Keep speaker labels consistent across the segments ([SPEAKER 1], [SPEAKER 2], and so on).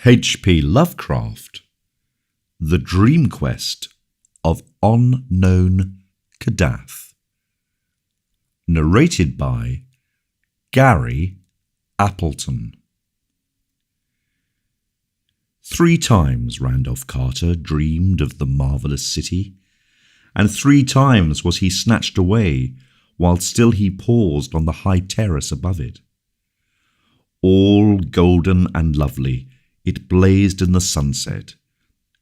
[SPEAKER 1] H.P. Lovecraft, The Dream Quest of Unknown Kadath. Narrated by Gary Appleton. 3 times Randolph Carter dreamed of the marvellous city, and 3 times was he snatched away while still he paused on the high terrace above it. All golden and lovely, it blazed in the sunset,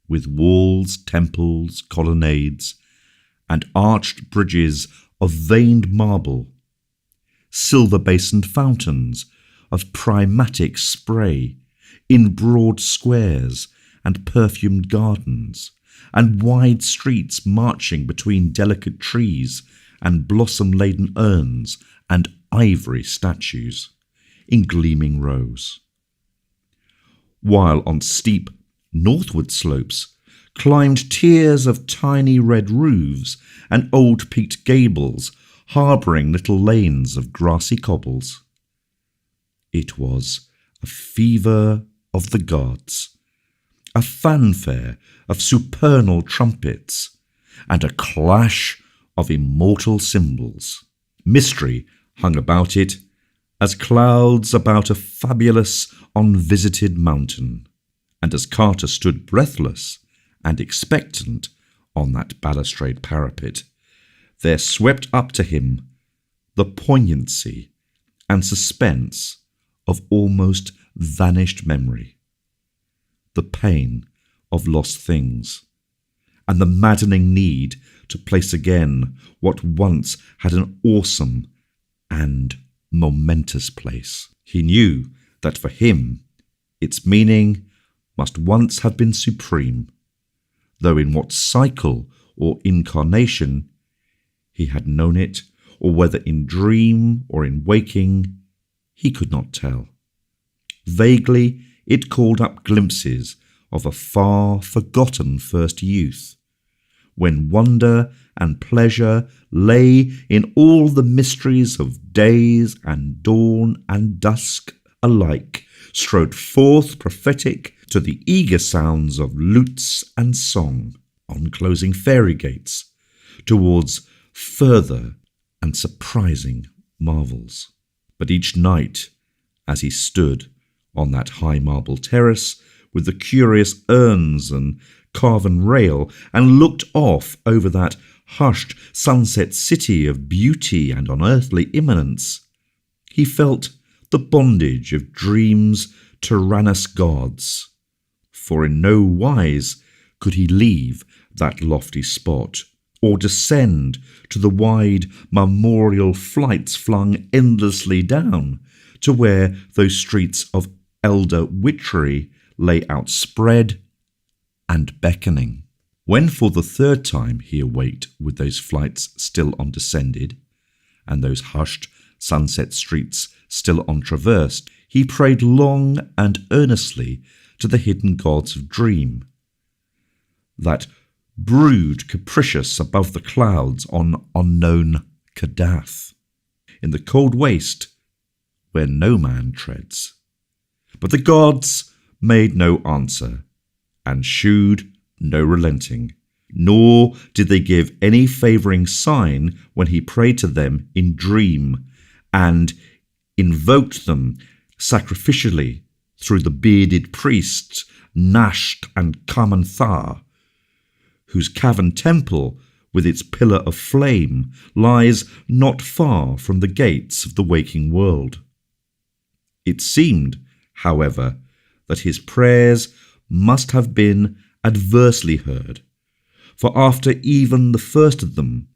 [SPEAKER 1] with walls, temples, colonnades, and arched bridges of veined marble, silver-basined fountains of prismatic spray in broad squares and perfumed gardens, and wide streets marching between delicate trees and blossom-laden urns and ivory statues in gleaming rows, while on steep northward slopes climbed tiers of tiny red roofs and old peaked gables harbouring little lanes of grassy cobbles. It was a fever of the gods, a fanfare of supernal trumpets, and a clash of immortal cymbals. Mystery hung about it as clouds about a fabulous, unvisited mountain, and as Carter stood breathless and expectant on that balustrade parapet, there swept up to him the poignancy and suspense of almost vanished memory, the pain of lost things, and the maddening need to place again what once had an awesome and momentous place. He knew that for him its meaning must once have been supreme, though in what cycle or incarnation he had known it, or whether in dream or in waking, he could not tell. Vaguely it called up glimpses of a far forgotten first youth, when wonder and pleasure lay in all the mysteries of days and dawn and dusk alike, strode forth prophetic to the eager sounds of lutes and song, unclosing fairy gates towards further and surprising marvels. But each night, as he stood on that high marble terrace with the curious urns and carven rail, and looked off over that hushed sunset city of beauty and unearthly immanence, he felt the bondage of dream's tyrannous gods, for in no wise could he leave that lofty spot, or descend to the wide memorial flights flung endlessly down to where those streets of elder witchery lay outspread and beckoning. When for the 3rd time he awaked with those flights still undescended, and those hushed sunset streets still untraversed, he prayed long and earnestly to the hidden gods of dream, that brood capricious above the clouds on unknown Kadath, in the cold waste where no man treads. But the gods made no answer, and shewed no relenting, nor did they give any favouring sign when he prayed to them in dream, and invoked them sacrificially through the bearded priests Nasht and Kamanthar, whose cavern temple with its pillar of flame lies not far from the gates of the waking world. It seemed, however, that his prayers must have been adversely heard, for after even the first of them,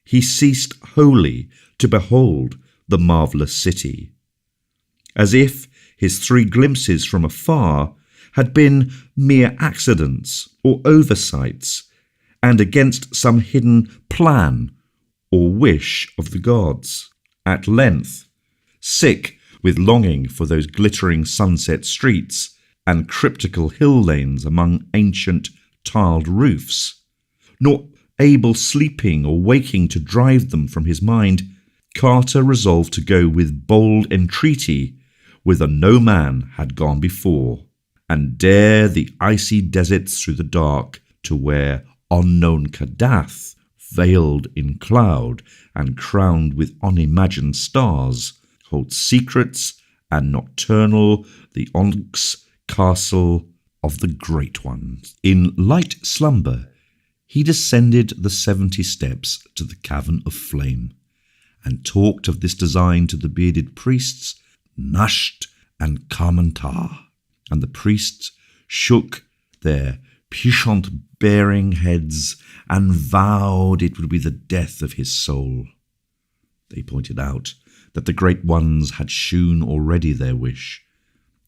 [SPEAKER 1] he ceased wholly to behold the marvellous city, as if his 3 glimpses from afar had been mere accidents or oversights, and against some hidden plan or wish of the gods. At length, sick with longing for those glittering sunset streets and cryptical hill lanes among ancient tiled roofs, nor able sleeping or waking to drive them from his mind, Carter resolved to go with bold entreaty whither no man had gone before, and dare the icy deserts through the dark to where unknown Kadath, veiled in cloud and crowned with unimagined stars, holds secrets and nocturnal the Onyx castle of the Great Ones. In light slumber, he descended the 70 steps to the cavern of flame, and talked of this design to the bearded priests, Nasht and Kamantar. And the priests shook their puissant-bearing heads and vowed it would be the death of his soul. They pointed out that the Great Ones had shewn already their wish,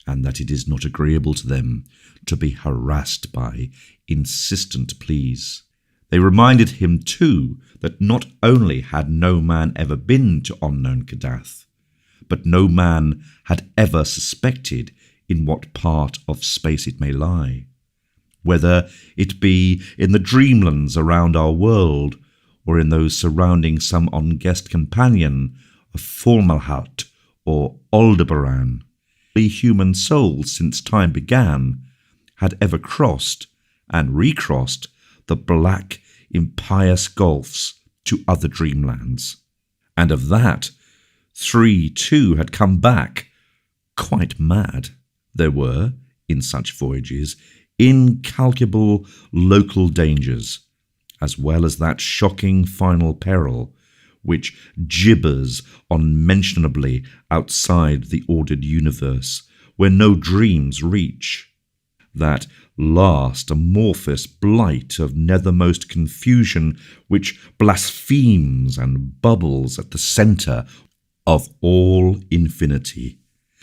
[SPEAKER 1] and that it is not agreeable to them to be harassed by insistent pleas. They reminded him, too, that not only had no man ever been to unknown Kadath, but no man had ever suspected in what part of space it may lie, whether it be in the dreamlands around our world, or in those surrounding some unguessed companion of Formalhaut or Aldebaran. The human soul, since time began, had ever crossed and recrossed the black, impious gulfs to other dreamlands. And of that, 3 too had come back, quite mad. There were, in such voyages, incalculable local dangers, as well as that shocking final peril which gibbers unmentionably outside the ordered universe, where no dreams reach. That last amorphous blight of nethermost confusion which blasphemes and bubbles at the centre of all infinity.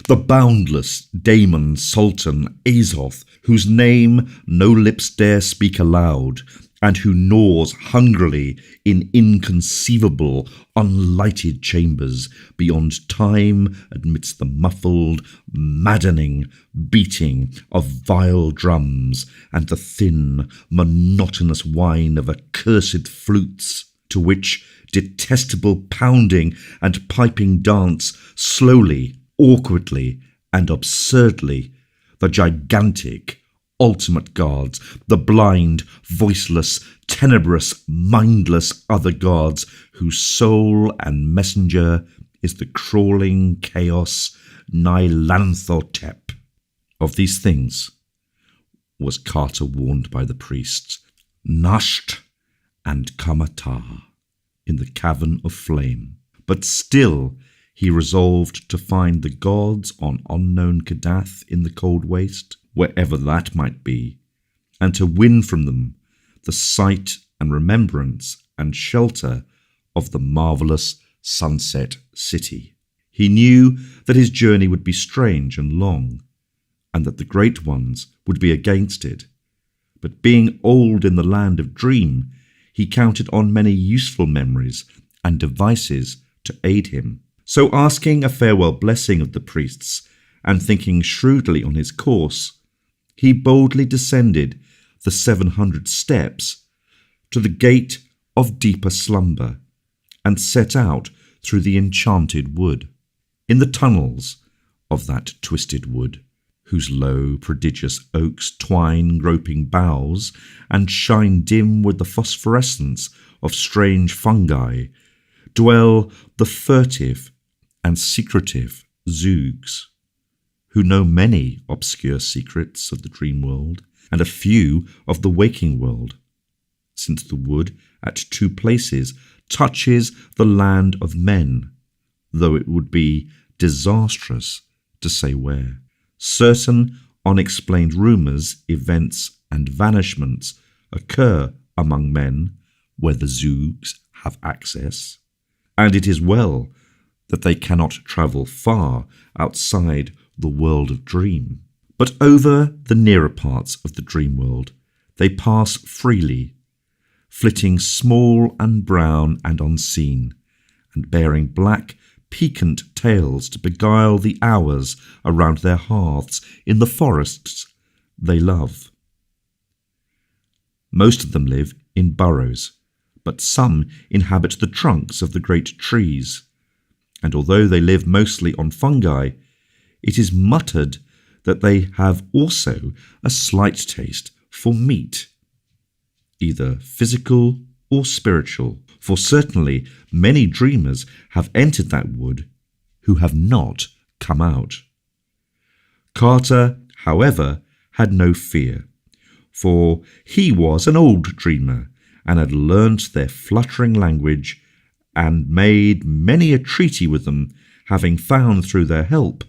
[SPEAKER 1] The boundless daemon sultan Azoth, whose name no lips dare speak aloud, and who gnaws hungrily in inconceivable, unlighted chambers beyond time amidst the muffled, maddening beating of vile drums and the thin, monotonous whine of accursed flutes, to which detestable pounding and piping dance slowly, awkwardly, and absurdly the gigantic, ultimate gods, the blind, voiceless, tenebrous, mindless other gods, whose soul and messenger is the crawling chaos Nylanthotep. Of these things was Carter warned by the priests, Nasht and Kamatar, in the cavern of flame. But still he resolved to find the gods on unknown Kadath in the cold waste, wherever that might be, and to win from them the sight and remembrance and shelter of the marvellous Sunset City. He knew that his journey would be strange and long, and that the Great Ones would be against it. But being old in the land of dream, he counted on many useful memories and devices to aid him. So asking a farewell blessing of the priests, and thinking shrewdly on his course, he boldly descended the 700 steps to the gate of deeper slumber, and set out through the enchanted wood. In the tunnels of that twisted wood, whose low, prodigious oaks twine groping boughs and shine dim with the phosphorescence of strange fungi, dwell the furtive and secretive Zoogs, who know many obscure secrets of the dream world and a few of the waking world, since the wood at 2 places touches the land of men, though it would be disastrous to say where. Certain unexplained rumours, events, and vanishments occur among men where the Zoogs have access, and it is well that they cannot travel far outside the world of dream. But over the nearer parts of the dream world they pass freely, flitting small and brown and unseen, and bearing black, piquant tales to beguile the hours around their hearths in the forests they love. Most of them live in burrows, but some inhabit the trunks of the great trees, and although they live mostly on fungi, it is muttered that they have also a slight taste for meat, either physical or spiritual, for certainly many dreamers have entered that wood who have not come out. Carter, however, had no fear, for he was an old dreamer and had learnt their fluttering language and made many a treaty with them, having found through their help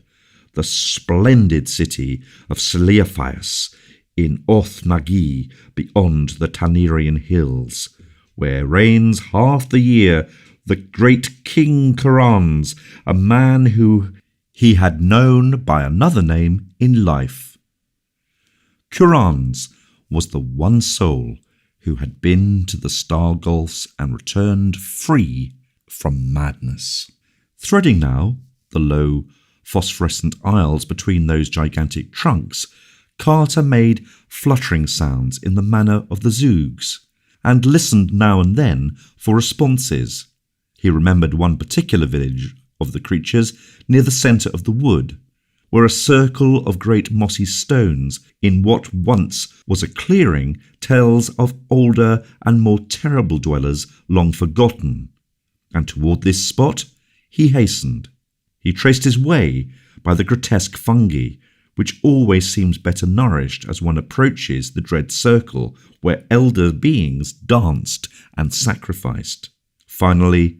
[SPEAKER 1] the splendid city of Seleophias in Orth-Nagi beyond the Tanirian hills, where reigns half the year the great King Khurans, a man who he had known by another name in life. Khurans was the one soul who had been to the star gulfs and returned free from madness. Threading now the low phosphorescent aisles between those gigantic trunks, Carter made fluttering sounds in the manner of the Zoogs, and listened now and then for responses. He remembered one particular village of the creatures near the centre of the wood, where a circle of great mossy stones in what once was a clearing tells of older and more terrible dwellers long forgotten, and toward this spot he hastened. He traced his way by the grotesque fungi, which always seems better nourished as one approaches the dread circle where elder beings danced and sacrificed. Finally,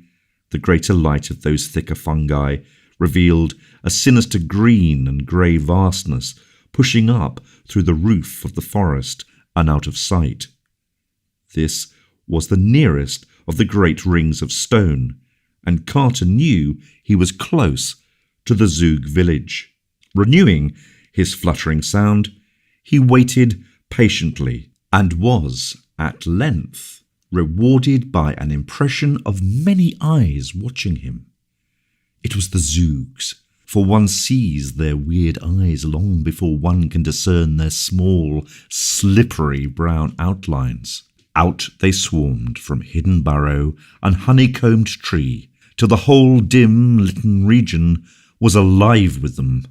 [SPEAKER 1] the greater light of those thicker fungi revealed a sinister green and grey vastness pushing up through the roof of the forest and out of sight. This was the nearest of the great rings of stone, and Carter knew he was close to the Zoog village. Renewing his fluttering sound, he waited patiently and was, at length, rewarded by an impression of many eyes watching him. It was the Zoogs, for one sees their weird eyes long before one can discern their small, slippery brown outlines. Out they swarmed from hidden burrow and honeycombed tree, till the whole dim-litten region was alive with them.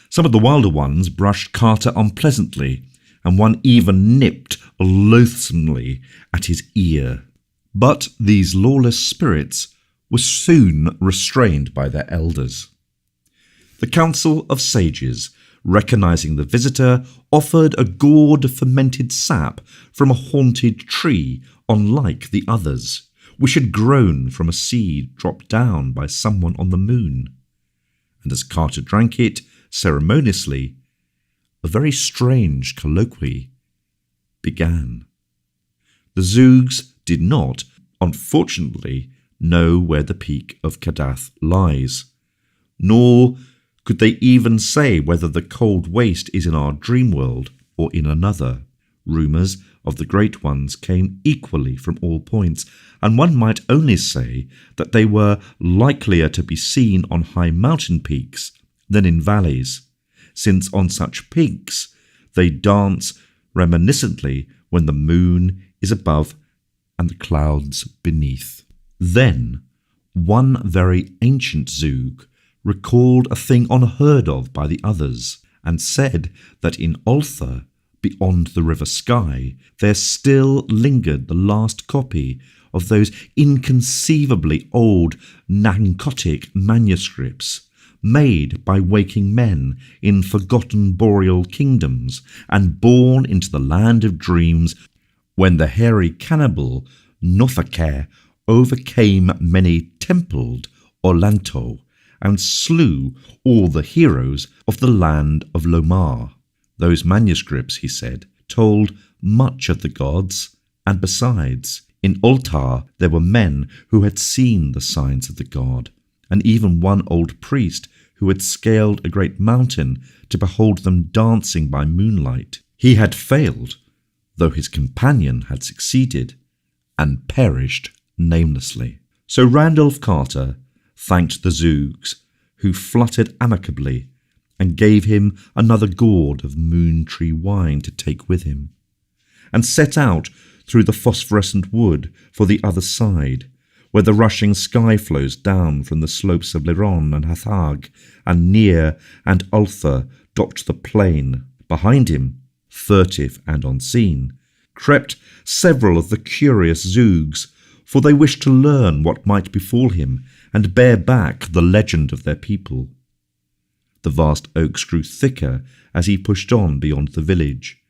[SPEAKER 1] Some of the wilder ones brushed Carter unpleasantly, and one even nipped loathsomely at his ear. But these lawless spirits were soon restrained by their elders. The Council of Sages, recognizing the visitor, offered a gourd of fermented sap from a haunted tree unlike the others, which had grown from a seed dropped down by someone on the moon. And as Carter drank it ceremoniously, a very strange colloquy began. The Zoogs did not, unfortunately, know where the peak of Kadath lies, nor could they even say whether the cold waste is in our dream world or in another. Rumours of the great ones came equally from all points, and one might only say that they were likelier to be seen on high mountain peaks than in valleys, since on such peaks they dance reminiscently when the moon is above and the clouds beneath. Then one very ancient Zoog recalled a thing unheard of by the others, and said that in Ultha, beyond the river Sky, there still lingered the last copy of those inconceivably old Nankotic manuscripts made by waking men in forgotten boreal kingdoms and born into the land of dreams when the hairy cannibal Nothakar overcame many templed Orlanto and slew all the heroes of the land of Lomar. Those manuscripts, he said, told much of the gods, and besides, in Ultar there were men who had seen the signs of the god, and even one old priest who had scaled a great mountain to behold them dancing by moonlight. He had failed, though his companion had succeeded, and perished namelessly. So Randolph Carter thanked the Zoogs, who fluttered amicably, and gave him another gourd of moon-tree wine to take with him, and set out through the phosphorescent wood for the other side, where the rushing sky flows down from the slopes of Liron and Hathag, and Nir and Ultha dot the plain. Behind him, furtive and unseen, crept several of the curious Zoogs, for they wished to learn what might befall him and bear back the legend of their people. The vast oaks grew thicker as he pushed on beyond the village,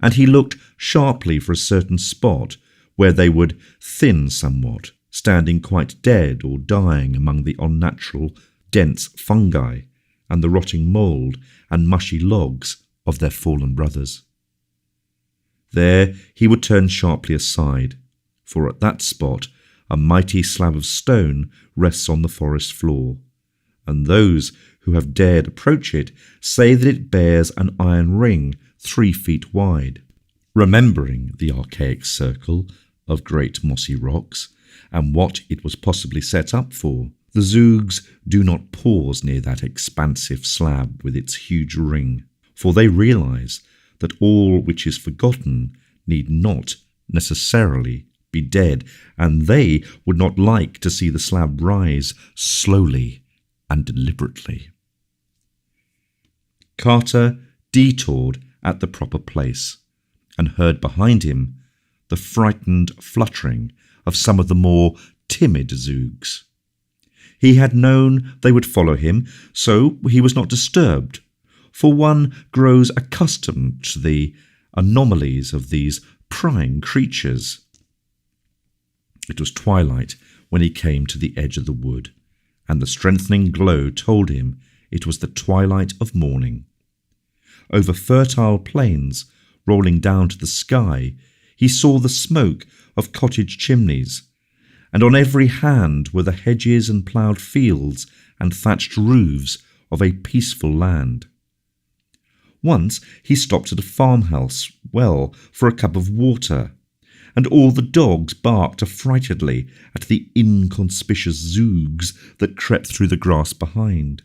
[SPEAKER 1] and he looked sharply for a certain spot where they would thin somewhat, standing quite dead or dying among the unnatural, dense fungi and the rotting mould and mushy logs of their fallen brothers. There he would turn sharply aside, for at that spot a mighty slab of stone rests on the forest floor, and those who have dared approach it say that it bears an iron ring 3 feet wide. Remembering the archaic circle of great mossy rocks and what it was possibly set up for, the Zoogs do not pause near that expansive slab with its huge ring, for they realize that all which is forgotten need not necessarily be dead, and they would not like to see the slab rise slowly and deliberately. Carter detoured at the proper place and heard behind him the frightened fluttering of some of the more timid Zoogs. He had known they would follow him, so he was not disturbed, for one grows accustomed to the anomalies of these prying creatures. It was twilight when he came to the edge of the wood, and the strengthening glow told him it was the twilight of morning. Over fertile plains, rolling down to the sky, he saw the smoke of cottage chimneys, and on every hand were the hedges and ploughed fields and thatched roofs of a peaceful land. Once he stopped at a farmhouse well for a cup of water, and all the dogs barked affrightedly at the inconspicuous Zoogs that crept through the grass behind.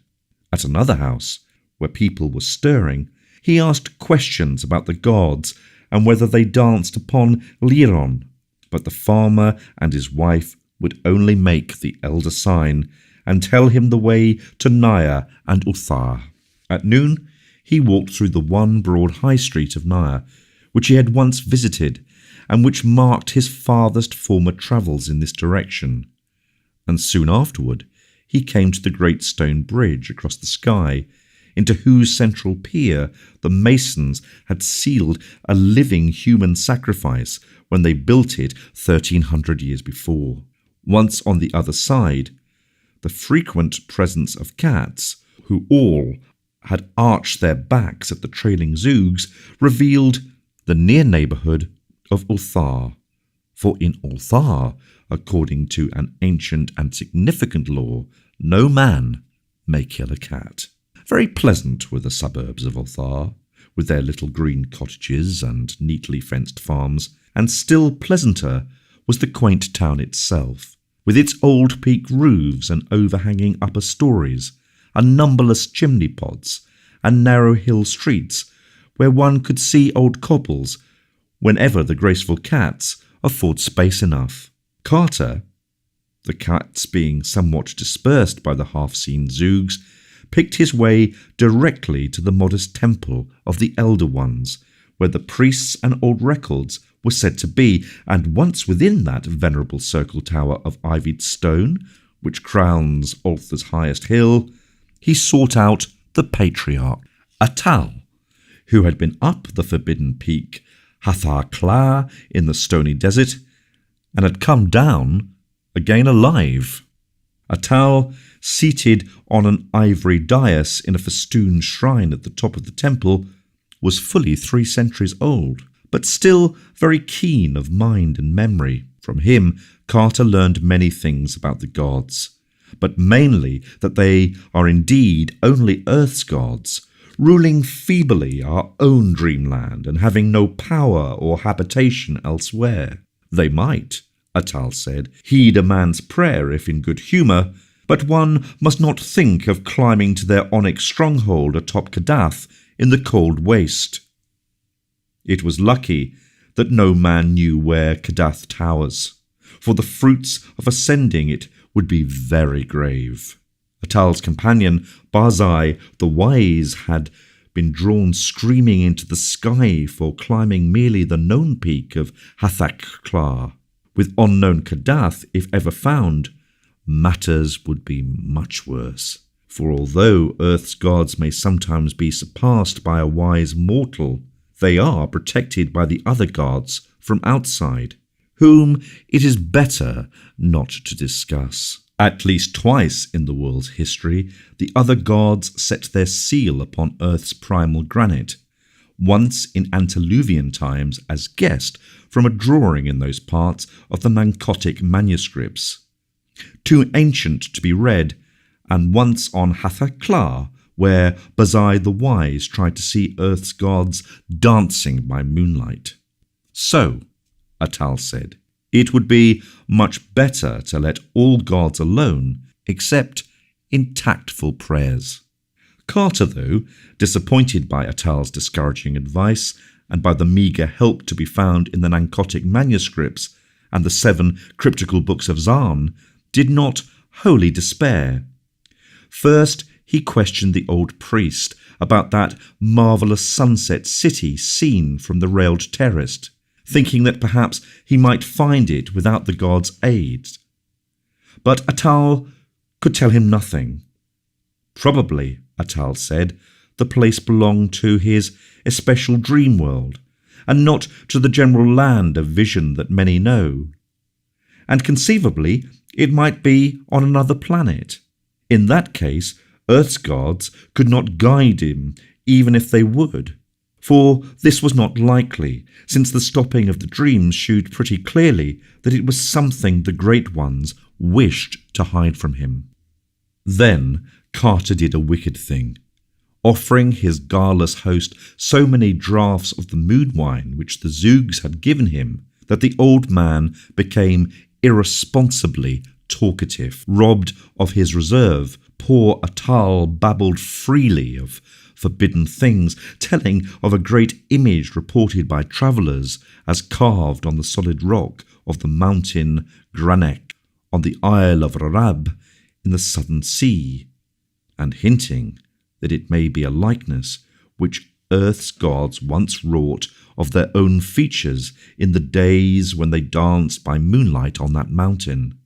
[SPEAKER 1] At another house, where people were stirring, he asked questions about the gods and whether they danced upon Liron, but the farmer and his wife would only make the elder sign and tell him the way to Naya and Uthar. At noon, he walked through the one broad high street of Naya, which he had once visited, and which marked his farthest former travels in this direction, and soon afterward he came to the great stone bridge across the sky, into whose central pier the masons had sealed a living human sacrifice when they built it 1,300 years before. Once on the other side, the frequent presence of cats, who all had arched their backs at the trailing Zoogs, revealed the near neighbourhood of Uthar, for in Uthar, according to an ancient and significant law, no man may kill a cat. Very pleasant were the suburbs of Uthar, with their little green cottages and neatly fenced farms, and still pleasanter was the quaint town itself, with its old peak roofs and overhanging upper stories, and numberless chimney pots, and narrow hill streets, where one could see old cobbles whenever the graceful cats afford space enough. Carter, the cats being somewhat dispersed by the half-seen Zoogs, picked his way directly to the modest temple of the Elder Ones, where the priests and old records were said to be, and once within that venerable circle tower of ivied stone, which crowns Ultha's highest hill, he sought out the patriarch, Atal, who had been up the forbidden peak Hathar Kla in the stony desert, and had come down again alive. Atal, seated on an ivory dais in a festooned shrine at the top of the temple, was fully 3 centuries old, but still very keen of mind and memory. From him, Carter learned many things about the gods, but mainly that they are indeed only Earth's gods, ruling feebly our own dreamland and having no power or habitation elsewhere. They might, Atal said, heed a man's prayer if in good humour, but one must not think of climbing to their onyx stronghold atop Kadath in the cold waste. It was lucky that no man knew where Kadath towers, for the fruits of ascending it would be very grave. Atal's companion, Barzai the Wise, had been drawn screaming into the sky for climbing merely the known peak of Hathak-Klar, with unknown Kadath, if ever found, matters would be much worse. For although Earth's gods may sometimes be surpassed by a wise mortal, they are protected by the other gods from outside, whom it is better not to discuss. At least twice in the world's history, the other gods set their seal upon Earth's primal granite, once in antediluvian times as guessed from a drawing in those parts of the Nankotic manuscripts, too ancient to be read, and once on Hathak-Klar, where Bazai the Wise tried to see Earth's gods dancing by moonlight. So, Atal said, it would be much better to let all gods alone, except in tactful prayers. Carter, though, disappointed by Atal's discouraging advice, and by the meagre help to be found in the Nankotic manuscripts and the 7 cryptical books of Zaan, did not wholly despair. First, he questioned the old priest about that marvellous sunset city seen from the railed terrace, thinking that perhaps he might find it without the god's aid. But Atal could tell him nothing. Probably, Atal said, the place belonged to his especial dream world, and not to the general land of vision that many know. And conceivably, it might be on another planet. In that case, Earth's gods could not guide him, even if they would. For this was not likely, since the stopping of the dreams shewed pretty clearly that it was something the Great Ones wished to hide from him. Then Carter did a wicked thing, offering his guileless host so many draughts of the moon wine which the Zoogs had given him, that the old man became irresponsibly talkative. Robbed of his reserve, poor Atal babbled freely of forbidden things, telling of a great image reported by travellers as carved on the solid rock of the mountain Granek on the Isle of Rarab in the southern sea, and hinting that it may be a likeness which Earth's gods once wrought of their own features in the days when they danced by moonlight on that mountain.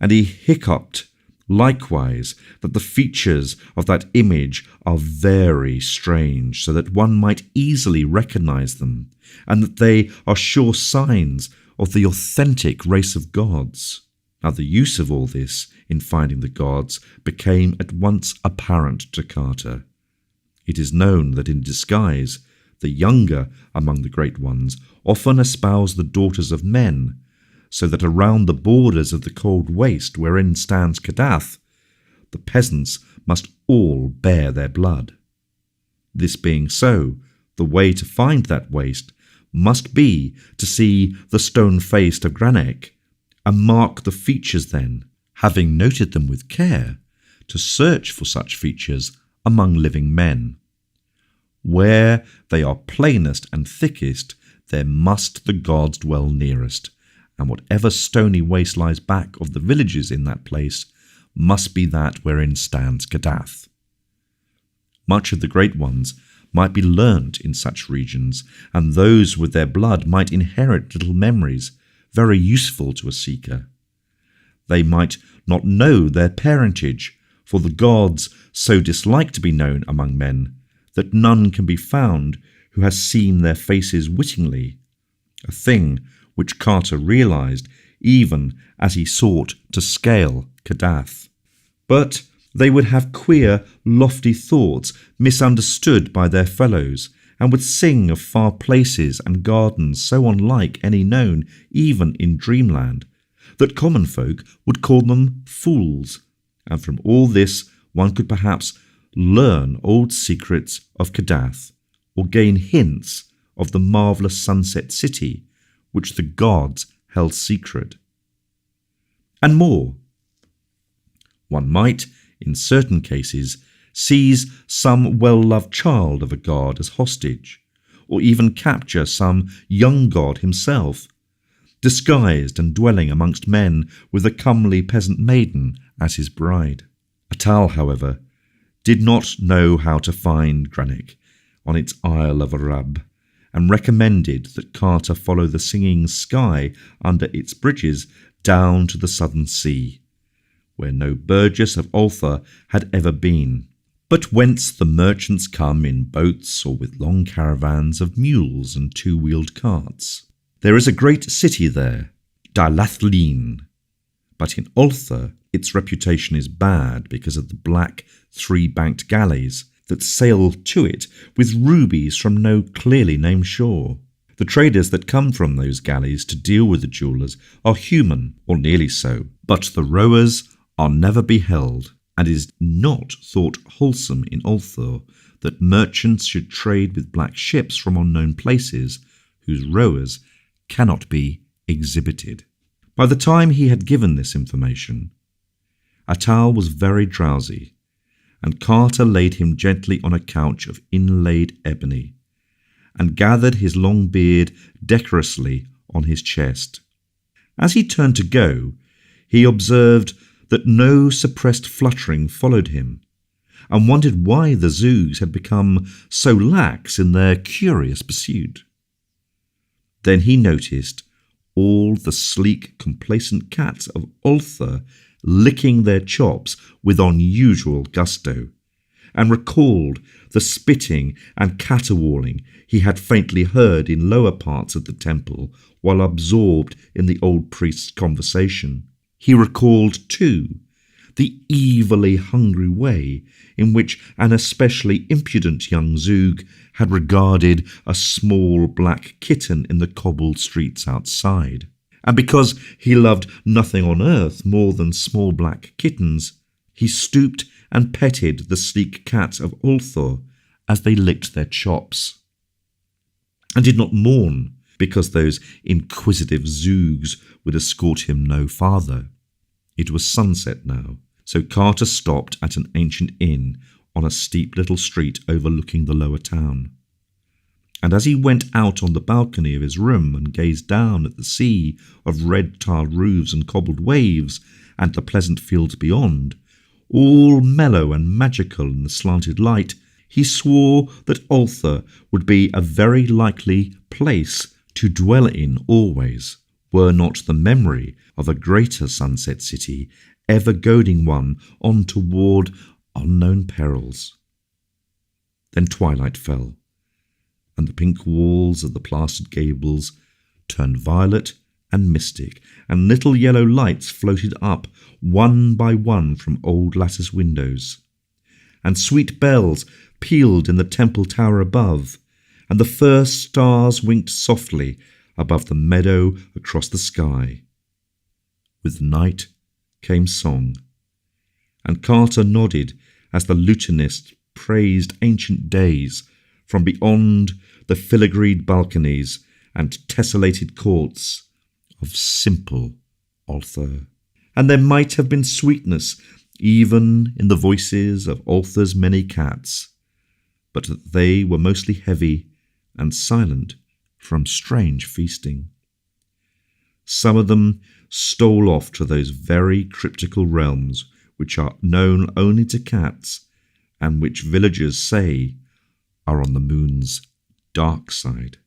[SPEAKER 1] And he hiccuped likewise that the features of that image are very strange, so that one might easily recognize them, and that they are sure signs of the authentic race of gods. Now the use of all this in finding the gods became at once apparent to Carter. It is known that in disguise the younger among the great ones often espouse the daughters of men, so that around the borders of the cold waste wherein stands Kadath, the peasants must all bear their blood. This being so, the way to find that waste must be to see the stone face of Granek, and mark the features then, having noted them with care, to search for such features among living men. Where they are plainest and thickest, there must the gods dwell nearest, and whatever stony waste lies back of the villages in that place must be that wherein stands Kadath. Much of the great ones might be learnt in such regions, and those with their blood might inherit little memories, very useful to a seeker. They might not know their parentage, for the gods so dislike to be known among men that none can be found who has seen their faces wittingly, a thing which Carter realized even as he sought to scale Kadath. But they would have queer, lofty thoughts misunderstood by their fellows, and would sing of far places and gardens so unlike any known even in dreamland, that common folk would call them fools, and from all this one could perhaps learn old secrets of Kadath, or gain hints of the marvellous sunset city which the gods held secret. And more. One might, in certain cases, seize some well-loved child of a god as hostage, or even capture some young god himself, disguised and dwelling amongst men with a comely peasant maiden as his bride. Atal, however, did not know how to find Granick on its Isle of Arab, and recommended that Carter follow the singing sky under its bridges down to the southern sea, where no burgess of Ulster had ever been, but whence the merchants come in boats or with long caravans of mules and two-wheeled carts. There is a great city there, Dalathlin, but in Ulster its reputation is bad because of the black three-banked galleys that sail to it with rubies from no clearly named shore. The traders that come from those galleys to deal with the jewellers are human, or nearly so, but the rowers are never beheld, and it is not thought wholesome in Ulster that merchants should trade with black ships from unknown places, whose rowers cannot be exhibited. By the time he had given this information, Atal was very drowsy, and Carter laid him gently on a couch of inlaid ebony, and gathered his long beard decorously on his chest. As he turned to go, he observed that no suppressed fluttering followed him, and wondered why the Zoogs had become so lax in their curious pursuit. Then he noticed all the sleek, complacent cats of Ulster licking their chops with unusual gusto, and recalled the spitting and caterwauling he had faintly heard in lower parts of the temple while absorbed in the old priest's conversation. He recalled, too, the evilly hungry way in which an especially impudent young Zoog had regarded a small black kitten in the cobbled streets outside. And because he loved nothing on earth more than small black kittens, he stooped and petted the sleek cats of Ulthor as they licked their chops, and did not mourn because those inquisitive Zoogs would escort him no farther. It was sunset now, so Carter stopped at an ancient inn on a steep little street overlooking the lower town. And as he went out on the balcony of his room and gazed down at the sea of red-tiled roofs and cobbled waves and the pleasant fields beyond, all mellow and magical in the slanted light, he swore that Ulster would be a very likely place to dwell in always, were not the memory of a greater sunset city ever goading one on toward unknown perils. Then twilight fell, and the pink walls of the plastered gables turned violet and mystic, and little yellow lights floated up one by one from old lattice windows, and sweet bells pealed in the temple tower above, and the first stars winked softly above the meadow across the sky. With night came song, and Carter nodded as the lutenist praised ancient days from beyond the filigreed balconies and tessellated courts of simple Ulster. And there might have been sweetness even in the voices of Ulster's many cats, but that they were mostly heavy and silent from strange feasting. Some of them stole off to those very cryptical realms which are known only to cats, and which villagers say are on the moon's dark side,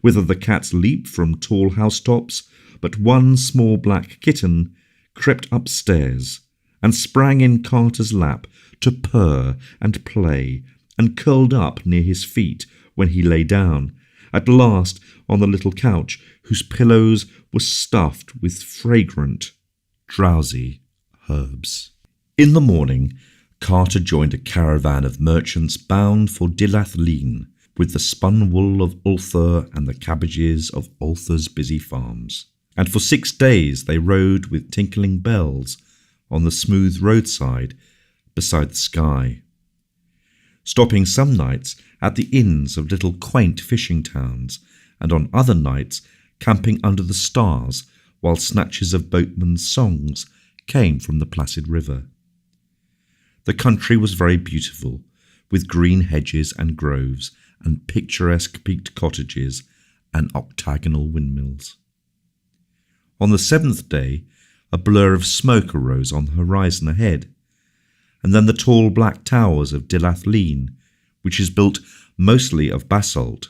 [SPEAKER 1] whither the cats leap from tall housetops, but one small black kitten crept upstairs and sprang in Carter's lap to purr and play, and curled up near his feet when he lay down, at last on the little couch whose pillows were stuffed with fragrant, drowsy herbs. In the morning, Carter joined a caravan of merchants bound for Dalathlin, with the spun wool of Ulster and the cabbages of Ulster's busy farms. And for 6 days they rode with tinkling bells on the smooth roadside beside the sky, stopping some nights at the inns of little quaint fishing towns, and on other nights camping under the stars while snatches of boatmen's songs came from the placid river. The country was very beautiful, with green hedges and groves, and picturesque peaked cottages and octagonal windmills. On the 7th day, a blur of smoke arose on the horizon ahead, and then the tall black towers of Dilathleen, which is built mostly of basalt.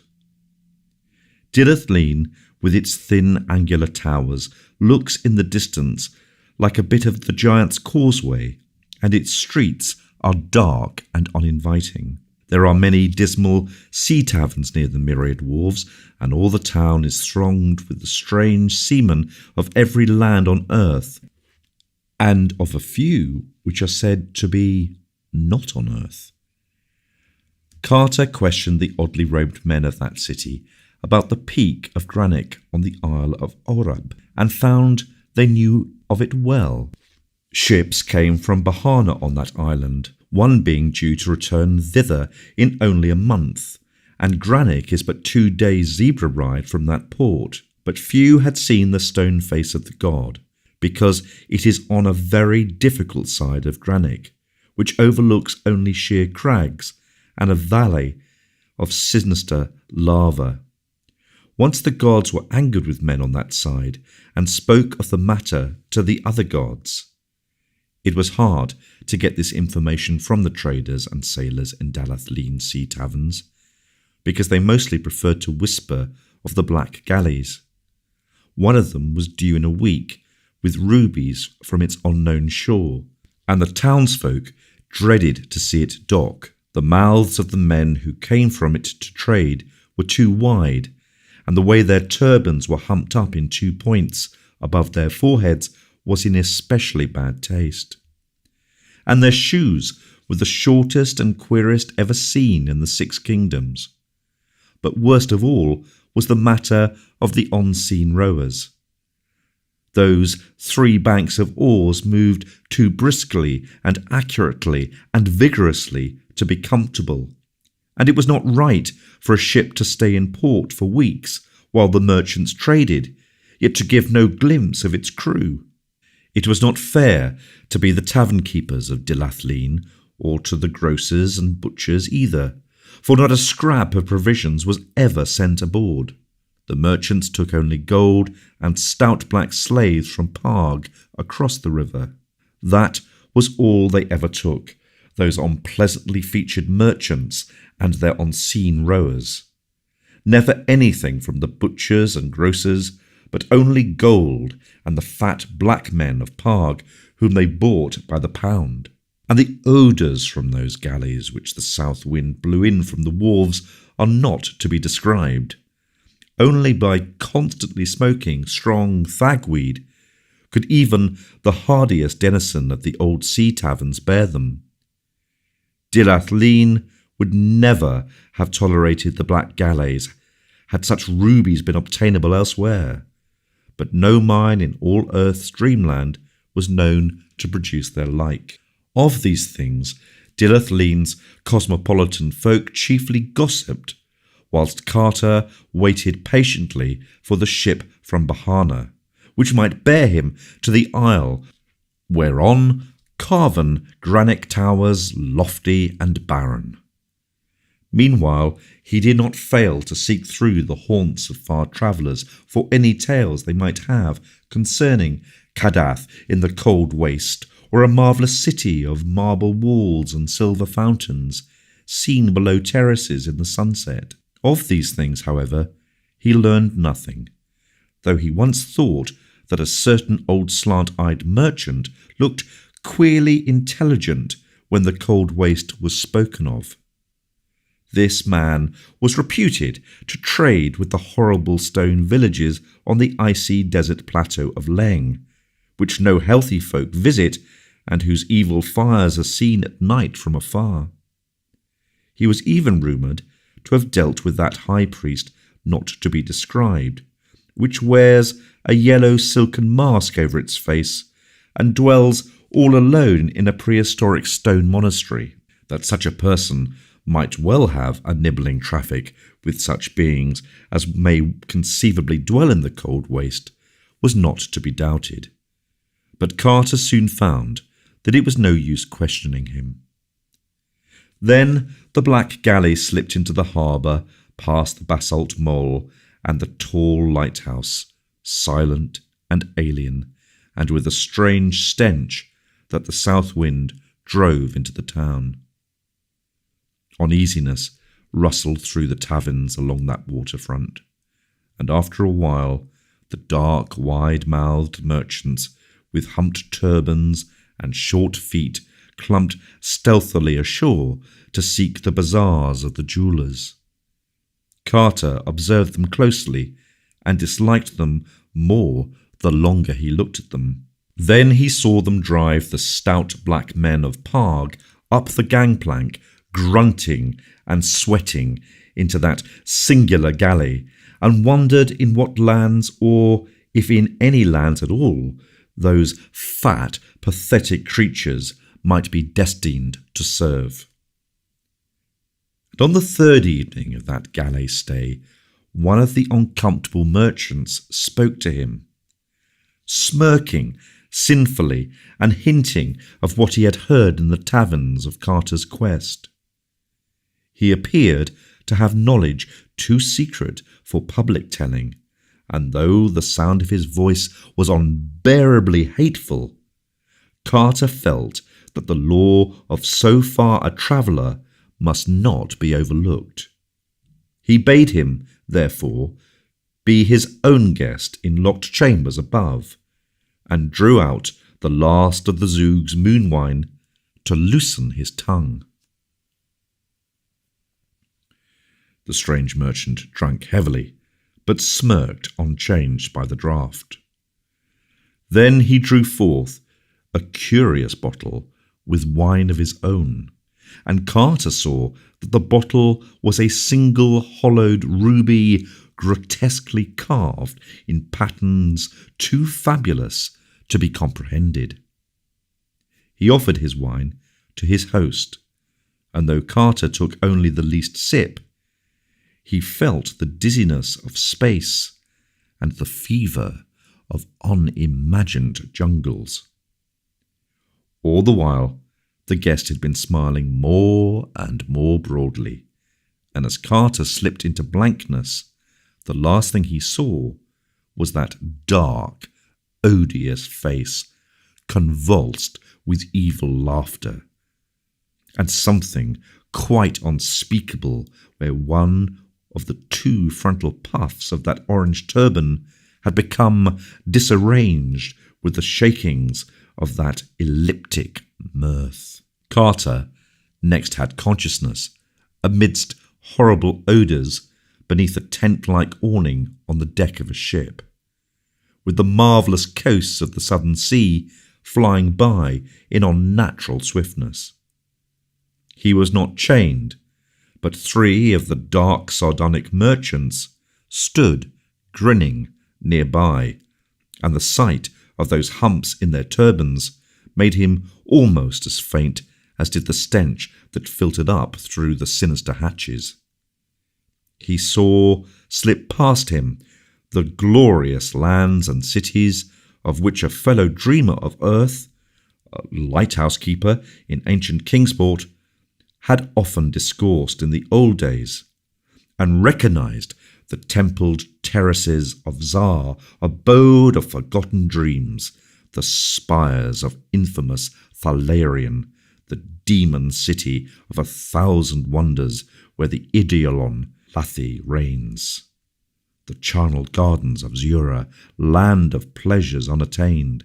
[SPEAKER 1] Dilathleen, with its thin angular towers, looks in the distance like a bit of the Giant's Causeway, and its streets are dark and uninviting. There are many dismal sea taverns near the myriad wharves, and all the town is thronged with the strange seamen of every land on earth, and of a few which are said to be not on earth. Carter questioned the oddly robed men of that city about the peak of Granich on the Isle of Orab, and found they knew of it well. Ships came from Bahana on that island, one being due to return thither in only a month, and Granich is but 2 days' zebra ride from that port. But few had seen the stone face of the god, because it is on a very difficult side of Granich, which overlooks only sheer crags and a valley of sinister lava. Once the gods were angered with men on that side, and spoke of the matter to the other gods. It was hard to get this information from the traders and sailors in Dilathleen sea taverns, because they mostly preferred to whisper of the black galleys. One of them was due in a week, with rubies from its unknown shore, and the townsfolk dreaded to see it dock. The mouths of the men who came from it to trade were too wide, and the way their turbans were humped up in 2 points above their foreheads was in especially bad taste. And their shoes were the shortest and queerest ever seen in the 6 kingdoms. But worst of all was the matter of the unseen rowers. Those 3 banks of oars moved too briskly and accurately and vigorously to be comfortable, and it was not right for a ship to stay in port for weeks while the merchants traded, yet to give no glimpse of its crew. It was not fair to be the tavern keepers of Dilathleen, or to the grocers and butchers either, for not a scrap of provisions was ever sent aboard. The merchants took only gold and stout black slaves from Parg across the river. That was all they ever took, those unpleasantly featured merchants and their unseen rowers. Never anything from the butchers and grocers, but only gold and the fat black men of Parg whom they bought by the pound. And the odours from those galleys which the south wind blew in from the wharves are not to be described. Only by constantly smoking strong thagweed could even the hardiest denizen of the old sea taverns bear them. Dilathleen would never have tolerated the black galleys had such rubies been obtainable elsewhere, but no mine in all earth's dreamland was known to produce their like. Of these things Dilathleen's cosmopolitan folk chiefly gossiped, whilst Carter waited patiently for the ship from Bahana, which might bear him to the isle whereon carven Granich towers lofty and barren. Meanwhile, he did not fail to seek through the haunts of far travellers for any tales they might have concerning Kadath in the cold waste, or a marvellous city of marble walls and silver fountains, seen below terraces in the sunset. Of these things, however, he learned nothing, though he once thought that a certain old slant-eyed merchant looked queerly intelligent when the cold waste was spoken of. This man was reputed to trade with the horrible stone villages on the icy desert plateau of Leng, which no healthy folk visit, and whose evil fires are seen at night from afar. He was even rumoured to have dealt with that high priest not to be described, which wears a yellow silken mask over its face, and dwells all alone in a prehistoric stone monastery. That such a person might well have a nibbling traffic with such beings as may conceivably dwell in the cold waste was not to be doubted. But Carter soon found that it was no use questioning him. Then the black galley slipped into the harbour, past the basalt mole and the tall lighthouse, silent and alien, and with a strange stench that the south wind drove into the town. Uneasiness rustled through the taverns along that waterfront, and after a while the dark, wide-mouthed merchants with humped turbans and short feet clumped stealthily ashore to seek the bazaars of the jewellers. Carter observed them closely and disliked them more the longer he looked at them. Then he saw them drive the stout black men of Parg up the gangplank, grunting and sweating, into that singular galley, and wondered in what lands, or if in any lands at all, those fat, pathetic creatures might be destined to serve. And on the third evening of that galley stay, one of the uncomfortable merchants spoke to him, smirking sinfully and hinting of what he had heard in the taverns of Carter's quest. He appeared to have knowledge too secret for public telling, and though the sound of his voice was unbearably hateful, Carter felt that the law of so far a traveller must not be overlooked. He bade him, therefore, be his own guest in locked chambers above, and drew out the last of the Zoog's moon wine to loosen his tongue. The strange merchant drank heavily, but smirked unchanged by the draught. Then he drew forth a curious bottle with wine of his own, and Carter saw that the bottle was a single hollowed ruby, grotesquely carved in patterns too fabulous to be comprehended. He offered his wine to his host, and though Carter took only the least sip, he felt the dizziness of space and the fever of unimagined jungles. All the while, the guest had been smiling more and more broadly, and as Carter slipped into blankness, the last thing he saw was that dark, odious face, convulsed with evil laughter, and something quite unspeakable where one of the two frontal puffs of that orange turban had become disarranged with the shakings of that elliptic mirth. Carter next had consciousness amidst horrible odours beneath a tent-like awning on the deck of a ship, with the marvellous coasts of the southern sea flying by in unnatural swiftness. He was not chained, but three of the dark sardonic merchants stood grinning nearby, and the sight of those humps in their turbans made him almost as faint as did the stench that filtered up through the sinister hatches. He saw slip past him the glorious lands and cities of which a fellow dreamer of earth, a lighthouse keeper in ancient Kingsport, had often discoursed in the old days, and recognized the templed terraces of Zar, abode of forgotten dreams, the spires of infamous Thalarion, the demon city of 1,000 wonders where the Ideolon Lathi reigns, the charnel gardens of Zura, land of pleasures unattained,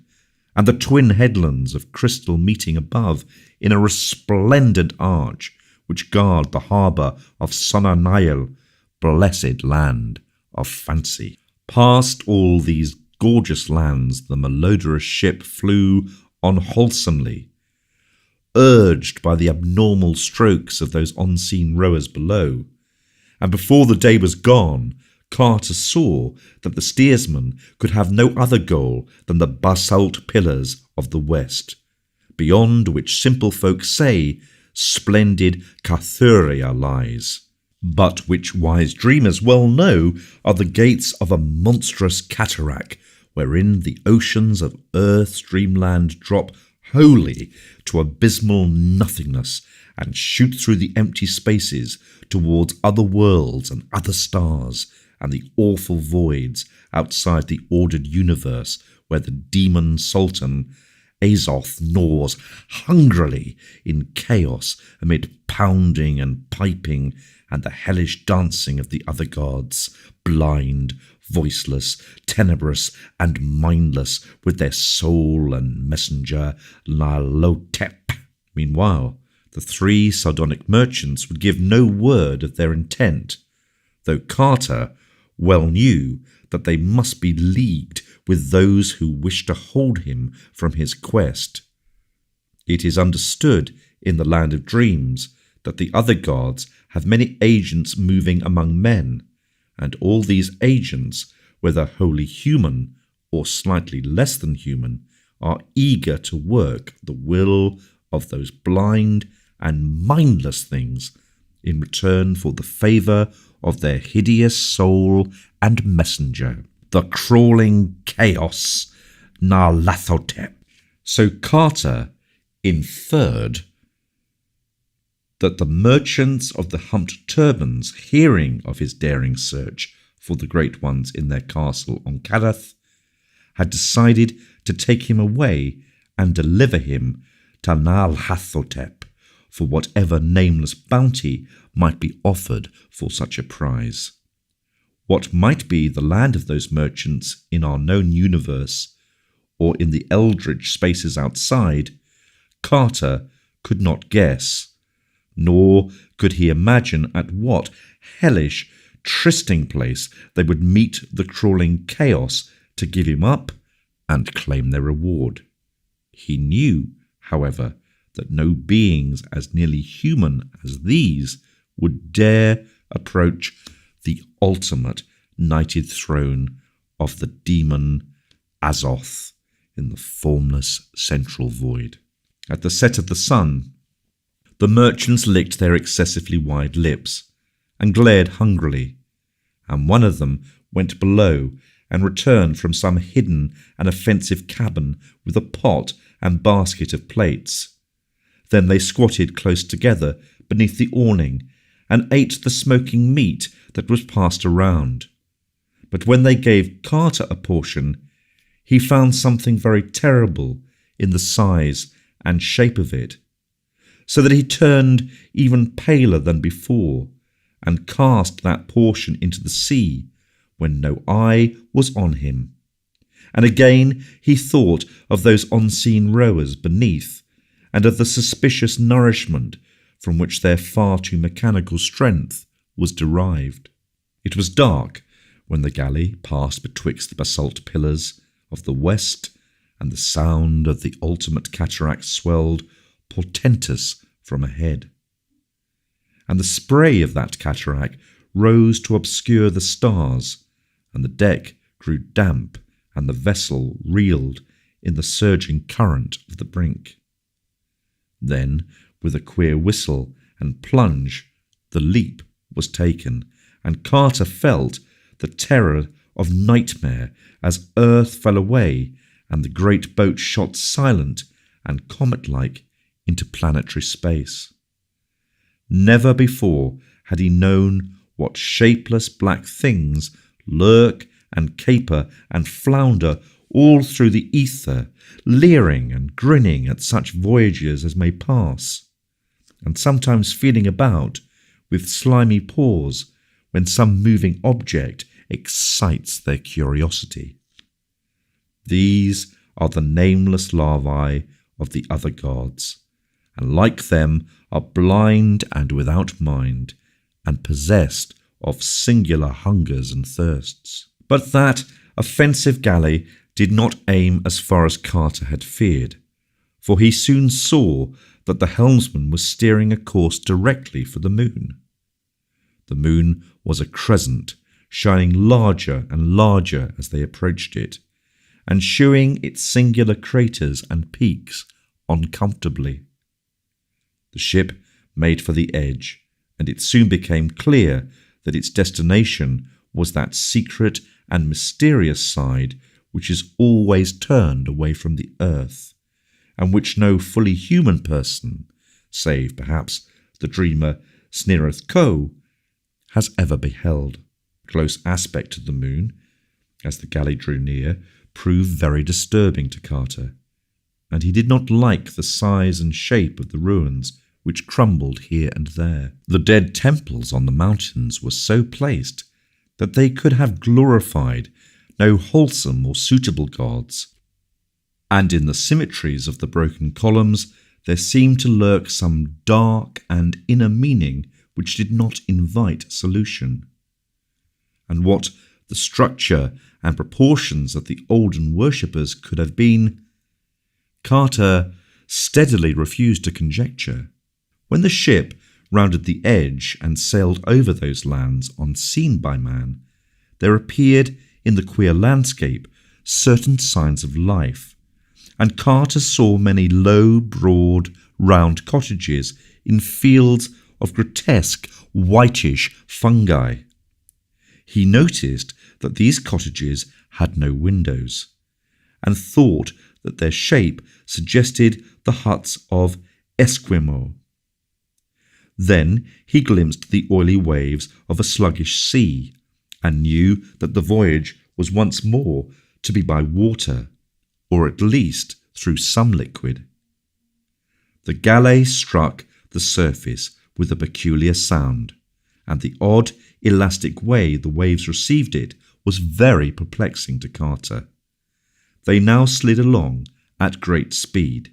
[SPEAKER 1] and the twin headlands of crystal meeting above in a resplendent arch which guard the harbour of Sonanail, blessed land of fancy. Past all these gorgeous lands the malodorous ship flew unwholesomely, urged by the abnormal strokes of those unseen rowers below, and before the day was gone, Carter saw that the steersman could have no other goal than the basalt pillars of the west, beyond which simple folk say splendid Cathuria lies, but which wise dreamers well know are the gates of a monstrous cataract wherein the oceans of earth's dreamland drop wholly to abysmal nothingness and shoot through the empty spaces towards other worlds and other stars and the awful voids outside the ordered universe where the demon sultan Azoth gnaws hungrily in chaos amid pounding and piping and the hellish dancing of the other gods, blind, voiceless, tenebrous, and mindless, with their soul and messenger Nyarlathotep. Meanwhile, the three sardonic merchants would give no word of their intent, though Carter well knew that they must be leagued with those who wished to hold him from his quest. It is understood in the land of dreams that the other gods have many agents moving among men, and all these agents, whether wholly human or slightly less than human, are eager to work the will of those blind and mindless things in return for the favour of their hideous soul and messenger, the crawling chaos Nyarlathotep. So Carter inferred that the merchants of the humped turbans, hearing of his daring search for the great ones in their castle on Kadath, had decided to take him away and deliver him to Nyarlathotep for whatever nameless bounty might be offered for such a prize. What might be the land of those merchants in our known universe, or in the eldritch spaces outside, Carter could not guess, nor could he imagine at what hellish trysting place they would meet the crawling chaos to give him up and claim their reward. He knew, however, that no beings as nearly human as these would dare approach the ultimate knighted throne of the demon Azoth in the formless central void. At the set of the sun, the merchants licked their excessively wide lips and glared hungrily, and one of them went below and returned from some hidden and offensive cabin with a pot and basket of plates. Then they squatted close together beneath the awning and ate the smoking meat that was passed around. But when they gave Carter a portion, he found something very terrible in the size and shape of it, so that he turned even paler than before and cast that portion into the sea when no eye was on him. And again he thought of those unseen rowers beneath, and of the suspicious nourishment from which their far too mechanical strength was derived. It was dark when the galley passed betwixt the basalt pillars of the west, and the sound of the ultimate cataract swelled portentous from ahead. And the spray of that cataract rose to obscure the stars, and the deck grew damp, and the vessel reeled in the surging current of the brink. Then, with a queer whistle and plunge, the leap was taken, and Carter felt the terror of nightmare as earth fell away and the great boat shot silent and comet-like into planetary space. Never before had he known what shapeless black things lurk and caper and flounder all through the ether, leering and grinning at such voyagers as may pass, and sometimes feeling about with slimy paws when some moving object excites their curiosity. These are the nameless larvae of the other gods, and like them are blind and without mind, and possessed of singular hungers and thirsts. But that offensive galley did not aim as far as Carter had feared, for he soon saw that the helmsman was steering a course directly for the moon. The moon was a crescent, shining larger and larger as they approached it, and shewing its singular craters and peaks uncomfortably. The ship made for the edge, and it soon became clear that its destination was that secret and mysterious side which is always turned away from the earth, and which no fully human person, save perhaps the dreamer Sneerath Ko, has ever beheld. Close aspect of the moon, as the galley drew near, proved very disturbing to Carter. and he did not like the size and shape of the ruins which crumbled here and there. The dead temples on the mountains were so placed that they could have glorified no wholesome or suitable gods, and in the symmetries of the broken columns there seemed to lurk some dark and inner meaning which did not invite solution. And what the structure and proportions of the olden worshippers could have been, Carter steadily refused to conjecture. When the ship rounded the edge and sailed over those lands unseen by man, there appeared in the queer landscape certain signs of life, and Carter saw many low, broad, round cottages in fields of grotesque, whitish fungi. He noticed that these cottages had no windows, and thought that their shape suggested the huts of Esquimaux. Then he glimpsed the oily waves of a sluggish sea, and knew that the voyage was once more to be by water, or at least through some liquid. The galley struck the surface with a peculiar sound, and the odd, elastic way the waves received it was very perplexing to Carter. They now slid along at great speed,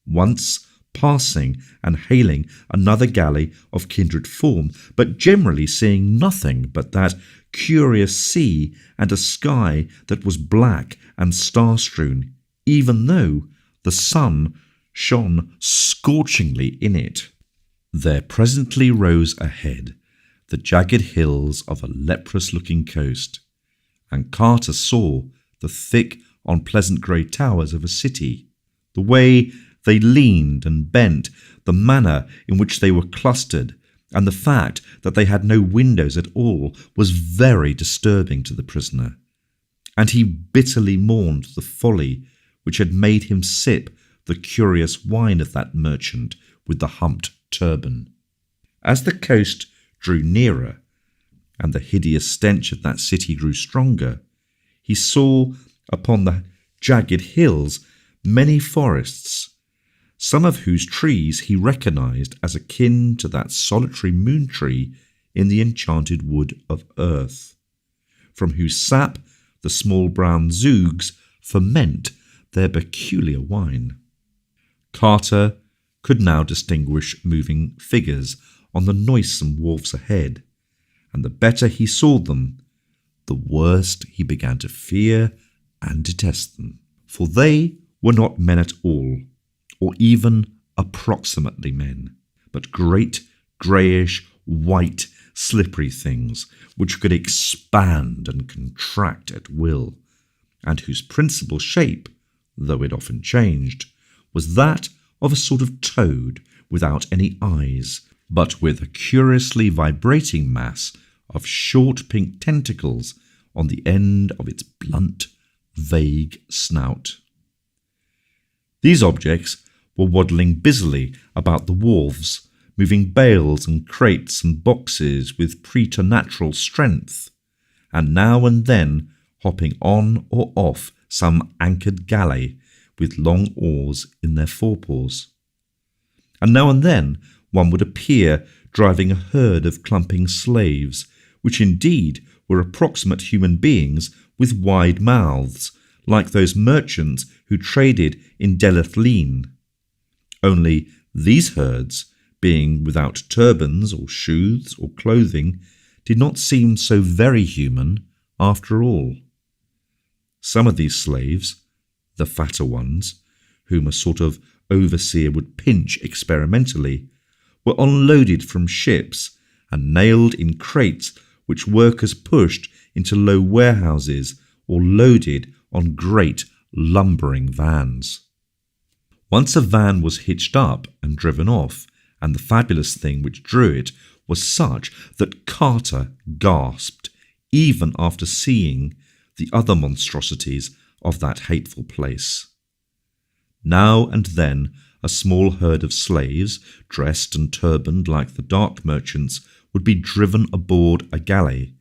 [SPEAKER 1] once passing and hailing another galley of kindred form, but generally seeing nothing but that curious sea and a sky that was black and star-strewn, even though the sun shone scorchingly in it. There presently rose ahead the jagged hills of a leprous-looking coast, and Carter saw the thick, unpleasant grey towers of a city. The way they leaned and bent, the manner in which they were clustered, and the fact that they had no windows at all was very disturbing to the prisoner, and he bitterly mourned the folly which had made him sip the curious wine of that merchant with the humped turban. As the coast drew nearer, and the hideous stench of that city grew stronger, he saw upon the jagged hills many forests, some of whose trees he recognized as akin to that solitary moon tree in the enchanted wood of earth, from whose sap the small brown zoogs ferment their peculiar wine. Carter could now distinguish moving figures on the noisome wharves ahead, and the better he saw them, the worse he began to fear and detest them, for they were not men at all, or even approximately men, but great, greyish, white, slippery things which could expand and contract at will, and whose principal shape, though it often changed, was that of a sort of toad without any eyes, but with a curiously vibrating mass of short pink tentacles on the end of its blunt, vague snout. These objects were waddling busily about the wharves, moving bales and crates and boxes with preternatural strength, and now and then hopping on or off some anchored galley with long oars in their forepaws. And now and then one would appear driving a herd of clumping slaves, which indeed were approximate human beings with wide mouths, like those merchants who traded in Delathleen. Only these herds, being without turbans or shoes or clothing, did not seem so very human after all. Some of these slaves, the fatter ones, whom a sort of overseer would pinch experimentally, were unloaded from ships and nailed in crates which workers pushed into low warehouses or loaded on great lumbering vans. Once a van was hitched up and driven off, and the fabulous thing which drew it was such that Carter gasped, even after seeing the other monstrosities of that hateful place. Now and then a small herd of slaves, dressed and turbaned like the dark merchants, would be driven aboard a galley,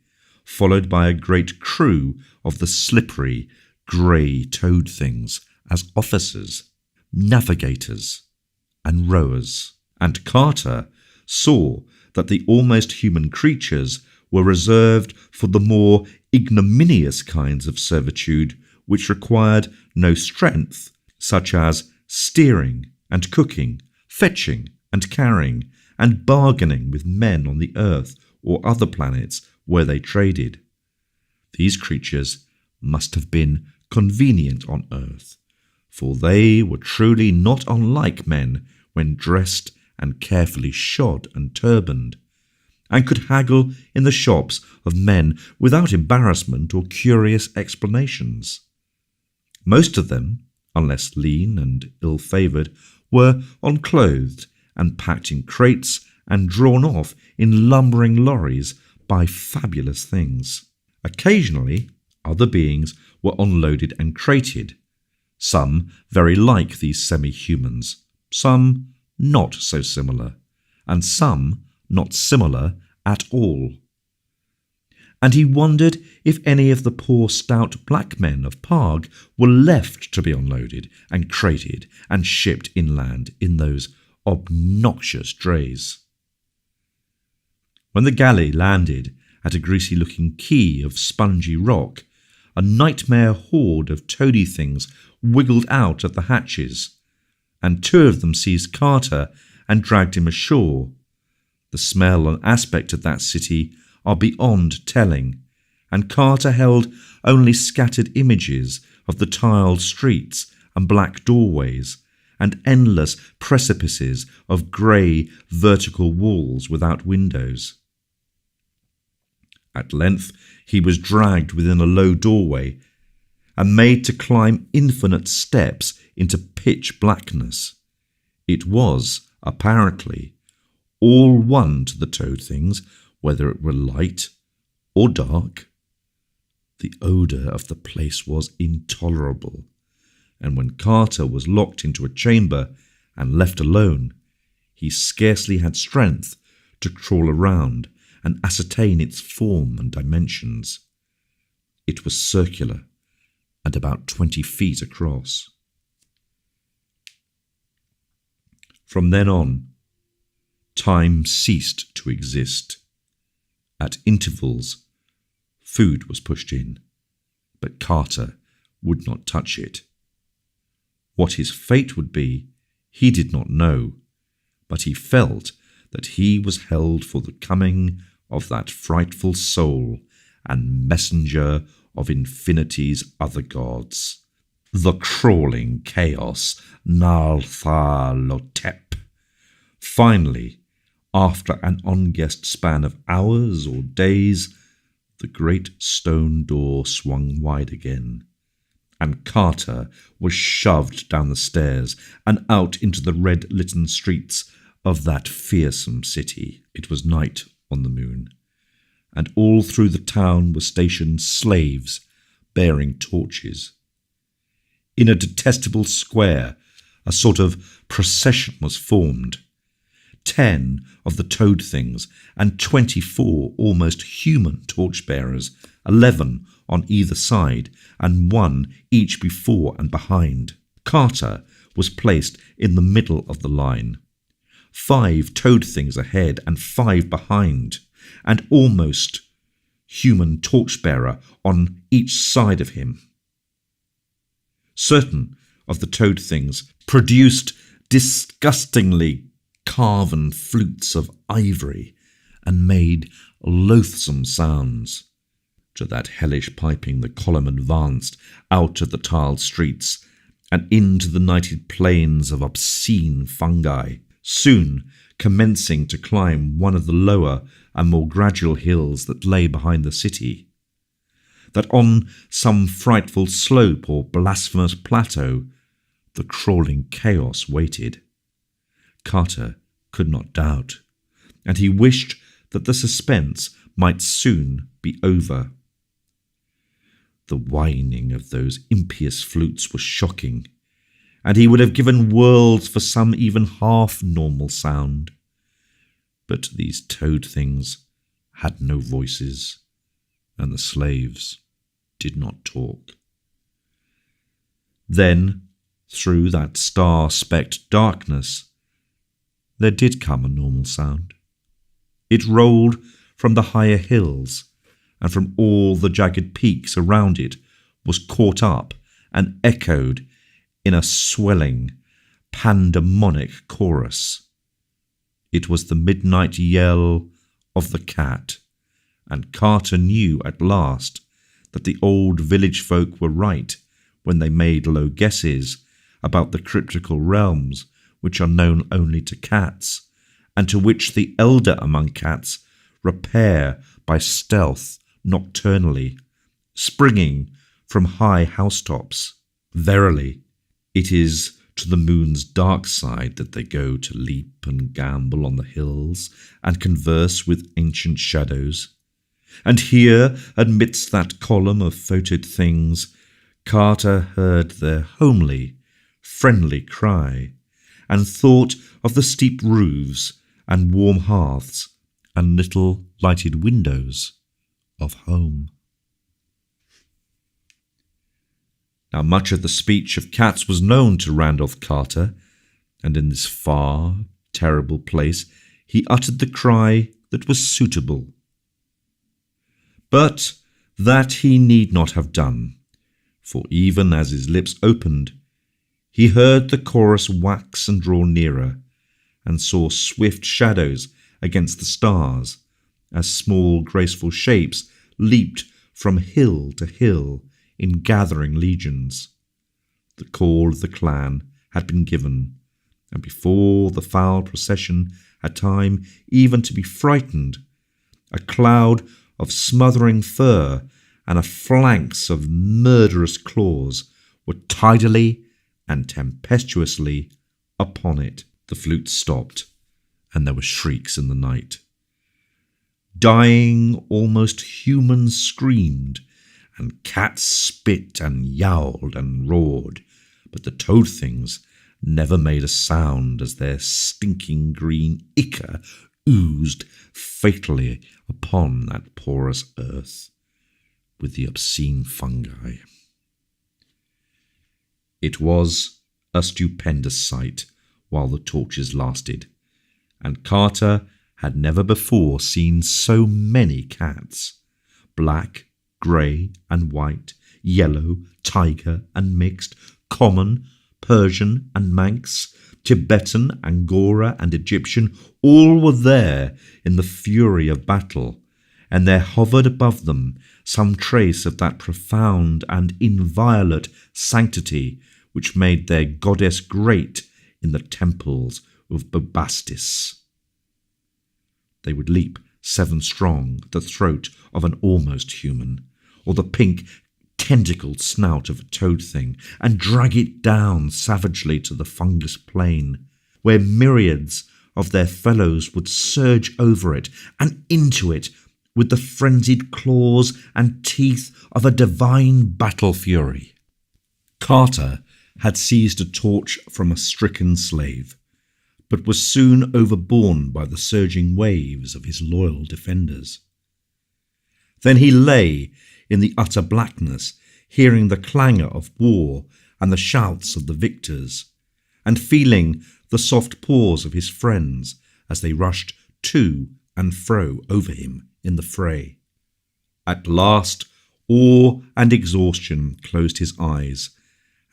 [SPEAKER 1] followed by a great crew of the slippery, grey toad things as officers. navigators and rowers, and Carter saw that the almost human creatures were reserved for the more ignominious kinds of servitude which required no strength, such as steering and cooking, fetching and carrying, and bargaining with men on the earth or other planets where they traded. These creatures must have been convenient on earth, for they were truly not unlike men when dressed and carefully shod and turbaned, and could haggle in the shops of men without embarrassment or curious explanations. Most of them, unless lean and ill-favoured, were unclothed and packed in crates and drawn off in lumbering lorries by fabulous things. Occasionally, other beings were unloaded and crated, some very like these semi-humans, some not so similar, and some not similar at all. And he wondered if any of the poor stout black men of Parg were left to be unloaded and crated and shipped inland in those obnoxious drays. When the galley landed at a greasy-looking quay of spongy rock, a nightmare horde of toady things wiggled out at the hatches, and 2 of them seized Carter and dragged him ashore. The smell and aspect of that city are beyond telling, and Carter held only scattered images of the tiled streets and black doorways, and endless precipices of grey vertical walls without windows. At length he was dragged within a low doorway and made to climb infinite steps into pitch blackness. It was, apparently, all one to the toad things, whether it were light or dark. The odour of the place was intolerable, and when Carter was locked into a chamber and left alone, he scarcely had strength to crawl around and ascertain its form and dimensions. It was circular and about 20 feet across. From then on, time ceased to exist. At intervals, food was pushed in, but Carter would not touch it. What his fate would be, he did not know, but he felt that he was held for the coming of that frightful soul and messenger of infinity's other gods, the crawling chaos Nyarlathotep. Finally, after an unguessed span of hours or days, the great stone door swung wide again, and Carter was shoved down the stairs and out into the red-litten streets of that fearsome city. It was night on the moon, and all through the town were stationed slaves bearing torches. In a detestable square, a sort of procession was formed. 10 of the toad things and 24 almost human torchbearers, 11 on either side and 1 each before and behind. Carter was placed in the middle of the line. 5 toad things ahead and 5 behind, and almost human torchbearer on each side of him. Certain of the toad things produced disgustingly carven flutes of ivory and made loathsome sounds. To that hellish piping the column advanced out of the tiled streets and into the nighted plains of obscene fungi, soon commencing to climb one of the lower and more gradual hills that lay behind the city. That on some frightful slope or blasphemous plateau the crawling chaos waited. Carter could not doubt, and he wished that the suspense might soon be over. The whining of those impious flutes was shocking, and he would have given worlds for some even half-normal sound. But these toad things had no voices, and the slaves did not talk. Then, Through that star-specked darkness, there did come a normal sound. It rolled from the higher hills, and from all the jagged peaks around it was caught up and echoed in a swelling, pandemonic chorus. It was the midnight yell of the cat, and Carter knew at last that the old village folk were right when they made low guesses about the cryptical realms which are known only to cats, and to which the elder among cats repair by stealth nocturnally, springing from high housetops. Verily, it is to the moon's dark side that they go to leap and gambol on the hills and converse with ancient shadows. And here, amidst that column of photoed things, Carter heard their homely, friendly cry, and thought of the steep roofs and warm hearths and little lighted windows of home. Now much of the speech of cats was known to Randolph Carter, and in this far, terrible place he uttered the cry that was suitable. But that he need not have done, for even as his lips opened, he heard the chorus wax and draw nearer, and saw swift shadows against the stars, as small graceful shapes leaped from hill to hill in gathering legions. The call of the clan had been given, and before the foul procession had time even to be frightened, a cloud of smothering fur and a phalanx of murderous claws were tidily and tempestuously upon it. The flute stopped, and there were shrieks in the night. Dying, almost humans screamed, and cats spit and yowled and roared, but the toad things never made a sound as their stinking green ichor oozed fatally upon that porous earth with the obscene fungi. It was a stupendous sight while the torches lasted, and Carter had never before seen so many cats, black, grey and white, yellow, tiger and mixed, common, Persian and Manx, Tibetan, Angora and Egyptian, all were there in the fury of battle, and there hovered above them some trace of that profound and inviolate sanctity which made their goddess great in the temples of Bubastis. They would leap 7 strong at the throat of an almost human, or the pink tentacled snout of a toad thing, and drag it down savagely to the fungus plain, where myriads of their fellows would surge over it and into it with the frenzied claws and teeth of a divine battle fury. Carter had seized a torch from a stricken slave, but was soon overborne by the surging waves of his loyal defenders. Then he lay in the utter blackness, hearing the clangour of war and the shouts of the victors, and feeling the soft paws of his friends as they rushed to and fro over him in the fray. At last, awe and exhaustion closed his eyes,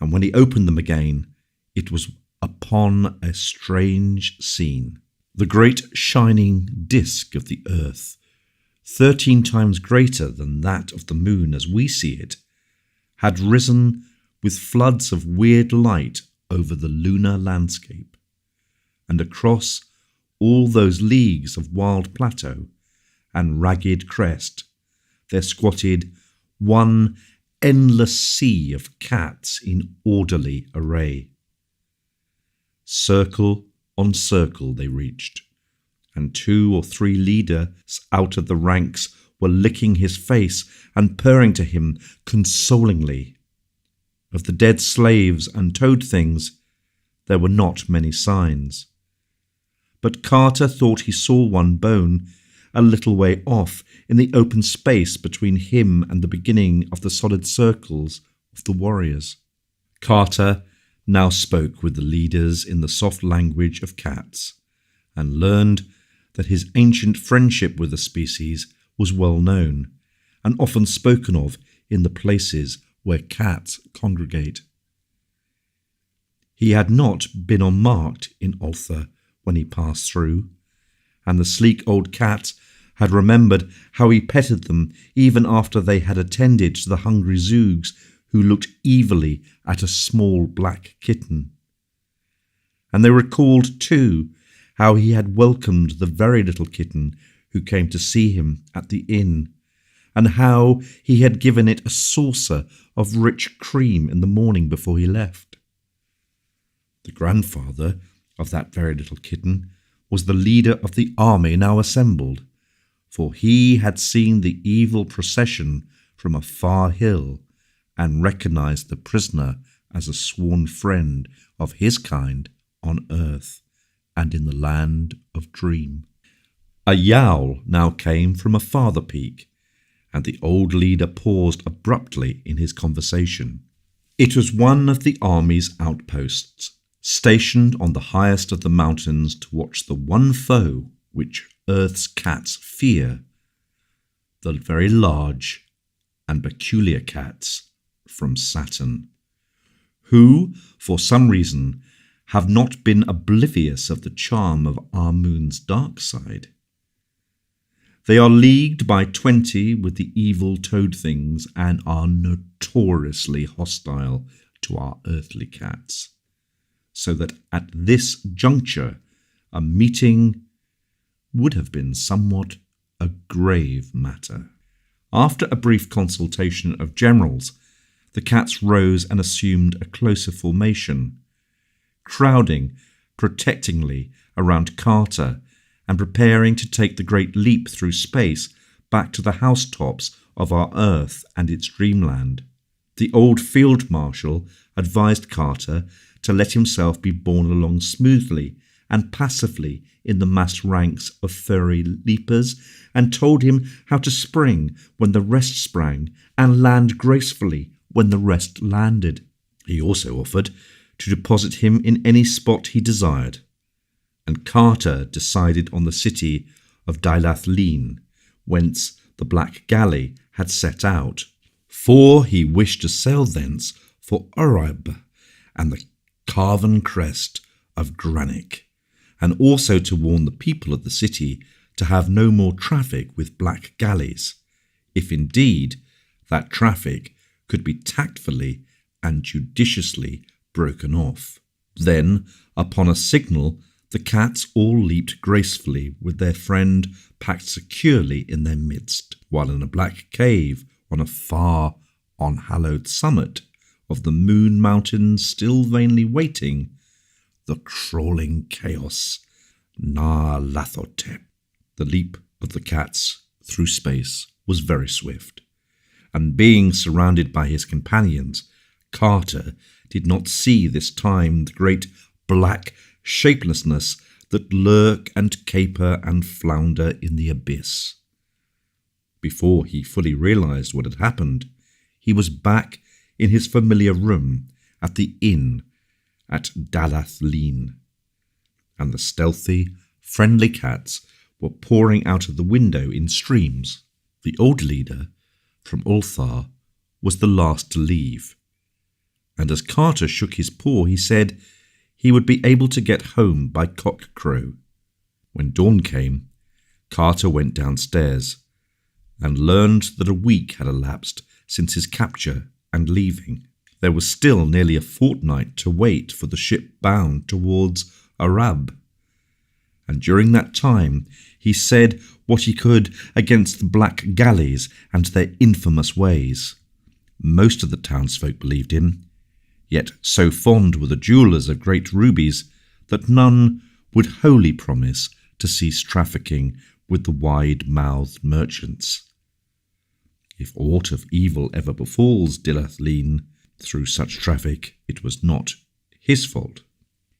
[SPEAKER 1] and when he opened them again, it was upon a strange scene. The great shining disk of the earth, 13 times greater than that of the moon as we see it, had risen with floods of weird light over the lunar landscape, and across all those leagues of wild plateau and ragged crest there squatted one endless sea of cats in orderly array. Circle on circle they reached, and 2 or 3 leaders out of the ranks were licking his face and purring to him consolingly. Of the dead slaves and toad things, there were not many signs. But Carter thought he saw one bone a little way off in the open space between him and the beginning of the solid circles of the warriors. Carter now spoke with the leaders in the soft language of cats, and learned that his ancient friendship with the species was well known, and often spoken of in the places where cats congregate. He had not been unmarked in Ulthar when he passed through, and the sleek old cats had remembered how he petted them even after they had attended to the hungry Zoogs who looked evilly at a small black kitten. And they recalled, too, how he had welcomed the very little kitten who came to see him at the inn, and how he had given it a saucer of rich cream in the morning before he left. The grandfather of that very little kitten was the leader of the army now assembled, for he had seen the evil procession from a far hill and recognized the prisoner as a sworn friend of his kind on earth and in the land of dream. A yowl now came from a farther peak, and the old leader paused abruptly in his conversation. It was one of the army's outposts, stationed on the highest of the mountains to watch the one foe which Earth's cats fear, the very large and peculiar cats from Saturn, who, for some reason, have not been oblivious of the charm of our moon's dark side. They are leagued by 20 with the evil toad things and are notoriously hostile to our earthly cats, so that at this juncture a meeting would have been somewhat a grave matter. After a brief consultation of generals, the cats rose and assumed a closer formation, crowding protectingly around Carter and preparing to take the great leap through space back to the housetops of our Earth and its dreamland. The old field marshal advised Carter to let himself be borne along smoothly and passively in the massed ranks of furry leapers, and told him how to spring when the rest sprang and land gracefully when the rest landed. He also offered to deposit him in any spot he desired, and Carter decided on the city of Dylath-Leen, whence the Black Galley had set out, for he wished to sail thence for Urab and the carven crest of Granic, and also to warn the people of the city to have no more traffic with black galleys, if indeed that traffic could be tactfully and judiciously broken off. Then, upon a signal, the cats all leaped gracefully with their friend packed securely in their midst, while in a black cave on a far unhallowed summit of the Moon Mountains still vainly waiting, the crawling chaos, Nar-Lathotep. The leap of the cats through space was very swift, and being surrounded by his companions, Carter did not see this time the great black shapelessness that lurk and caper and flounder in the abyss. Before he fully realized what had happened, he was back in his familiar room at the inn at Dylath-Leen, and the stealthy, friendly cats were pouring out of the window in streams. The old leader from Ulthar was the last to leave, and as Carter shook his paw, he said he would be able to get home by cock-crow. When dawn came, Carter went downstairs and learned that a week had elapsed since his capture and leaving. There was still nearly a fortnight to wait for the ship bound towards Arab, and during that time he said what he could against the black galleys and their infamous ways. Most of the townsfolk believed him, yet so fond were the jewellers of great rubies that none would wholly promise to cease trafficking with the wide-mouthed merchants. If aught of evil ever befalls Dylath-Leen through such traffic, it was not his fault.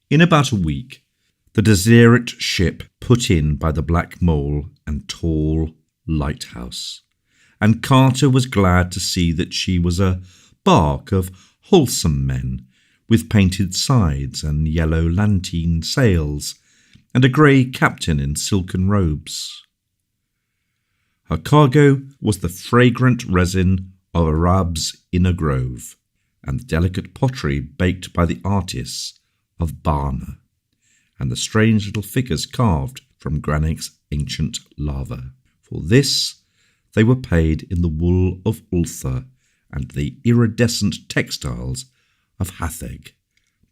[SPEAKER 1] In about a week, the desperate ship put in by the Black Mole and tall lighthouse, and Carter was glad to see that she was a bark of wholesome men, with painted sides and yellow lantern sails, and a grey captain in silken robes. Her cargo was the fragrant resin of arabs in a grove, and the delicate pottery baked by the artists of Barna, and the strange little figures carved from granite's ancient lava. For this they were paid in the wool of Ultha and the iridescent textiles of Hatheg,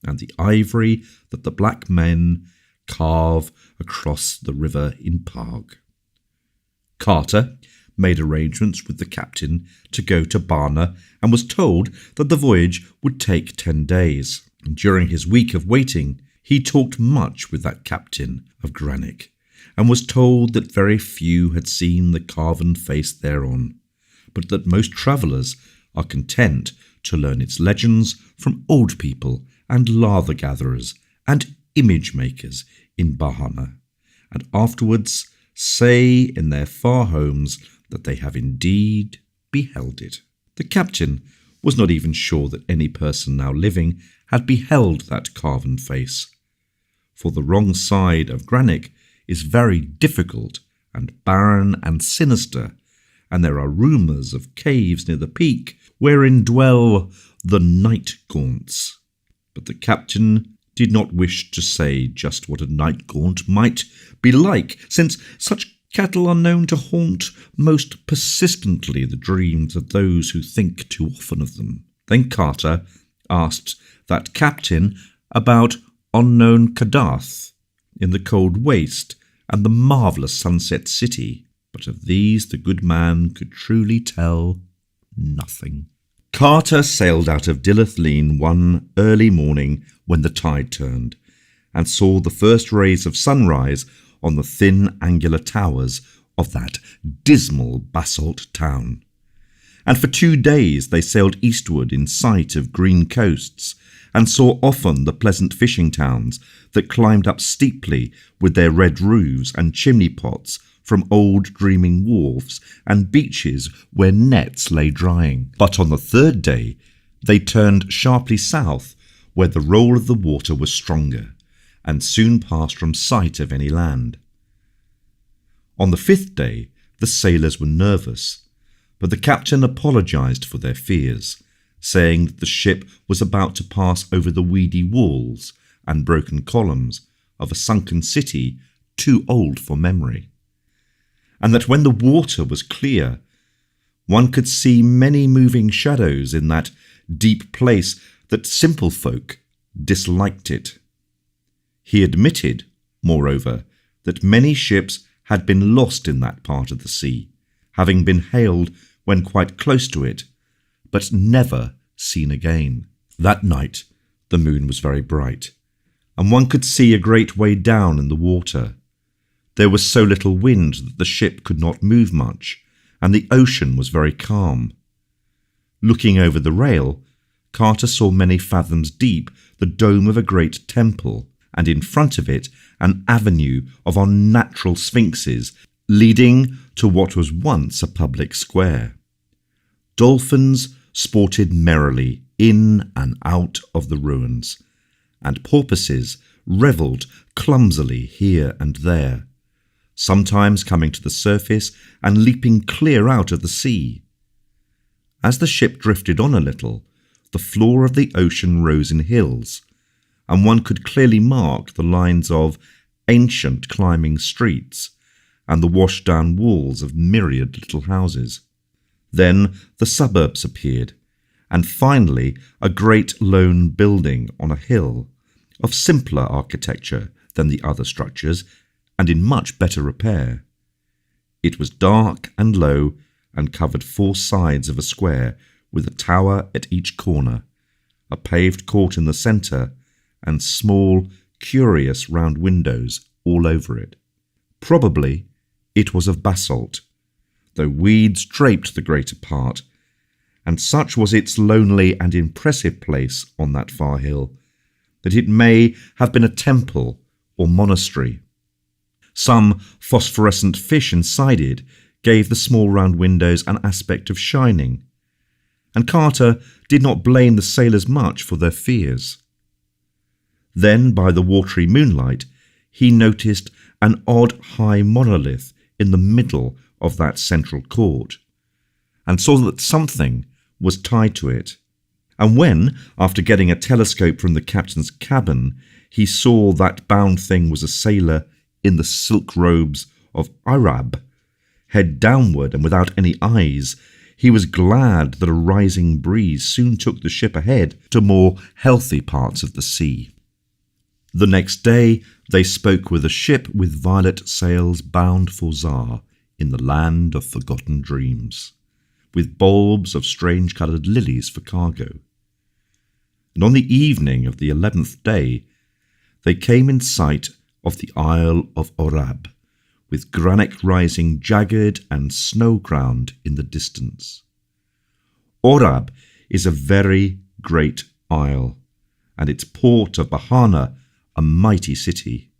[SPEAKER 1] and the ivory that the black men carve across the river in Parg. Carter made arrangements with the captain to go to Barna and was told that the voyage would take 10 days. And during his week of waiting, he talked much with that captain of Granick, and was told that very few had seen the carven face thereon, but that most travellers are content to learn its legends from old people and lather-gatherers and image-makers in Bahana, and afterwards say in their far homes that they have indeed beheld it. The captain was not even sure that any person now living had beheld that carven face, for the wrong side of Granick is very difficult and barren and sinister, and there are rumours of caves near the peak wherein dwell the night gaunts. But the captain did not wish to say just what a night gaunt might be like, since such cattle are known to haunt most persistently the dreams of those who think too often of them. Then Carter asked that captain about unknown Kadath in the cold waste and the marvellous sunset city, but of these the good man could truly tell nothing. Carter sailed out of Dilithleen one early morning when the tide turned, and saw the first rays of sunrise on the thin angular towers of that dismal basalt town. And for 2 days they sailed eastward in sight of green coasts, and saw often the pleasant fishing towns that climbed up steeply with their red roofs and chimney pots from old dreaming wharves and beaches where nets lay drying. But on the 3rd day they turned sharply south, where the roll of the water was stronger, and soon passed from sight of any land. On the 5th day the sailors were nervous, but the captain apologized for their fears, saying that the ship was about to pass over the weedy walls and broken columns of a sunken city too old for memory, and that when the water was clear, one could see many moving shadows in that deep place, that simple folk disliked it. He admitted, moreover, that many ships had been lost in that part of the sea, having been hailed when quite close to it, but never seen again. That night the moon was very bright, and one could see a great way down in the water. There was so little wind that the ship could not move much, and the ocean was very calm. Looking over the rail, Carter saw many fathoms deep the dome of a great temple, and in front of it an avenue of unnatural sphinxes leading to what was once a public square. Dolphins sported merrily in and out of the ruins, and porpoises revelled clumsily here and there, sometimes coming to the surface and leaping clear out of the sea. As the ship drifted on a little, the floor of the ocean rose in hills, and one could clearly mark the lines of ancient climbing streets and the washed-down walls of myriad little houses. Then the suburbs appeared, and finally a great lone building on a hill, of simpler architecture than the other structures, and in much better repair. It was dark and low, and covered 4 sides of a square, with a tower at each corner, a paved court in the centre, and small, curious round windows all over it. Probably it was of basalt, though weeds draped the greater part, and such was its lonely and impressive place on that far hill, that it may have been a temple or monastery. Some phosphorescent fish inside it gave the small round windows an aspect of shining, and Carter did not blame the sailors much for their fears. Then, by the watery moonlight, he noticed an odd high monolith in the middle of that central court, and saw that something was tied to it. And when, after getting a telescope from the captain's cabin, he saw that bound thing was a sailor in the silk robes of Arab, head downward and without any eyes, he was glad that a rising breeze soon took the ship ahead to more healthy parts of the sea. The next day they spoke with a ship with violet sails bound for Zar in the land of forgotten dreams, with bulbs of strange-coloured lilies for cargo. And on the evening of the 11th day they came in sight of the Isle of Orab, with granite rising jagged and snow-crowned in the distance. Orab is a very great isle, and its port of Bahana a mighty city.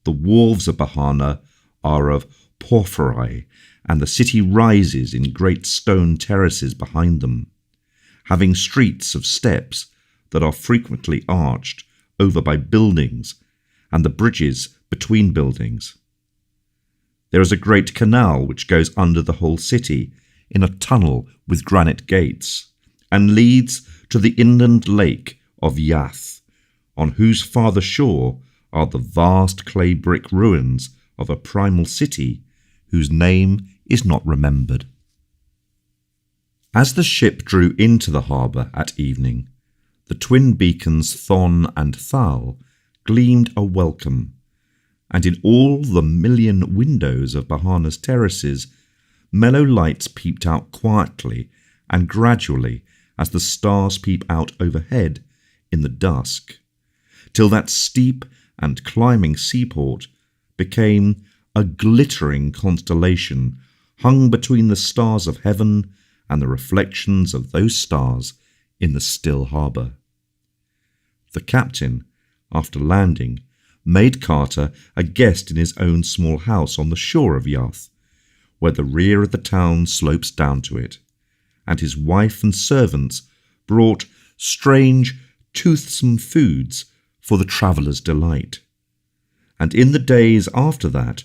[SPEAKER 1] The wharves of Bahana are of porphyry, and the city rises in great stone terraces behind them, having streets of steps that are frequently arched over by buildings and the bridges between buildings. There is a great canal which goes under the whole city in a tunnel with granite gates, and leads to the inland lake of Yath, on whose farther shore are the vast clay brick ruins of a primal city whose name is not remembered. As the ship drew into the harbour at evening, the twin beacons Thon and Thal gleamed a welcome, and in all the million windows of Bahana's terraces, mellow lights peeped out quietly and gradually as the stars peep out overhead in the dusk, till that steep and climbing seaport became a glittering constellation hung between the stars of heaven and the reflections of those stars in the still harbour. The captain, after landing, made Carter a guest in his own small house on the shore of Yath, where the rear of the town slopes down to it, and his wife and servants brought strange, toothsome foods for the traveller's delight. And in the days after that,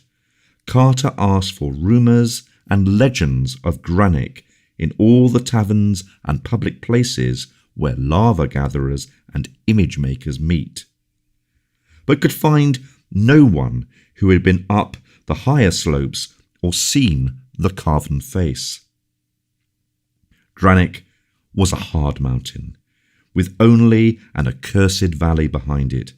[SPEAKER 1] Carter asked for rumours and legends of Granick in all the taverns and public places where lava gatherers and image makers meet, but could find no one who had been up the higher slopes or seen the carven face. Granick was a hard mountain, with only an accursed valley behind it,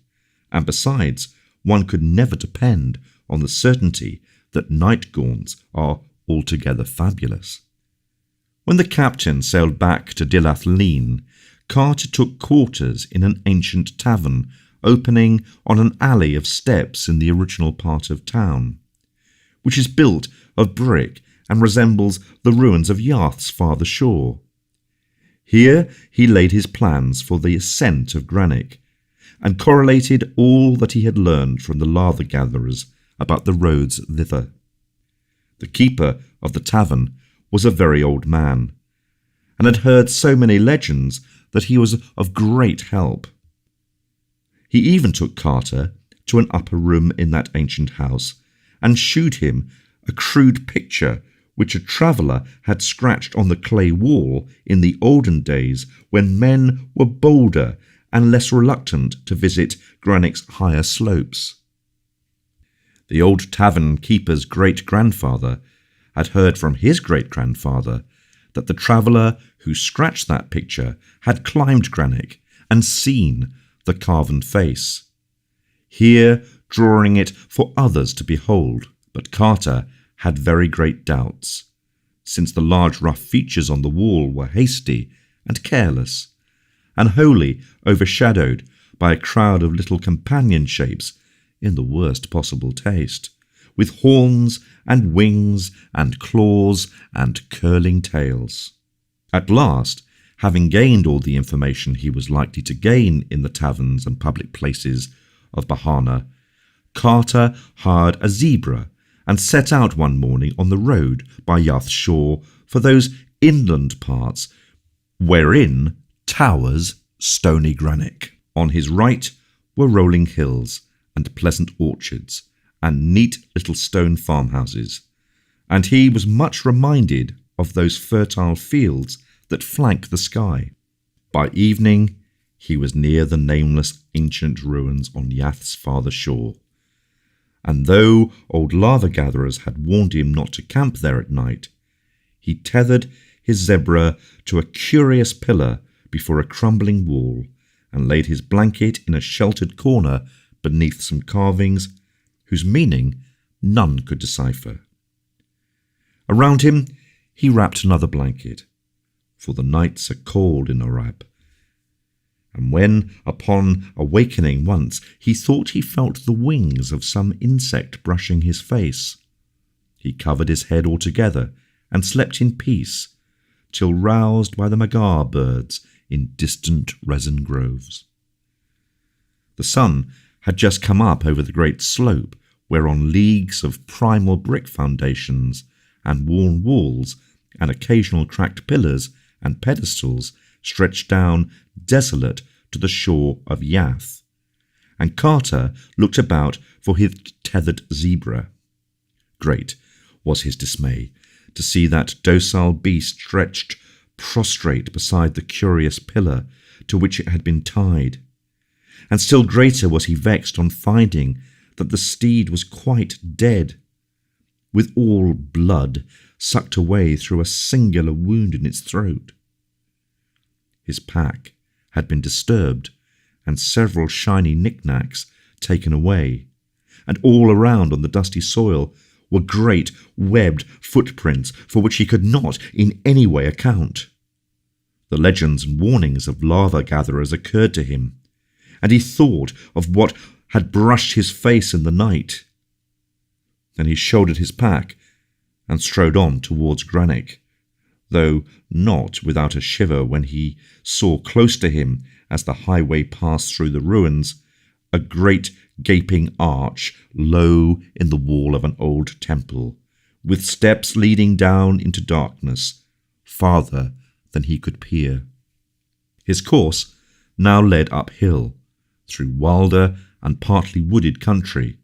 [SPEAKER 1] and besides, one could never depend on the certainty that night gaunts are altogether fabulous. When the captain sailed back to Dilath Leen, Carter took quarters in an ancient tavern opening on an alley of steps in the original part of town, which is built of brick and resembles the ruins of Yath's farther shore. Here he laid his plans for the ascent of Granick, and correlated all that he had learned from the lava gatherers about the roads thither. The keeper of the tavern was a very old man, and had heard so many legends that he was of great help. He even took Carter to an upper room in that ancient house, and shewed him a crude picture which a traveller had scratched on the clay wall in the olden days when men were bolder and less reluctant to visit Granick's higher slopes. The old tavern keeper's great-grandfather had heard from his great-grandfather that the traveller who scratched that picture had climbed Granick and seen the carven face, here drawing it for others to behold. But Carter had very great doubts, since the large rough features on the wall were hasty and careless, and wholly overshadowed by a crowd of little companion shapes in the worst possible taste, with horns and wings and claws and curling tails. At last, having gained all the information he was likely to gain in the taverns and public places of Bahana, Carter hired a zebra and set out one morning on the road by Yath's shore for those inland parts wherein towers stony Granick. On his right were rolling hills and pleasant orchards and neat little stone farmhouses, and he was much reminded of those fertile fields that flank the sky. By evening, he was near the nameless ancient ruins on Yath's farther shore, and though old lava-gatherers had warned him not to camp there at night, he tethered his zebra to a curious pillar before a crumbling wall and laid his blanket in a sheltered corner beneath some carvings whose meaning none could decipher. Around him he wrapped another blanket, for the nights are cold in Arab, and when, upon awakening once, he thought he felt the wings of some insect brushing his face, he covered his head altogether and slept in peace, till roused by the magar birds in distant resin groves. The sun had just come up over the great slope, whereon leagues of primal brick foundations and worn walls and occasional cracked pillars and pedestals stretched down desolate to the shore of Yath, and Carter looked about for his tethered zebra. Great was his dismay to see that docile beast stretched prostrate beside the curious pillar to which it had been tied, and still greater was he vexed on finding that the steed was quite dead, with all blood sucked away through a singular wound in its throat. His pack had been disturbed, and several shiny knickknacks taken away, and all around on the dusty soil were great webbed footprints for which he could not in any way account. The legends and warnings of lava-gatherers occurred to him, and he thought of what had brushed his face in the night. Then he shouldered his pack and strode on towards Granick, though not without a shiver when he saw close to him, as the highway passed through the ruins, a great gaping arch low in the wall of an old temple, with steps leading down into darkness, farther than he could peer. His course now led uphill, through wilder and partly wooded country,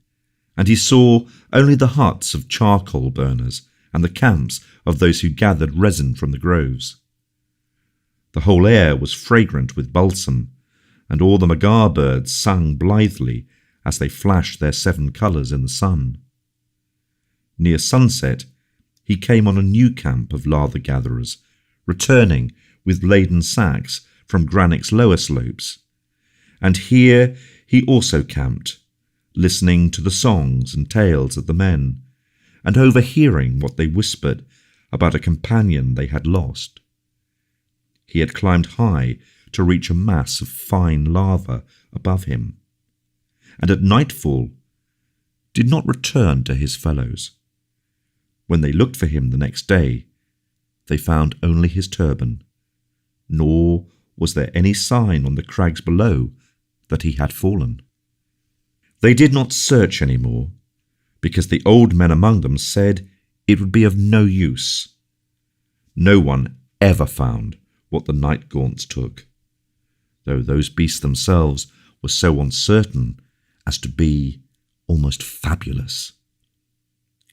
[SPEAKER 1] and he saw only the huts of charcoal burners and the camps of those who gathered resin from the groves. The whole air was fragrant with balsam, and all the magar birds sang blithely as they flashed their 7 colours in the sun. Near sunset, he came on a new camp of lava-gatherers, returning with laden sacks from Granick's lower slopes, and here he also camped, listening to the songs and tales of the men, and overhearing what they whispered about a companion they had lost. He had climbed high to reach a mass of fine lava above him, and at nightfall did not return to his fellows. When they looked for him the next day, they found only his turban, nor was there any sign on the crags below that he had fallen. They did not search any more, because the old men among them said it would be of no use. No one ever found what the night gaunts took, though those beasts themselves were so uncertain as to be almost fabulous.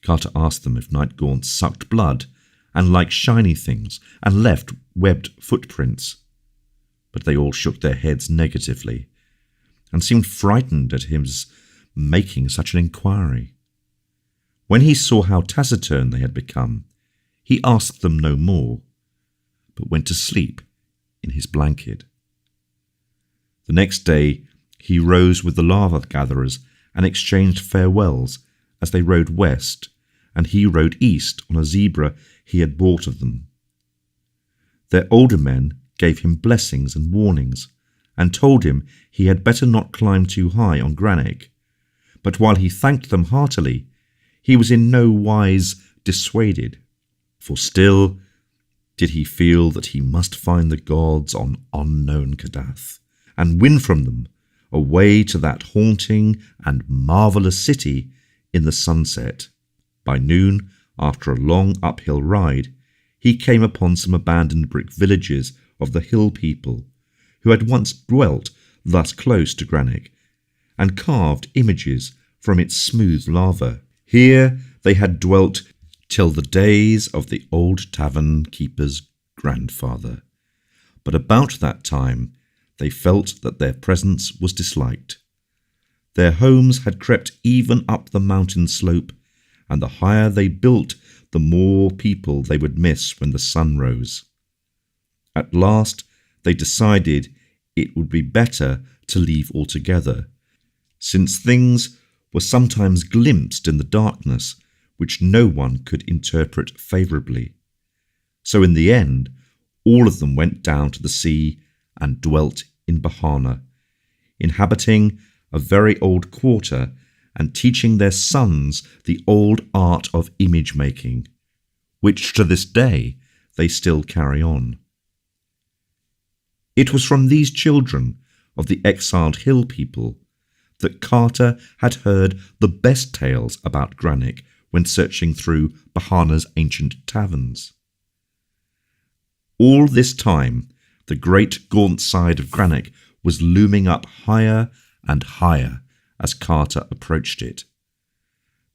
[SPEAKER 1] Carter asked them if night gaunts sucked blood and liked shiny things and left webbed footprints, but they all shook their heads negatively and seemed frightened at his making such an inquiry. When he saw how taciturn they had become, he asked them no more, but went to sleep in his blanket. The next day he rose with the lava-gatherers and exchanged farewells as they rode west, and he rode east on a zebra he had bought of them. Their older men gave him blessings and warnings, and told him he had better not climb too high on Granick, but while he thanked them heartily, he was in no wise dissuaded, for still did he feel that he must find the gods on unknown Kadath, and win from them a way to that haunting and marvellous city in the sunset. By noon, after a long uphill ride, he came upon some abandoned brick villages of the hill people, who had once dwelt thus close to Granick, and carved images from its smooth lava. Here they had dwelt till the days of the old tavern keeper's grandfather. But about that time they felt that their presence was disliked. Their homes had crept even up the mountain slope, and the higher they built, the more people they would miss when the sun rose. At last they decided it would be better to leave altogether, since things were sometimes glimpsed in the darkness which no one could interpret favourably. So in the end, all of them went down to the sea and dwelt in Bahana, inhabiting a very old quarter and teaching their sons the old art of image making, which to this day they still carry on. It was from these children of the exiled hill people that Carter had heard the best tales about Granick when searching through Bahana's ancient taverns. All this time, the great gaunt side of Granick was looming up higher and higher as Carter approached it.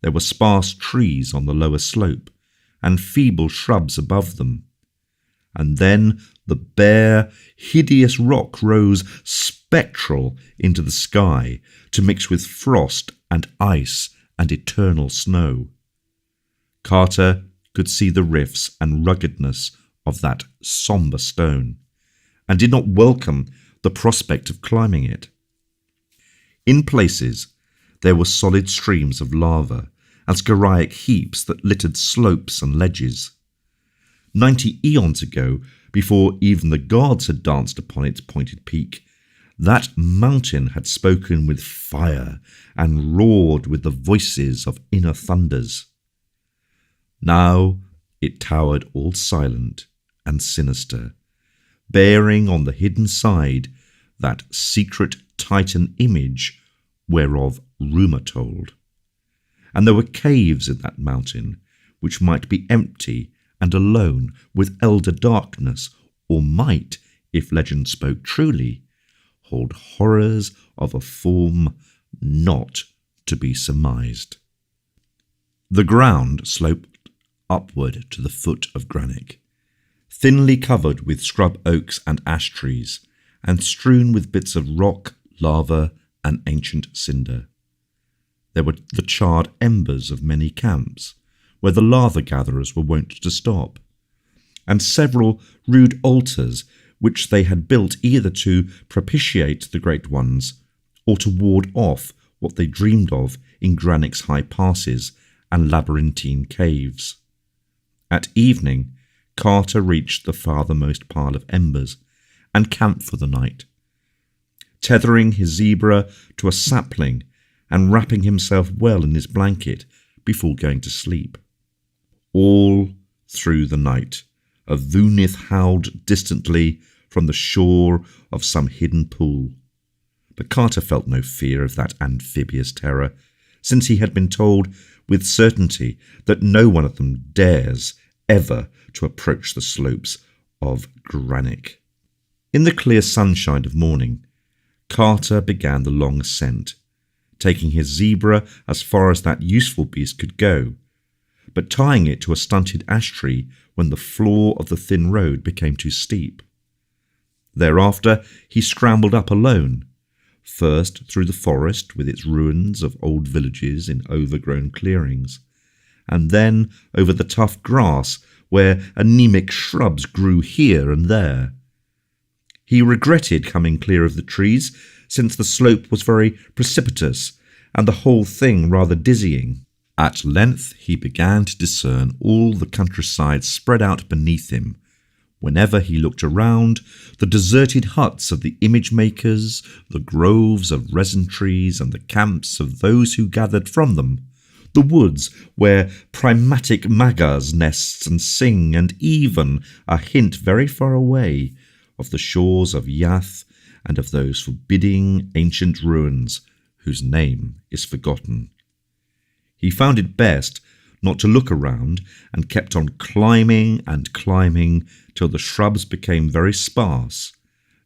[SPEAKER 1] There were sparse trees on the lower slope and feeble shrubs above them, and then the bare, hideous rock rose spectral into the sky to mix with frost and ice and eternal snow. Carter could see the rifts and ruggedness of that sombre stone, and did not welcome the prospect of climbing it. In places, there were solid streams of lava and scoriae heaps that littered slopes and ledges. 90 eons ago, before even the gods had danced upon its pointed peak, that mountain had spoken with fire and roared with the voices of inner thunders. Now it towered all silent and sinister, bearing on the hidden side that secret Titan image whereof rumour told. And there were caves in that mountain which might be empty and alone with elder darkness, or might, if legend spoke truly, hold horrors of a form not to be surmised. The ground sloped upward to the foot of Granick, thinly covered with scrub oaks and ash trees, and strewn with bits of rock, lava, and ancient cinder. There were the charred embers of many camps, where the lava gatherers were wont to stop, and several rude altars which they had built either to propitiate the great ones, or to ward off what they dreamed of in Granick's high passes and labyrinthine caves. At evening, Carter reached the farthermost pile of embers and camped for the night, tethering his zebra to a sapling and wrapping himself well in his blanket before going to sleep. All through the night, a voonith howled distantly from the shore of some hidden pool. But Carter felt no fear of that amphibious terror, since he had been told with certainty that no one of them dares ever to approach the slopes of Granick. In the clear sunshine of morning, Carter began the long ascent, taking his zebra as far as that useful beast could go, but tying it to a stunted ash tree when the floor of the thin road became too steep. Thereafter he scrambled up alone, first through the forest with its ruins of old villages in overgrown clearings, and then over the tough grass where anemic shrubs grew here and there. He regretted coming clear of the trees, since the slope was very precipitous and the whole thing rather dizzying. At length he began to discern all the countryside spread out beneath him. Whenever he looked around, the deserted huts of the image makers, the groves of resin trees, and the camps of those who gathered from them, the woods where primatic magas nest and sing, and even a hint very far away of the shores of Yath and of those forbidding ancient ruins whose name is forgotten. He found it best not to look around, and kept on climbing and climbing till the shrubs became very sparse,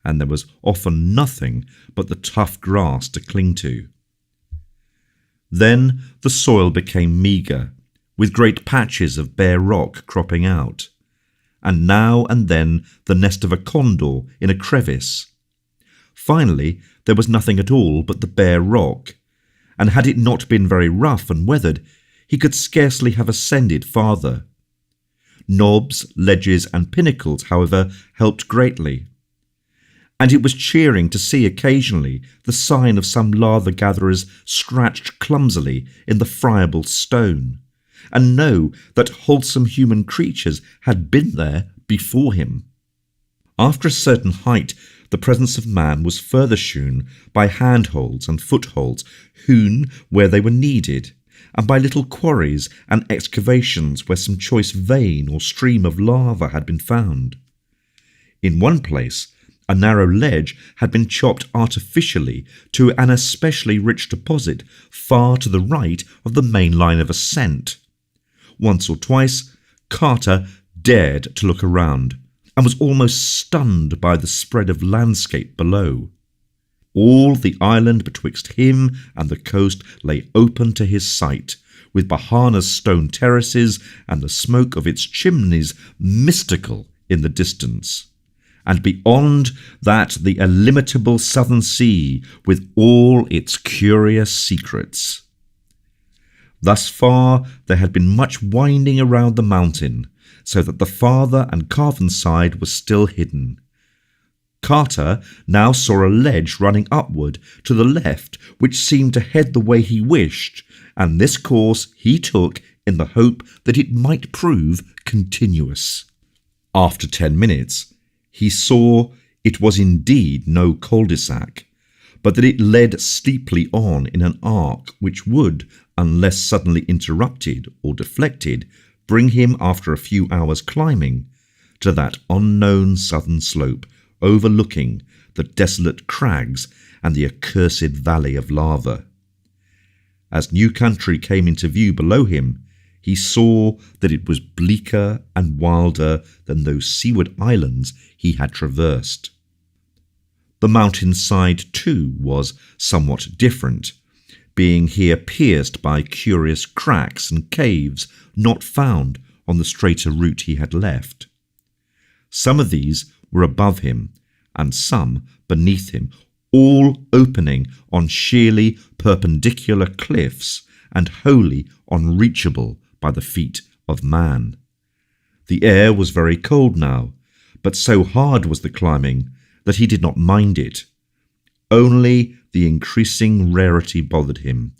[SPEAKER 1] and there was often nothing but the tough grass to cling to. Then the soil became meagre, with great patches of bare rock cropping out, and now and then the nest of a condor in a crevice. Finally, there was nothing at all but the bare rock, and had it not been very rough and weathered, he could scarcely have ascended farther. Knobs, ledges, and pinnacles, however, helped greatly, and it was cheering to see occasionally the sign of some lather-gatherers scratched clumsily in the friable stone, and know that wholesome human creatures had been there before him. After a certain height, the presence of man was further shewn by handholds and footholds hewn where they were needed, and by little quarries and excavations where some choice vein or stream of lava had been found. In one place, a narrow ledge had been chopped artificially to an especially rich deposit far to the right of the main line of ascent. Once or twice, Carter dared to look around, and was almost stunned by the spread of landscape below. All the island betwixt him and the coast lay open to his sight, with Bahana's stone terraces and the smoke of its chimneys mystical in the distance, and beyond that the illimitable southern sea with all its curious secrets. Thus far there had been much winding around the mountain, so that the farther and carven side was still hidden. Carter now saw a ledge running upward to the left, which seemed to head the way he wished, and this course he took in the hope that it might prove continuous. After 10 minutes, he saw it was indeed no cul-de-sac, but that it led steeply on in an arc which would, unless suddenly interrupted or deflected, bring him after a few hours' climbing to that unknown southern slope overlooking the desolate crags and the accursed valley of lava. As new country came into view below him, he saw that it was bleaker and wilder than those seaward islands he had traversed. The mountainside, too, was somewhat different, being here pierced by curious cracks and caves not found on the straighter route he had left. Some of these were above him, and some beneath him, all opening on sheerly perpendicular cliffs and wholly unreachable by the feet of man. The air was very cold now, but so hard was the climbing that he did not mind it. Only the increasing rarity bothered him,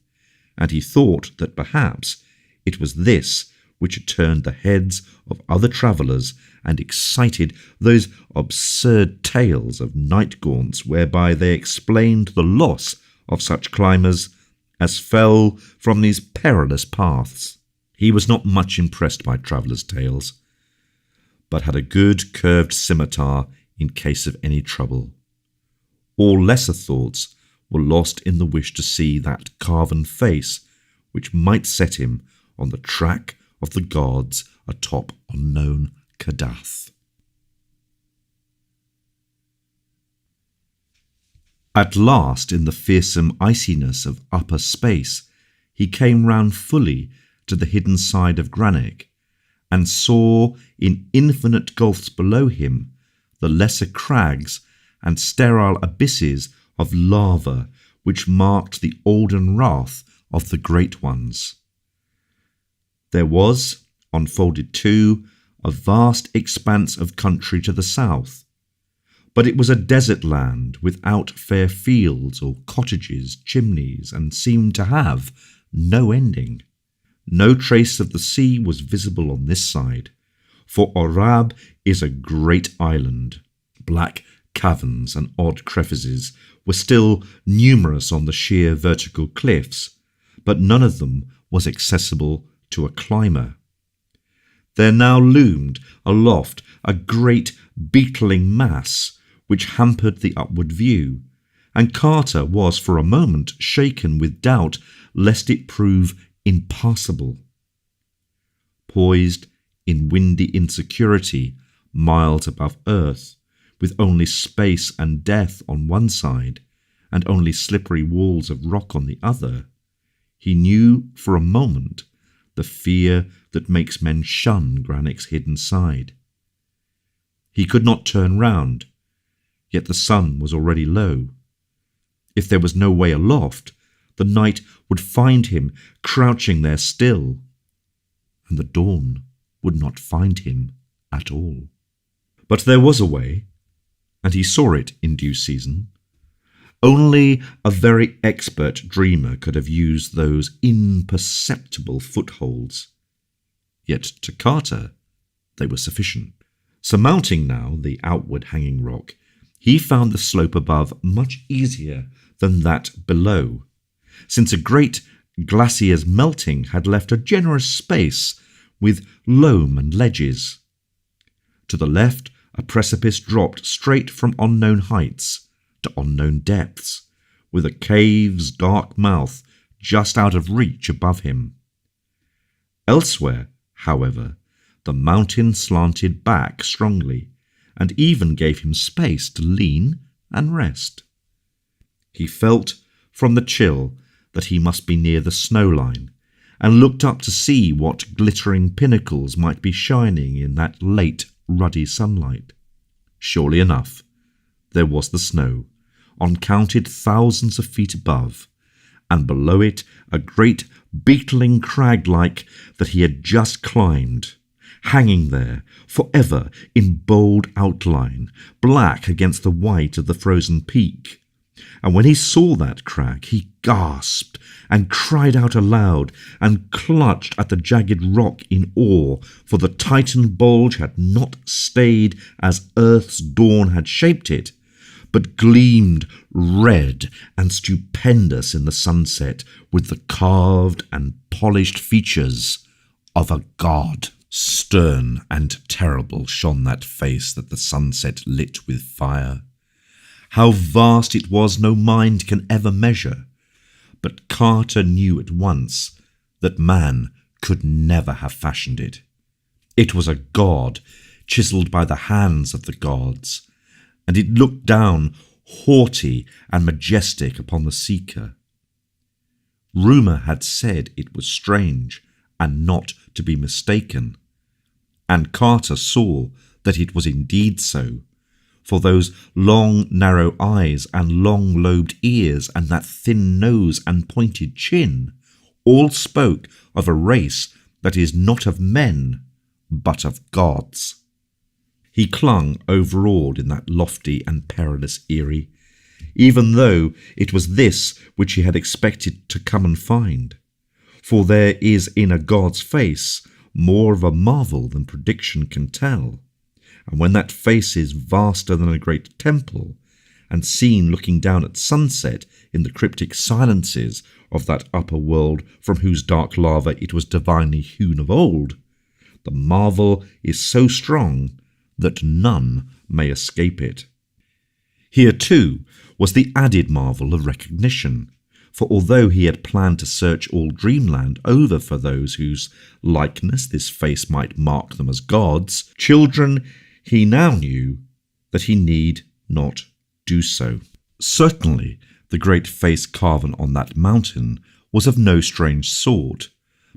[SPEAKER 1] and he thought that perhaps it was this which had turned the heads of other travellers and excited those absurd tales of night gaunts whereby they explained the loss of such climbers as fell from these perilous paths. He was not much impressed by travellers' tales, but had a good curved scimitar in case of any trouble. All lesser thoughts were lost in the wish to see that carven face which might set him on the track of the gods atop unknown Kadath. At last, in the fearsome iciness of upper space, he came round fully to the hidden side of Granite, and saw in infinite gulfs below him the lesser crags and sterile abysses of lava which marked the olden wrath of the great ones. There was, unfolded too, a vast expanse of country to the south, but it was a desert land without fair fields or cottages, chimneys, and seemed to have no ending. No trace of the sea was visible on this side, for Orab is a great island. Black caverns and odd crevices were still numerous on the sheer vertical cliffs, but none of them was accessible to a climber. There now loomed aloft a great beetling mass which hampered the upward view, and Carter was for a moment shaken with doubt lest it prove impassable. Poised in windy insecurity miles above earth, with only space and death on one side, and only slippery walls of rock on the other, He knew for a moment the fear that makes men shun Granach's hidden side. He could not turn round, yet the sun was already low. If there was no way aloft, the night would find him crouching there still, and the dawn would not find him at all. But there was a way, and he saw it in due season. Only a very expert dreamer could have used those imperceptible footholds. Yet to Carter they were sufficient. Surmounting now the outward hanging rock, he found the slope above much easier than that below, since a great glacier's melting had left a generous space with loam and ledges. To the left, a precipice dropped straight from unknown heights to unknown depths, with a cave's dark mouth just out of reach above him. Elsewhere, however, the mountain slanted back strongly, and even gave him space to lean and rest. He felt from the chill that he must be near the snow line, and looked up to see what glittering pinnacles might be shining in that late ruddy sunlight. Surely enough, there was the snow, uncounted thousands of feet above, and below it a great beetling crag-like that he had just climbed, hanging there forever in bold outline, black against the white of the frozen peak. And when he saw that crag, he gasped and cried out aloud and clutched at the jagged rock in awe, for the Titan bulge had not stayed as Earth's dawn had shaped it, but gleamed red and stupendous in the sunset with the carved and polished features of a god. Stern and terrible shone that face that the sunset lit with fire. How vast it was no mind can ever measure, but Carter knew at once that man could never have fashioned it. It was a god, chiselled by the hands of the gods, and it looked down haughty and majestic upon the seeker. Rumour had said it was strange and not to be mistaken, and Carter saw that it was indeed so, for those long narrow eyes and long-lobed ears and that thin nose and pointed chin all spoke of a race that is not of men, but of gods. He clung overawed in that lofty and perilous eyrie, even though it was this which he had expected to come and find, for there is in a god's face more of a marvel than prediction can tell. And when that face is vaster than a great temple, and seen looking down at sunset in the cryptic silences of that upper world from whose dark lava it was divinely hewn of old, the marvel is so strong that none may escape it. Here, too, was the added marvel of recognition, for although he had planned to search all dreamland over for those whose likeness this face might mark them as gods, children, he now knew that he need not do so. Certainly, the great face carven on that mountain was of no strange sort,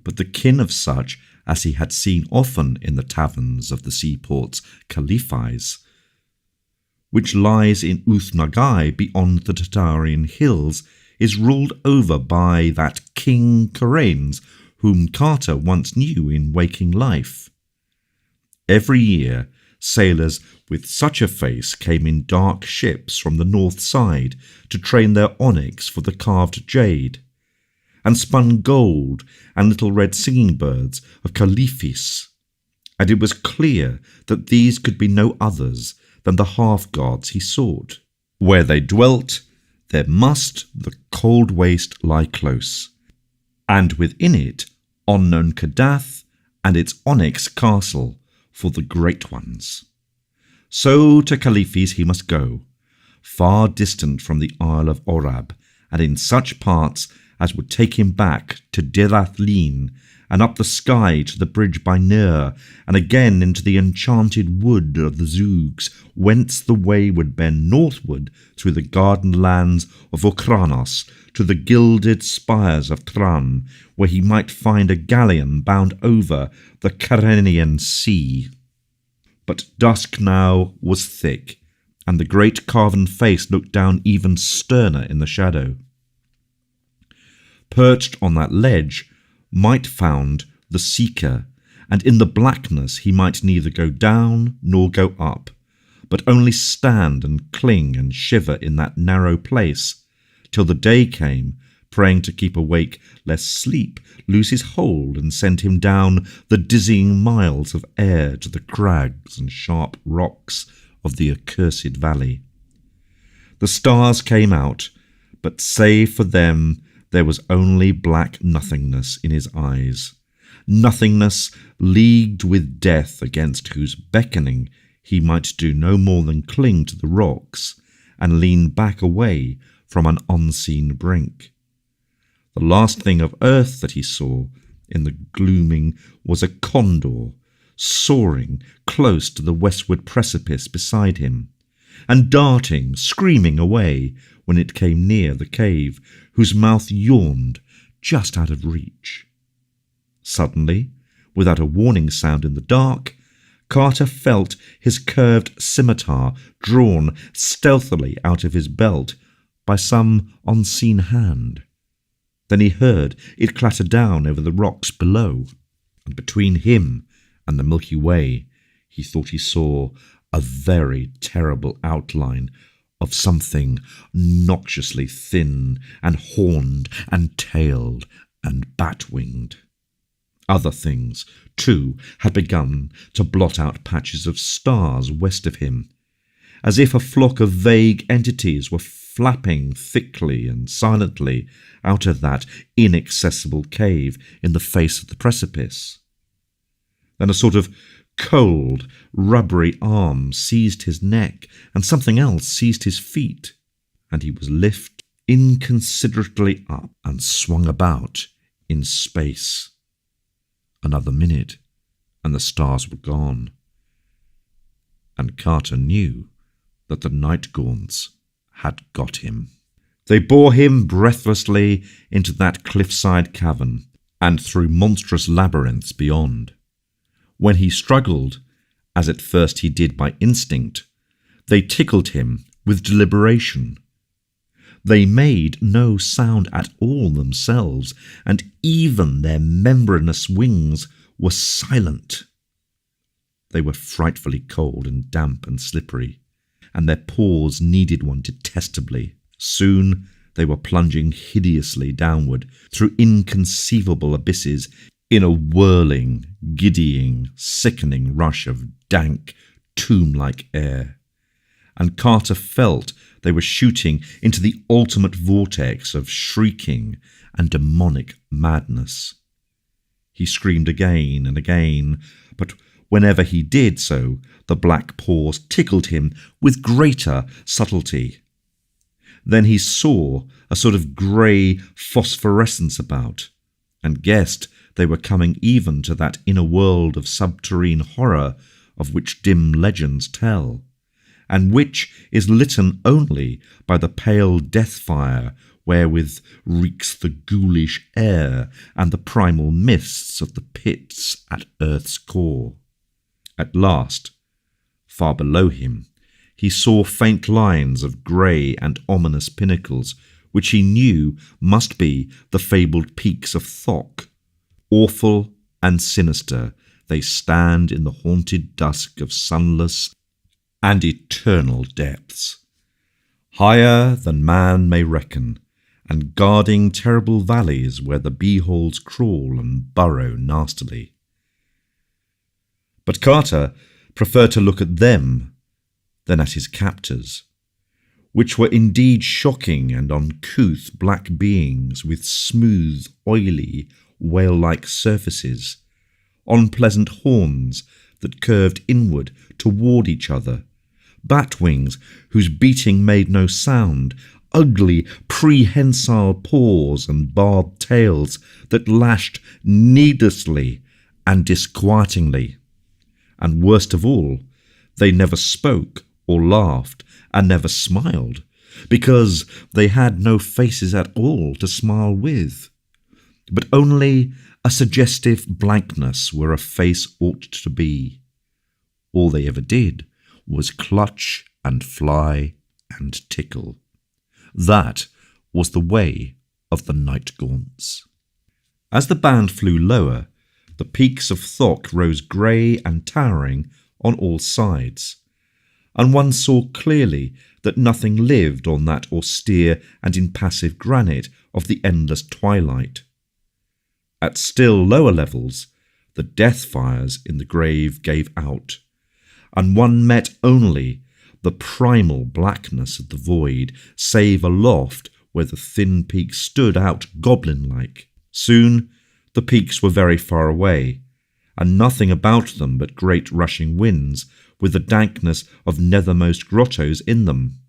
[SPEAKER 1] but the kin of such as he had seen often in the taverns of the seaport's Califis, which lies in Uthnagai beyond the Tatarian hills, is ruled over by that King Karains whom Carter once knew in waking life. Every year, sailors with such a face came in dark ships from the north side to train their onyx for the carved jade, and spun gold and little red singing birds of Califis, and it was clear that these could be no others than the half-gods he sought. Where they dwelt, there must the cold waste lie close, and within it unknown Kadath and its onyx castle for the great ones. So to Califis he must go, far distant from the Isle of Orab, and in such parts as would take him back to Derathlin and up the sky to the bridge by Nir, and again into the enchanted wood of the Zoogs, whence the way would bend northward through the garden lands of Okranos to the gilded spires of Tran, where he might find a galleon bound over the Carenian Sea. But dusk now was thick, and the great carven face looked down even sterner in the shadow. Perched on that ledge might found the Seeker, and in the blackness he might neither go down nor go up, but only stand and cling and shiver in that narrow place, till the day came, praying to keep awake lest sleep lose his hold and send him down the dizzying miles of air to the crags and sharp rocks of the accursed valley. The stars came out, but save for them there was only black nothingness in his eyes, nothingness leagued with death, against whose beckoning he might do no more than cling to the rocks and lean back away from an unseen brink. The last thing of earth that he saw in the gloaming was a condor soaring close to the westward precipice beside him, and darting, screaming away when it came near the cave, whose mouth yawned just out of reach. Suddenly, without a warning sound in the dark, Carter felt his curved scimitar drawn stealthily out of his belt by some unseen hand. Then he heard it clatter down over the rocks below, and between him and the Milky Way he thought he saw a very terrible outline of something noxiously thin and horned and tailed and bat-winged. Other things, too, had begun to blot out patches of stars west of him, as if a flock of vague entities were flapping thickly and silently out of that inaccessible cave in the face of the precipice. Then a sort of cold, rubbery arm seized his neck, and something else seized his feet, and he was lifted inconsiderately up and swung about in space. Another minute, and the stars were gone, and Carter knew that the night gaunts had got him. They bore him breathlessly into that cliffside cavern, and through monstrous labyrinths beyond. When he struggled, as at first he did by instinct, they tickled him with deliberation. They made no sound at all themselves, and even their membranous wings were silent. They were frightfully cold and damp and slippery, and their paws needed one detestably. Soon they were plunging hideously downward through inconceivable abysses in a whirling, giddying, sickening rush of dank, tomb-like air. And Carter felt they were shooting into the ultimate vortex of shrieking and demonic madness. He screamed again and again, but whenever he did so, the black paws tickled him with greater subtlety. Then he saw a sort of grey phosphorescence about, and guessed they were coming even to that inner world of subterrene horror of which dim legends tell, and which is litten only by the pale death-fire wherewith reeks the ghoulish air and the primal mists of the pits at earth's core. At last, far below him, he saw faint lines of grey and ominous pinnacles, which he knew must be the fabled peaks of Thok. Awful and sinister, they stand in the haunted dusk of sunless and eternal depths, higher than man may reckon, and guarding terrible valleys where the bee-holes crawl and burrow nastily. But Carter preferred to look at them than at his captors, which were indeed shocking and uncouth black beings with smooth, oily, whale-like surfaces, unpleasant horns that curved inward toward each other, bat wings whose beating made no sound, ugly, prehensile paws and barbed tails that lashed needlessly and disquietingly. And worst of all, they never spoke or laughed and never smiled, because they had no faces at all to smile with, but only a suggestive blankness where a face ought to be. All they ever did was clutch and fly and tickle. That was the way of the night gaunts. As the band flew lower, the peaks of Thok rose grey and towering on all sides, and one saw clearly that nothing lived on that austere and impassive granite of the endless twilight. At still lower levels, the death fires in the grave gave out, and one met only the primal blackness of the void, save aloft where the thin peaks stood out goblin-like. Soon the peaks were very far away, and nothing about them but great rushing winds with the dankness of nethermost grottos in them.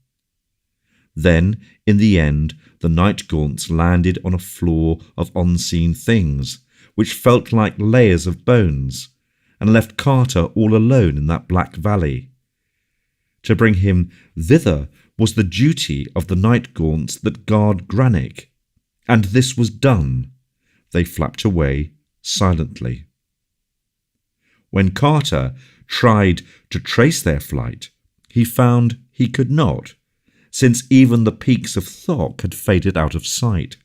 [SPEAKER 1] Then, in the end, the night gaunts landed on a floor of unseen things, which felt like layers of bones, and left Carter all alone in that black valley. To bring him thither was the duty of the night gaunts that guard Granick, and this was done. They flapped away silently. When Carter tried to trace their flight, he found he could not, since even the peaks of Thok had faded out of sight.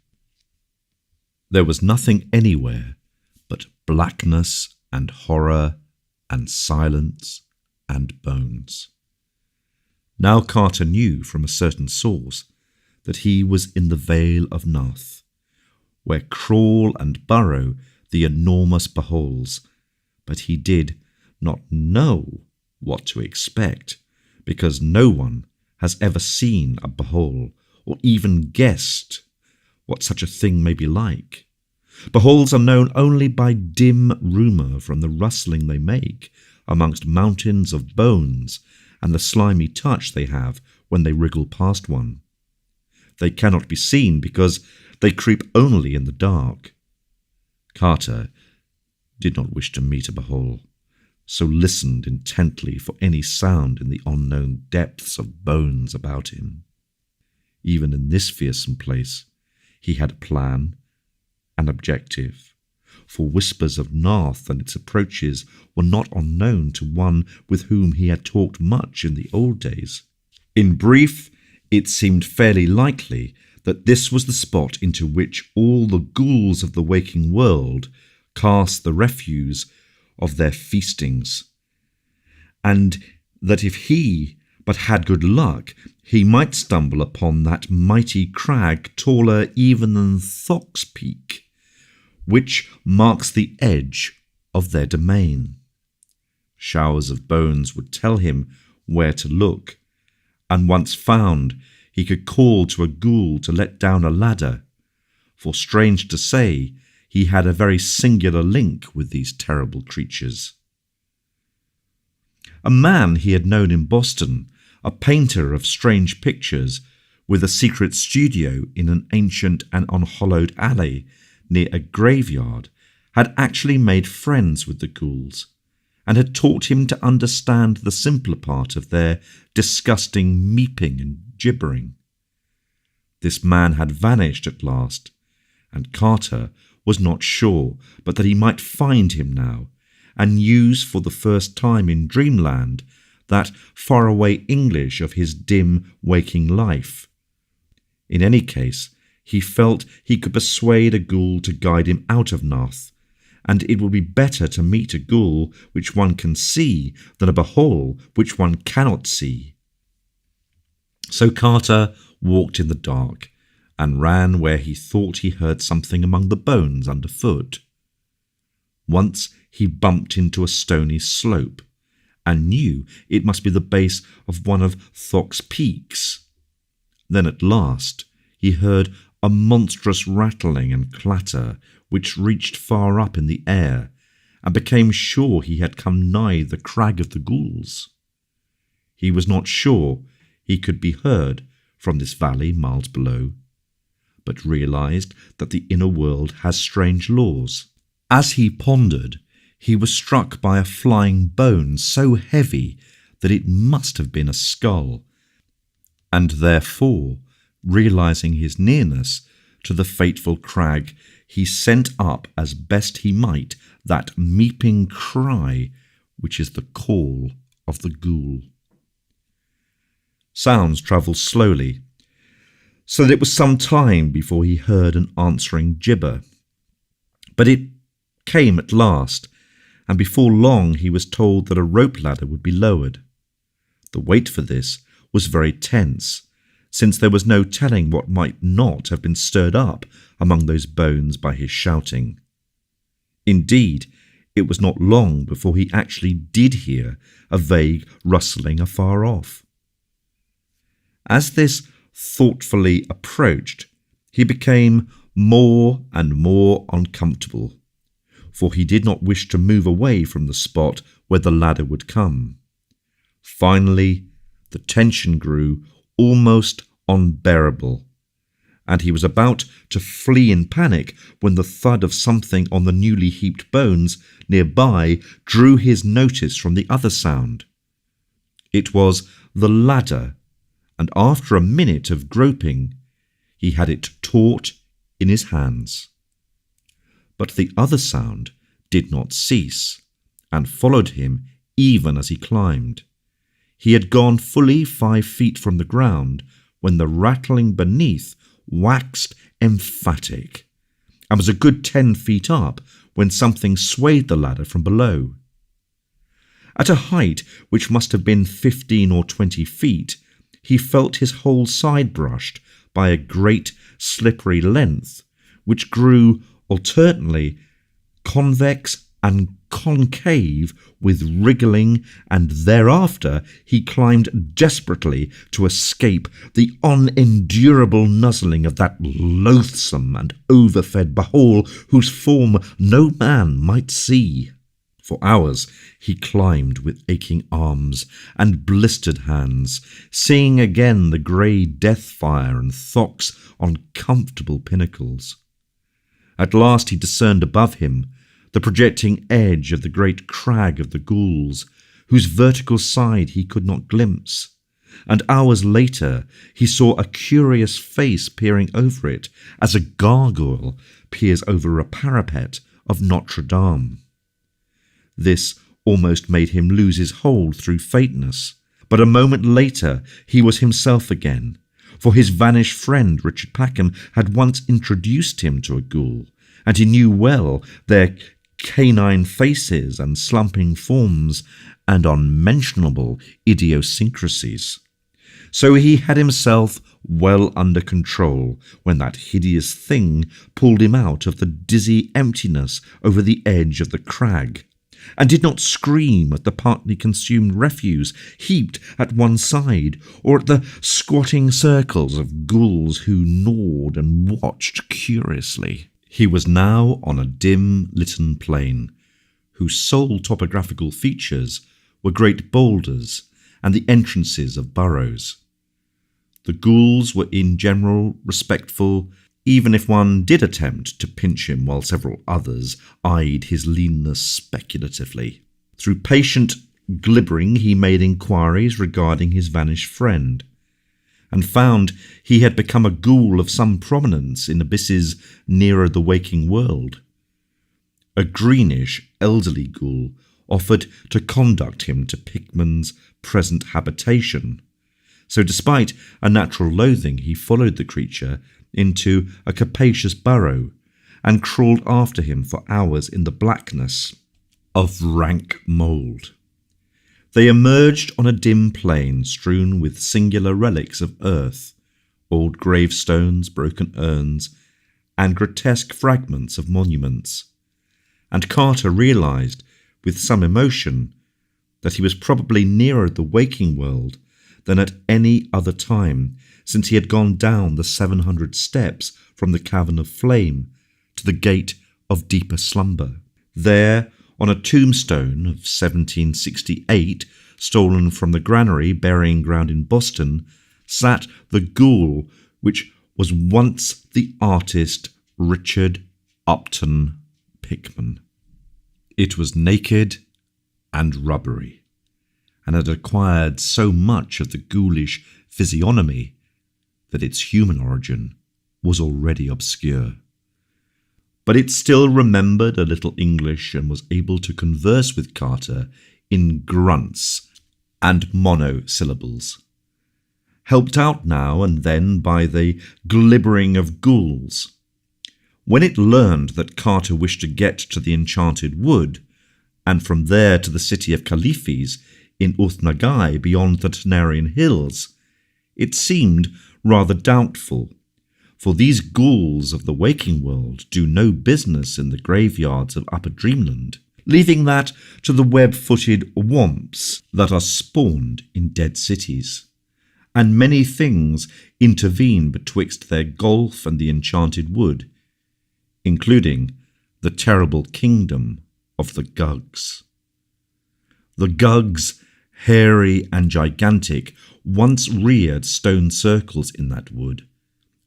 [SPEAKER 1] There was nothing anywhere but blackness and horror and silence and bones. Now Carter knew from a certain source that he was in the Vale of Nath, where crawl and burrow the enormous beholes, but he did not know what to expect, because no one has ever seen a behole or even guessed what such a thing may be like. Beholes are known only by dim rumour from the rustling they make amongst mountains of bones and the slimy touch they have when they wriggle past one. They cannot be seen because they creep only in the dark. Carter did not wish to meet a behole, so listened intently for any sound in the unknown depths of bones about him. Even in this fearsome place, he had a plan, an objective, for whispers of Nath and its approaches were not unknown to one with whom he had talked much in the old days. In brief, it seemed fairly likely that this was the spot into which all the ghouls of the waking world cast the refuse of their feastings, and that if he but had good luck, he might stumble upon that mighty crag taller even than Thok's Peak, which marks the edge of their domain. Showers of bones would tell him where to look, and once found, he could call to a ghoul to let down a ladder, for strange to say, he had a very singular link with these terrible creatures. A man he had known in Boston, a painter of strange pictures, with a secret studio in an ancient and unhallowed alley near a graveyard, had actually made friends with the ghouls, and had taught him to understand the simpler part of their disgusting meeping and gibbering. This man had vanished at last, and Carter was not sure but that he might find him now, and use for the first time in dreamland that faraway English of his dim waking life. In any case, he felt he could persuade a ghoul to guide him out of Nath, and it would be better to meet a ghoul which one can see than a behole which one cannot see. So Carter walked in the dark, and ran where he thought he heard something among the bones underfoot. Once he bumped into a stony slope, and knew it must be the base of one of Thok's peaks. Then at last he heard a monstrous rattling and clatter which reached far up in the air, and became sure he had come nigh the crag of the ghouls. He was not sure he could be heard from this valley miles below, but realized that the inner world has strange laws. As he pondered, he was struck by a flying bone so heavy that it must have been a skull, and therefore, realizing his nearness to the fateful crag, he sent up as best he might that meeping cry which is the call of the ghoul. Sounds travelled slowly, so that it was some time before he heard an answering gibber. But it came at last, and before long he was told that a rope ladder would be lowered. The wait for this was very tense, since there was no telling what might not have been stirred up among those bones by his shouting. Indeed, it was not long before he actually did hear a vague rustling afar off. As this thoughtfully approached, he became more and more uncomfortable, for he did not wish to move away from the spot where the ladder would come. Finally, the tension grew almost unbearable, and he was about to flee in panic when the thud of something on the newly heaped bones nearby drew his notice from the other sound. It was the ladder, and after a minute of groping, he had it taut in his hands. But the other sound did not cease, and followed him even as he climbed. He had gone fully 5 feet from the ground when the rattling beneath waxed emphatic, and was a good 10 feet up when something swayed the ladder from below. At a height which must have been 15 or 20 feet, he felt his whole side brushed by a great slippery length, which grew alternately convex and concave with wriggling, and thereafter he climbed desperately to escape the unendurable nuzzling of that loathsome and overfed Bahal whose form no man might see. For hours he climbed with aching arms and blistered hands, seeing again the grey death fire and thocks on comfortable pinnacles. At last he discerned above him the projecting edge of the great crag of the ghouls, whose vertical side he could not glimpse, and hours later he saw a curious face peering over it, as a gargoyle peers over a parapet of Notre Dame. This almost made him lose his hold through faintness, but a moment later he was himself again, for his vanished friend Richard Packham had once introduced him to a ghoul, and he knew well their canine faces and slumping forms and unmentionable idiosyncrasies. So he had himself well under control when that hideous thing pulled him out of the dizzy emptiness over the edge of the crag, and did not scream at the partly consumed refuse heaped at one side, or at the squatting circles of ghouls who gnawed and watched curiously. He was now on a dim-litten plain, whose sole topographical features were great boulders and the entrances of burrows. The ghouls were in general respectful, even if one did attempt to pinch him while several others eyed his leanness speculatively. Through patient glibbering he made inquiries regarding his vanished friend, and found he had become a ghoul of some prominence in abysses nearer the waking world. A greenish, elderly ghoul offered to conduct him to Pickman's present habitation, so despite a natural loathing he followed the creature into a capacious burrow and crawled after him for hours in the blackness of rank mould. They emerged on a dim plain strewn with singular relics of earth, old gravestones, broken urns, and grotesque fragments of monuments, and Carter realized, with some emotion, that he was probably nearer the waking world than at any other time, since he had gone down the 700 steps from the cavern of flame to the gate of deeper slumber. There, on a tombstone of 1768, stolen from the granary burying ground in Boston, sat the ghoul which was once the artist Richard Upton Pickman. It was naked and rubbery, and had acquired so much of the ghoulish physiognomy that its human origin was already obscure. But it still remembered a little English and was able to converse with Carter in grunts and monosyllables, helped out now and then by the glibbering of ghouls. When it learned that Carter wished to get to the Enchanted Wood, and from there to the city of Caliphes in Uthnagai beyond the Tanarian Hills, it seemed rather doubtful, for these ghouls of the waking world do no business in the graveyards of Upper Dreamland, leaving that to the web-footed womps that are spawned in dead cities. And many things intervene betwixt their gulf and the Enchanted Wood, including the terrible kingdom of the Gugs. The Gugs, hairy and gigantic, once reared stone circles in that wood,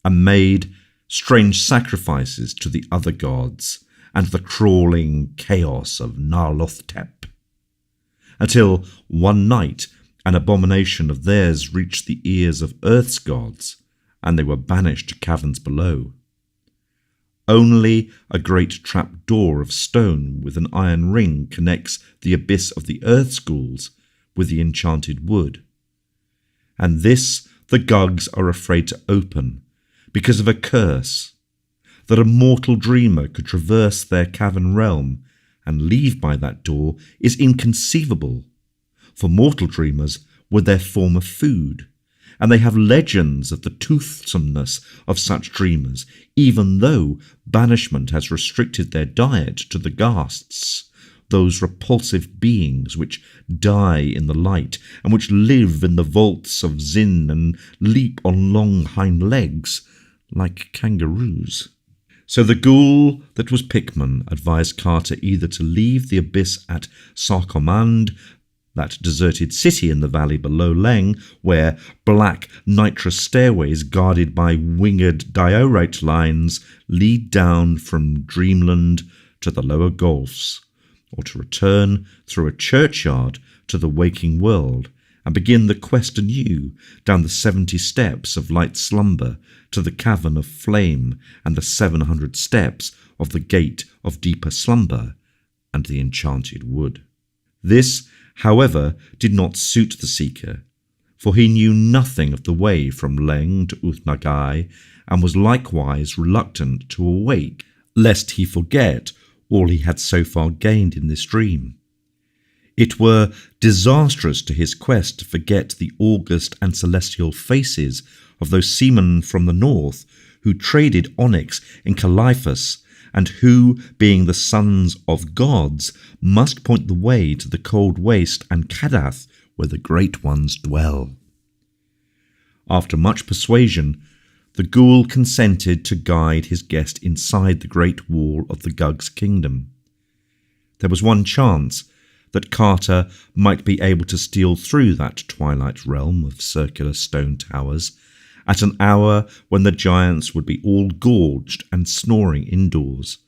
[SPEAKER 1] and made strange sacrifices to the other gods and the crawling chaos of Narlothtep, until one night an abomination of theirs reached the ears of Earth's gods, and they were banished to caverns below. Only a great trap-door of stone with an iron ring connects the abyss of the Earth's ghouls with the Enchanted Wood, and this the Gugs are afraid to open because of a curse, that a mortal dreamer could traverse their cavern realm and leave by that door is inconceivable, for mortal dreamers were their form of food, and they have legends of the toothsomeness of such dreamers, even though banishment has restricted their diet to the ghasts, those repulsive beings which die in the light and which live in the vaults of Zin and leap on long hind legs like kangaroos. So the ghoul that was Pickman advised Carter either to leave the abyss at Sarkomand, that deserted city in the valley below Leng, where black nitrous stairways guarded by winged diorite lines lead down from Dreamland to the lower gulfs, or to return through a churchyard to the waking world and begin the quest anew down the 70 steps of light slumber to the cavern of flame and the 700 steps of the gate of deeper slumber and the Enchanted Wood. This, however, did not suit the seeker, for he knew nothing of the way from Leng to Uthnagai, and was likewise reluctant to awake, lest he forget all he had so far gained in this dream. It were disastrous to his quest to forget the august and celestial faces of those seamen from the north who traded onyx in Caliphus, and who, being the sons of gods, must point the way to the cold waste and Kadath where the great ones dwell. After much persuasion, the ghoul consented to guide his guest inside the great wall of the Gug's kingdom. There was one chance that Carter might be able to steal through that twilight realm of circular stone towers at an hour when the giants would be all gorged and snoring indoors,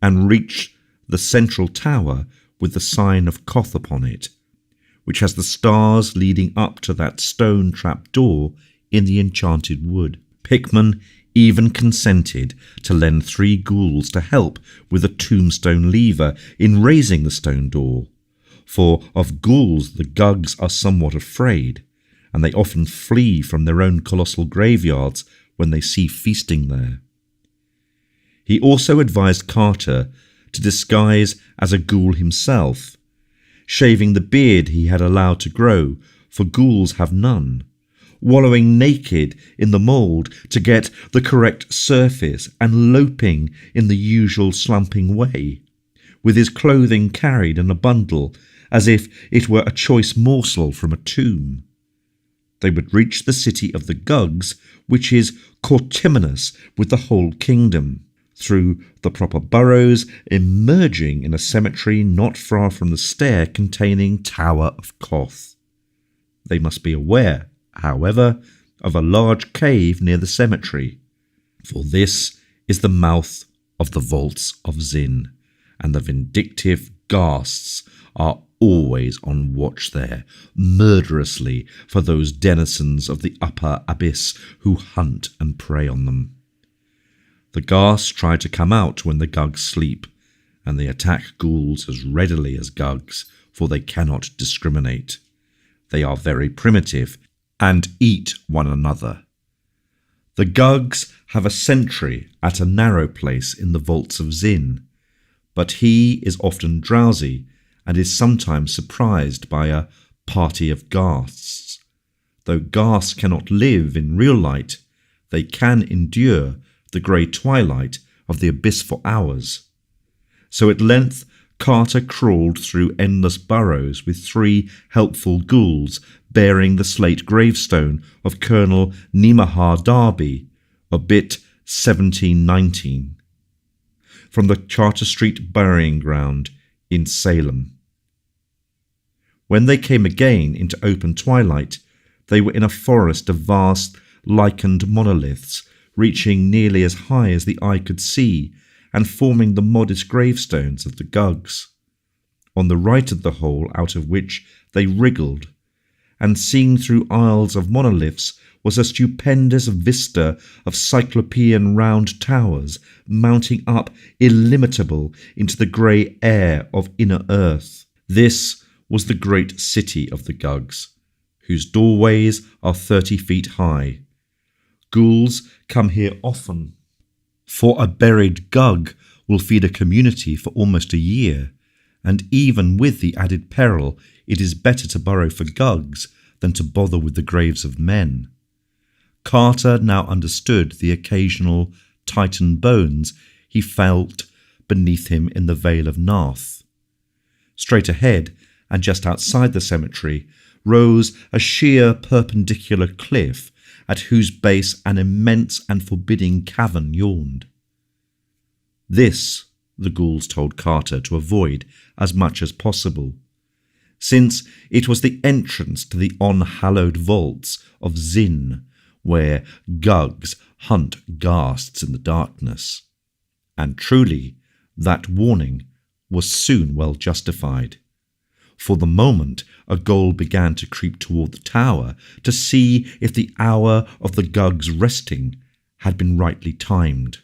[SPEAKER 1] and reach the central tower with the sign of Koth upon it, which has the stars leading up to that stone trap door in the Enchanted Wood. Pickman even consented to lend 3 ghouls to help with a tombstone lever in raising the stone door, for of ghouls the Gugs are somewhat afraid, and they often flee from their own colossal graveyards when they see feasting there. He also advised Carter to disguise as a ghoul himself, shaving the beard he had allowed to grow, for ghouls have none, wallowing naked in the mould to get the correct surface, and loping in the usual slumping way, with his clothing carried in a bundle as if it were a choice morsel from a tomb. They would reach the city of the Gugs, which is coterminous with the whole kingdom, through the proper burrows, emerging in a cemetery not far from the stair containing Tower of Koth. They must be aware, however, of a large cave near the cemetery, for this is the mouth of the vaults of Zin, and the vindictive ghasts are always on watch there, murderously, for those denizens of the upper abyss who hunt and prey on them. The ghasts try to come out when the gugs sleep, and they attack ghouls as readily as gugs, for they cannot discriminate. They are very primitive, and eat one another. The gugs have a sentry at a narrow place in the vaults of Zin, but he is often drowsy and is sometimes surprised by a party of ghasts. Though ghasts cannot live in real light, they can endure the grey twilight of the abyss for hours. So at length Carter crawled through endless burrows with 3 helpful ghouls bearing the slate gravestone of Colonel Nimahar Darby, obit 1719, from the Charter Street burying ground in Salem. When they came again into open twilight, they were in a forest of vast, lichened monoliths, reaching nearly as high as the eye could see, and forming the modest gravestones of the gugs. On the right of the hole out of which they wriggled, and seen through aisles of monoliths, was a stupendous vista of cyclopean round towers, mounting up illimitable into the grey air of inner earth. This was the great city of the gugs, whose doorways are 30 feet high. Ghouls come here often, for a buried gug will feed a community for almost a year, and even with the added peril, it is better to burrow for gugs than to bother with the graves of men. Carter now understood the occasional Titan bones he felt beneath him in the Vale of Narth. Straight ahead, and just outside the cemetery, rose a sheer perpendicular cliff at whose base an immense and forbidding cavern yawned. This the ghouls told Carter to avoid as much as possible, since it was the entrance to the unhallowed vaults of Zin, where gugs hunt ghasts in the darkness. And truly, that warning was soon well justified. For the moment a ghoul began to creep toward the tower to see if the hour of the gugs' resting had been rightly timed.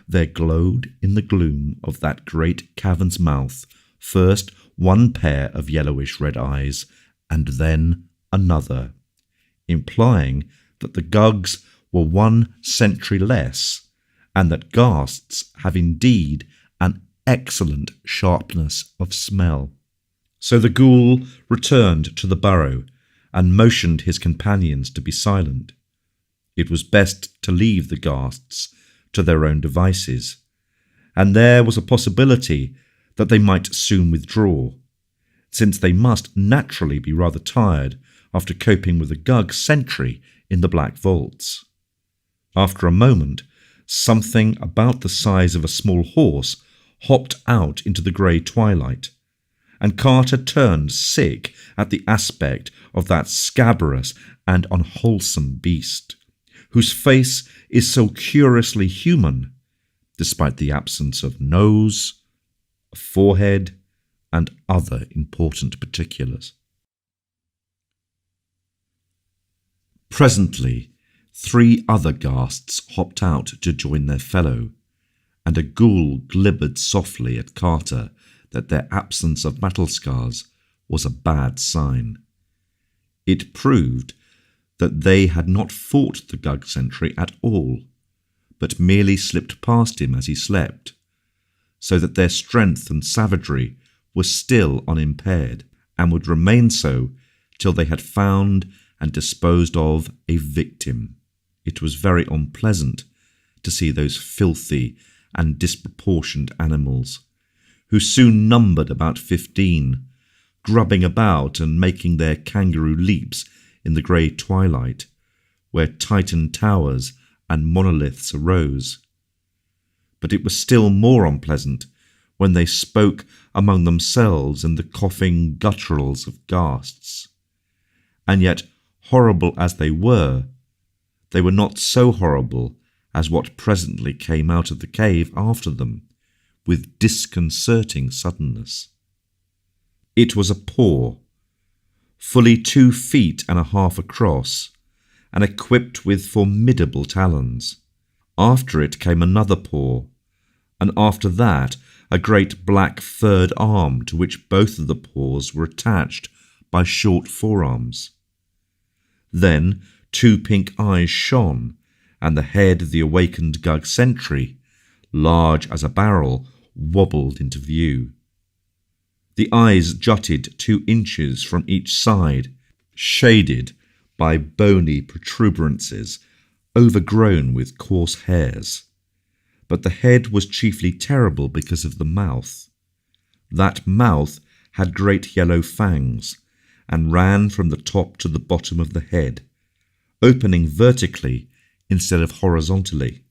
[SPEAKER 1] There glowed in the gloom of that great cavern's mouth first one pair of yellowish red eyes, and then another, implying that the gugs were 1 century less, and that ghasts have indeed an excellent sharpness of smell. So the ghoul returned to the burrow and motioned his companions to be silent. It was best to leave the ghasts to their own devices, and there was a possibility that they might soon withdraw, since they must naturally be rather tired after coping with the gug sentry in the black vaults. After a moment, something about the size of a small horse hopped out into the grey twilight, and Carter turned sick at the aspect of that scabrous and unwholesome beast, whose face is so curiously human, despite the absence of nose, a forehead, and other important particulars. Presently, 3 other ghasts hopped out to join their fellow, and a ghoul glibbered softly at Carter that their absence of battle scars was a bad sign. It proved that they had not fought the gug sentry at all, but merely slipped past him as he slept, so that their strength and savagery was still unimpaired, and would remain so till they had found and disposed of a victim. It was very unpleasant to see those filthy and disproportioned animals, who soon numbered about 15, grubbing about and making their kangaroo leaps in the grey twilight, where Titan towers and monoliths arose. But it was still more unpleasant when they spoke among themselves in the coughing gutturals of ghasts. And yet, horrible as they were, they were not so horrible as what presently came out of the cave after them, with disconcerting suddenness. It was a paw, fully 2 feet and a half across, and equipped with formidable talons. After it came another paw, and after that a great black furred arm to which both of the paws were attached by short forearms. Then 2 pink eyes shone, and the head of the awakened Gug sentry, large as a barrel, wobbled into view. The eyes jutted 2 inches from each side, shaded by bony protuberances overgrown with coarse hairs. But the head was chiefly terrible because of the mouth. That mouth had great yellow fangs, and ran from the top to the bottom of the head, opening vertically instead of horizontally.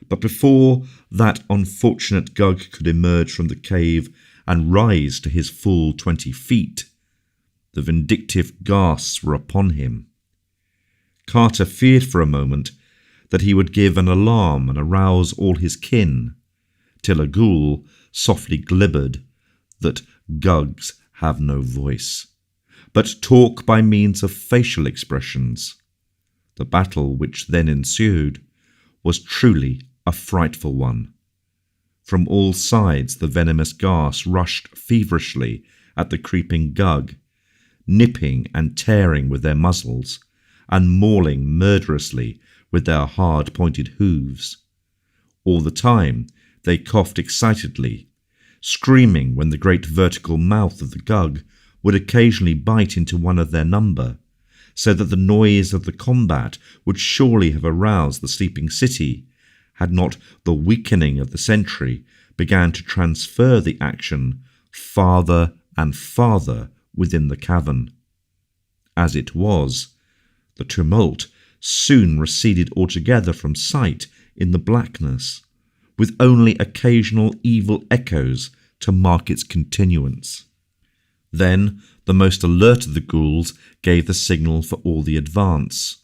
[SPEAKER 1] But before that unfortunate Gug could emerge from the cave and rise to his full 20 feet, the vindictive ghasts were upon him. Carter feared for a moment that he would give an alarm and arouse all his kin, till a ghoul softly glibbered that Gugs have no voice, but talk by means of facial expressions. The battle which then ensued was truly a frightful one. From all sides the venomous ghast rushed feverishly at the creeping Gug, nipping and tearing with their muzzles, and mauling murderously with their hard-pointed hooves. All the time they coughed excitedly, screaming when the great vertical mouth of the Gug would occasionally bite into one of their number, so that the noise of the combat would surely have aroused the sleeping city, had not the weakening of the sentry began to transfer the action farther and farther within the cavern. As it was, the tumult soon receded altogether from sight in the blackness, with only occasional evil echoes to mark its continuance. Then the most alert of the ghouls gave the signal for all the advance,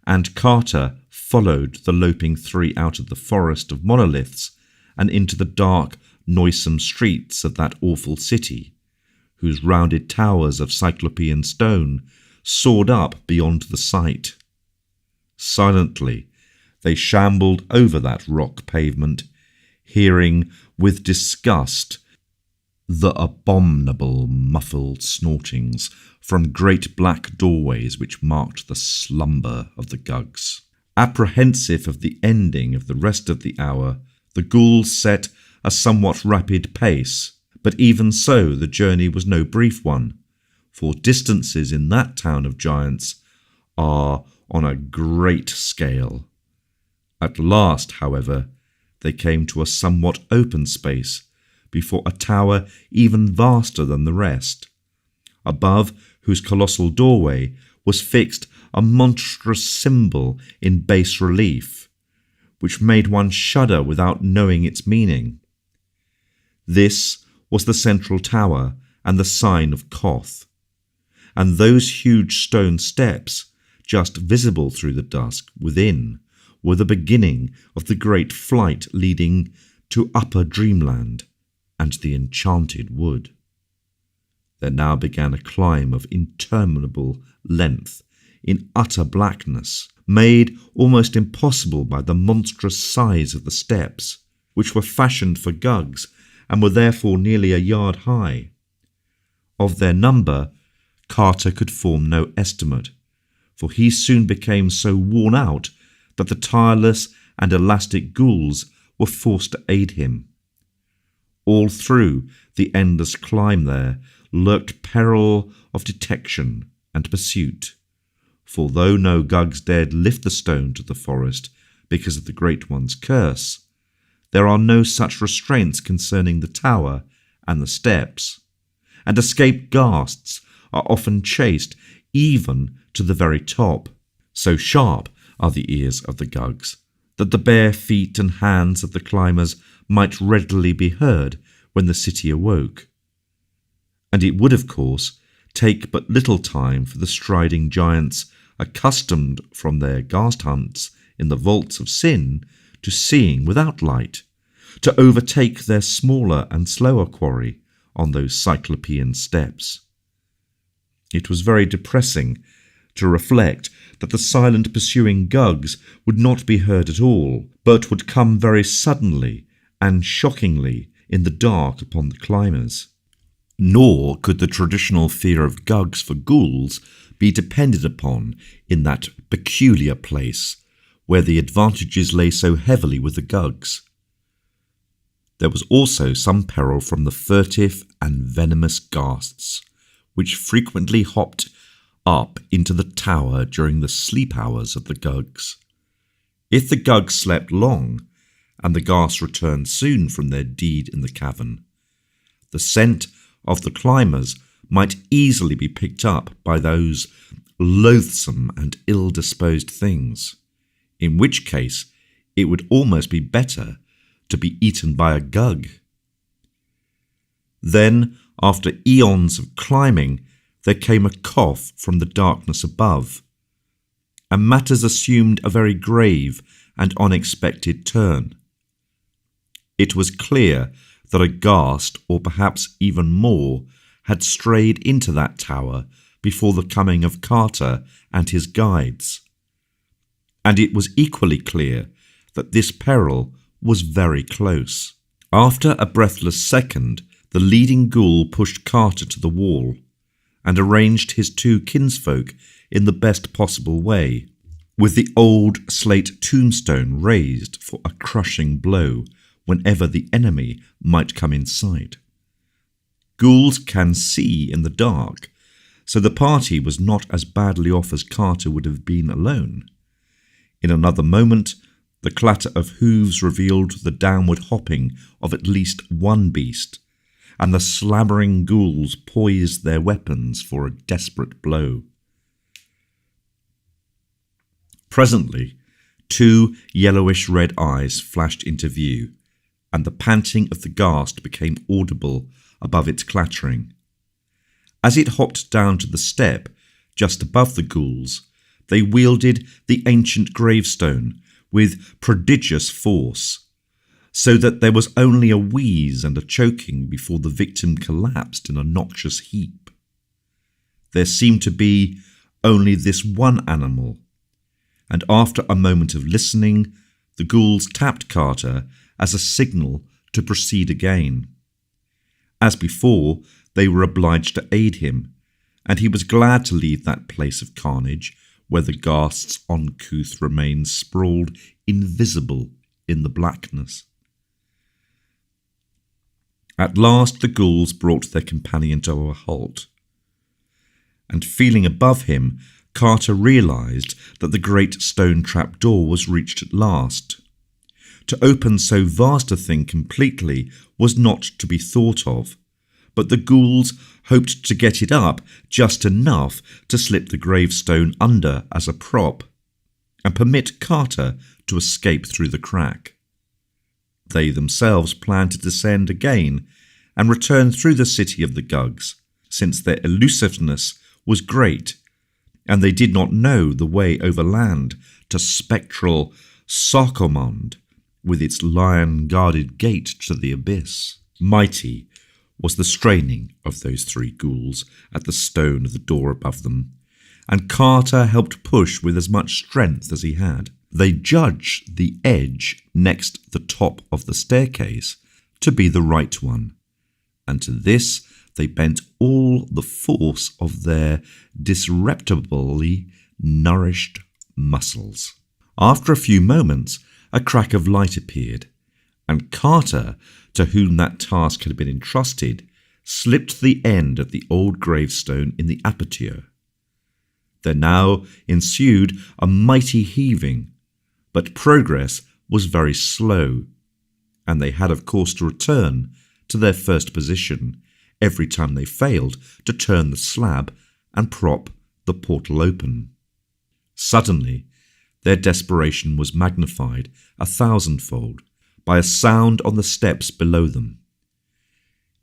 [SPEAKER 1] and Carter followed the loping 3 out of the forest of monoliths and into the dark, noisome streets of that awful city, whose rounded towers of cyclopean stone soared up beyond the sight. Silently they shambled over that rock pavement, hearing with disgust the abominable muffled snortings from great black doorways which marked the slumber of the Gugs. Apprehensive of the ending of the rest of the hour, the ghouls set a somewhat rapid pace, but even so the journey was no brief one, for distances in that town of giants are on a great scale. At last, however, they came to a somewhat open space before a tower even vaster than the rest, above whose colossal doorway was fixed a monstrous symbol in bas relief, which made one shudder without knowing its meaning. This was the central tower and the sign of Koth, and those huge stone steps, just visible through the dusk within, were the beginning of the great flight leading to Upper Dreamland and the Enchanted Wood. There now began a climb of interminable length in utter blackness, made almost impossible by the monstrous size of the steps, which were fashioned for Gugs and were therefore nearly a yard high. Of their number, Carter could form no estimate, for he soon became so worn out that the tireless and elastic ghouls were forced to aid him. All through the endless climb there lurked peril of detection and pursuit, for though no Gugs dared lift the stone to the forest because of the Great One's curse, there are no such restraints concerning the tower and the steps, and escaped ghasts are often chased even to the very top. So sharp are the ears of the Gugs that the bare feet and hands of the climbers might readily be heard when the city awoke. And it would, of course, take but little time for the striding giants accustomed from their ghast hunts in the vaults of sin to seeing without light, to overtake their smaller and slower quarry on those cyclopean steps. It was very depressing to reflect that the silent pursuing Gugs would not be heard at all, but would come very suddenly and shockingly in the dark upon the climbers. Nor could the traditional fear of Gugs for ghouls be depended upon in that peculiar place where the advantages lay so heavily with the Gugs. There was also some peril from the furtive and venomous ghasts, which frequently hopped up into the tower during the sleep hours of the Gugs. If the Gugs slept long, and the ghasts returned soon from their deed in the cavern, the scent of the climbers might easily be picked up by those loathsome and ill-disposed things, in which case it would almost be better to be eaten by a Gug. Then, after eons of climbing, there came a cough from the darkness above, and matters assumed a very grave and unexpected turn. It was clear that a ghast, or perhaps even more, had strayed into that tower before the coming of Carter and his guides. And it was equally clear that this peril was very close. After a breathless second, the leading ghoul pushed Carter to the wall and arranged his two kinsfolk in the best possible way, with the old slate tombstone raised for a crushing blow whenever the enemy might come in sight. Ghouls can see in the dark, so the party was not as badly off as Carter would have been alone. In another moment, the clatter of hooves revealed the downward hopping of at least one beast, and the slabbering ghouls poised their weapons for a desperate blow. Presently, two yellowish-red eyes flashed into view, and the panting of the ghast became audible above its clattering. As it hopped down to the step just above the ghouls, they wielded the ancient gravestone with prodigious force, so that there was only a wheeze and a choking before the victim collapsed in a noxious heap. There seemed to be only this one animal, and after a moment of listening, the ghouls tapped Carter as a signal to proceed again. As before, they were obliged to aid him, and he was glad to leave that place of carnage where the ghast's uncouth remains sprawled invisible in the blackness. At last the ghouls brought their companion to a halt, and feeling above him, Carter realised that the great stone trap-door was reached at last. To open so vast a thing completely was not to be thought of, but the ghouls hoped to get it up just enough to slip the gravestone under as a prop, and permit Carter to escape through the crack. They themselves planned to descend again and return through the city of the Gugs, since their elusiveness was great, and they did not know the way overland to spectral Sarkomond, with its lion-guarded gate to the abyss. Mighty was the straining of those three ghouls at the stone of the door above them, and Carter helped push with as much strength as he had. They judged the edge next the top of the staircase to be the right one, and to this they bent all the force of their disreputably nourished muscles. After a few moments, a crack of light appeared, and Carter, to whom that task had been entrusted, slipped the end of the old gravestone in the aperture. There now ensued a mighty heaving, but progress was very slow, and they had of course to return to their first position every time they failed to turn the slab and prop the portal open. Suddenly, their desperation was magnified 1,000-fold by a sound on the steps below them.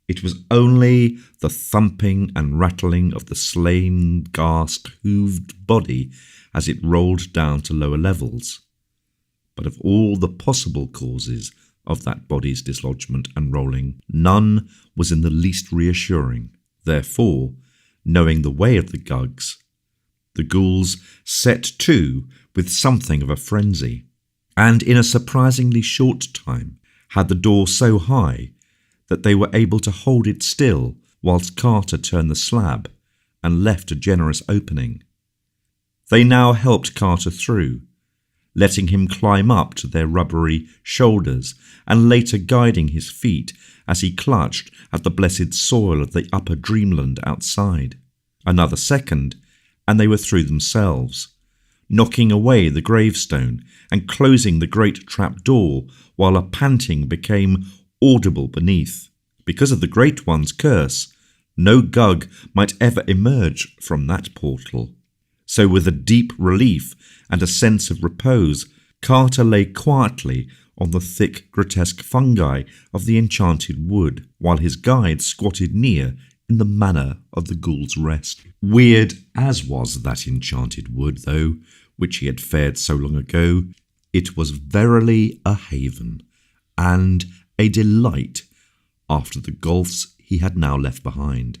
[SPEAKER 1] It was only the thumping and rattling of the slain, gasped, hooved body as it rolled down to lower levels. But of all the possible causes of that body's dislodgement and rolling, none was in the least reassuring. Therefore, knowing the way of the Gugs, the ghouls set to with something of a frenzy, and in a surprisingly short time had the door so high that they were able to hold it still whilst Carter turned the slab and left a generous opening. They now helped Carter through, letting him climb up to their rubbery shoulders and later guiding his feet as he clutched at the blessed soil of the upper dreamland outside. Another second, and they were through themselves, knocking away the gravestone and closing the great trap door while a panting became audible beneath. Because of the Great One's curse, no Gug might ever emerge from that portal. So with a deep relief and a sense of repose, Carter lay quietly on the thick, grotesque fungi of the enchanted wood, while his guide squatted near in the manner of the Ghoul's Rest. Weird as was that enchanted wood, though, which he had fared so long ago, it was verily a haven, and a delight after the gulfs he had now left behind.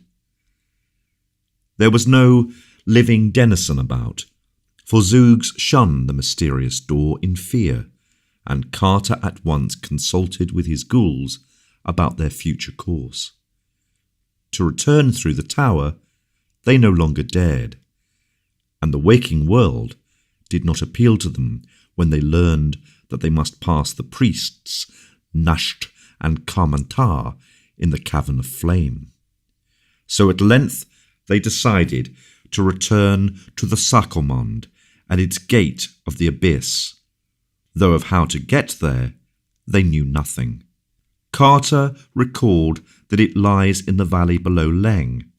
[SPEAKER 1] There was no living denizen about, for Zoogs shunned the mysterious door in fear, and Carter at once consulted with his ghouls about their future course. To return through the tower they no longer dared, and the waking world did not appeal to them when they learned that they must pass the priests Nasht and Kamantar in the Cavern of Flame. So at length they decided to return to the Sarkomond and its gate of the abyss, though of how to get there they knew nothing. Carter recalled that it lies in the valley below Leng,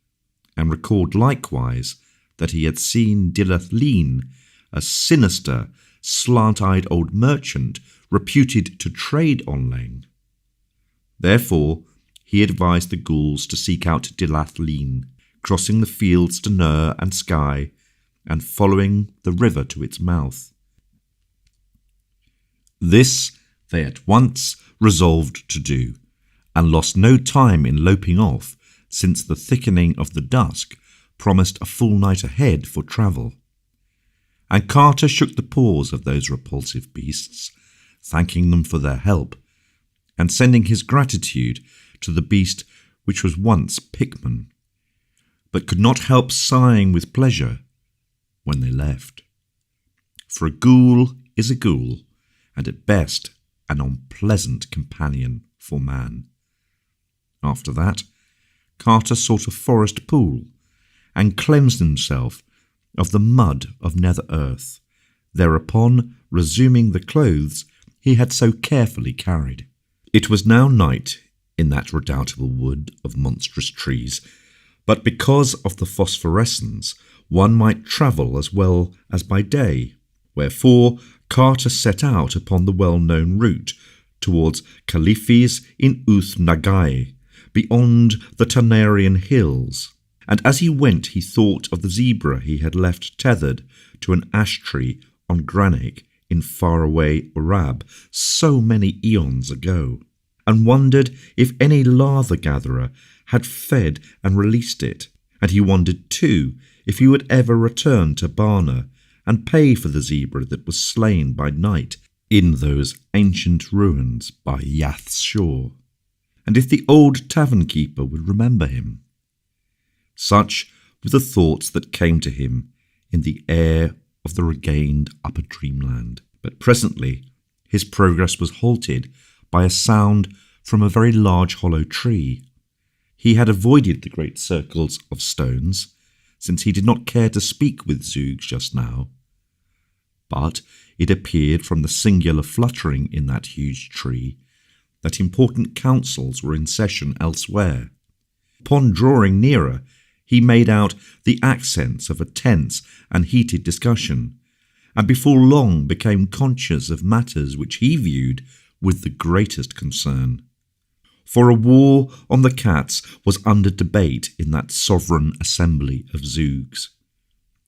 [SPEAKER 1] and recalled likewise that he had seen Dilath Leen, a sinister, slant-eyed old merchant reputed to trade on Leng. Therefore, he advised the ghouls to seek out Dilath Leen, crossing the fields to Nur and Skye, and following the river to its mouth. This they at once resolved to do, and lost no time in loping off, since the thickening of the dusk promised a full night ahead for travel. And Carter shook the paws of those repulsive beasts, thanking them for their help, and sending his gratitude to the beast which was once Pickman, but could not help sighing with pleasure when they left. For a ghoul is a ghoul, and at best an unpleasant companion for man. After that, Carter sought a forest pool, and cleansed himself of the mud of nether earth, thereupon resuming the clothes he had so carefully carried. It was now night in that redoubtable wood of monstrous trees, but because of the phosphorescence one might travel as well as by day, wherefore Carter set out upon the well-known route towards Califes in Uth Nagai, beyond the Tanarian hills, and as he went he thought of the zebra he had left tethered to an ash tree on Granik in faraway Urab so many eons ago, and wondered if any lather-gatherer had fed and released it, and he wondered too if he would ever return to Barna and pay for the zebra that was slain by night in those ancient ruins by Yath's shore, and if the old tavern-keeper would remember him. Such were the thoughts that came to him in the air of the regained upper dreamland. But presently his progress was halted by a sound from a very large hollow tree. He had avoided the great circles of stones, since he did not care to speak with Zoogs just now. But it appeared from the singular fluttering in that huge tree that important councils were in session elsewhere. Upon drawing nearer, he made out the accents of a tense and heated discussion, and before long became conscious of matters which he viewed with the greatest concern. For a war on the cats was under debate in that sovereign assembly of Zoogs.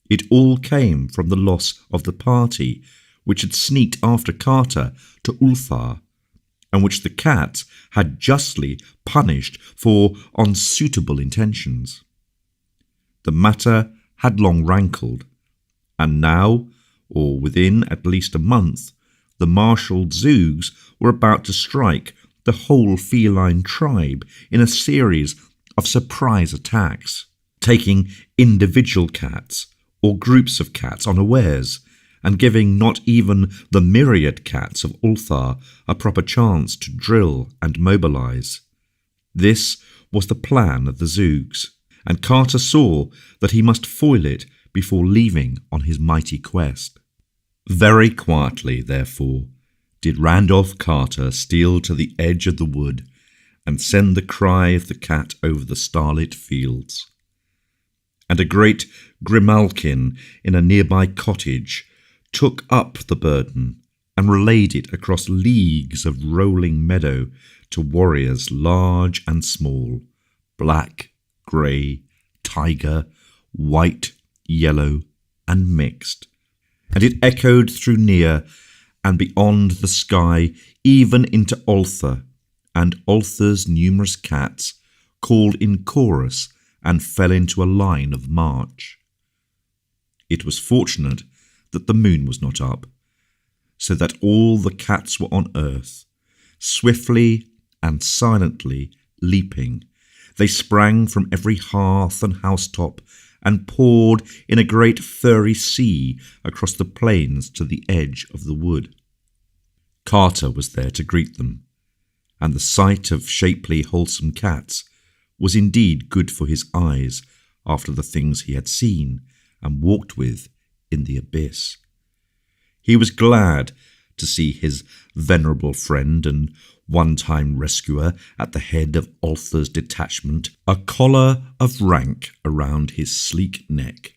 [SPEAKER 1] It all came from the loss of the party which had sneaked after Carter to Ulthar, and which the cats had justly punished for unsuitable intentions. The matter had long rankled, and now, or within at least a month, the marshalled Zoogs were about to strike the whole feline tribe in a series of surprise attacks, taking individual cats or groups of cats unawares, and giving not even the myriad cats of Ulthar a proper chance to drill and mobilize. This was the plan of the Zoogs, and Carter saw that he must foil it before leaving on his mighty quest. Very quietly, therefore, did Randolph Carter steal to the edge of the wood and send the cry of the cat over the starlit fields. And a great grimalkin in a nearby cottage took up the burden and relayed it across leagues of rolling meadow to warriors large and small, black, grey, tiger, white, yellow, and mixed. And it echoed through near and beyond the sky, even into Ulthar, and Ulthar's numerous cats called in chorus and fell into a line of march. It was fortunate that the moon was not up, so that all the cats were on earth, swiftly and silently leaping. They sprang from every hearth and housetop and poured in a great furry sea across the plains to the edge of the wood. Carter was there to greet them, and the sight of shapely, wholesome cats was indeed good for his eyes after the things he had seen and walked with in the abyss. He was glad to see his venerable friend and one-time rescuer at the head of Ulthar's detachment, a collar of rank around his sleek neck,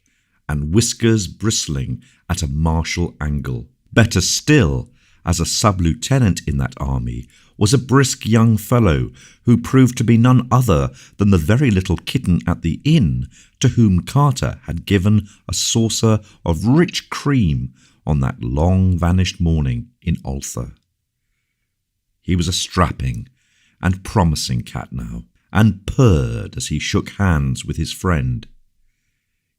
[SPEAKER 1] and whiskers bristling at a martial angle. Better still, as a sub-lieutenant in that army, was a brisk young fellow who proved to be none other than the very little kitten at the inn to whom Carter had given a saucer of rich cream on that long-vanished morning in Ulthar. He was a strapping and promising cat now, and purred as he shook hands with his friend.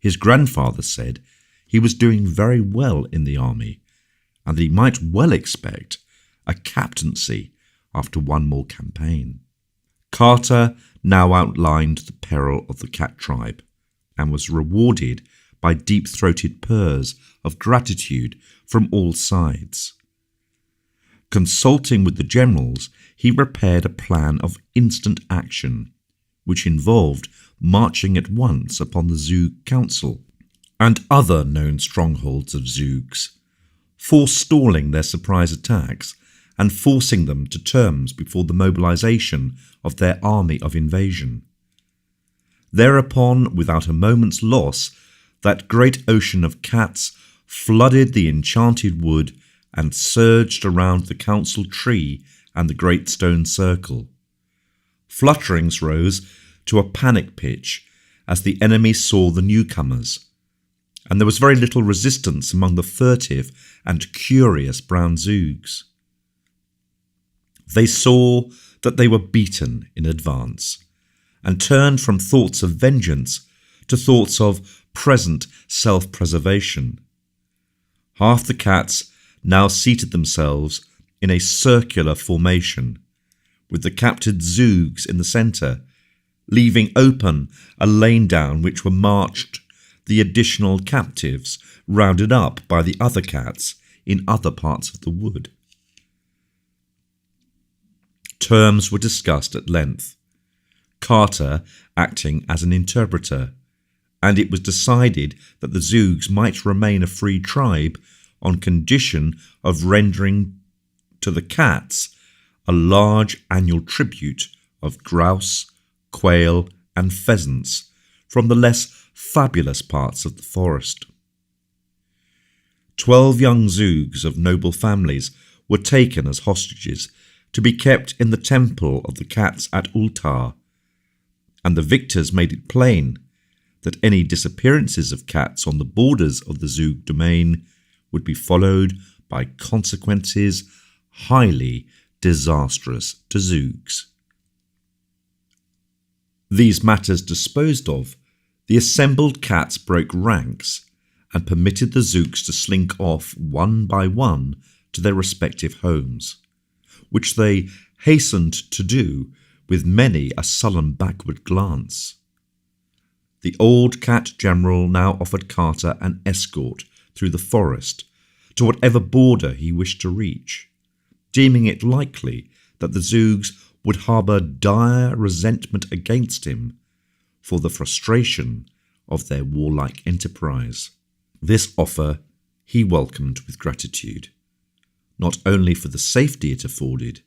[SPEAKER 1] His grandfather said he was doing very well in the army, and that he might well expect a captaincy after one more campaign. Carter now outlined the peril of the cat tribe, and was rewarded by deep-throated purrs of gratitude from all sides. Consulting with the generals, he prepared a plan of instant action, which involved marching at once upon the Zoog Council and other known strongholds of Zoogs, forestalling their surprise attacks and forcing them to terms before the mobilization of their army of invasion. Thereupon, without a moment's loss, that great ocean of cats flooded the enchanted wood and surged around the council tree and the great stone circle. Flutterings rose to a panic pitch as the enemy saw the newcomers, and there was very little resistance among the furtive and curious brown Zoogs. They saw that they were beaten in advance, and turned from thoughts of vengeance to thoughts of present self-preservation. Half the cats now seated themselves in a circular formation, with the captured Zoogs in the centre, leaving open a lane down which were marched the additional captives rounded up by the other cats in other parts of the wood. Terms were discussed at length, Carter acting as an interpreter, and it was decided that the Zoogs might remain a free tribe on condition of rendering to the cats a large annual tribute of grouse, quail, and pheasants from the less fabulous parts of the forest. 12 young Zoogs of noble families were taken as hostages to be kept in the temple of the cats at Ultar, and the victors made it plain that any disappearances of cats on the borders of the Zug domain would be followed by consequences highly disastrous to Zugs. These matters disposed of, the assembled cats broke ranks and permitted the Zugs to slink off one by one to their respective homes, which they hastened to do with many a sullen backward glance. The old cat general now offered Carter an escort through the forest to whatever border he wished to reach, deeming it likely that the Zugs would harbour dire resentment against him for the frustration of their warlike enterprise. This offer he welcomed with gratitude, not only for the safety it afforded,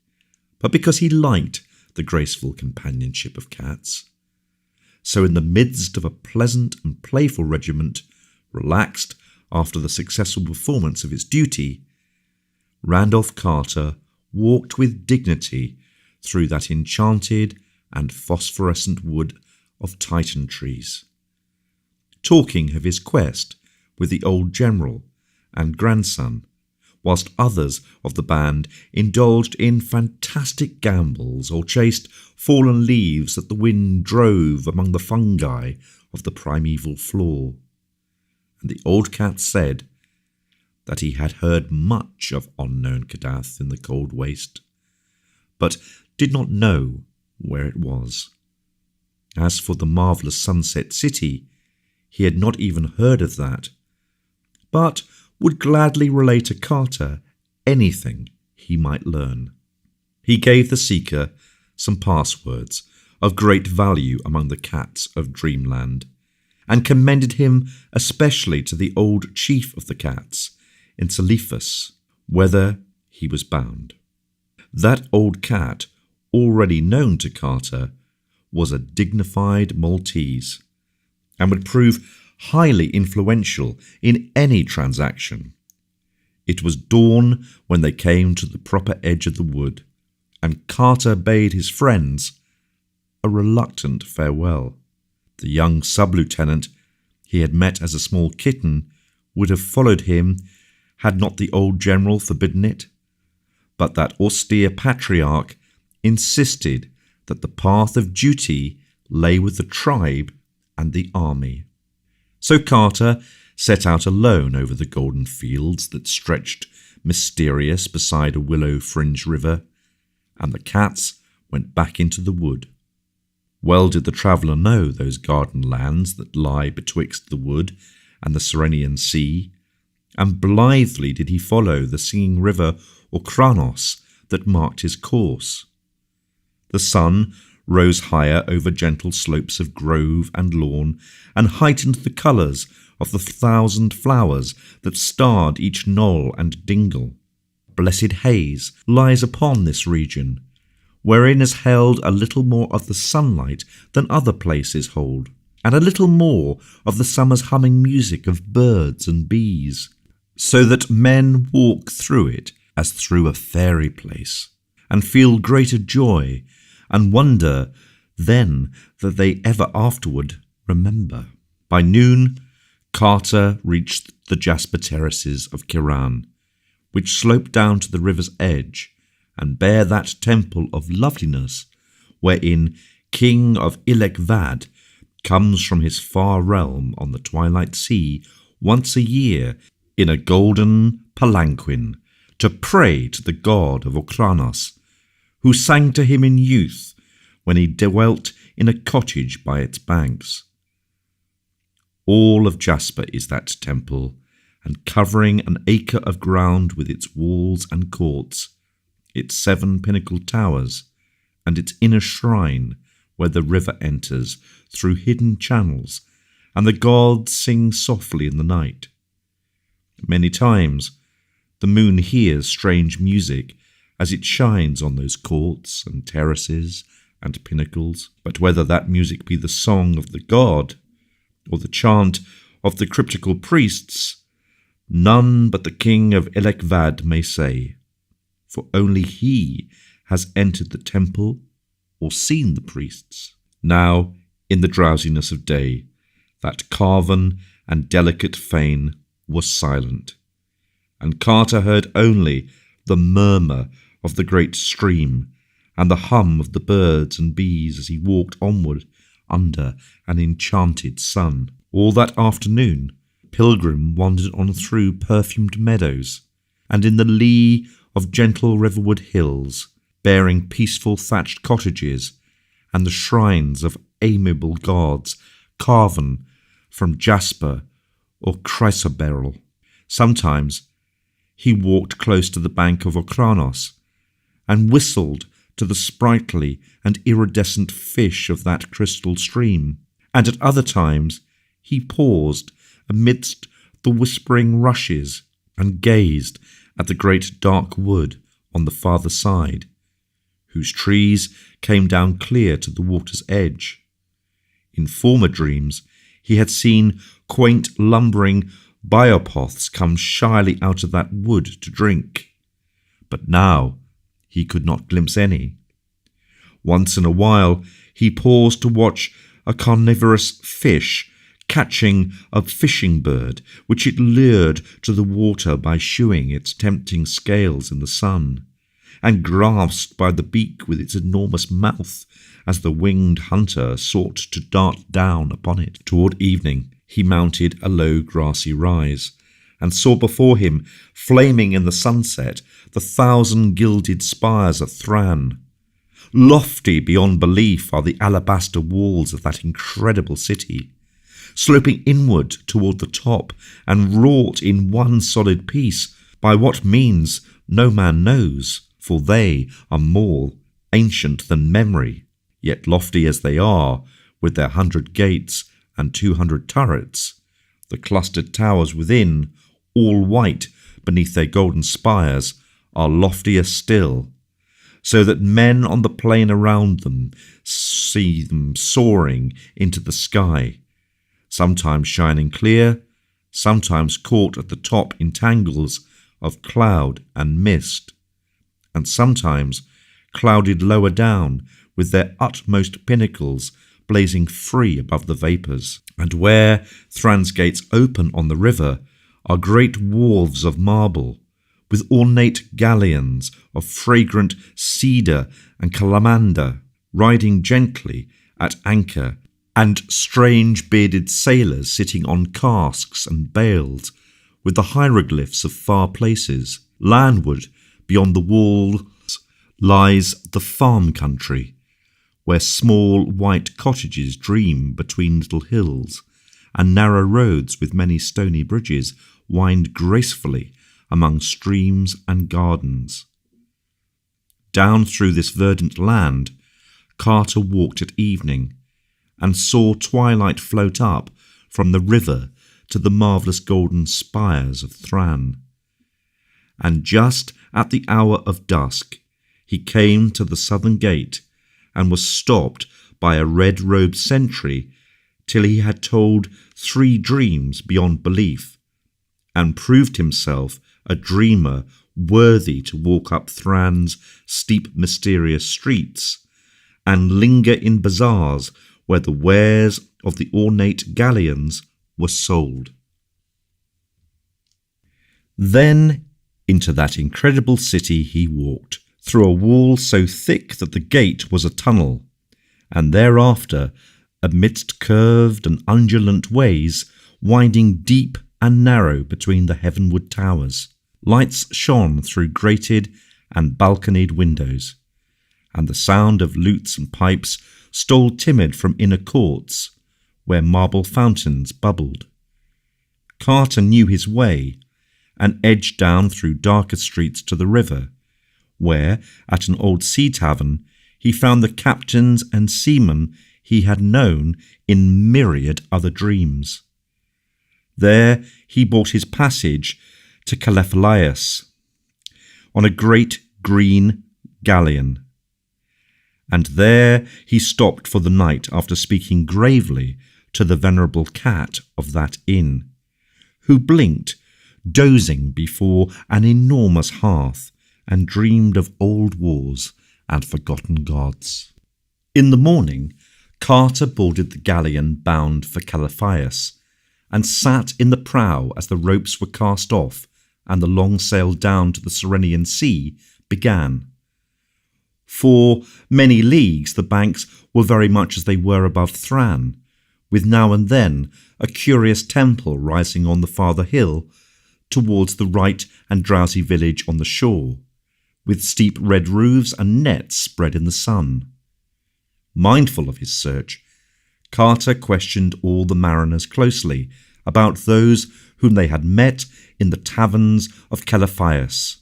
[SPEAKER 1] but because he liked the graceful companionship of cats. So in the midst of a pleasant and playful regiment, relaxed after the successful performance of its duty, Randolph Carter walked with dignity through that enchanted and phosphorescent wood of Titan trees, talking of his quest with the old general and grandson, whilst others of the band indulged in fantastic gambols or chased fallen leaves that the wind drove among the fungi of the primeval floor. And the old cat said that he had heard much of unknown Kadath in the cold waste, but did not know where it was. As for the marvellous Sunset City, he had not even heard of that, but would gladly relate to Carter anything he might learn. He gave the seeker some passwords of great value among the cats of Dreamland, and commended him especially to the old chief of the cats in Celephus, whither he was bound. That old cat, already known to Carter, was a dignified Maltese, and would prove highly influential in any transaction. It was dawn when they came to the proper edge of the wood, and Carter bade his friends a reluctant farewell. The young sub-lieutenant he had met as a small kitten would have followed him had not the old general forbidden it, but that austere patriarch insisted that the path of duty lay with the tribe and the army. So Carter set out alone over the golden fields that stretched mysterious beside a willow-fringed river, and the cats went back into the wood. Well did the traveller know those garden lands that lie betwixt the wood and the Serenian sea, and blithely did he follow the singing river Okranos that marked his course. The sun rose higher over gentle slopes of grove and lawn, and heightened the colours of the 1,000 flowers that starred each knoll and dingle. Blessed haze lies upon this region, wherein is held a little more of the sunlight than other places hold, and a little more of the summer's humming music of birds and bees, so that men walk through it as through a fairy place, and feel greater joy, and wonder then that they ever afterward remember. By noon, Carter reached the jasper terraces of Kiran, which slope down to the river's edge, and bear that temple of loveliness wherein King of Ilek-Vad comes from his far realm on the twilight sea once a year in a golden palanquin to pray to the god of Okranos, who sang to him in youth when he dwelt in a cottage by its banks. All of jasper is that temple, and covering an acre of ground with its walls and courts, its 7 pinnacled towers, and its inner shrine where the river enters through hidden channels, and the gods sing softly in the night. Many times the moon hears strange music as it shines on those courts and terraces and pinnacles, but whether that music be the song of the god or the chant of the cryptical priests, none but the king of Ilek-Vad may say, for only he has entered the temple or seen the priests. Now, in the drowsiness of day, that carven and delicate fane was silent, and Carter heard only the murmur of the great stream and the hum of the birds and bees as he walked onward under an enchanted sun. All that afternoon, Pilgrim wandered on through perfumed meadows, and in the lee of gentle riverward hills, bearing peaceful thatched cottages and the shrines of amiable gods carven from jasper or chrysoberyl. Sometimes he walked close to the bank of Okranos and whistled to the sprightly and iridescent fish of that crystal stream, and at other times he paused amidst the whispering rushes and gazed at the great dark wood on the farther side, whose trees came down clear to the water's edge. In former dreams he had seen quaint lumbering biopoths come shyly out of that wood to drink, but now he could not glimpse any. Once in a while he paused to watch a carnivorous fish catching a fishing bird, which it lured to the water by shewing its tempting scales in the sun, and grasped by the beak with its enormous mouth as the winged hunter sought to dart down upon it. Toward evening he mounted a low grassy rise, and saw before him, flaming in the sunset, the 1,000 gilded spires of Thran. Lofty beyond belief are the alabaster walls of that incredible city, sloping inward toward the top and wrought in one solid piece, by what means no man knows, for they are more ancient than memory. Yet lofty as they are, with their 100 gates and 200 turrets, the clustered towers within, all white beneath their golden spires, are loftier still, so that men on the plain around them see them soaring into the sky, sometimes shining clear, sometimes caught at the top in tangles of cloud and mist, and sometimes clouded lower down with their utmost pinnacles blazing free above the vapours. And where Thran's gates open on the river are great wharves of marble, with ornate galleons of fragrant cedar and calamander riding gently at anchor, and strange bearded sailors sitting on casks and bales with the hieroglyphs of far places. Landward, beyond the walls, lies the farm country, where small white cottages dream between little hills, and narrow roads with many stony bridges wind gracefully among streams and gardens. Down through this verdant land Carter walked at evening, and saw twilight float up from the river to the marvellous golden spires of Thran. And just at the hour of dusk he came to the southern gate, and was stopped by a red-robed sentry till he had told 3 dreams beyond belief, and proved himself a dreamer worthy to walk up Thran's steep mysterious streets, and linger in bazaars where the wares of the ornate galleons were sold. Then into that incredible city he walked, through a wall so thick that the gate was a tunnel, and thereafter amidst curved and undulant ways winding deep and narrow between the heavenward towers. Lights shone through grated and balconied windows, and the sound of lutes and pipes stole timid from inner courts, where marble fountains bubbled. Carter knew his way, and edged down through darker streets to the river, where, at an old sea tavern, he found the captains and seamen he had known in myriad other dreams. There he bought his passage to Calephalius on a great green galleon, and there he stopped for the night after speaking gravely to the venerable cat of that inn, who blinked, dozing before an enormous hearth, and dreamed of old wars and forgotten gods. In the morning, Carter boarded the galleon bound for Calafias, and sat in the prow as the ropes were cast off and the long sail down to the Cyrenian Sea began. For many leagues the banks were very much as they were above Thran, with now and then a curious temple rising on the farther hill towards the right and drowsy village on the shore, with steep red roofs and nets spread in the sun. Mindful of his search, Carter questioned all the mariners closely about those whom they had met in the taverns of Calafias,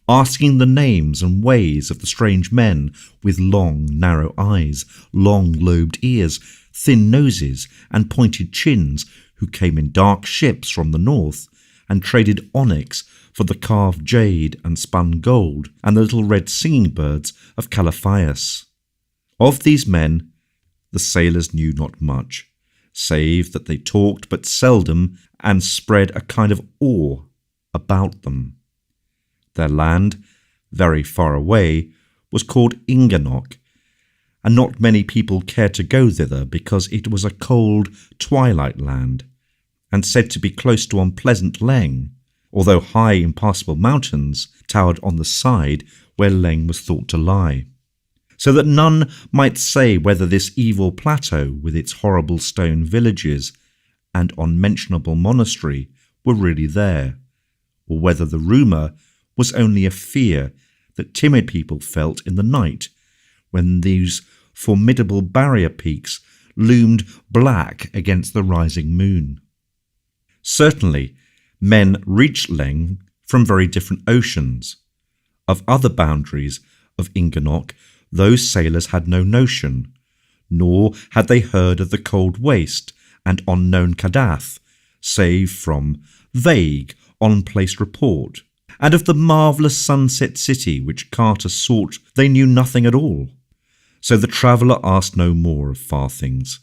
[SPEAKER 1] asking the names and ways of the strange men with long, narrow eyes, long lobed ears, thin noses, and pointed chins, who came in dark ships from the north and traded onyx for the carved jade and spun gold and the little red singing birds of Calafias. Of these men the sailors knew not much, save that they talked but seldom and spread a kind of awe about them. Their land, very far away, was called Inganok, and not many people cared to go thither because it was a cold twilight land, and said to be close to unpleasant Leng, although high impassable mountains towered on the side where Leng was thought to lie, so that none might say whether this evil plateau with its horrible stone villages and unmentionable monastery were really there, or whether the rumour was only a fear that timid people felt in the night when these formidable barrier peaks loomed black against the rising moon. Certainly, men reached Leng from very different oceans. Of other boundaries of Inganok, those sailors had no notion, nor had they heard of the cold waste and unknown Kadath, save from vague, unplaced report, and of the marvellous sunset city which Carter sought they knew nothing at all. So the traveller asked no more of far things,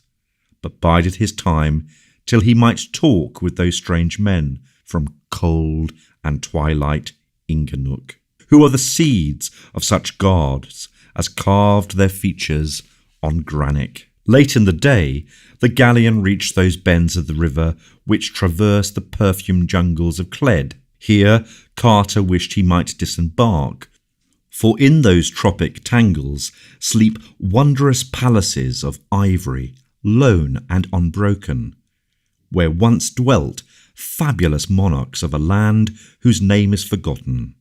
[SPEAKER 1] but bided his time till he might talk with those strange men from cold and twilight Inganuk, who are the seeds of such gods as carved their features on granite. Late in the day, the galleon reached those bends of the river which traverse the perfumed jungles of Cled. Here Carter wished he might disembark, for in those tropic tangles sleep wondrous palaces of ivory, lone and unbroken, where once dwelt fabulous monarchs of a land whose name is forgotten.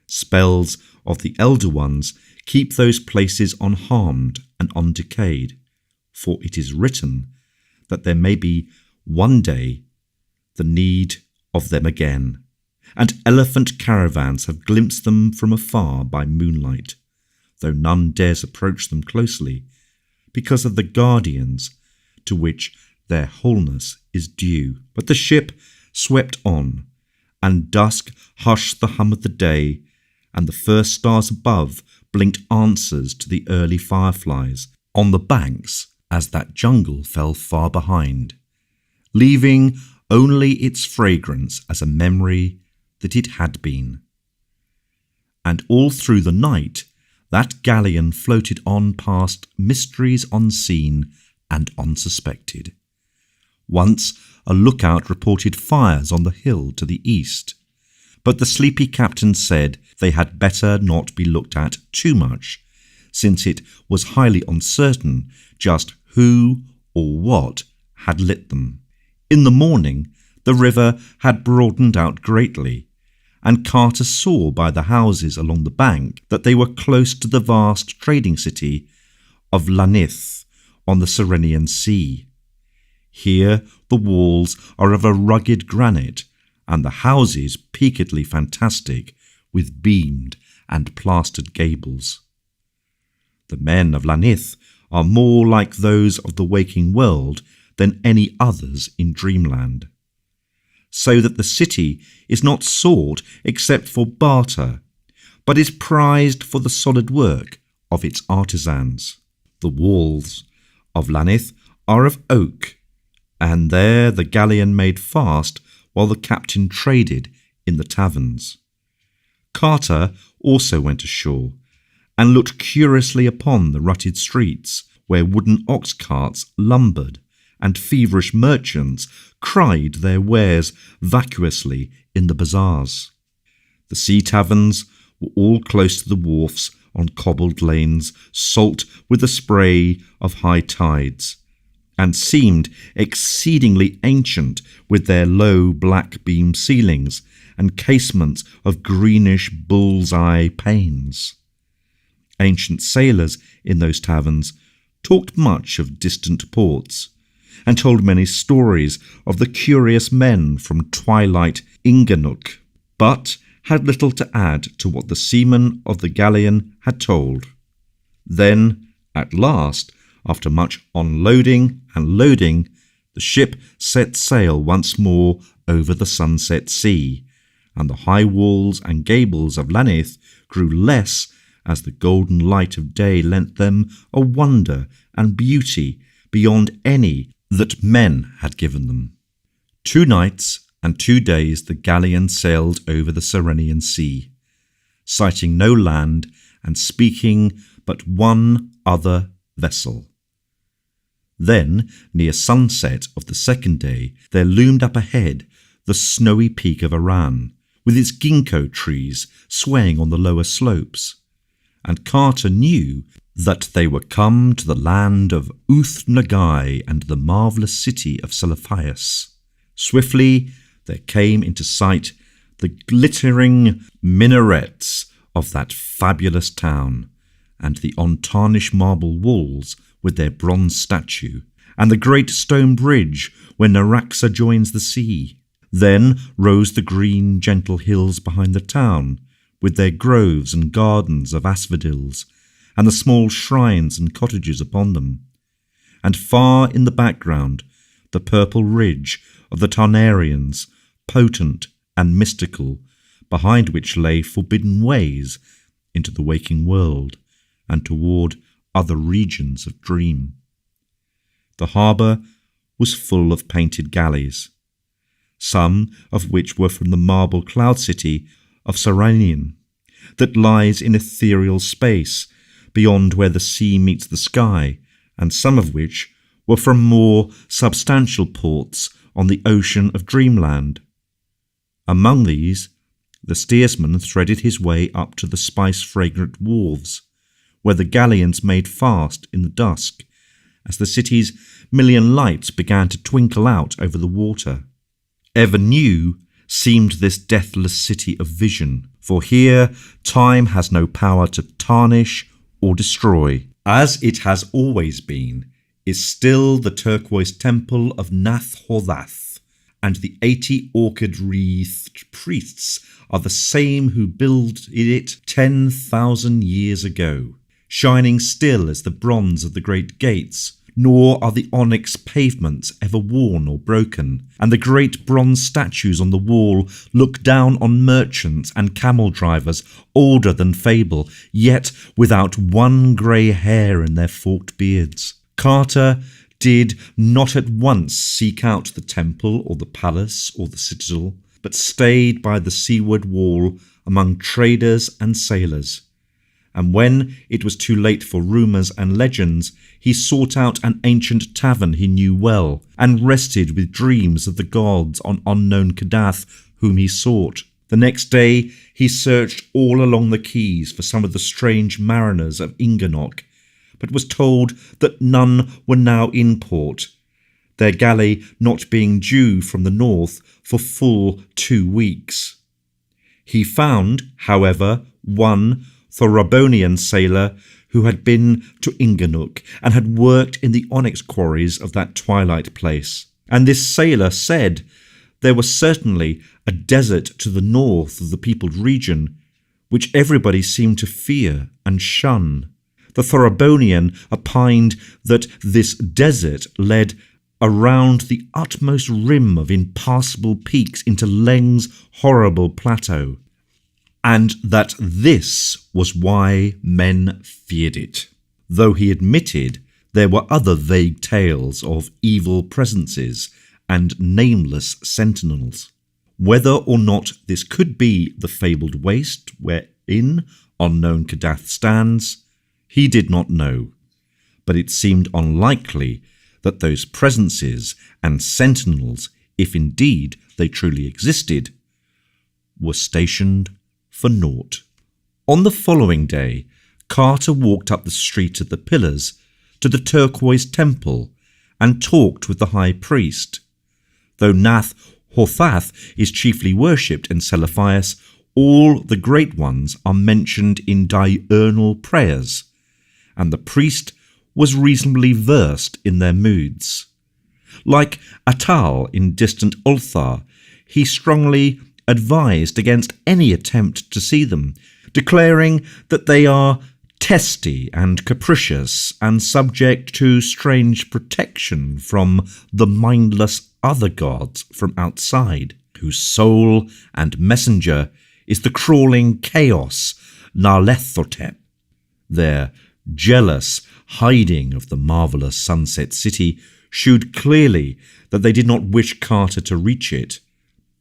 [SPEAKER 1] Spells of the elder ones keep those places unharmed and undecayed, for it is written that there may be one day the need of them again, and elephant caravans have glimpsed them from afar by moonlight, though none dares approach them closely, because of the guardians to which their wholeness is due. But the ship swept on, and dusk hushed the hum of the day, and the first stars above blinked answers to the early fireflies on the banks as that jungle fell far behind, leaving only its fragrance as a memory that it had been. And all through the night that galleon floated on past mysteries unseen and unsuspected. Once a lookout reported fires on the hill to the east, but the sleepy captain said they had better not be looked at too much, since it was highly uncertain just who or what had lit them. In the morning the river had broadened out greatly, and Carter saw by the houses along the bank that they were close to the vast trading city of Lanith on the Cyrenian Sea. Here the walls are of a rugged granite, and the houses peakedly fantastic, with beamed and plastered gables. The men of Lanith are more like those of the waking world than any others in dreamland, so that the city is not sought except for barter, but is prized for the solid work of its artisans. The walls of Lanith are of oak, and there the galleon made fast while the captain traded in the taverns. Carter also went ashore, and looked curiously upon the rutted streets, where wooden ox carts lumbered, and feverish merchants cried their wares vacuously in the bazaars. The sea taverns were all close to the wharfs on cobbled lanes, salt with the spray of high tides, and seemed exceedingly ancient with their low black beam ceilings and casements of greenish bull's-eye panes. Ancient sailors in those taverns talked much of distant ports, and told many stories of the curious men from twilight Inganuk, but had little to add to what the seamen of the galleon had told. Then, at last, after much unloading and loading, the ship set sail once more over the sunset sea, and the high walls and gables of Lanith grew less as the golden light of day lent them a wonder and beauty beyond any that men had given them. 2 nights and 2 days the galleon sailed over the Serenian Sea, sighting no land and speaking but one other vessel. Then, near sunset of the 2nd day, there loomed up ahead the snowy peak of Iran, with its ginkgo trees swaying on the lower slopes, and Carter knew that they were come to the land of Uth-Nagai and the marvellous city of Seleuphaius. Swiftly there came into sight the glittering minarets of that fabulous town, and the untarnished marble walls with their bronze statue, and the great stone bridge where Naraxa joins the sea. Then rose the green, gentle hills behind the town, with their groves and gardens of asphodels, and the small shrines and cottages upon them. And far in the background, the purple ridge of the Tarnarians, potent and mystical, behind which lay forbidden ways into the waking world and toward other regions of dream. The harbour was full of painted galleys, some of which were from the marble cloud city of Saranian, that lies in ethereal space beyond where the sea meets the sky, and some of which were from more substantial ports on the ocean of dreamland. Among these, the steersman threaded his way up to the spice-fragrant wharves, where the galleons made fast in the dusk, as the city's million lights began to twinkle out over the water. Ever new seemed this deathless city of vision, for here time has no power to tarnish or destroy. As it has always been, is still the turquoise temple of Nath-Hordath, and the 80 orchid-wreathed priests are the same who built it 10,000 years ago, shining still as the bronze of the great gates, nor are the onyx pavements ever worn or broken, and the great bronze statues on the wall look down on merchants and camel drivers older than fable, yet without one grey hair in their forked beards. Carter did not at once seek out the temple or the palace or the citadel, but stayed by the seaward wall among traders and sailors. And when it was too late for rumours and legends, he sought out an ancient tavern he knew well, and rested with dreams of the gods on unknown Kadath whom he sought. The next day he searched all along the quays for some of the strange mariners of Inganok, but was told that none were now in port, their galley not being due from the north for full 2 weeks. He found, however, one Thorabonian sailor who had been to Inganuk and had worked in the onyx quarries of that twilight place. And this sailor said there was certainly a desert to the north of the peopled region, which everybody seemed to fear and shun. The Thorabonian opined that this desert led around the utmost rim of impassable peaks into Leng's horrible plateau, and that this was why men feared it, though he admitted there were other vague tales of evil presences and nameless sentinels. Whether or not this could be the fabled waste wherein unknown Kadath stands, he did not know, but it seemed unlikely that those presences and sentinels, if indeed they truly existed, were stationed for naught. On the following day, Carter walked up the street of the Pillars to the turquoise temple and talked with the high priest. Though Nath Horthath is chiefly worshipped in Celophaeus, all the great ones are mentioned in diurnal prayers, and the priest was reasonably versed in their moods. Like Atal in distant Ulthar, he strongly advised against any attempt to see them, declaring that they are testy and capricious and subject to strange protection from the mindless other gods from outside, whose soul and messenger is the crawling chaos Narlethotep. Their jealous hiding of the marvellous sunset city shewed clearly that they did not wish Carter to reach it,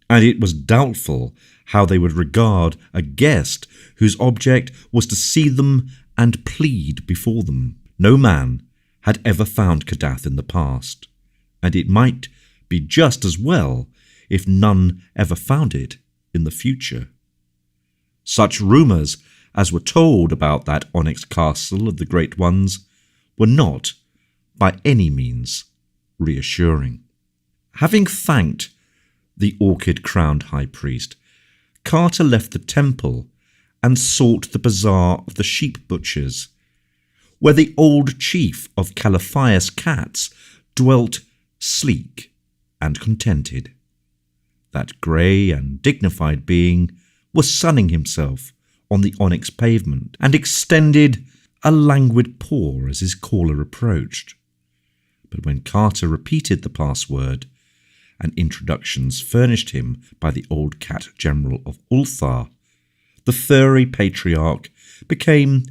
[SPEAKER 1] and it was doubtful how they would regard a guest whose object was to see them and plead before them. No man had ever found Kadath in the past, and it might be just as well if none ever found it in the future. Such rumours as were told about that onyx castle of the great ones were not, by any means, reassuring. Having thanked the orchid-crowned high priest, Carter left the temple and sought the bazaar of the sheep butchers, where the old chief of Celophaeus cats dwelt sleek and contented. That grey and dignified being was sunning himself on the onyx pavement and extended a languid paw as his caller approached. But when Carter repeated the password, and introductions furnished him by the old cat general of Ulthar, the furry patriarch became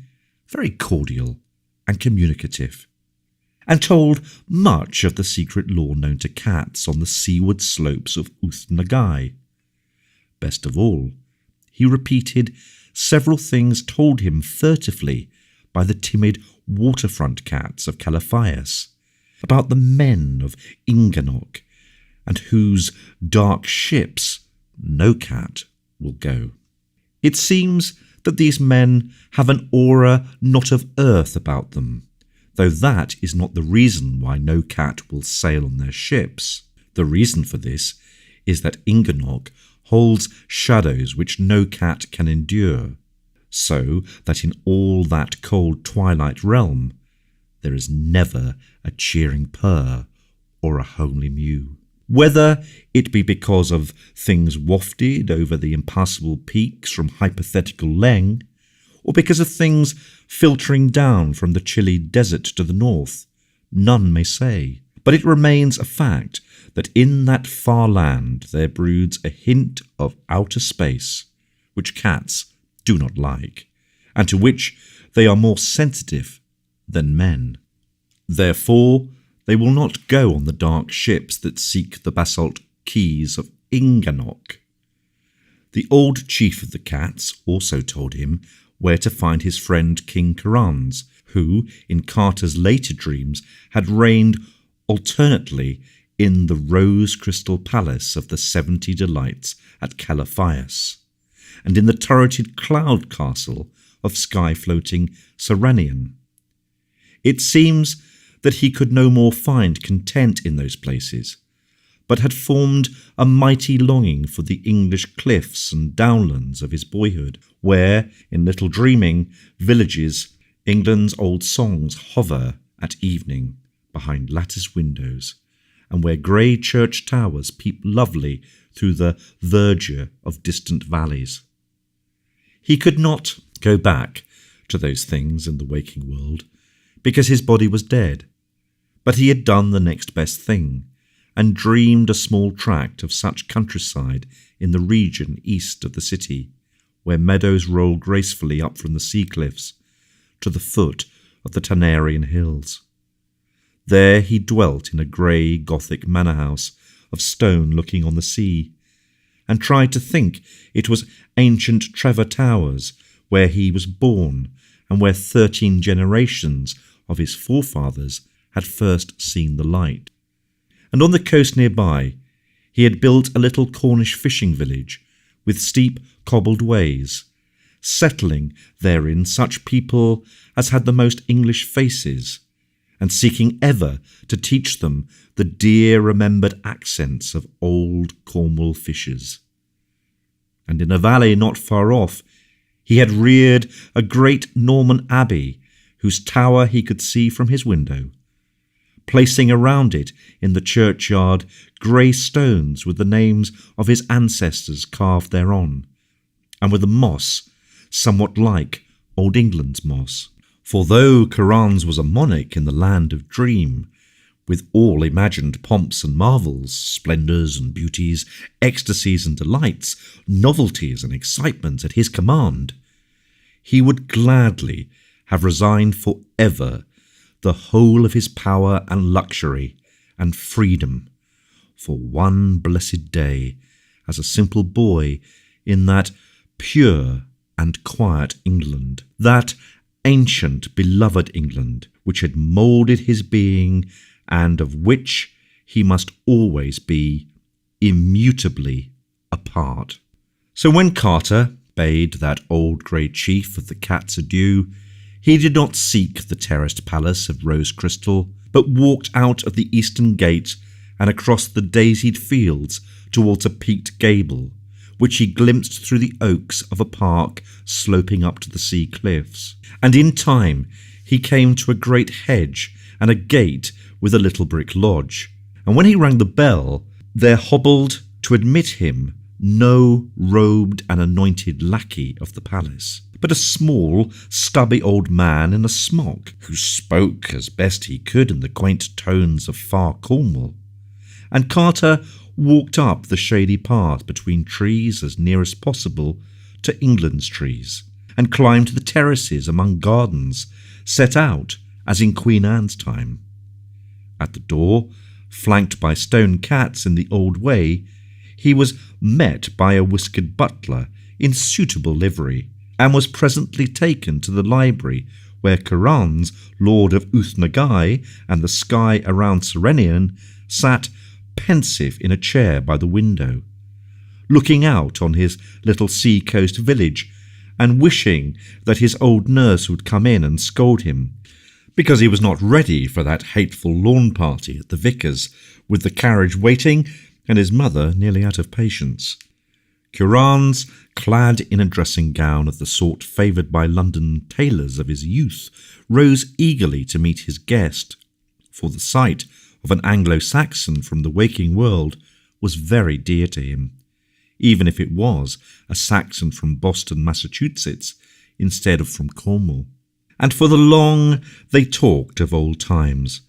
[SPEAKER 1] very cordial and communicative, and told much of the secret lore known to cats on the seaward slopes of Uth-Nagai. Best of all, he repeated several things told him furtively by the timid waterfront cats of Celophaeus, about the men of Inganok, and whose dark ships no cat will go. It seems that these men have an aura not of earth about them, though that is not the reason why no cat will sail on their ships. The reason for this is that Inganok holds shadows which no cat can endure, so that in all that cold twilight realm there is never a cheering purr or a homely mew. Whether it be because of things wafted over the impassable peaks from hypothetical Leng, or because of things filtering down from the chilly desert to the north, none may say. But it remains a fact that in that far land there broods a hint of outer space, which cats do not like, and to which they are more sensitive than men. Therefore, they will not go on the dark ships that seek the basalt keys of Inganok. The old chief of the cats also told him where to find his friend King Karans, who, in Carter's later dreams, had reigned alternately in the rose-crystal palace of the 70 Delights at Celophaeus, and in the turreted cloud castle of sky-floating Serenian. It seems that he could no more find content in those places, but had formed a mighty longing for the English cliffs and downlands of his boyhood, where, in little dreaming villages, England's old songs hover at evening behind lattice windows, and where grey church towers peep lovely through the verdure of distant valleys. He could not go back to those things in the waking world, because his body was dead, but he had done the next best thing, and dreamed a small tract of such countryside in the region east of the city, where meadows roll gracefully up from the sea cliffs to the foot of the Tanarian hills. There he dwelt in a grey Gothic manor house of stone looking on the sea, and tried to think it was ancient Trevor Towers where he was born and where 13 generations of his forefathers had first seen the light. And on the coast nearby, he had built a little Cornish fishing village with steep cobbled ways, settling therein such people as had the most English faces, and seeking ever to teach them the dear remembered accents of old Cornwall fishers. And in a valley not far off, he had reared a great Norman abbey whose tower he could see from his window, placing around it in the churchyard grey stones with the names of his ancestors carved thereon, and with a moss somewhat like Old England's moss. For though Currans was a monarch in the land of dream, with all imagined pomps and marvels, splendours and beauties, ecstasies and delights, novelties and excitements at his command, he would gladly have resigned for ever the whole of his power and luxury and freedom for one blessed day as a simple boy in that pure and quiet England, that ancient, beloved England, which had moulded his being and of which he must always be immutably a part. So when Carter bade that old grey chief of the cats adieu, he did not seek the terraced palace of rose crystal, but walked out of the eastern gate and across the daisied fields towards a peaked gable, which he glimpsed through the oaks of a park sloping up to the sea cliffs. And in time he came to a great hedge and a gate with a little brick lodge. And when he rang the bell, there hobbled to admit him no robed and anointed lackey of the palace, but a small, stubby old man in a smock, who spoke as best he could in the quaint tones of far Cornwall. And Carter walked up the shady path between trees as near as possible to England's trees, and climbed the terraces among gardens set out as in Queen Anne's time. At the door, flanked by stone cats in the old way, he was met by a whiskered butler in suitable livery, and was presently taken to the library where Currans, Lord of Uthnagai and the sky around Serenian, sat pensive in a chair by the window, looking out on his little sea-coast village and wishing that his old nurse would come in and scold him, because he was not ready for that hateful lawn party at the vicar's, with the carriage waiting and his mother nearly out of patience. Currans, clad in a dressing gown of the sort favoured by London tailors of his youth, rose eagerly to meet his guest, for the sight of an Anglo-Saxon from the waking world was very dear to him, even if it was a Saxon from Boston, Massachusetts, instead of from Cornwall. And for the long they talked of old times,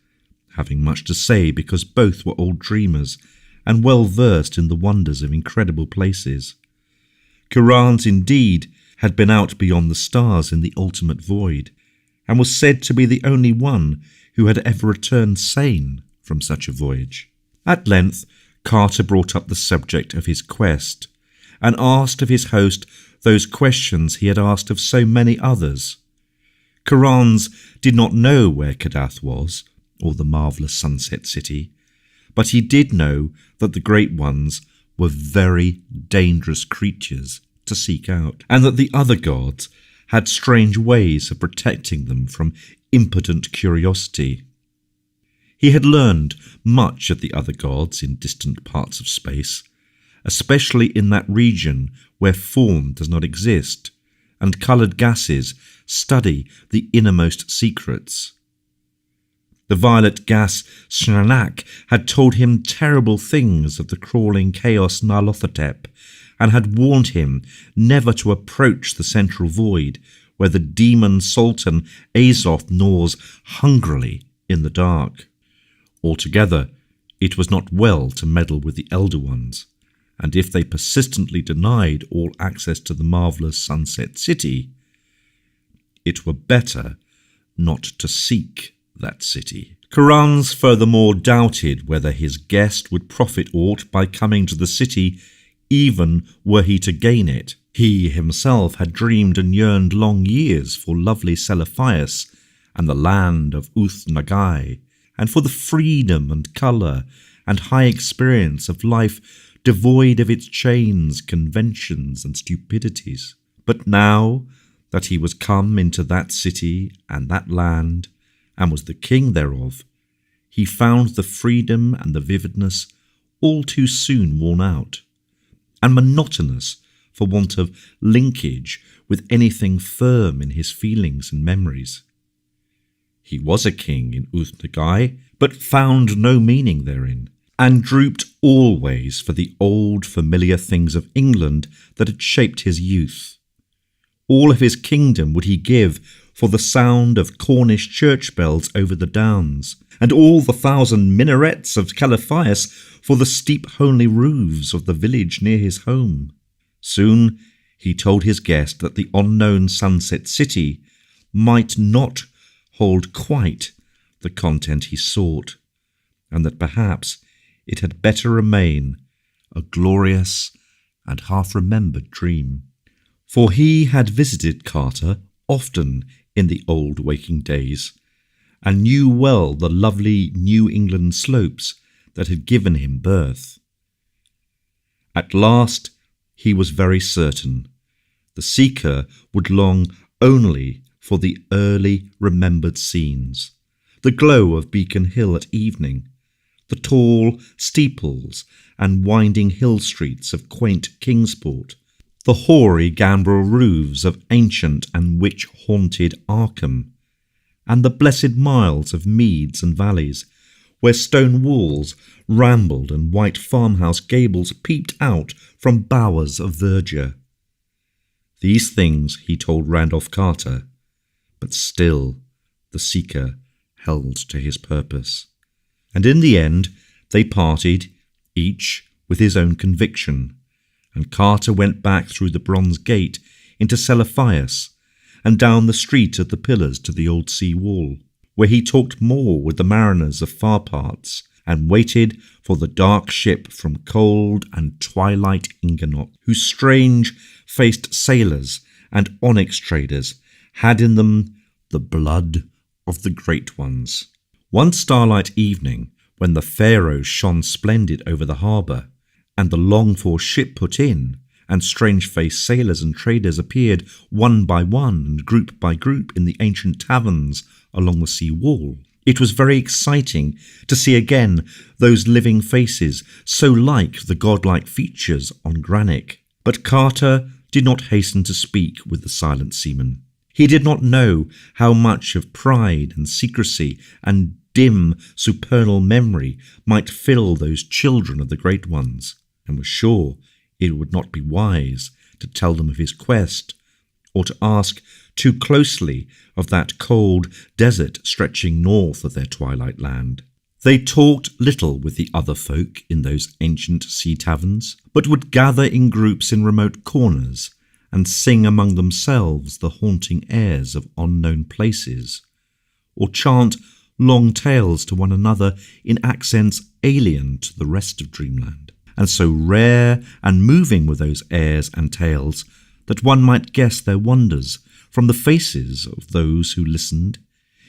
[SPEAKER 1] having much to say because both were old dreamers and well versed in the wonders of incredible places. Currans, indeed, had been out beyond the stars in the ultimate void, and was said to be the only one who had ever returned sane from such a voyage. At length Carter brought up the subject of his quest, and asked of his host those questions he had asked of so many others. Currans did not know where Kadath was, or the marvellous sunset city, but he did know that the great ones were very dangerous creatures to seek out, and that the other gods had strange ways of protecting them from impotent curiosity. He had learned much of the other gods in distant parts of space, especially in that region where form does not exist, and coloured gases study the innermost secrets. The violet gas Sranak had told him terrible things of the crawling chaos Nyarlathotep, and had warned him never to approach the central void where the demon sultan Azoth gnaws hungrily in the dark. Altogether, it was not well to meddle with the Elder Ones, and if they persistently denied all access to the marvellous Sunset City, it were better not to seek that city. Currans furthermore doubted whether his guest would profit aught by coming to the city even were he to gain it. He himself had dreamed and yearned long years for lovely Seliphias and the land of Uth-Nagai, and for the freedom and colour and high experience of life devoid of its chains, conventions, and stupidities. But now that he was come into that city and that land, and was the king thereof, he found the freedom and the vividness all too soon worn out, and monotonous for want of linkage with anything firm in his feelings and memories. He was a king in Uth-Nagai, but found no meaning therein, and drooped always for the old familiar things of England that had shaped his youth. All of his kingdom would he give for the sound of Cornish church bells over the downs, and all the 1,000 minarets of Seliphias for the steep homely roofs of the village near his home. Soon he told his guest that the unknown sunset city might not hold quite the content he sought, and that perhaps it had better remain a glorious and half-remembered dream. For he had visited Carter often in the old waking days, and knew well the lovely New England slopes that had given him birth. At last he was very certain the seeker would long only for the early remembered scenes, the glow of Beacon Hill at evening, the tall steeples and winding hill streets of quaint Kingsport, the hoary gambrel roofs of ancient and witch-haunted Arkham, and the blessed miles of meads and valleys, where stone walls rambled and white farmhouse gables peeped out from bowers of verdure. These things he told Randolph Carter, but still the seeker held to his purpose. And in the end they parted, each with his own conviction, and Carter went back through the bronze gate into Seliphias, and down the street of the pillars to the old sea wall, where he talked more with the mariners of far parts, and waited for the dark ship from cold and twilight Inganot, whose strange-faced sailors and onyx traders had in them the blood of the great ones. One starlight evening, when the Pharaoh shone splendid over the harbour, and the longed-for ship put in, and strange-faced sailors and traders appeared one by one and group by group in the ancient taverns along the sea wall, it was very exciting to see again those living faces so like the godlike features on Granick. But Carter did not hasten to speak with the silent seaman. He did not know how much of pride and secrecy and dim supernal memory might fill those children of the great ones, and was sure it would not be wise to tell them of his quest, or to ask too closely of that cold desert stretching north of their twilight land. They talked little with the other folk in those ancient sea taverns, but would gather in groups in remote corners and sing among themselves the haunting airs of unknown places, or chant long tales to one another in accents alien to the rest of dreamland. And so rare and moving were those airs and tales that one might guess their wonders from the faces of those who listened,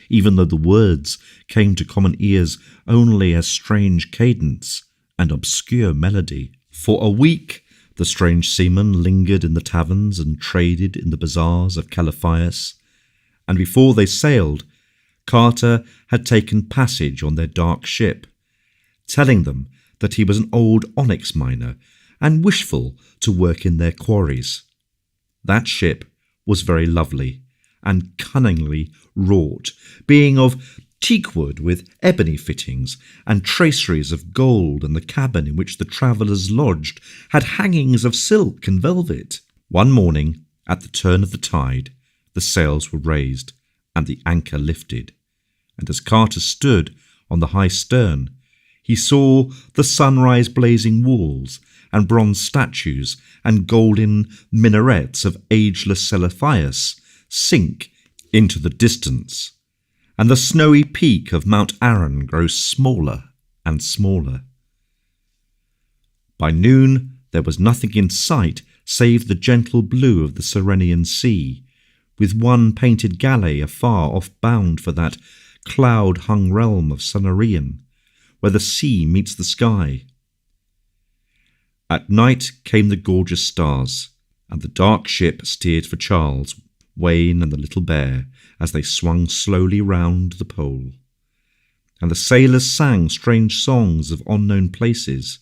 [SPEAKER 1] even though the words came to common ears only as strange cadence and obscure melody. For a week the strange seamen lingered in the taverns and traded in the bazaars of Seliphias, and before they sailed, Carter had taken passage on their dark ship, telling them that he was an old onyx miner and wishful to work in their quarries. That ship was very lovely and cunningly wrought, being of teakwood with ebony fittings and traceries of gold, and the cabin in which the travellers lodged had hangings of silk and velvet. One morning, at the turn of the tide, the sails were raised and the anchor lifted, and as Carter stood on the high stern, he saw the sunrise blazing walls and bronze statues and golden minarets of ageless Seliphias sink into the distance, and the snowy peak of Mount Aran grow smaller and smaller. By noon There was nothing in sight save the gentle blue of the Cerenian Sea, with one painted galley afar off bound for that cloud-hung realm of Sunarian, where the sea meets the sky. At night came the gorgeous stars, and the dark ship steered for Charles, Wayne and the little bear as they swung slowly round the pole. And the sailors sang strange songs of unknown places,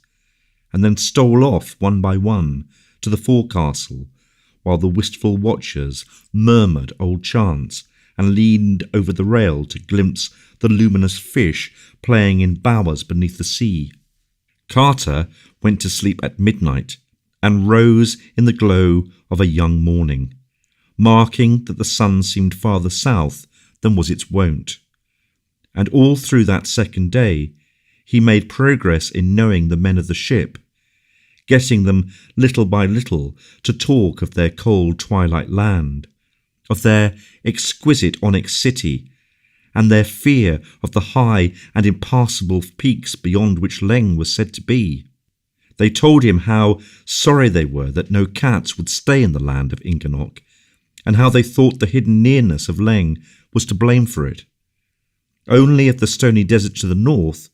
[SPEAKER 1] and then stole off one by one to the forecastle, while the wistful watchers murmured old chants and leaned over the rail to glimpse the luminous fish playing in bowers beneath the sea. Carter went to sleep at midnight and rose in the glow of a young morning, marking that the sun seemed farther south than was its wont. And all through that second day he made progress in knowing the men of the ship, getting them little by little to talk of their cold twilight land, of their exquisite onyx city, and their fear of the high and impassable peaks beyond which Leng was said to be. They told him how sorry they were that no cats would stay in the land of Inganok, and how they thought the hidden nearness of Leng was to blame for it. Only of the stony desert to the north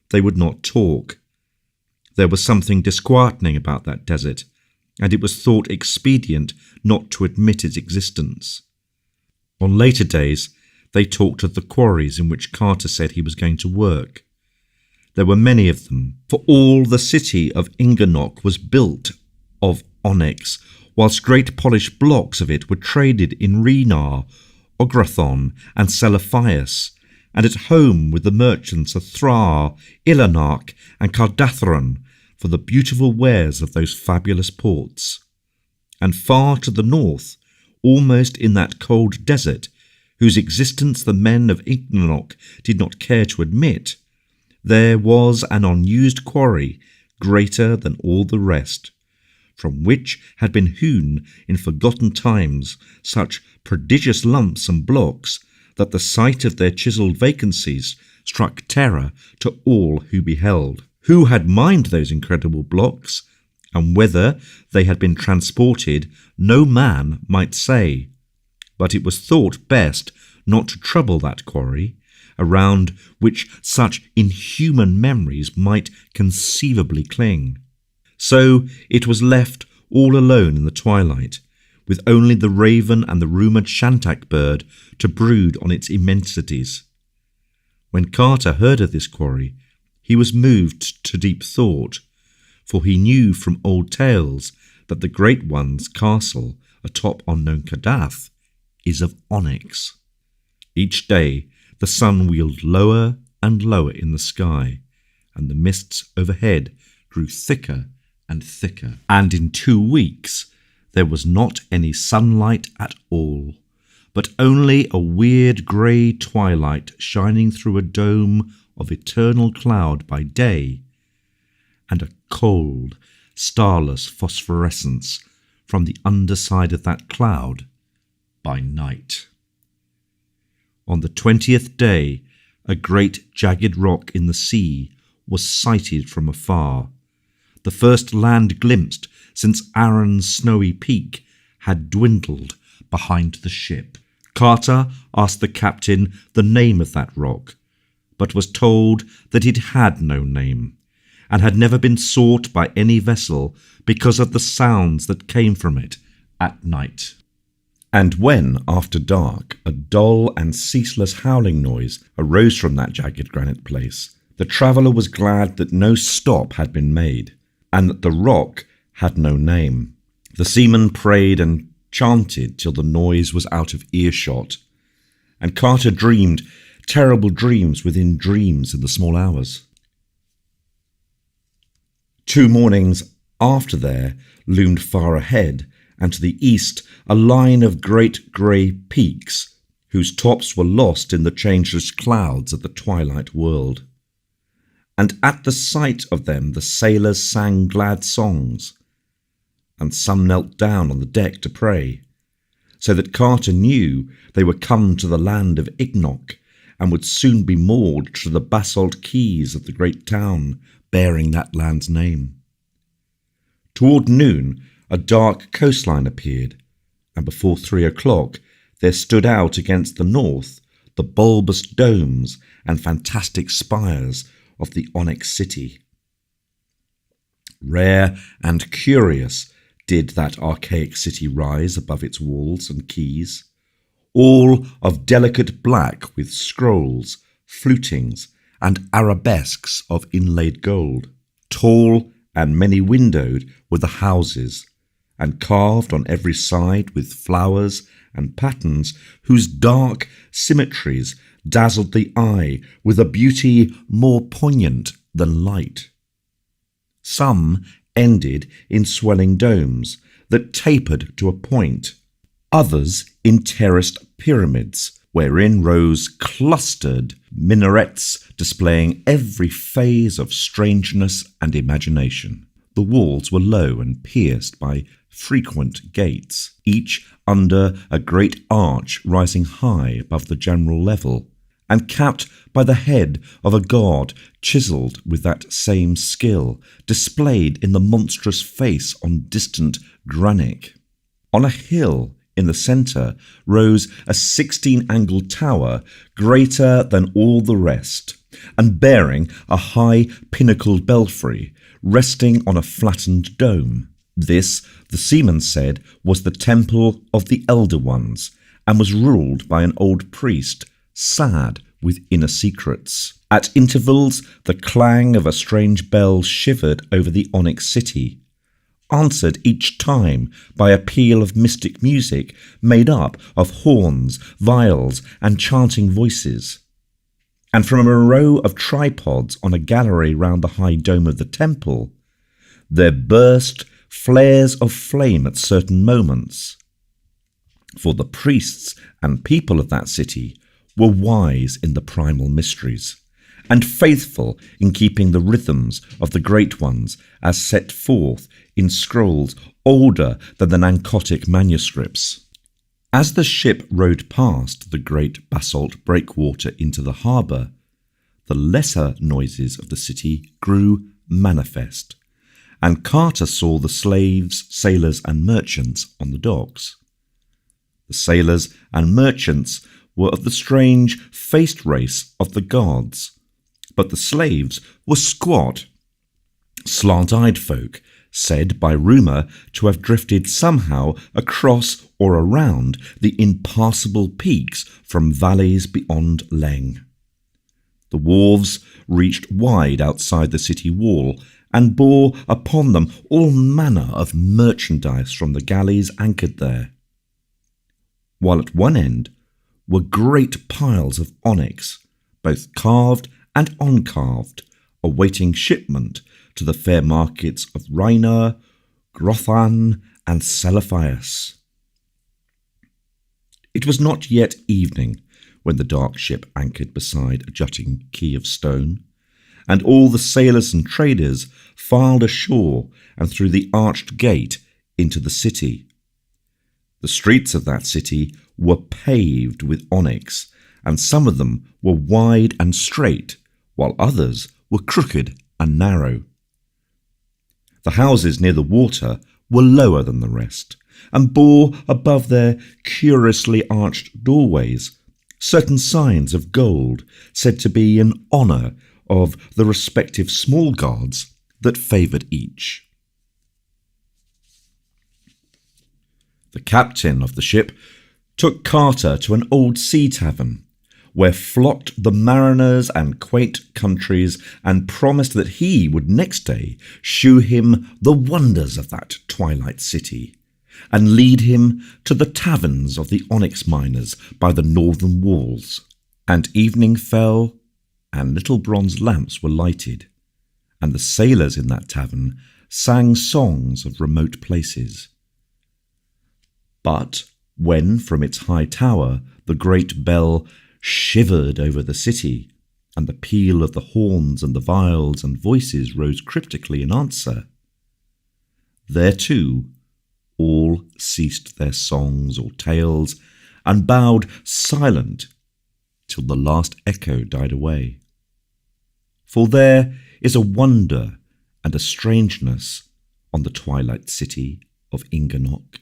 [SPEAKER 1] they would not talk. There was something disquieting about that desert, and it was thought expedient not to admit its existence. On later days they talked of the quarries in which Carter said he was going to work. There were many of them, for all the city of Inganok was built of onyx, whilst great polished blocks of it were traded in Renar, Ograthon, and Selaphius, and at home with the merchants of Thrar, Ilanark, and Cardathron for the beautiful wares of those fabulous ports. And far to the north, almost in that cold desert, whose existence the men of Inganok did not care to admit, there was an unused quarry greater than all the rest, from which had been hewn in forgotten times such prodigious lumps and blocks that the sight of their chiselled vacancies struck terror to all who beheld. Who had mined those incredible blocks, and whether they had been transported, no man might say. But it was thought best not to trouble that quarry, around which such inhuman memories might conceivably cling. So it was left all alone in the twilight, with only the raven and the rumoured shantak bird to brood on its immensities. When Carter heard of this quarry, he was moved to deep thought, for he knew from old tales that the Great One's castle atop unknown Kadath is of onyx. Each day the sun wheeled lower and lower in the sky, and the mists overhead grew thicker and thicker, and in 2 weeks there was not any sunlight at all, but only a weird grey twilight shining through a dome of eternal cloud by day, and a cold, starless phosphorescence from the underside of that cloud by night. On the 20th day, a great jagged rock in the sea was sighted from afar, the first land glimpsed since Aaron's snowy peak had dwindled behind the ship. Carter asked the captain the name of that rock, but was told that it had no name, and had never been sought by any vessel because of the sounds that came from it at night. And when, after dark, a dull and ceaseless howling noise arose from that jagged granite place, the traveller was glad that no stop had been made, and that the rock had no name. The seaman prayed and chanted till the noise was out of earshot, and Carter dreamed terrible dreams within dreams in the small hours. 2 mornings after there loomed far ahead, and to the east a line of great grey peaks, whose tops were lost in the changeless clouds of the twilight world. And at the sight of them the sailors sang glad songs, and some knelt down on the deck to pray, so that Carter knew they were come to the land of Ignok, and would soon be moored to the basalt quays of the great town bearing that land's name. Toward noon, a dark coastline appeared, and before 3 o'clock, there stood out against the north the bulbous domes and fantastic spires of the onyx city. Rare and curious did that archaic city rise above its walls and quays, all of delicate black with scrolls, flutings, and arabesques of inlaid gold. Tall and many-windowed were the houses, and carved on every side with flowers and patterns whose dark symmetries dazzled the eye with a beauty more poignant than light. Some ended in swelling domes that tapered to a point, others in terraced pyramids, wherein rose clustered minarets displaying every phase of strangeness and imagination. The walls were low and pierced by frequent gates, each under a great arch rising high above the general level, and capped by the head of a god chiselled with that same skill, displayed in the monstrous face on distant granite. On a hill in the centre rose a 16-angled tower greater than all the rest, and bearing a high pinnacled belfry resting on a flattened dome. This, the seamen said, was the temple of the Elder Ones, and was ruled by an old priest, sad with inner secrets. At intervals, the clang of a strange bell shivered over the onyx city, answered each time by a peal of mystic music made up of horns, viols, and chanting voices. And from a row of tripods on a gallery round the high dome of the temple, there burst flares of flame at certain moments. For the priests and people of that city were wise in the primal mysteries, and faithful in keeping the rhythms of the great ones as set forth in scrolls older than the Nankotic manuscripts. As the ship rode past the great basalt breakwater into the harbour, the lesser noises of the city grew manifest, and Carter saw the slaves, sailors, and merchants on the docks. The sailors and merchants were of the strange faced race of the gods, but the slaves were squat, slant-eyed folk, said by rumour to have drifted somehow across or around the impassable peaks from valleys beyond Leng. The wharves reached wide outside the city wall, and bore upon them all manner of merchandise from the galleys anchored there, while at one end were great piles of onyx, both carved and uncarved, awaiting shipment to the fair markets of Rainer, Grothan, and Salaphias. It was not yet evening when the dark ship anchored beside a jutting quay of stone, and all the sailors and traders filed ashore and through the arched gate into the city. The streets of that city were paved with onyx, and some of them were wide and straight, while others were crooked and narrow. The houses near the water were lower than the rest, and bore above their curiously arched doorways certain signs of gold said to be in honour of the respective small gods that favoured each. The captain of the ship took Carter to an old sea tavern, where flocked the mariners and quaint countries, and promised that he would next day shew him the wonders of that twilight city, and lead him to the taverns of the onyx miners by the northern walls. And evening fell, and little bronze lamps were lighted, and the sailors in that tavern sang songs of remote places. But when from its high tower the great bell shivered over the city, and the peal of the horns and the viols and voices rose cryptically in answer, there too all ceased their songs or tales, and bowed silent till the last echo died away. For there is a wonder and a strangeness on the twilight city of Inganok,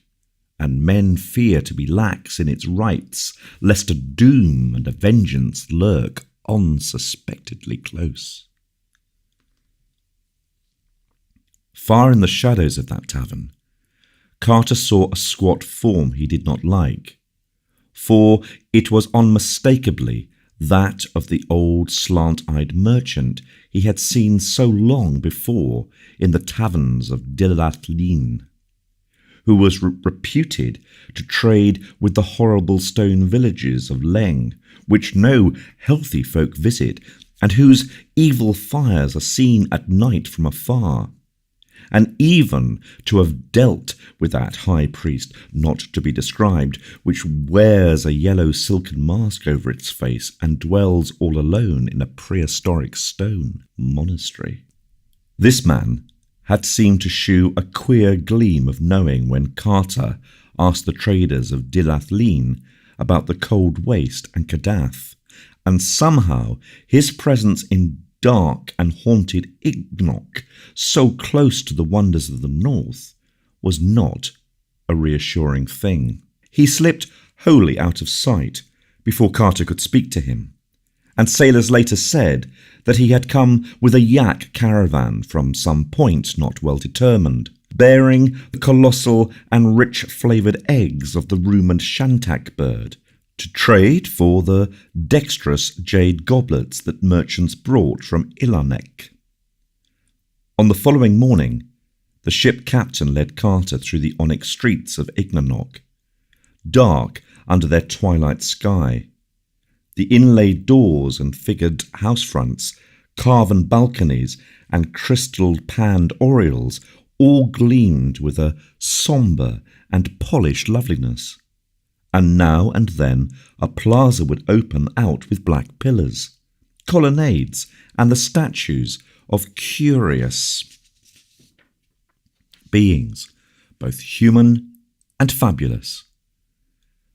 [SPEAKER 1] and men fear to be lax in its rites, lest a doom and a vengeance lurk unsuspectedly close. Far in the shadows of that tavern, Carter saw a squat form he did not like, for it was unmistakably that of the old slant-eyed merchant he had seen so long before in the taverns of Dilatlin, who was reputed to trade with the horrible stone villages of Leng, which no healthy folk visit, and whose evil fires are seen at night from afar. And even to have dealt with that high priest not to be described, which wears a yellow silken mask over its face and dwells all alone in a prehistoric stone monastery. This man had seemed to shew a queer gleam of knowing when Carter asked the traders of Dilatlin about the cold waste and Kadath, and somehow his presence in dark and haunted Ignok, so close to the wonders of the north, was not a reassuring thing. He slipped wholly out of sight before Carter could speak to him, and sailors later said that he had come with a yak caravan from some point not well determined, bearing the colossal and rich-flavoured eggs of the rumored shantak bird, to trade for the dexterous jade goblets that merchants brought from Ilanek. On the following morning, the ship captain led Carter through the onyx streets of Ignanok, dark under their twilight sky. The inlaid doors and figured house fronts, carven balconies and crystal-panned oriels all gleamed with a sombre and polished loveliness. And now and then a plaza would open out with black pillars, colonnades, and the statues of curious beings, both human and fabulous.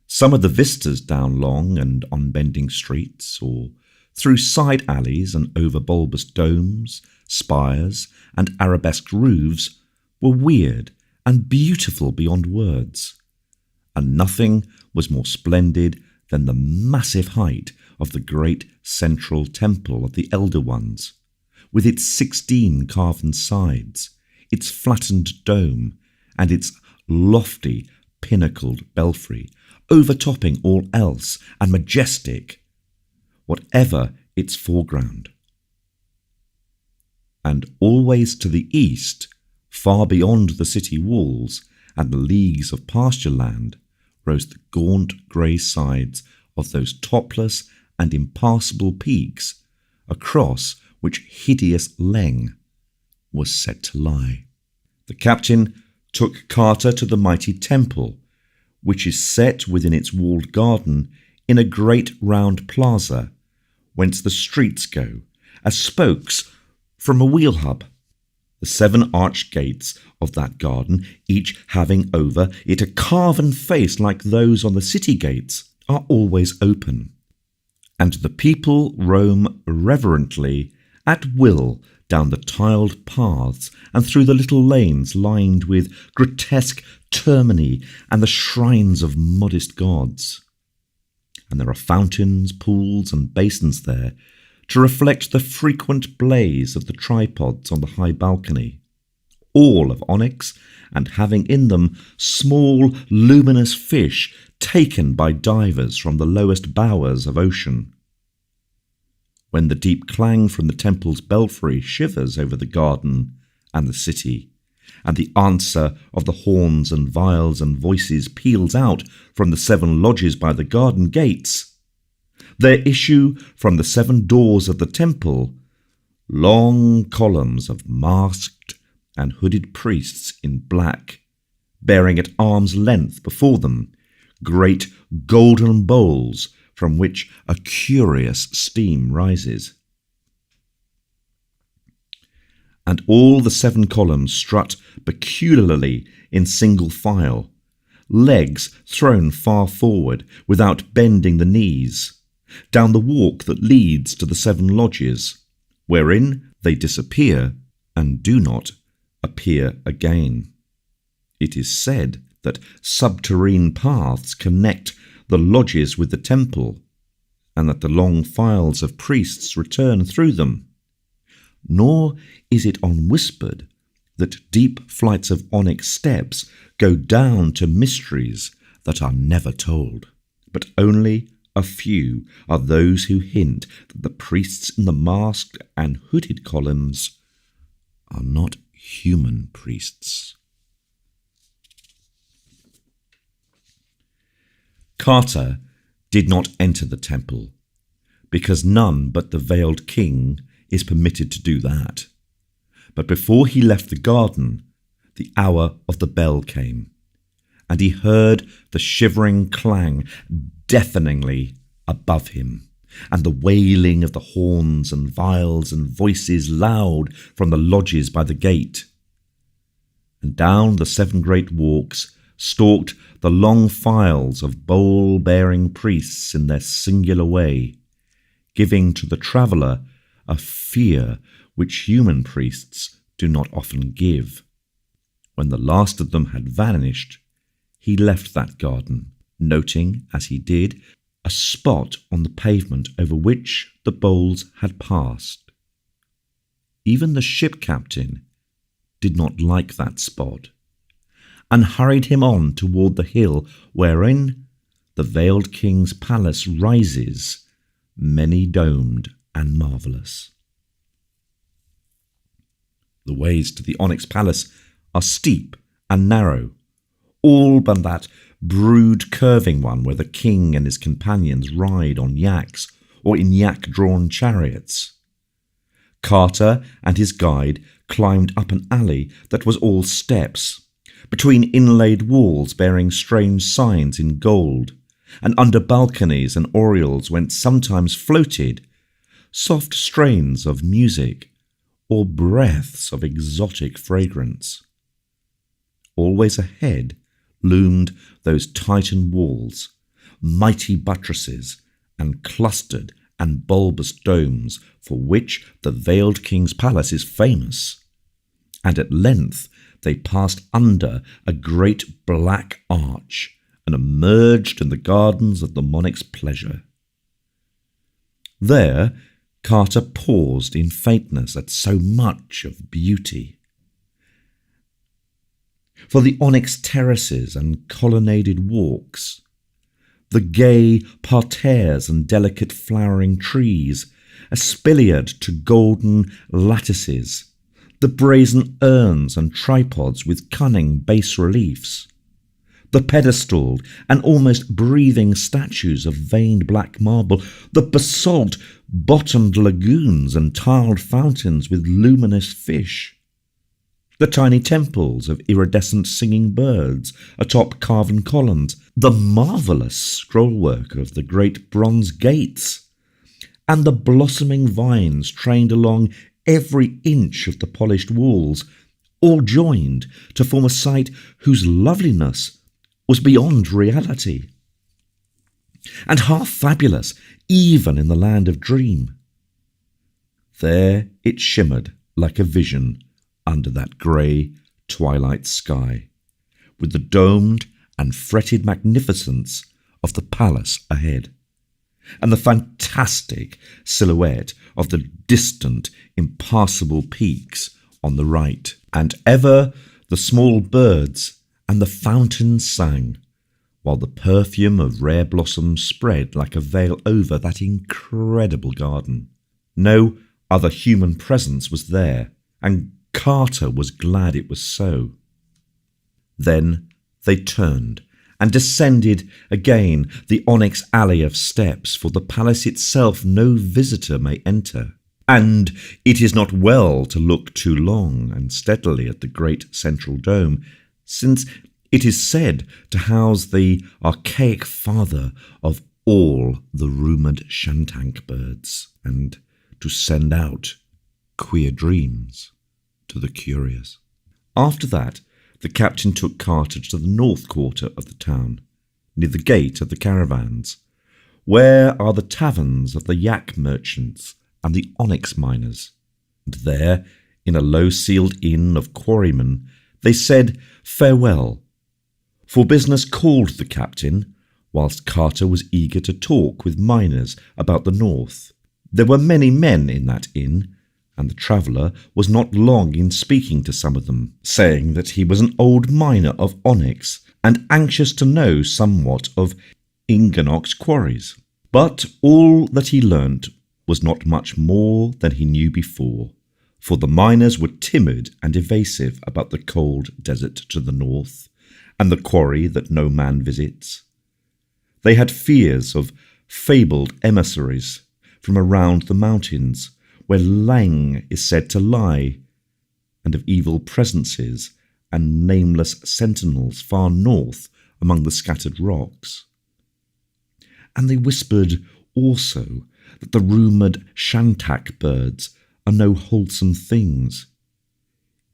[SPEAKER 1] Some of the vistas down long and unbending streets, or through side alleys and over bulbous domes, spires, and arabesque roofs, were weird and beautiful beyond words, and nothing was more splendid than the massive height of the great central temple of the Elder Ones, with its 16 carven sides, its flattened dome, and its lofty, pinnacled belfry, overtopping all else and majestic, whatever its foreground. And always to the east, far beyond the city walls and the leagues of pasture land, rose the gaunt grey sides of those topless and impassable peaks across which hideous Leng was said to lie. The captain took Carter to the mighty temple, which is set within its walled garden in a great round plaza, whence the streets go, as spokes from a wheel hub. The 7 arched gates of that garden, each having over it a carven face like those on the city gates, are always open, and the people roam reverently at will down the tiled paths and through the little lanes lined with grotesque termini and the shrines of modest gods. And there are fountains, pools, and basins there to reflect the frequent blaze of the tripods on the high balcony, all of onyx and having in them small luminous fish taken by divers from the lowest bowers of ocean. When the deep clang from the temple's belfry shivers over the garden and the city, and the answer of the horns and viols and voices peals out from the 7 lodges by the garden gates, there issue from the 7 doors of the temple long columns of masked and hooded priests in black, bearing at arm's length before them great golden bowls from which a curious steam rises. And all the 7 columns strut peculiarly in single file, legs thrown far forward without bending the knees, down the walk that leads to the 7 lodges, wherein they disappear and do not appear again. It is said that subterranean paths connect the lodges with the temple, and that the long files of priests return through them. Nor is it unwhispered that deep flights of onyx steps go down to mysteries that are never told. But only a few are those who hint that the priests in the masked and hooded columns are not human priests. Carter did not enter the temple, because none but the veiled king is permitted to do that. But before he left the garden, the hour of the bell came, and he heard the shivering clang deafeningly above him, and the wailing of the horns and viols and voices loud from the lodges by the gate. And down the 7 great walks stalked the long files of bowl-bearing priests in their singular way, giving to the traveller a fear which human priests do not often give. When the last of them had vanished, he left that garden, noting, as he did, a spot on the pavement over which the bowls had passed. Even the ship captain did not like that spot, and hurried him on toward the hill wherein the veiled king's palace rises, many-domed and marvellous. The ways to the onyx palace are steep and narrow, all but that broad curving one where the king and his companions ride on yaks or in yak-drawn chariots. Carter and his guide climbed up an alley that was all steps, between inlaid walls bearing strange signs in gold, and under balconies and oriels whence sometimes floated soft strains of music or breaths of exotic fragrance. Always ahead loomed those Titan walls, mighty buttresses, and clustered and bulbous domes for which the veiled king's palace is famous. And at length they passed under a great black arch and emerged in the gardens of the monarch's pleasure. There Carter paused in faintness at so much of beauty. For the onyx terraces and colonnaded walks, the gay parterres and delicate flowering trees, espaliered to golden lattices, the brazen urns and tripods with cunning bas-reliefs, the pedestaled and almost breathing statues of veined black marble, the basalt-bottomed lagoons and tiled fountains with luminous fish, the tiny temples of iridescent singing birds atop carven columns, the marvellous scrollwork of the great bronze gates, and the blossoming vines trained along every inch of the polished walls, all joined to form a sight whose loveliness was beyond reality, and half fabulous even in the land of dream. There it shimmered like a vision under that grey twilight sky, with the domed and fretted magnificence of the palace ahead, and the fantastic silhouette of the distant, impassable peaks on the right. And ever the small birds and the fountains sang, while the perfume of rare blossoms spread like a veil over that incredible garden. No other human presence was there, and Carter was glad it was so. Then they turned and descended again the onyx alley of steps, for the palace itself no visitor may enter, and it is not well to look too long and steadily at the great central dome, since it is said to house the archaic father of all the rumoured shantank birds, and to send out queer dreams to the curious. After that, the captain took Carter to the north quarter of the town, near the gate of the caravans, where are the taverns of the yak merchants and the onyx miners. And there, in a low-ceiled inn of quarrymen, they said farewell. For business called the captain, whilst Carter was eager to talk with miners about the north. There were many men in that inn, and the traveller was not long in speaking to some of them, saying that he was an old miner of onyx, and anxious to know somewhat of Inganock's quarries. But all that he learnt was not much more than he knew before, for the miners were timid and evasive about the cold desert to the north, and the quarry that no man visits. They had fears of fabled emissaries from around the mountains, where Lang is said to lie, and of evil presences and nameless sentinels far north among the scattered rocks. And they whispered also that the rumoured shantak birds are no wholesome things,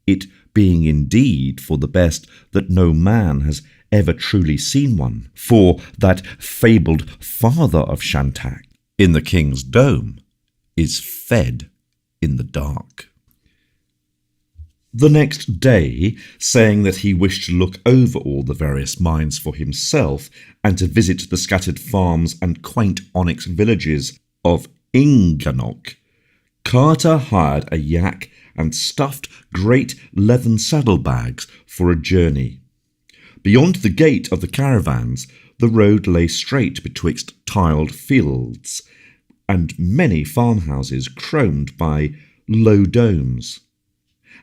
[SPEAKER 1] it being indeed for the best that no man has ever truly seen one, for that fabled father of shantak in the king's dome is fed in the dark. The next day, saying that he wished to look over all the various mines for himself and to visit the scattered farms and quaint onyx villages of Inganock, Carter hired a yak and stuffed great leathern saddlebags for a journey. Beyond the gate of the caravans, the road lay straight betwixt tiled fields and many farmhouses chromed by low domes.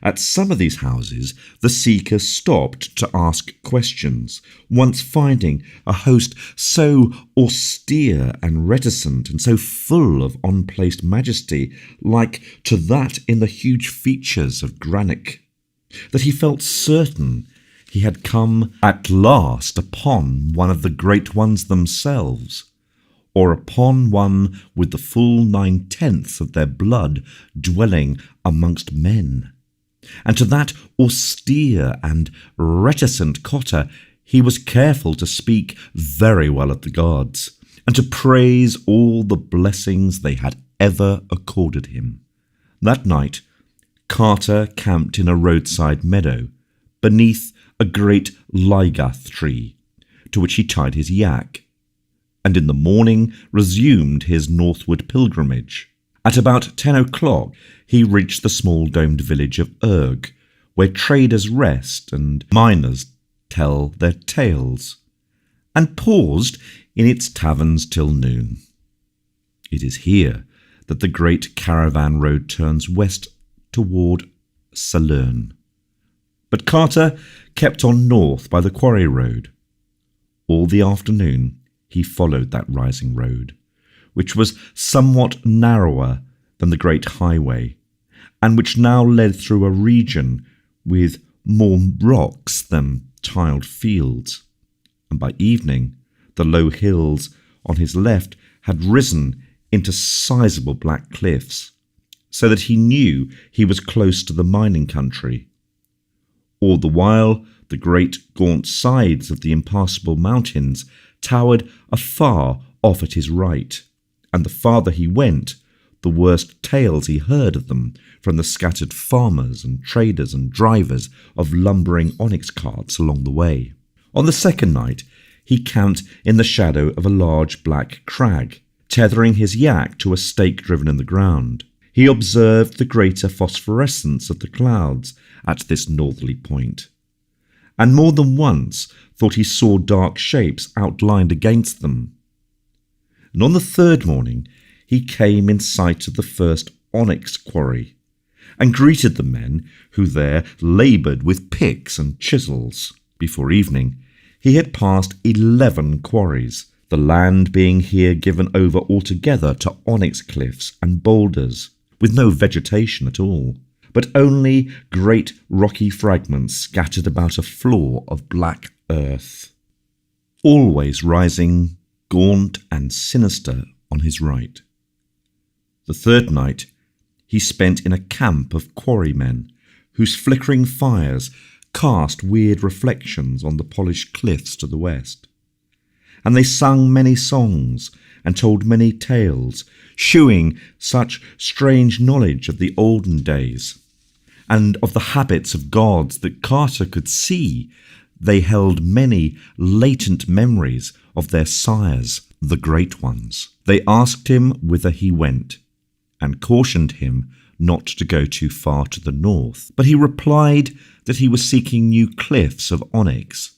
[SPEAKER 1] At some of these houses the seeker stopped to ask questions, once finding a host so austere and reticent and so full of unplaced majesty, like to that in the huge features of granite, that he felt certain he had come at last upon one of the great ones themselves, or upon one with the full 9/10 of their blood dwelling amongst men. And to that austere and reticent cotter he was careful to speak very well of the gods, and to praise all the blessings they had ever accorded him. That night Carter camped in a roadside meadow, beneath a great ligath tree, to which he tied his yak, and in the morning resumed his northward pilgrimage. At about 10 o'clock he reached the small domed village of Urg, where traders rest and miners tell their tales, and paused in its taverns till noon. It is here that the great caravan road turns west toward Salern. But Carter kept on north by the quarry road. All the afternoon he followed that rising road, which was somewhat narrower than the great highway, and which now led through a region with more rocks than tiled fields, and by evening the low hills on his left had risen into sizable black cliffs, so that he knew he was close to the mining country. All the while the great gaunt sides of the impassable mountains towered afar off at his right, and the farther he went, the worse tales he heard of them from the scattered farmers and traders and drivers of lumbering onyx carts along the way. On the second night he camped in the shadow of a large black crag, tethering his yak to a stake driven in the ground. He observed the greater phosphorescence of the clouds at this northerly point, and more than once thought he saw dark shapes outlined against them. And on the third morning he came in sight of the first onyx quarry, and greeted the men who there laboured with picks and chisels. Before evening he had passed 11 quarries, the land being here given over altogether to onyx cliffs and boulders, with no vegetation at all, but only great rocky fragments scattered about a floor of black earth, always rising gaunt and sinister on his right. The third night he spent in a camp of quarrymen, whose flickering fires cast weird reflections on the polished cliffs to the west. And they sung many songs and told many tales, shewing such strange knowledge of the olden days, and of the habits of gods that Carter could see. They held many latent memories of their sires, the Great Ones. They asked him whither he went, and cautioned him not to go too far to the north. But he replied that he was seeking new cliffs of onyx,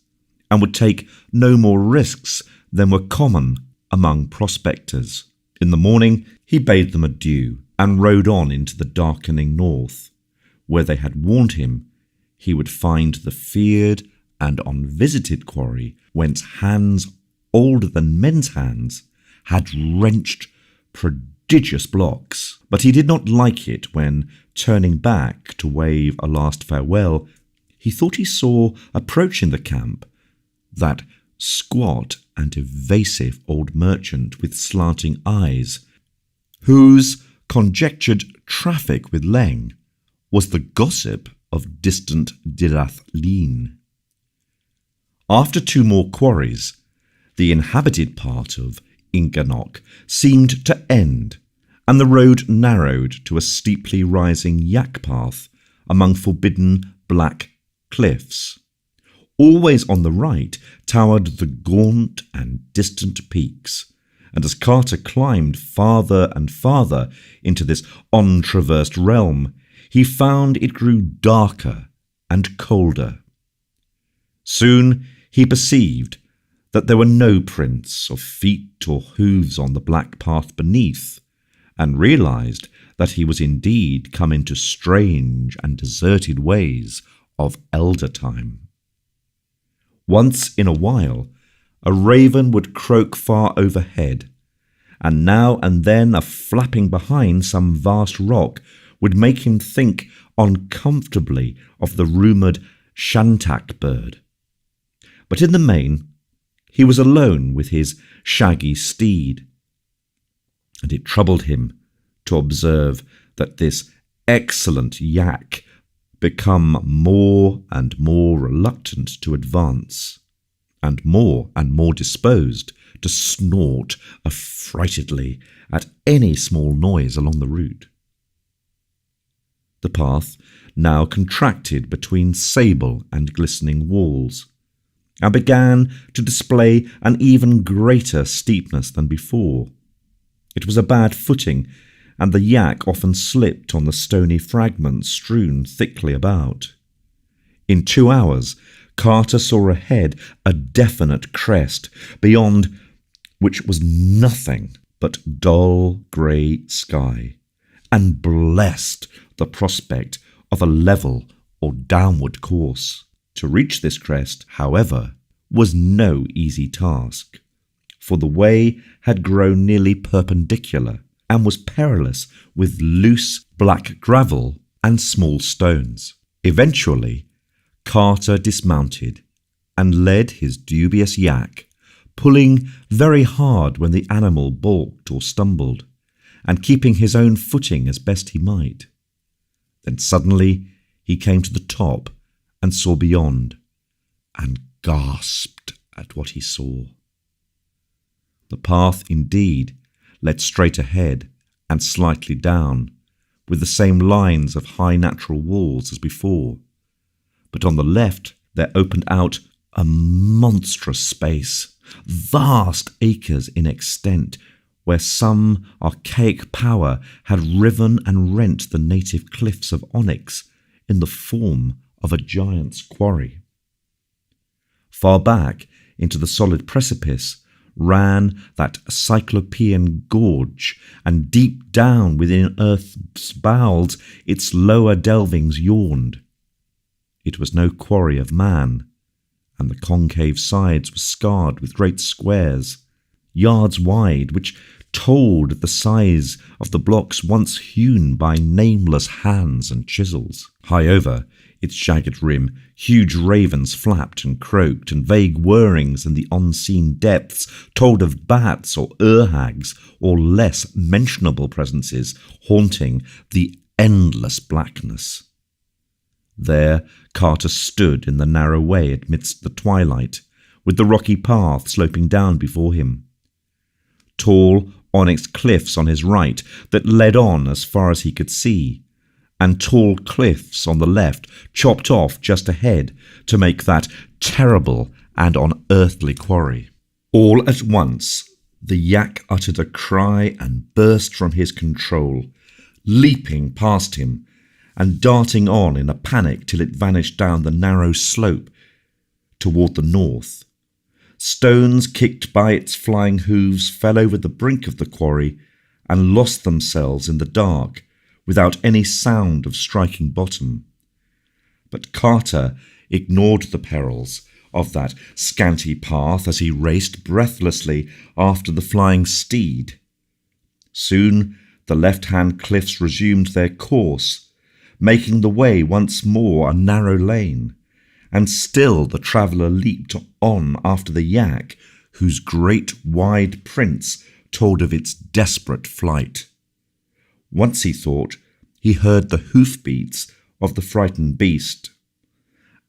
[SPEAKER 1] and would take no more risks than were common among prospectors. In the morning he bade them adieu, and rode on into the darkening north, where they had warned him he would find the feared and unvisited quarry, whence hands older than men's hands had wrenched prodigious blocks. But he did not like it when, turning back to wave a last farewell, he thought he saw approaching the camp that squat and evasive old merchant with slanting eyes, whose conjectured traffic with Leng was the gossip of distant Kadath. After 2 more quarries, the inhabited part of Inganok seemed to end, and the road narrowed to a steeply rising yak path among forbidden black cliffs. Always on the right towered the gaunt and distant peaks, and as Carter climbed farther and farther into this untraversed realm, he found it grew darker and colder. Soon he perceived that there were no prints of feet or hooves on the black path beneath, and realized that he was indeed come into strange and deserted ways of elder time. Once in a while, a raven would croak far overhead, and now and then a flapping behind some vast rock would make him think uncomfortably of the rumoured shantak bird. But in the main, he was alone with his shaggy steed, and it troubled him to observe that this excellent yak become more and more reluctant to advance, and more disposed to snort affrightedly at any small noise along the route. The path now contracted between sable and glistening walls, and began to display an even greater steepness than before. It was a bad footing, and the yak often slipped on the stony fragments strewn thickly about. In 2 hours, Carter saw ahead a definite crest, beyond which was nothing but dull grey sky, and blessed the prospect of a level or downward course. To reach this crest, however, was no easy task, for the way had grown nearly perpendicular, and was perilous with loose black gravel and small stones. Eventually, Carter dismounted and led his dubious yak, pulling very hard when the animal balked or stumbled, and keeping his own footing as best he might. Then suddenly he came to the top and saw beyond, and gasped at what he saw. The path indeed led straight ahead and slightly down, with the same lines of high natural walls as before, but on the left there opened out a monstrous space, vast acres in extent, where some archaic power had riven and rent the native cliffs of onyx in the form of a giant's quarry. Far back into the solid precipice ran that cyclopean gorge, and deep down within earth's bowels its lower delvings yawned. It was no quarry of man, and the concave sides were scarred with great squares, yards wide, which told the size of the blocks once hewn by nameless hands and chisels. High over its jagged rim, huge ravens flapped and croaked, and vague whirrings in the unseen depths told of bats or urhags or less mentionable presences haunting the endless blackness. There Carter stood in the narrow way amidst the twilight, with the rocky path sloping down before him. Tall onyx cliffs on his right that led on as far as he could see, and tall cliffs on the left chopped off just ahead to make that terrible and unearthly quarry. All at once, the yak uttered a cry and burst from his control, leaping past him and darting on in a panic till it vanished down the narrow slope toward the north. Stones kicked by its flying hooves fell over the brink of the quarry and lost themselves in the dark without any sound of striking bottom. But Carter ignored the perils of that scanty path as he raced breathlessly after the flying steed. Soon the left-hand cliffs resumed their course, making the way once more a narrow lane, and still the traveller leaped on after the yak, whose great wide prints told of its desperate flight. Once he thought he heard the hoofbeats of the frightened beast,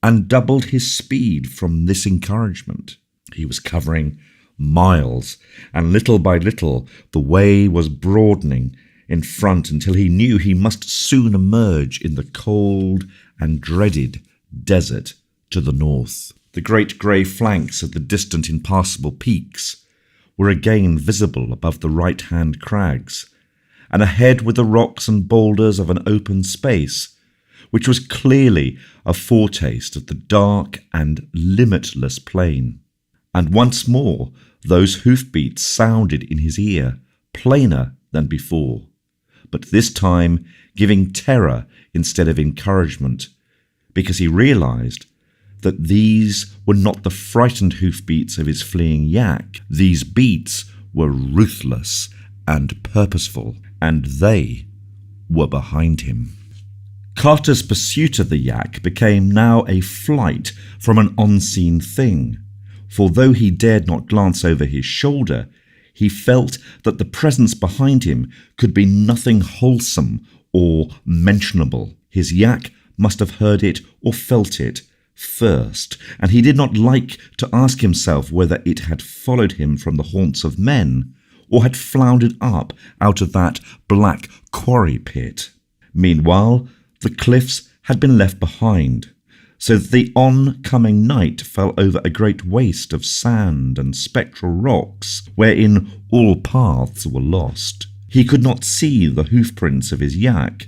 [SPEAKER 1] and doubled his speed from this encouragement. He was covering miles, and little by little the way was broadening in front until he knew he must soon emerge in the cold and dreaded desert to the north. The great grey flanks of the distant impassable peaks were again visible above the right-hand crags, and ahead were the rocks and boulders of an open space, which was clearly a foretaste of the dark and limitless plain. And once more those hoofbeats sounded in his ear, plainer than before, but this time giving terror instead of encouragement, because he realized that these were not the frightened hoofbeats of his fleeing yak. These beats were ruthless and purposeful, and they were behind him. Carter's pursuit of the yak became now a flight from an unseen thing, for though he dared not glance over his shoulder, he felt that the presence behind him could be nothing wholesome or mentionable. His yak must have heard it or felt it first, and he did not like to ask himself whether it had followed him from the haunts of men or had floundered up out of that black quarry pit. Meanwhile, the cliffs had been left behind, so that the oncoming night fell over a great waste of sand and spectral rocks, wherein all paths were lost. He could not see the hoofprints of his yak,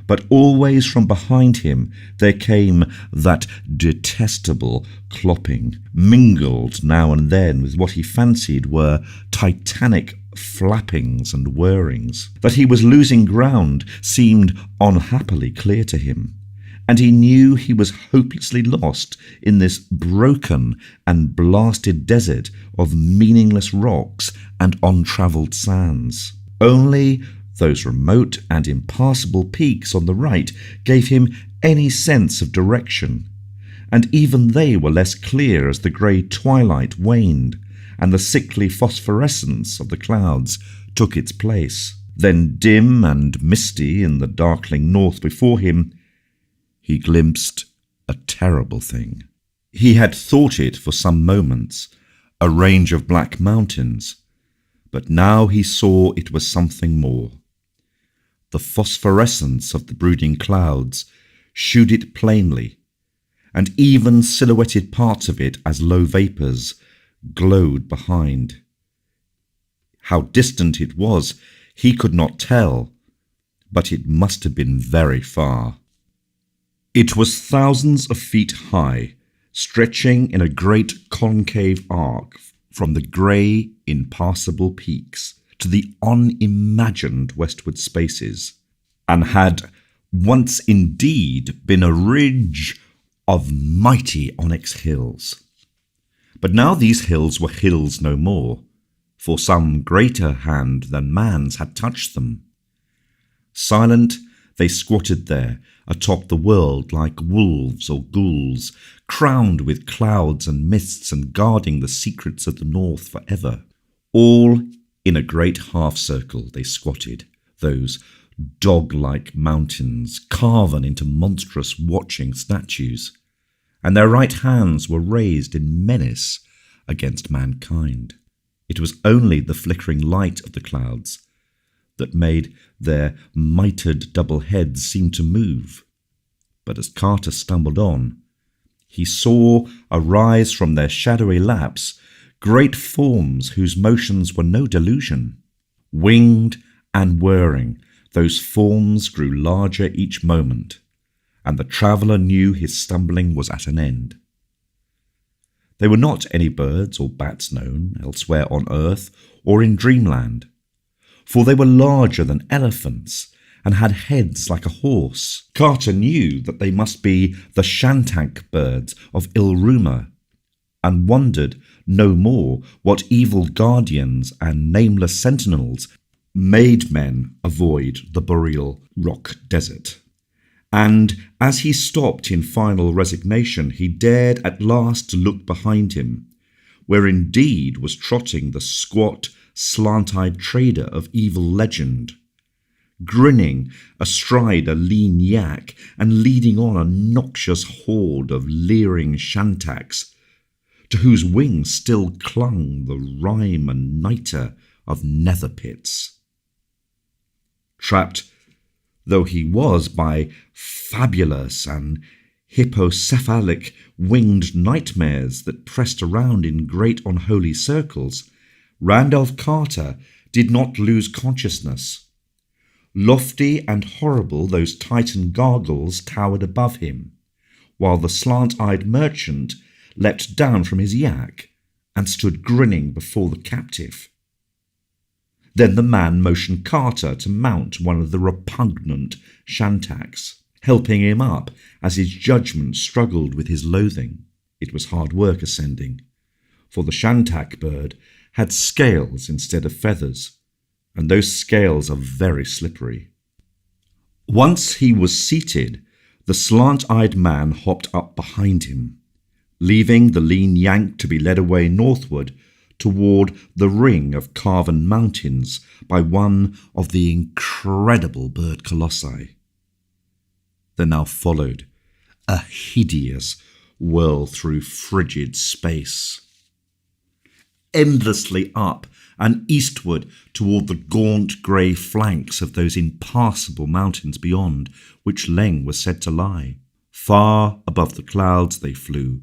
[SPEAKER 1] but always from behind him there came that detestable clopping, mingled now and then with what he fancied were titanic flappings and whirrings. That he was losing ground seemed unhappily clear to him, and he knew he was hopelessly lost in this broken and blasted desert of meaningless rocks and untravelled sands. Only those remote and impassable peaks on the right gave him any sense of direction, and even they were less clear as the grey twilight waned and the sickly phosphorescence of the clouds took its place. Then, dim and misty in the darkling north before him, he glimpsed a terrible thing. He had thought it for some moments a range of black mountains, but now he saw it was something more. The phosphorescence of the brooding clouds shewed it plainly, and even silhouetted parts of it as low vapours glowed behind. How distant it was he could not tell, but it must have been very far. It was thousands of feet high, stretching in a great concave arc from the grey, impassable peaks to the unimagined westward spaces, and had once indeed been a ridge of mighty onyx hills. But now these hills were hills no more, for some greater hand than man's had touched them. Silent, they squatted there atop the world like wolves or ghouls, crowned with clouds and mists and guarding the secrets of the north forever. All in a great half-circle they squatted, those dog-like mountains carven into monstrous watching statues, and their right hands were raised in menace against mankind. It was only the flickering light of the clouds that made their mitred double heads seem to move. But as Carter stumbled on, he saw arise from their shadowy laps great forms whose motions were no delusion. Winged and whirring, those forms grew larger each moment, and the traveller knew his stumbling was at an end. They were not any birds or bats known elsewhere on earth or in dreamland, for they were larger than elephants and had heads like a horse. Carter knew that they must be the shantak birds of ill rumour, and wondered no more what evil guardians and nameless sentinels made men avoid the boreal rock desert. And as he stopped in final resignation, he dared at last to look behind him, where indeed was trotting the squat, slant-eyed trader of evil legend, grinning astride a lean yak and leading on a noxious horde of leering shantaks, to whose wings still clung the rime and nitre of nether pits. Trapped though he was by fabulous and hippocephalic winged nightmares that pressed around in great unholy circles, Randolph Carter did not lose consciousness. Lofty and horrible those Titan gargles towered above him, while the slant-eyed merchant leapt down from his yak and stood grinning before the captive. Then the man motioned Carter to mount one of the repugnant shantaks, helping him up as his judgment struggled with his loathing. It was hard work ascending, for the shantak bird had scales instead of feathers, and those scales are very slippery. Once he was seated, the slant-eyed man hopped up behind him, leaving the lean yank to be led away northward toward the ring of carven mountains by one of the incredible bird colossi. There now followed a hideous whirl through frigid space, endlessly up and eastward toward the gaunt grey flanks of those impassable mountains beyond which Leng was said to lie. Far above the clouds they flew,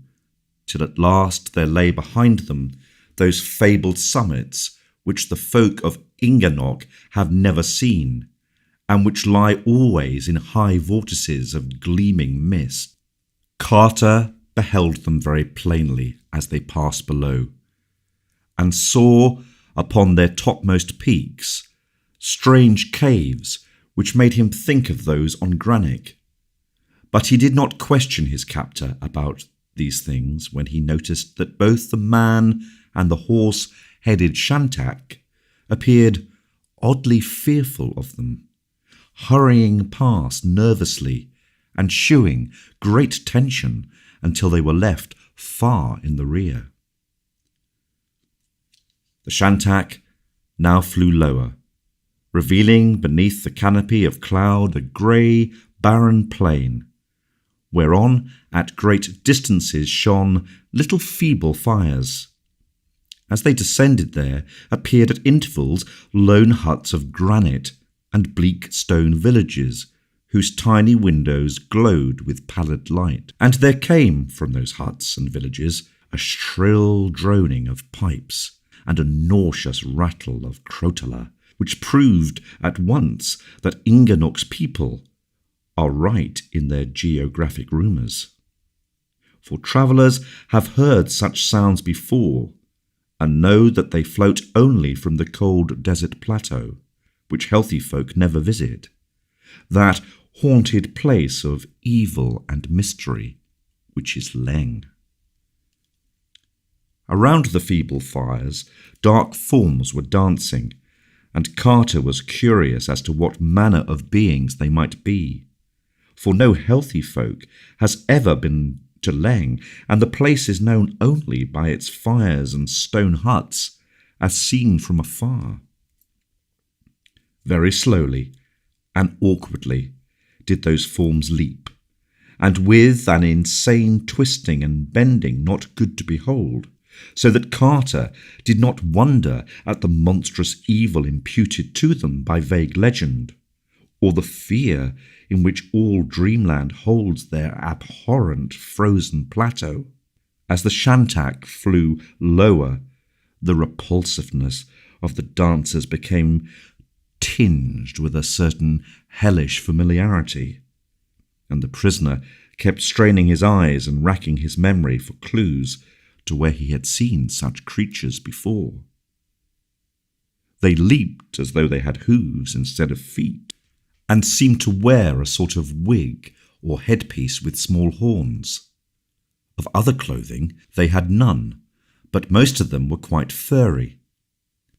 [SPEAKER 1] till at last there lay behind them those fabled summits which the folk of Inganok have never seen, and which lie always in high vortices of gleaming mist. Carter beheld them very plainly as they passed below, and saw upon their topmost peaks strange caves which made him think of those on Granick. But he did not question his captor about these things when he noticed that both the man and the horse-headed shantak appeared oddly fearful of them, hurrying past nervously and shewing great tension until they were left far in the rear. The shantak now flew lower, revealing beneath the canopy of cloud a grey, barren plain, whereon at great distances shone little feeble fires. As they descended there appeared at intervals lone huts of granite and bleak stone villages, whose tiny windows glowed with pallid light. And there came from those huts and villages a shrill droning of pipes and a nauseous rattle of crotala, which proved at once that Inganok's people are right in their geographic rumours. For travellers have heard such sounds before, and know that they float only from the cold desert plateau, which healthy folk never visit, that haunted place of evil and mystery, which is Leng. Around the feeble fires, dark forms were dancing, and Carter was curious as to what manner of beings they might be, for no healthy folk has ever been to Leng, and the place is known only by its fires and stone huts, as seen from afar. Very slowly and awkwardly did those forms leap, and with an insane twisting and bending not good to behold, so that Carter did not wonder at the monstrous evil imputed to them by vague legend, or the fear in which all dreamland holds their abhorrent frozen plateau. As the Shantak flew lower, the repulsiveness of the dancers became tinged with a certain hellish familiarity, and the prisoner kept straining his eyes and racking his memory for clues to where he had seen such creatures before. They leaped as though they had hooves instead of feet, and seemed to wear a sort of wig or headpiece with small horns. Of other clothing they had none, but most of them were quite furry.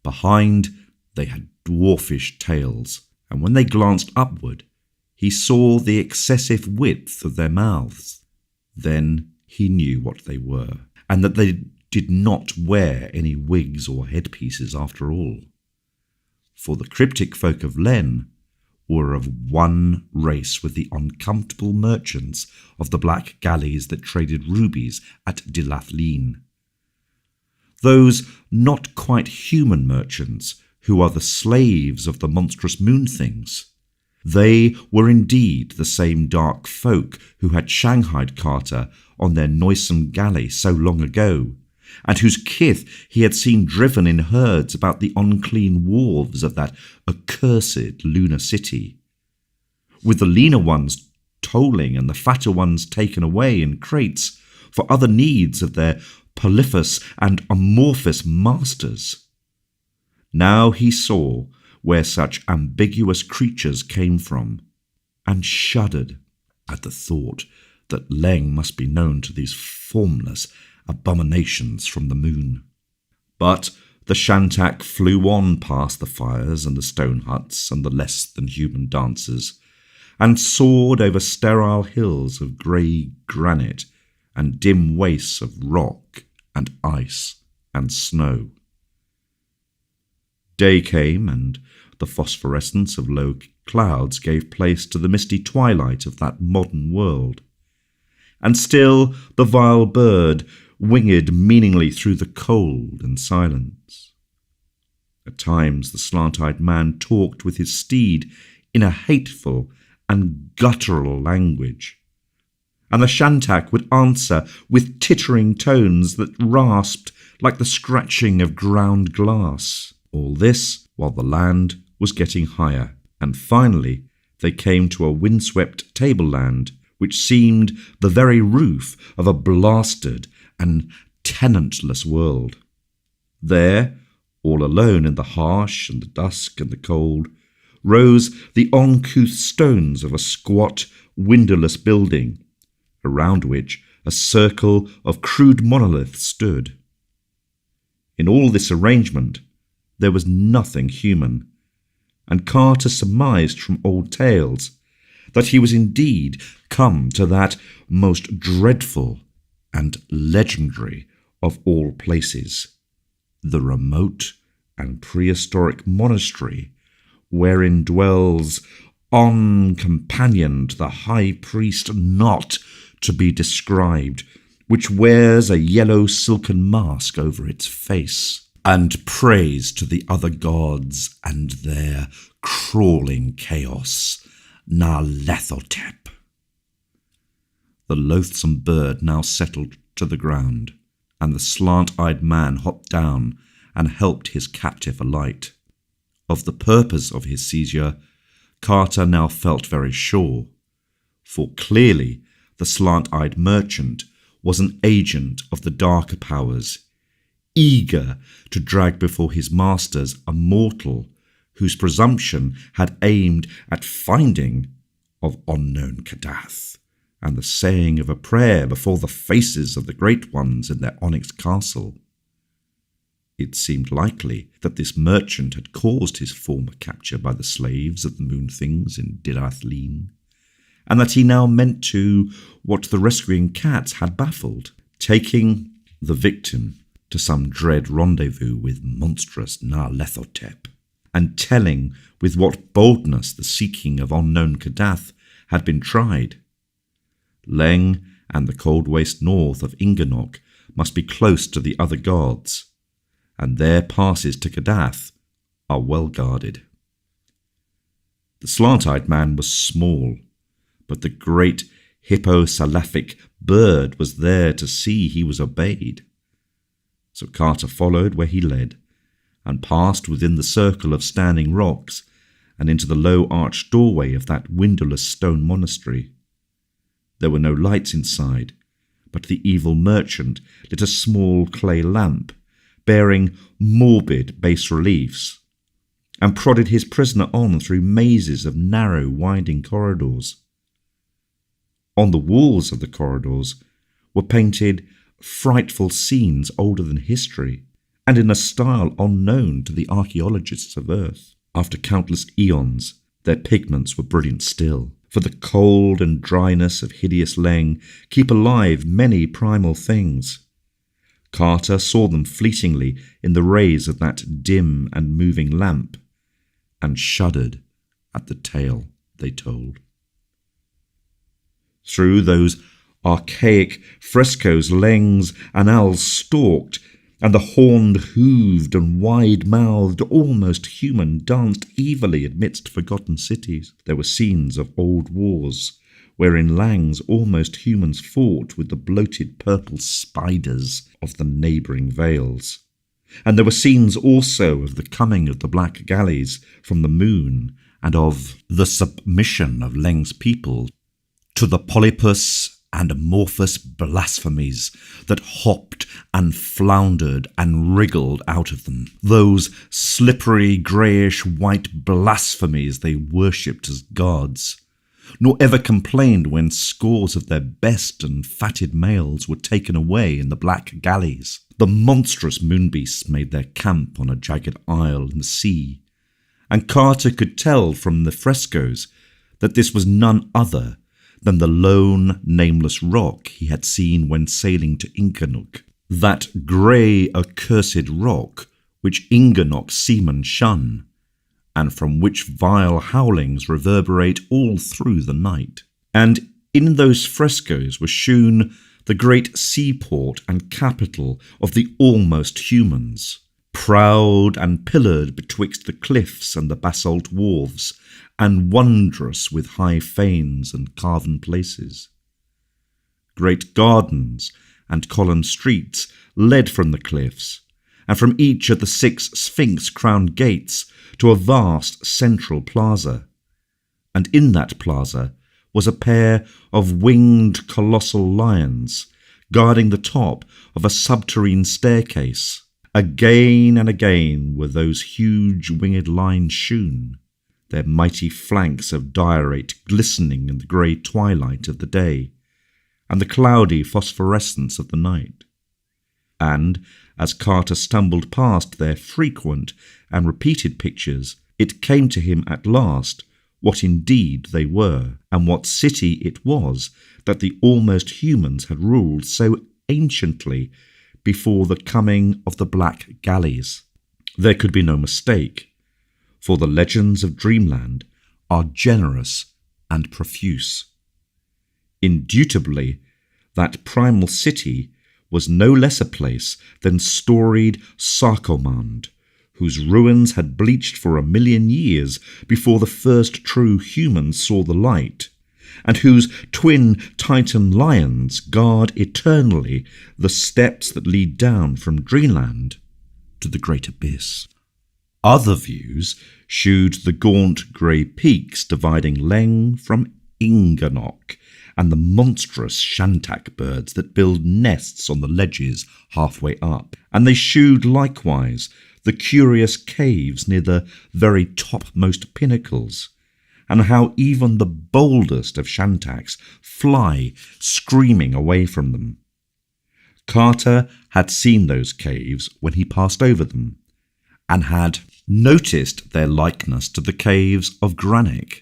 [SPEAKER 1] Behind they had dwarfish tails, and when they glanced upward, he saw the excessive width of their mouths. Then he knew what they were, and that they did not wear any wigs or headpieces after all. For the cryptic folk of Len were of one race with the uncomfortable merchants of the black galleys that traded rubies at Dilathleen. Those not quite human merchants who are the slaves of the monstrous moon things. They were indeed the same dark folk who had shanghaied Carter on their noisome galley so long ago, and whose kith he had seen driven in herds about the unclean wharves of that accursed lunar city, with the leaner ones tolling and the fatter ones taken away in crates for other needs of their polyphous and amorphous masters. Now he saw where such ambiguous creatures came from, and shuddered at the thought that Leng must be known to these formless abominations from the moon. But the Shantak flew on past the fires and the stone huts and the less-than-human dancers, and soared over sterile hills of grey granite and dim wastes of rock and ice and snow. Day came, and the phosphorescence of low clouds gave place to the misty twilight of that modern world. And still the vile bird winged meaningly through the cold and silence. At times the slant-eyed man talked with his steed in a hateful and guttural language, and the Shantak would answer with tittering tones that rasped like the scratching of ground glass. All this while the land was getting higher, and finally they came to a windswept tableland which seemed the very roof of a blasted and tenantless world. There, all alone in the harsh and the dusk and the cold, rose the uncouth stones of a squat, windowless building, around which a circle of crude monoliths stood. In all this arrangement there was nothing human, and Carter surmised from old tales that he was indeed come to that most dreadful and legendary of all places, the remote and prehistoric monastery wherein dwells, uncompanioned, the high priest not to be described, which wears a yellow silken mask over its face, and prays to the other gods and their crawling chaos, Nyarlathotep. The loathsome bird now settled to the ground, and the slant-eyed man hopped down and helped his captive alight. Of the purpose of his seizure, Carter now felt very sure, for clearly the slant-eyed merchant was an agent of the darker powers, eager to drag before his masters a mortal whose presumption had aimed at finding of unknown Kadath, and the saying of a prayer before the faces of the great ones in their onyx castle. It seemed likely that this merchant had caused his former capture by the slaves of the moon things in Dilathleen, and that he now meant to what the rescuing cats had baffled, taking the victim to some dread rendezvous with monstrous Nyarlathotep, and telling with what boldness the seeking of unknown Kadath had been tried. Leng and the cold waste north of Inganok must be close to the other gods, and their passes to Kadath are well guarded. The slant-eyed man was small, but the great hipposalaphic bird was there to see he was obeyed. So Carter followed where he led, and passed within the circle of standing rocks and into the low arched doorway of that windowless stone monastery. There were no lights inside, but the evil merchant lit a small clay lamp bearing morbid bas-reliefs, and prodded his prisoner on through mazes of narrow, winding corridors. On the walls of the corridors were painted frightful scenes older than history, and in a style unknown to the archaeologists of Earth. After countless eons, their pigments were brilliant still, for the cold and dryness of hideous Leng keep alive many primal things. Carter saw them fleetingly in the rays of that dim and moving lamp, and shuddered at the tale they told. Through those archaic frescoes Leng's annals stalked, and the horned, hooved, and wide-mouthed, almost human danced evilly amidst forgotten cities. There were scenes of old wars, wherein Lang's almost humans fought with the bloated purple spiders of the neighbouring vales. And there were scenes also of the coming of the black galleys from the moon, and of the submission of Leng's people to the polypus and amorphous blasphemies that hopped and floundered and wriggled out of them. Those slippery, greyish-white blasphemies they worshipped as gods, nor ever complained when scores of their best and fatted males were taken away in the black galleys. The monstrous moonbeasts made their camp on a jagged isle in the sea, and Carter could tell from the frescoes that this was none other than the lone, nameless rock he had seen when sailing to Inkanuk, that grey, accursed rock which Inganok's seamen shun, and from which vile howlings reverberate all through the night. And in those frescoes was shewn the great seaport and capital of the almost humans, proud and pillared betwixt the cliffs and the basalt wharves, and wondrous with high fanes and carven places. Great gardens and columned streets led from the cliffs, and from each of the 6 sphinx-crowned gates to a vast central plaza, and in that plaza was a pair of winged colossal lions guarding the top of a subterranean staircase. Again and again were those huge winged lines shewn, their mighty flanks of diorite glistening in the grey twilight of the day and the cloudy phosphorescence of the night. And as Carter stumbled past their frequent and repeated pictures, it came to him at last what indeed they were, and what city it was that the almost humans had ruled so anciently before the coming of the black galleys. There could be no mistake, for the legends of Dreamland are generous and profuse. Indubitably, that primal city was no less a place than storied Sarkomand, whose ruins had bleached for 1,000,000 years before the first true humans saw the light, and whose twin Titan lions guard eternally the steps that lead down from Dreamland to the great abyss. Other views shewed the gaunt grey peaks dividing Leng from Inganok, and the monstrous shantak birds that build nests on the ledges halfway up, and they shewed likewise the curious caves near the very topmost pinnacles, and how even the boldest of shantaks fly screaming away from them. Carter had seen those caves when he passed over them, and had noticed their likeness to the caves of Granik.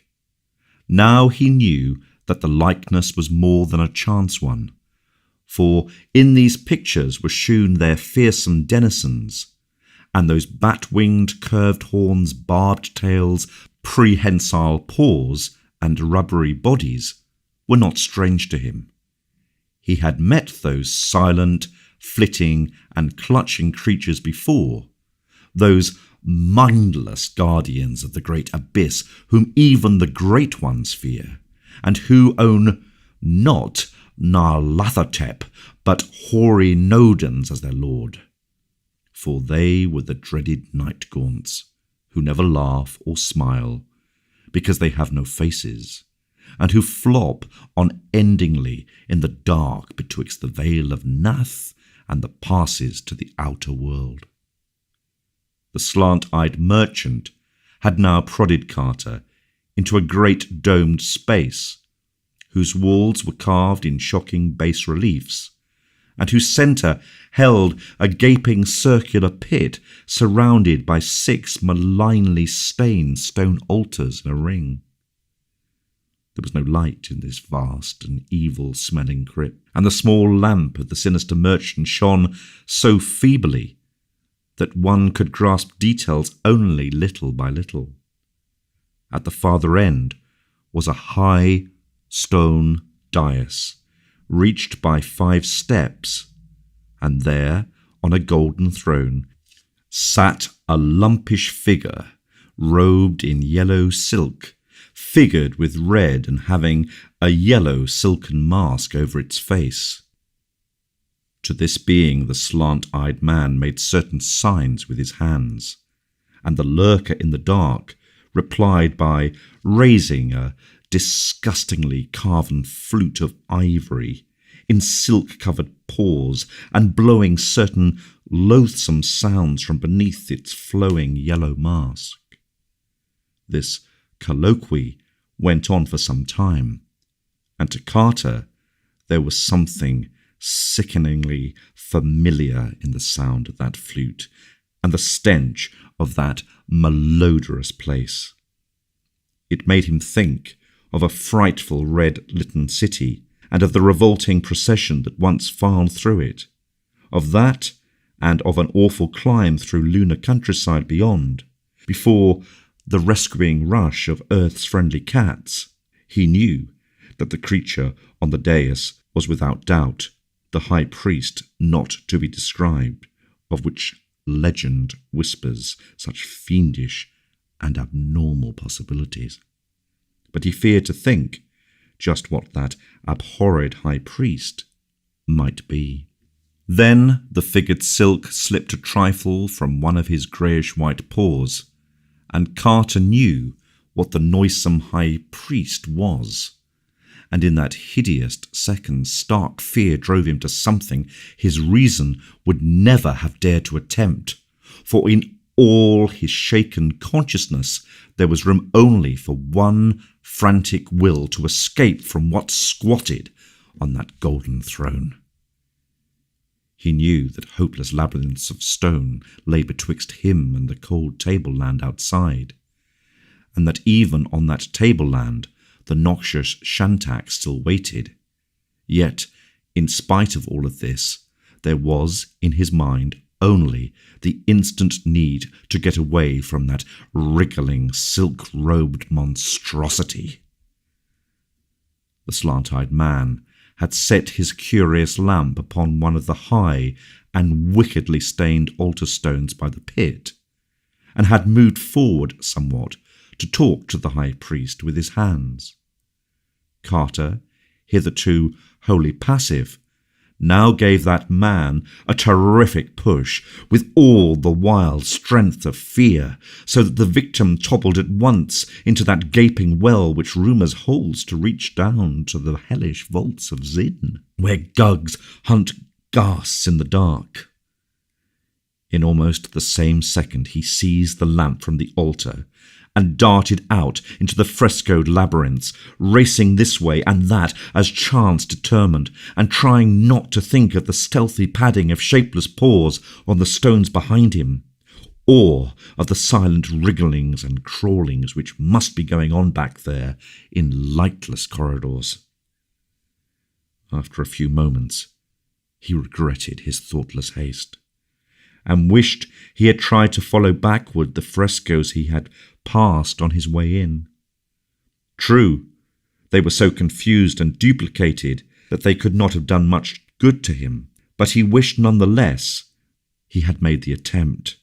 [SPEAKER 1] Now he knew that the likeness was more than a chance one, for in these pictures were shewn their fearsome denizens, and those bat-winged curved horns, barbed tails, prehensile paws, and rubbery bodies were not strange to him. He had met those silent, flitting and clutching creatures before, those mindless guardians of the great abyss whom even the great ones fear, and who own not Nyarlathotep, but hoary Nodens as their lord. For they were the dreaded night gaunts, who never laugh or smile, because they have no faces, and who flop unendingly in the dark betwixt the Vale of Nath and the passes to the outer world. The slant-eyed merchant had now prodded Carter into a great domed space, whose walls were carved in shocking bas-reliefs, and whose centre held a gaping circular pit surrounded by 6 malignly stained stone altars in a ring. There was no light in this vast and evil-smelling crypt, and the small lamp of the sinister merchant shone so feebly that one could grasp details only little by little. At the farther end was a high stone dais, reached by 5 steps, and there, on a golden throne, sat a lumpish figure, robed in yellow silk, figured with red and having a yellow silken mask over its face. To this being the slant-eyed man made certain signs with his hands, and the lurker in the dark replied by raising a disgustingly carven flute of ivory in silk-covered paws and blowing certain loathsome sounds from beneath its flowing yellow mask. This colloquy went on for some time, and to Carter there was something sickeningly familiar in the sound of that flute and the stench of that malodorous place. It made him think of a frightful red-litten city, and of the revolting procession that once filed through it, of that and of an awful climb through lunar countryside beyond, before the rescuing rush of Earth's friendly cats. He knew that the creature on the dais was without doubt the high priest not to be described, of which legend whispers such fiendish and abnormal possibilities. But he feared to think just what that abhorred high priest might be. Then the figured silk slipped a trifle from one of his greyish-white paws, and Carter knew what the noisome high priest was, and in that hideous second stark fear drove him to something his reason would never have dared to attempt, for in all his shaken consciousness there was room only for one frantic will to escape from what squatted on that golden throne. He knew that hopeless labyrinths of stone lay betwixt him and the cold tableland outside, and that even on that tableland the noxious Shantak still waited. Yet, in spite of all of this, there was, in his mind, only the instant need to get away from that wriggling, silk-robed monstrosity. The slant-eyed man had set his curious lamp upon one of the high and wickedly stained altar stones by the pit, and had moved forward somewhat to talk to the high priest with his hands. Carter, hitherto wholly passive, now gave that man a terrific push with all the wild strength of fear, so that the victim toppled at once into that gaping well which rumours holds to reach down to the hellish vaults of Zin, where Gugs hunt ghasts in the dark. In almost the same second he seized the lamp from the altar and darted out into the frescoed labyrinths, racing this way and that as chance determined, and trying not to think of the stealthy padding of shapeless paws on the stones behind him, or of the silent wrigglings and crawlings which must be going on back there in lightless corridors. After a few moments, he regretted his thoughtless haste, and wished he had tried to follow backward the frescoes he had passed on his way in. True, they were so confused and duplicated that they could not have done much good to him, but he wished none the less he had made the attempt.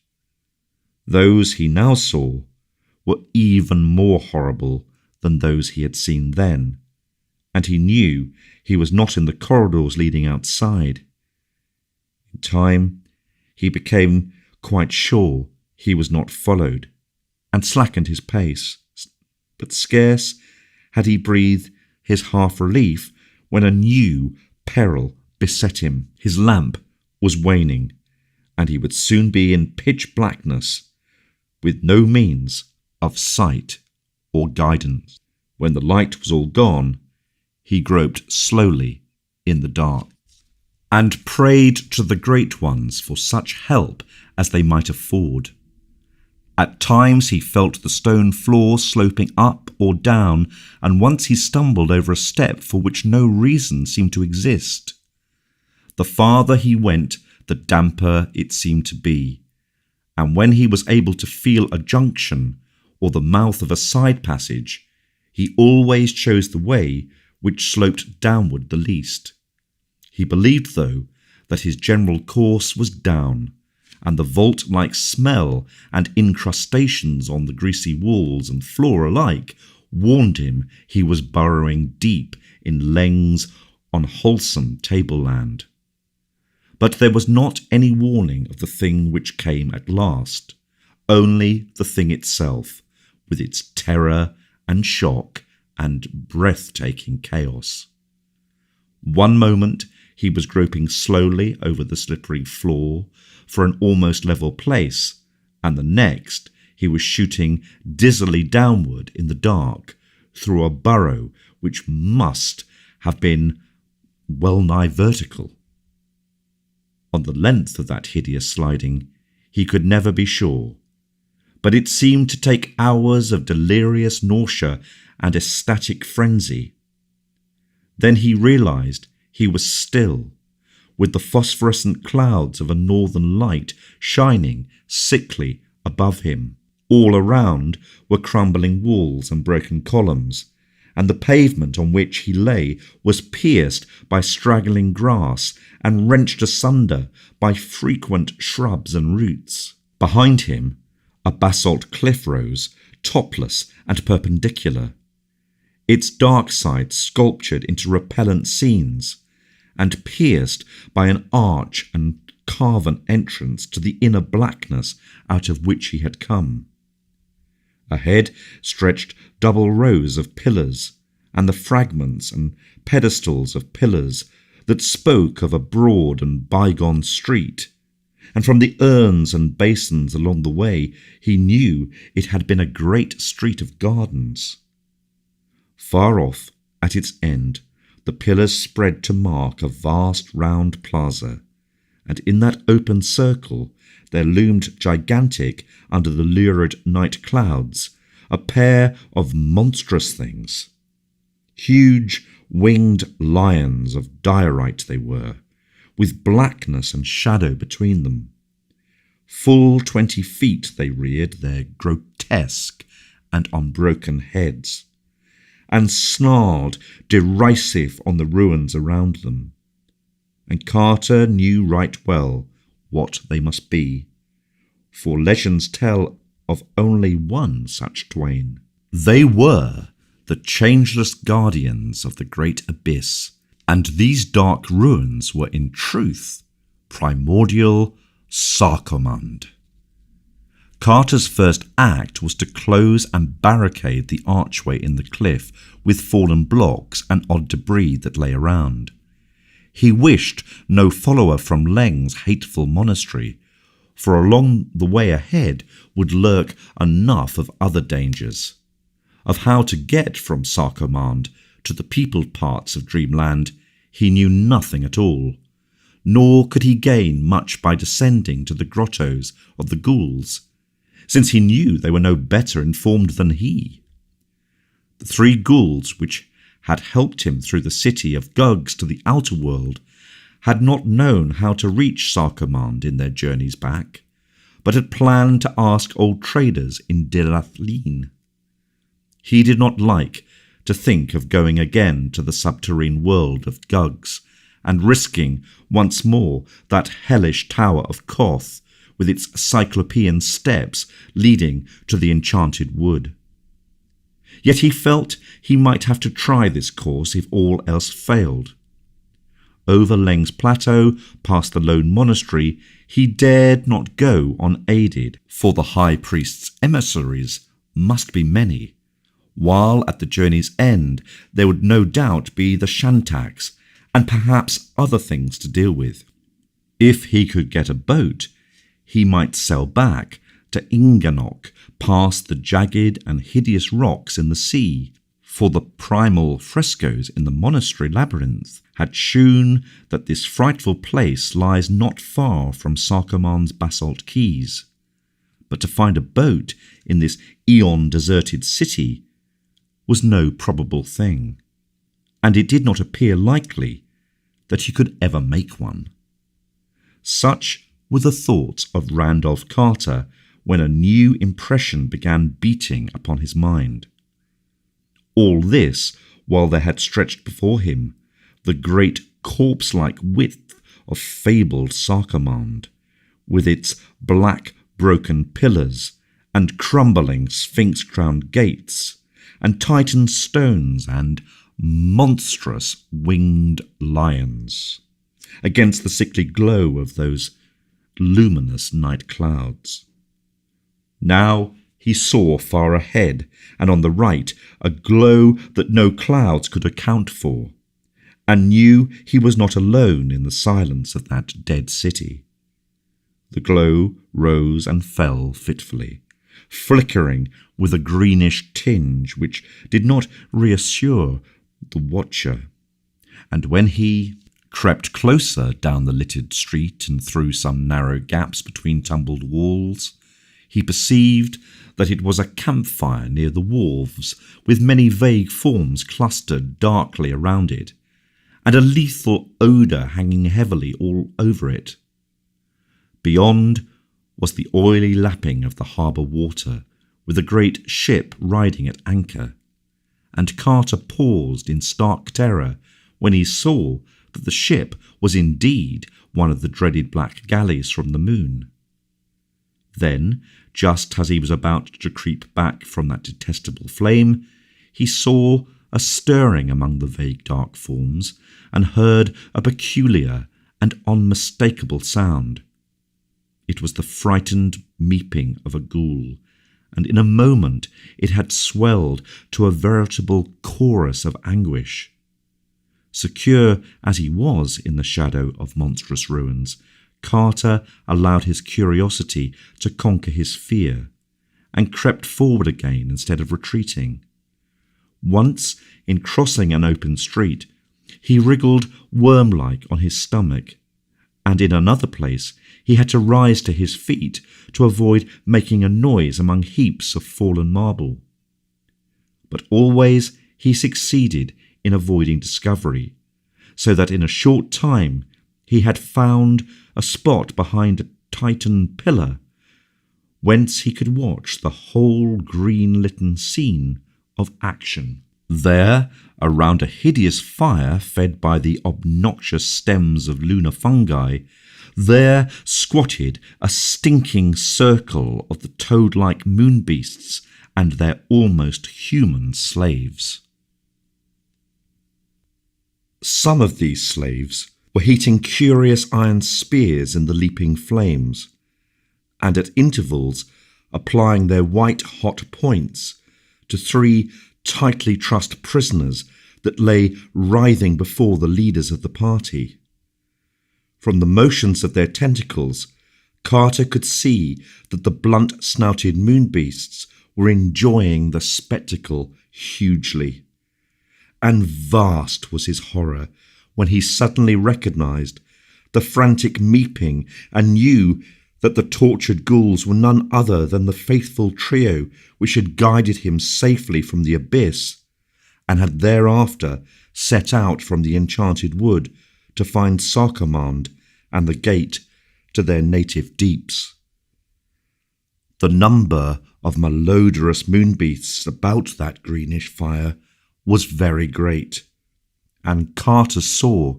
[SPEAKER 1] Those he now saw were even more horrible than those he had seen then, and he knew he was not in the corridors leading outside. In time, he became quite sure he was not followed, and slackened his pace. But scarce had he breathed his half-relief when a new peril beset him. His lamp was waning, and he would soon be in pitch blackness, with no means of sight or guidance. When the light was all gone, he groped slowly in the dark, and prayed to the great ones for such help as they might afford. At times he felt the stone floor sloping up or down, and once he stumbled over a step for which no reason seemed to exist. The farther he went, the damper it seemed to be, and when he was able to feel a junction or the mouth of a side passage, he always chose the way which sloped downward the least. He believed, though, that his general course was down, and the vault-like smell and incrustations on the greasy walls and floor alike warned him he was burrowing deep in Leng's unwholesome tableland. But there was not any warning of the thing which came at last, only the thing itself, with its terror and shock and breathtaking chaos. One moment he was groping slowly over the slippery floor for an almost level place, and the next he was shooting dizzily downward in the dark through a burrow which must have been well nigh vertical. On the length of that hideous sliding he could never be sure, but it seemed to take hours of delirious nausea and ecstatic frenzy. Then he realized he was still, with the phosphorescent clouds of a northern light shining sickly above him. All around were crumbling walls and broken columns, and the pavement on which he lay was pierced by straggling grass and wrenched asunder by frequent shrubs and roots. Behind him, a basalt cliff rose, topless and perpendicular, its dark side sculptured into repellent scenes, and pierced by an arch and carven entrance to the inner blackness out of which he had come. Ahead stretched double rows of pillars, and the fragments and pedestals of pillars that spoke of a broad and bygone street, and from the urns and basins along the way he knew it had been a great street of gardens. Far off, at its end, the pillars spread to mark a vast round plaza, and in that open circle there loomed gigantic under the lurid night clouds a pair of monstrous things. Huge winged lions of diorite they were, with blackness and shadow between them. Full 20 feet they reared their grotesque and unbroken heads, and snarled derisive on the ruins around them. And Carter knew right well what they must be, for legends tell of only one such twain. They were the changeless guardians of the great abyss, and these dark ruins were in truth primordial Sarkomand. Carter's first act was to close and barricade the archway in the cliff with fallen blocks and odd debris that lay around. He wished no follower from Leng's hateful monastery, for along the way ahead would lurk enough of other dangers. Of how to get from Sarkomand to the peopled parts of Dreamland he knew nothing at all, nor could he gain much by descending to the grottos of the ghouls, since he knew they were no better informed than he. The 3 ghouls which had helped him through the city of Gugs to the outer world had not known how to reach Sarkomand in their journeys back, but had planned to ask old traders in Dilathlin. He did not like to think of going again to the subterrane world of Gugs, and risking once more that hellish tower of Koth with its cyclopean steps leading to the enchanted wood. Yet he felt he might have to try this course if all else failed. Over Leng's plateau, past the lone monastery, he dared not go unaided, for the high priest's emissaries must be many, while at the journey's end there would no doubt be the Shantaks and perhaps other things to deal with. If he could get a boat, he might sail back to Inganok past the jagged and hideous rocks in the sea, for the primal frescoes in the monastery labyrinth had shewn that this frightful place lies not far from Sarkoman's basalt quays. But to find a boat in this eon-deserted city was no probable thing, and it did not appear likely that he could ever make one. Such were the thoughts of Randolph Carter when a new impression began beating upon his mind. All this while there had stretched before him the great corpse-like width of fabled Sarkomand, with its black broken pillars and crumbling sphinx-crowned gates, and Titan stones and monstrous winged lions, against the sickly glow of those luminous night clouds. Now he saw far ahead, and on the right, a glow that no clouds could account for, and knew he was not alone in the silence of that dead city. The glow rose and fell fitfully, flickering with a greenish tinge which did not reassure the watcher, and when he crept closer down the littered street and through some narrow gaps between tumbled walls, he perceived that it was a campfire near the wharves, with many vague forms clustered darkly around it, and a lethal odour hanging heavily all over it. Beyond was the oily lapping of the harbour water, with a great ship riding at anchor, and Carter paused in stark terror when he saw that the ship was indeed one of the dreaded black galleys from the moon. Then, just as he was about to creep back from that detestable flame, he saw a stirring among the vague dark forms, and heard a peculiar and unmistakable sound. It was the frightened meeping of a ghoul, and in a moment it had swelled to a veritable chorus of anguish. Secure as he was in the shadow of monstrous ruins, Carter allowed his curiosity to conquer his fear, and crept forward again instead of retreating. Once, in crossing an open street, he wriggled worm-like on his stomach, and in another place he had to rise to his feet to avoid making a noise among heaps of fallen marble. But always he succeeded in avoiding discovery, so that in a short time he had found a spot behind a Titan pillar, whence he could watch the whole green-litten scene of action. There, around a hideous fire fed by the obnoxious stems of lunar fungi, there squatted a stinking circle of the toad-like moon beasts and their almost human slaves. Some of these slaves were heating curious iron spears in the leaping flames, and at intervals applying their white-hot points to three tightly trussed prisoners that lay writhing before the leaders of the party. From the motions of their tentacles, Carter could see that the blunt-snouted moonbeasts were enjoying the spectacle hugely. And vast was his horror when he suddenly recognized the frantic meeping and knew that the tortured ghouls were none other than the faithful trio which had guided him safely from the abyss, and had thereafter set out from the enchanted wood to find Sarkomand and the gate to their native deeps. The number of malodorous moonbeasts about that greenish fire was very great, and Carter saw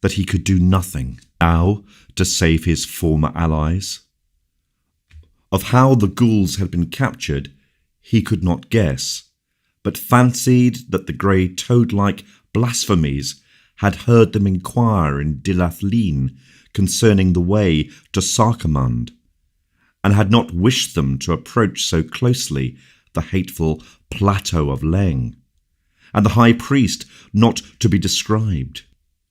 [SPEAKER 1] that he could do nothing now to save his former allies. Of how the ghouls had been captured, he could not guess, but fancied that the grey toad-like blasphemies had heard them inquire in Dilathleen concerning the way to Sarkamund, and had not wished them to approach so closely the hateful plateau of Leng, and the high priest not to be described.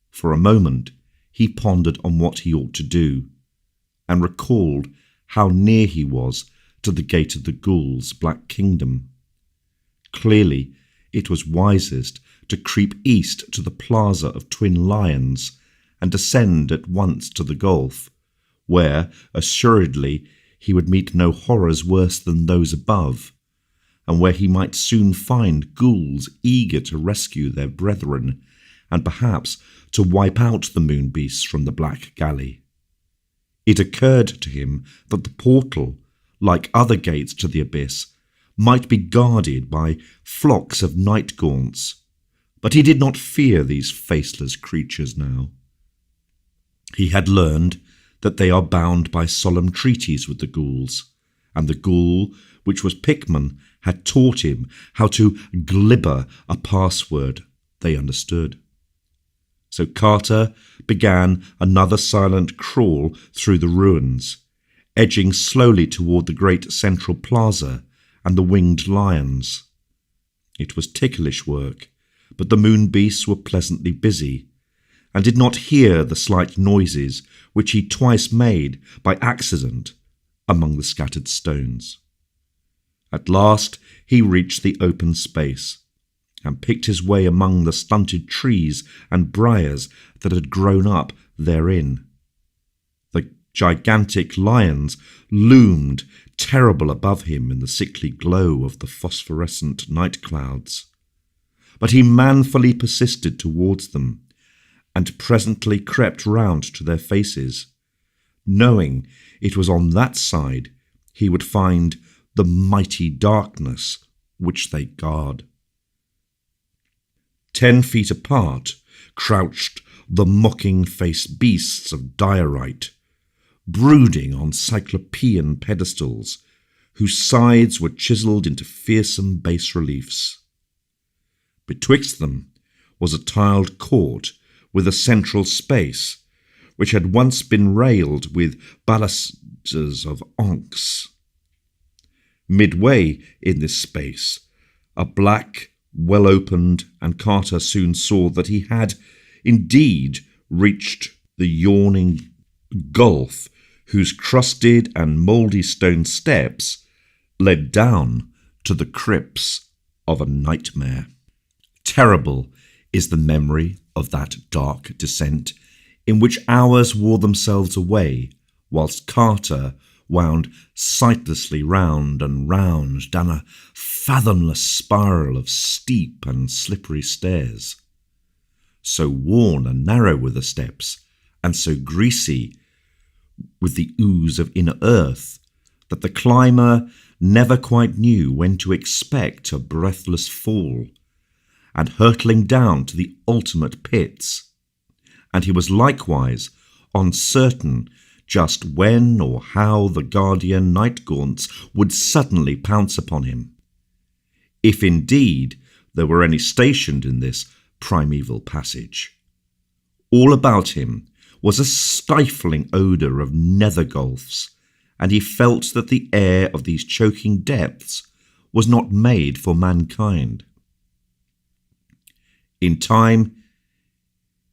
[SPEAKER 1] For a moment he pondered on what he ought to do, and recalled how near he was to the gate of the ghouls' black kingdom. Clearly it was wisest to creep east to the plaza of Twin Lions and descend at once to the gulf, where, assuredly, he would meet no horrors worse than those above, and where he might soon find ghouls eager to rescue their brethren, and perhaps to wipe out the moon beasts from the black galley. It occurred to him that the portal, like other gates to the abyss, might be guarded by flocks of night gaunts, but he did not fear these faceless creatures now. He had learned that they are bound by solemn treaties with the ghouls, and the ghoul, which was Pickman, had taught him how to glibber a password they understood. So Carter began another silent crawl through the ruins, edging slowly toward the great central plaza and the winged lions. It was ticklish work, but the moon beasts were pleasantly busy, and did not hear the slight noises which he twice made by accident among the scattered stones. At last he reached the open space, and picked his way among the stunted trees and briars that had grown up therein. The gigantic lions loomed terrible above him in the sickly glow of the phosphorescent night clouds, but he manfully persisted towards them, and presently crept round to their faces, knowing it was on that side he would find the mighty darkness which they guard. 10 feet apart crouched the mocking-faced beasts of diorite, brooding on cyclopean pedestals, whose sides were chiselled into fearsome bas-reliefs. Betwixt them was a tiled court with a central space, which had once been railed with balusters of onyx. Midway in this space, a black, well-opened, and Carter soon saw that he had indeed reached the yawning gulf whose crusted and mouldy stone steps led down to the crypts of a nightmare. Terrible is the memory of that dark descent, in which hours wore themselves away, whilst Carter wound sightlessly round and round down a fathomless spiral of steep and slippery stairs. So worn and narrow were the steps, and so greasy with the ooze of inner earth, that the climber never quite knew when to expect a breathless fall, and hurtling down to the ultimate pits, and he was likewise uncertain just when or how the guardian night gaunts would suddenly pounce upon him, if indeed there were any stationed in this primeval passage. All about him was a stifling odour of nether gulfs, and he felt that the air of these choking depths was not made for mankind. In time,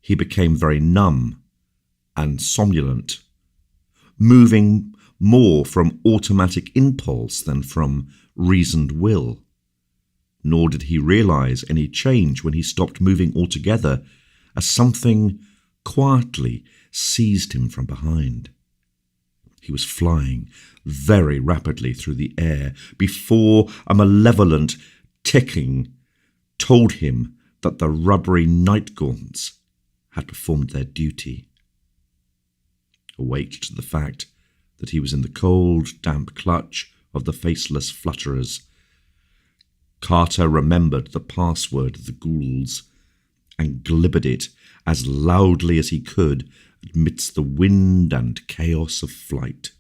[SPEAKER 1] he became very numb and somnolent, moving more from automatic impulse than from reasoned will. Nor did he realize any change when he stopped moving altogether, as something quietly seized him from behind. He was flying very rapidly through the air before a malevolent ticking told him that the rubbery night gaunts had performed their duty. Awake to the fact that he was in the cold, damp clutch of the faceless flutterers, Carter remembered the password of the ghouls, and glibbered it as loudly as he could amidst the wind and chaos of flight.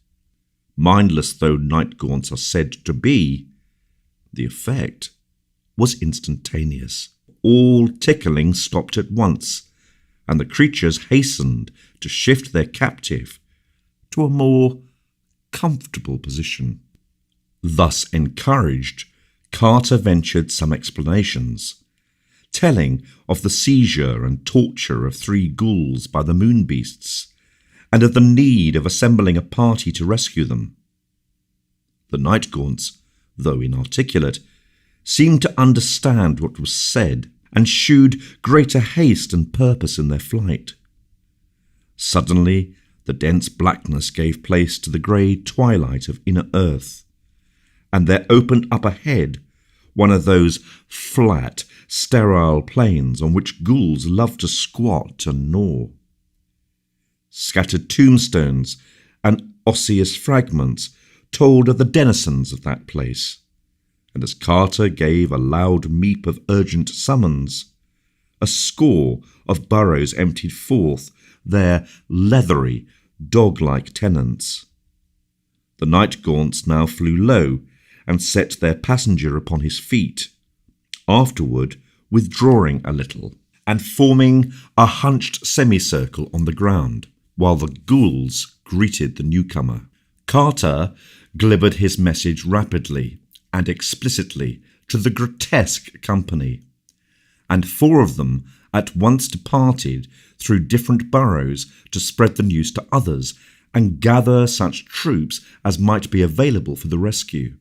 [SPEAKER 1] Mindless though night gaunts are said to be, the effect was instantaneous. All tickling stopped at once, and the creatures hastened to shift their captive to a more comfortable position. Thus encouraged, Carter ventured some explanations, telling of the seizure and torture of 3 ghouls by the moon beasts, and of the need of assembling a party to rescue them. The night gaunts, though inarticulate, seemed to understand what was said and shewed greater haste and purpose in their flight. Suddenly, the dense blackness gave place to the grey twilight of inner earth, and there opened up ahead one of those flat, sterile plains on which ghouls love to squat and gnaw. Scattered tombstones and osseous fragments told of the denizens of that place, and as Carter gave a loud meep of urgent summons, a score of burrows emptied forth their leathery, dog-like tenants. The night gaunts now flew low and set their passenger upon his feet, afterward withdrawing a little and forming a hunched semicircle on the ground, while the ghouls greeted the newcomer. Carter glibbered his message rapidly and explicitly to the grotesque company, and 4 of them at once departed through different burrows to spread the news to others and gather such troops as might be available for the rescue.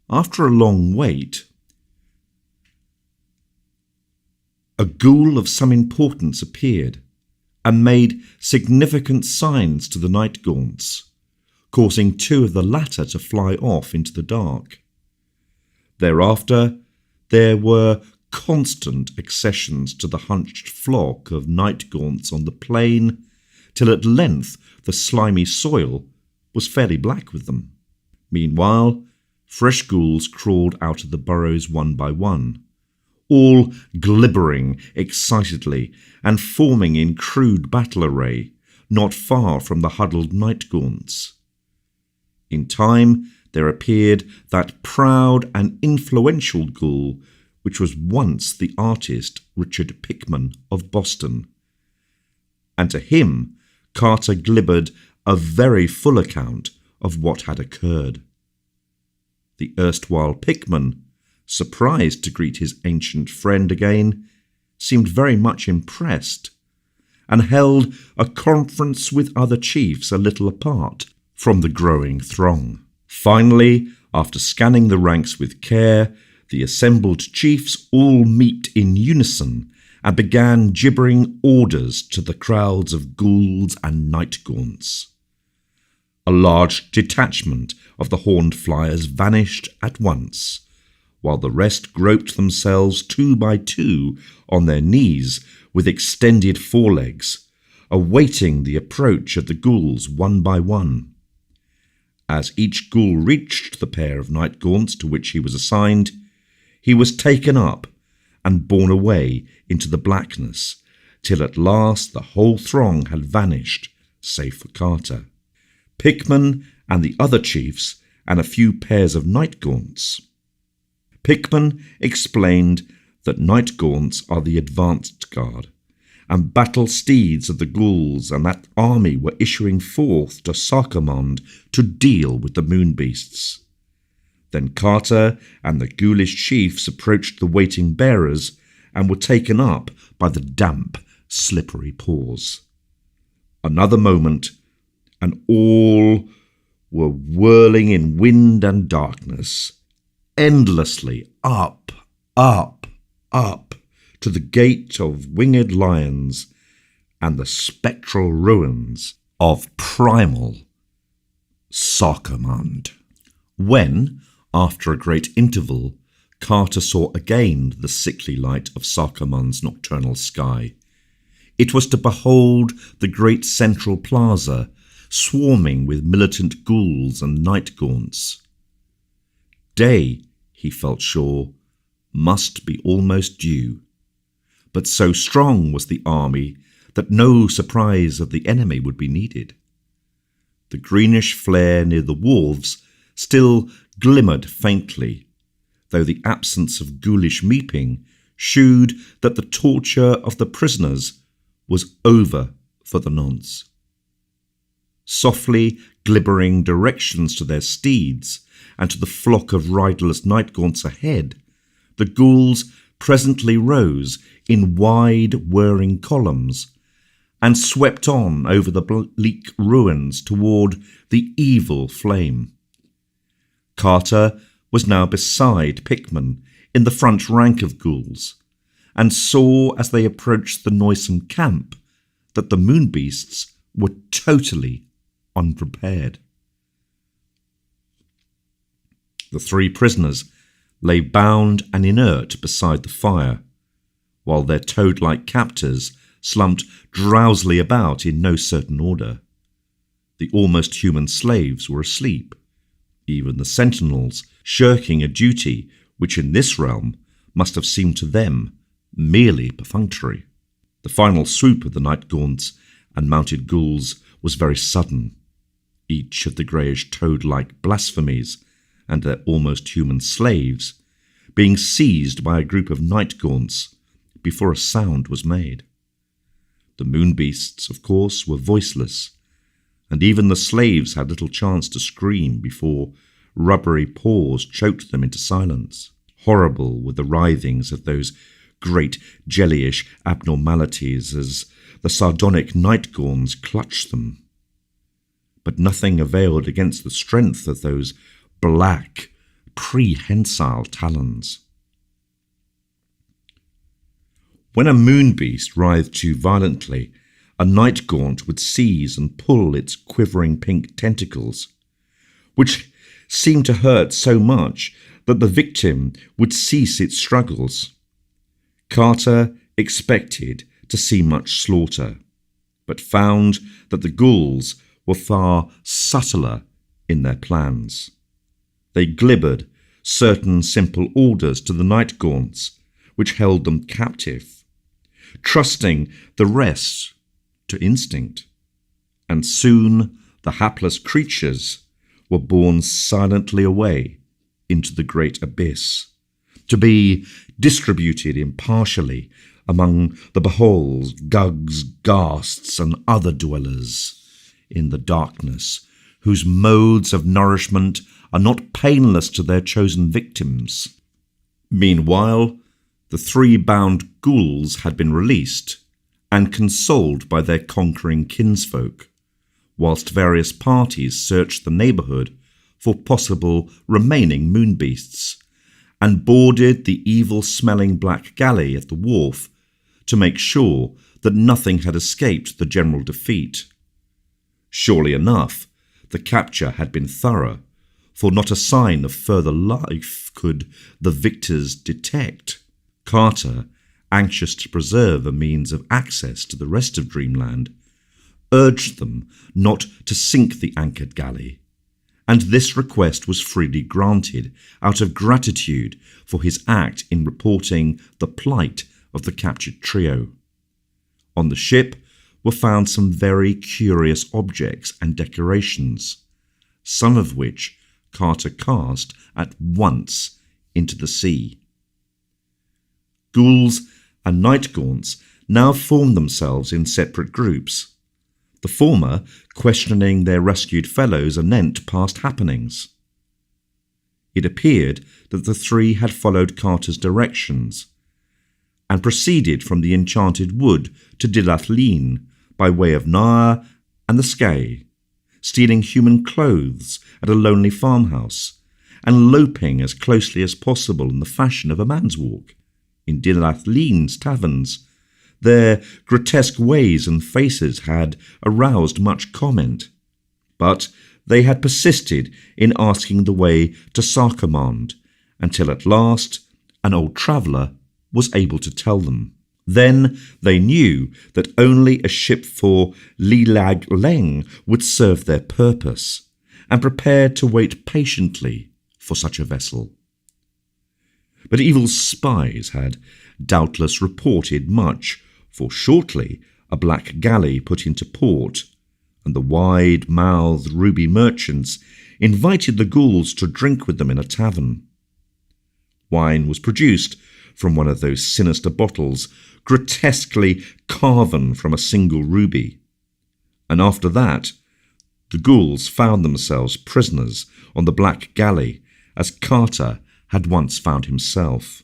[SPEAKER 1] After a long wait, a ghoul of some importance appeared and made significant signs to the night gaunts, causing 2 of the latter to fly off into the dark. Thereafter, there were constant accessions to the hunched flock of night gaunts on the plain, till at length the slimy soil was fairly black with them. Meanwhile, fresh ghouls crawled out of the burrows one by one, all glibbering excitedly and forming in crude battle array, not far from the huddled night gaunts. In time, there appeared that proud and influential ghoul which was once the artist Richard Pickman of Boston, and to him Carter glibbered a very full account of what had occurred. The erstwhile Pickman, surprised to greet his ancient friend again, seemed very much impressed, and held a conference with other chiefs a little apart from the growing throng. Finally, after scanning the ranks with care, the assembled chiefs all meet in unison and began gibbering orders to the crowds of ghouls and night gaunts. A large detachment of the horned flyers vanished at once, while the rest groped themselves 2 by 2 on their knees with extended forelegs, awaiting the approach of the ghouls one by one. As each ghoul reached the pair of night gaunts to which he was assigned, he was taken up and borne away into the blackness, till at last the whole throng had vanished, save for Carter, Pickman and the other chiefs, and a few pairs of night gaunts. Pickman explained that night gaunts are the advanced guard, and battle steeds of the ghouls, and that army were issuing forth to Sarkomond to deal with the moon beasts. Then Carter and the ghoulish chiefs approached the waiting bearers and were taken up by the damp, slippery paws. Another moment, and all were whirling in wind and darkness, endlessly up, up, up, to the gate of winged lions and the spectral ruins of primal Sarkomond. When, after a great interval, Carter saw again the sickly light of Sarkomond's nocturnal sky, it was to behold the great central plaza swarming with militant ghouls and night gaunts. Day, he felt sure, must be almost due, but so strong was the army that no surprise of the enemy would be needed. The greenish flare near the wharves still glimmered faintly, though the absence of ghoulish meeping shewed that the torture of the prisoners was over for the nonce. Softly glibbering directions to their steeds and to the flock of riderless nightgaunts ahead, the ghouls presently rose in wide whirring columns and swept on over the bleak ruins toward the evil flame. Carter was now beside Pickman in the front rank of ghouls, and saw as they approached the noisome camp that the moonbeasts were totally unprepared. The three prisoners lay bound and inert beside the fire, while their toad-like captors slumped drowsily about in no certain order. The almost human slaves were asleep, even the sentinels shirking a duty which in this realm must have seemed to them merely perfunctory. The final swoop of the nightgaunts and mounted ghouls was very sudden, each of the greyish toad-like blasphemies and their almost human slaves being seized by a group of nightgaunts before a sound was made. The moonbeasts, of course, were voiceless, and even the slaves had little chance to scream before rubbery paws choked them into silence. Horrible were the writhings of those great jellyish abnormalities as the sardonic nightgawns clutched them. But nothing availed against the strength of those black, prehensile talons. When a moonbeast writhed too violently, a nightgaunt would seize and pull its quivering pink tentacles, which seemed to hurt so much that the victim would cease its struggles. Carter expected to see much slaughter, but found that the ghouls were far subtler in their plans. They glibbered certain simple orders to the nightgaunts, which held them captive, trusting the rest to instinct, and soon the hapless creatures were borne silently away into the great abyss, to be distributed impartially among the beholes, gugs, ghasts, and other dwellers in the darkness, whose modes of nourishment are not painless to their chosen victims. Meanwhile, the three bound ghouls had been released and consoled by their conquering kinsfolk, whilst various parties searched the neighbourhood for possible remaining moonbeasts, and boarded the evil-smelling black galley at the wharf to make sure that nothing had escaped the general defeat. Surely enough, the capture had been thorough, for not a sign of further life could the victors detect. Carter, anxious to preserve a means of access to the rest of Dreamland, urged them not to sink the anchored galley, and this request was freely granted out of gratitude for his act in reporting the plight of the captured trio. On the ship were found some very curious objects and decorations, some of which Carter cast at once into the sea. Ghouls and nightgaunts now formed themselves in separate groups, the former questioning their rescued fellows anent past happenings. It appeared that the three had followed Carter's directions and proceeded from the enchanted wood to Dilathleen by way of Nair and the Skye, stealing human clothes at a lonely farmhouse and loping as closely as possible in the fashion of a man's walk. In Dilathleen's taverns, their grotesque ways and faces had aroused much comment, but they had persisted in asking the way to Sarkomand until at last an old traveller was able to tell them. Then they knew that only a ship for Lilag Leng would serve their purpose, and prepared to wait patiently for such a vessel. But evil spies had doubtless reported much, for shortly a black galley put into port, and the wide-mouthed ruby merchants invited the ghouls to drink with them in a tavern. Wine was produced from one of those sinister bottles, grotesquely carven from a single ruby, and after that the ghouls found themselves prisoners on the black galley, as Carter had once found himself.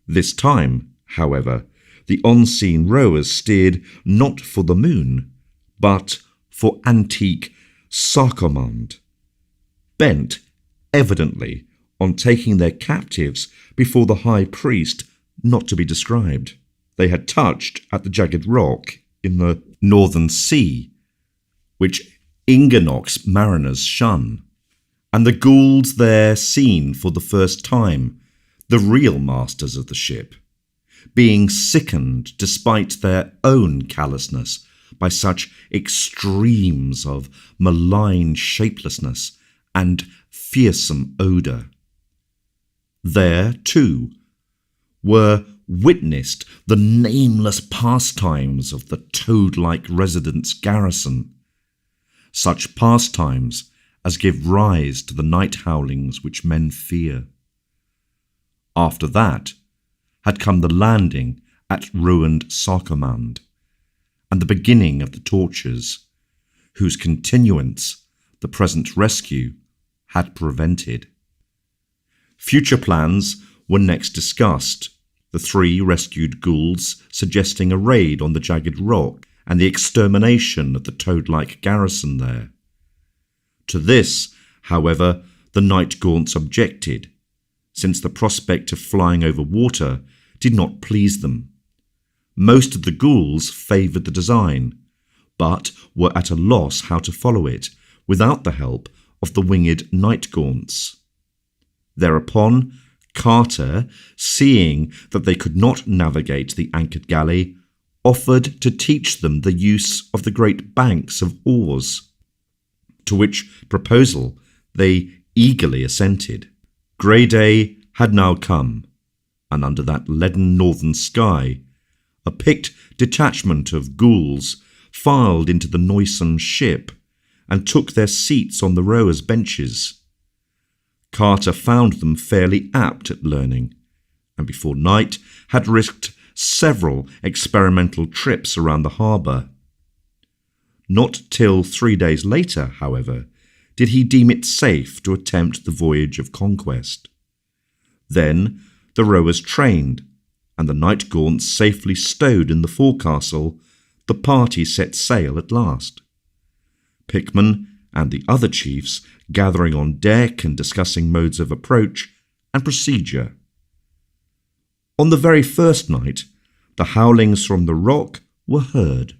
[SPEAKER 1] This time, however, the on-scene rowers steered not for the moon, but for antique Sarkomand, bent, evidently, on taking their captives before the high priest not to be described. They had touched at the jagged rock in the northern sea, which Ingenock's mariners shun, and the ghouls there seen for the first time, the real masters of the ship, being sickened despite their own callousness by such extremes of malign shapelessness and fearsome odour. There, too, were witnessed the nameless pastimes of the toad-like residents' garrison, such pastimes as give rise to the night howlings which men fear. After that had come the landing at ruined Sarkomand, and the beginning of the tortures, whose continuance the present rescue had prevented. Future plans were next discussed, the three rescued ghouls suggesting a raid on the jagged rock and the extermination of the toad-like garrison there. To this, however, the night gaunts objected, since the prospect of flying over water did not please them. Most of the ghouls favoured the design, but were at a loss how to follow it without the help of the winged night gaunts. Thereupon, Carter, seeing that they could not navigate the anchored galley, offered to teach them the use of the great banks of oars, to which proposal they eagerly assented. Grey day had now come, and under that leaden northern sky, a picked detachment of ghouls filed into the noisome ship and took their seats on the rowers' benches. Carter found them fairly apt at learning, and before night had risked several experimental trips around the harbour. Not till 3 days later, however, did he deem it safe to attempt the voyage of conquest. Then the rowers trained, and the night gaunts safely stowed in the forecastle, the party set sail at last. Pickman and the other chiefs gathering on deck and discussing modes of approach and procedure. On the very first night, the howlings from the rock were heard.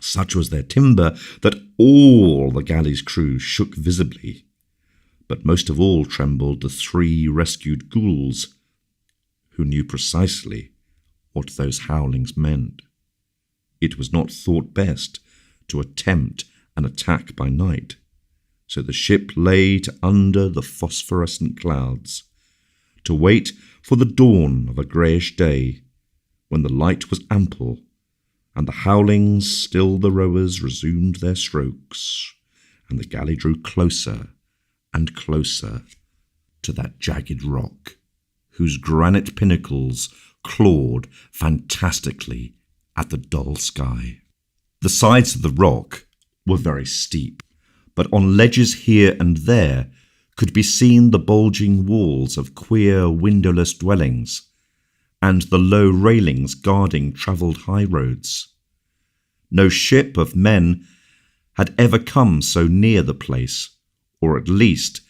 [SPEAKER 1] Such was their timber that all the galley's crew shook visibly, but most of all trembled the three rescued ghouls, who knew precisely what those howlings meant. It was not thought best to attempt an attack by night, so the ship lay to under the phosphorescent clouds, to wait for the dawn of a greyish day, when the light was ample, and the howlings stilled. The rowers resumed their strokes, and the galley drew closer and closer to that jagged rock, whose granite pinnacles clawed fantastically at the dull sky. The sides of the rock were very steep, but on ledges here and there could be seen the bulging walls of queer windowless dwellings, and the low railings guarding travelled high roads. No ship of men had ever come so near the place, or at least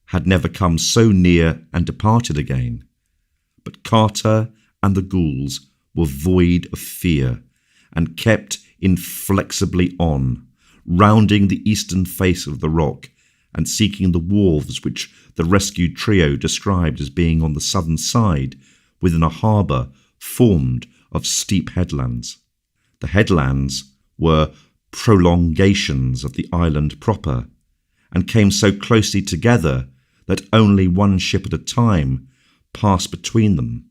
[SPEAKER 1] had never come so near and departed again. But Carter and the ghouls were void of fear, and kept inflexibly on, rounding the eastern face of the rock and seeking the wharves which the rescued trio described as being on the southern side, within a harbour formed of steep headlands. The headlands were prolongations of the island proper, and came so closely together that only one ship at a time passed between them.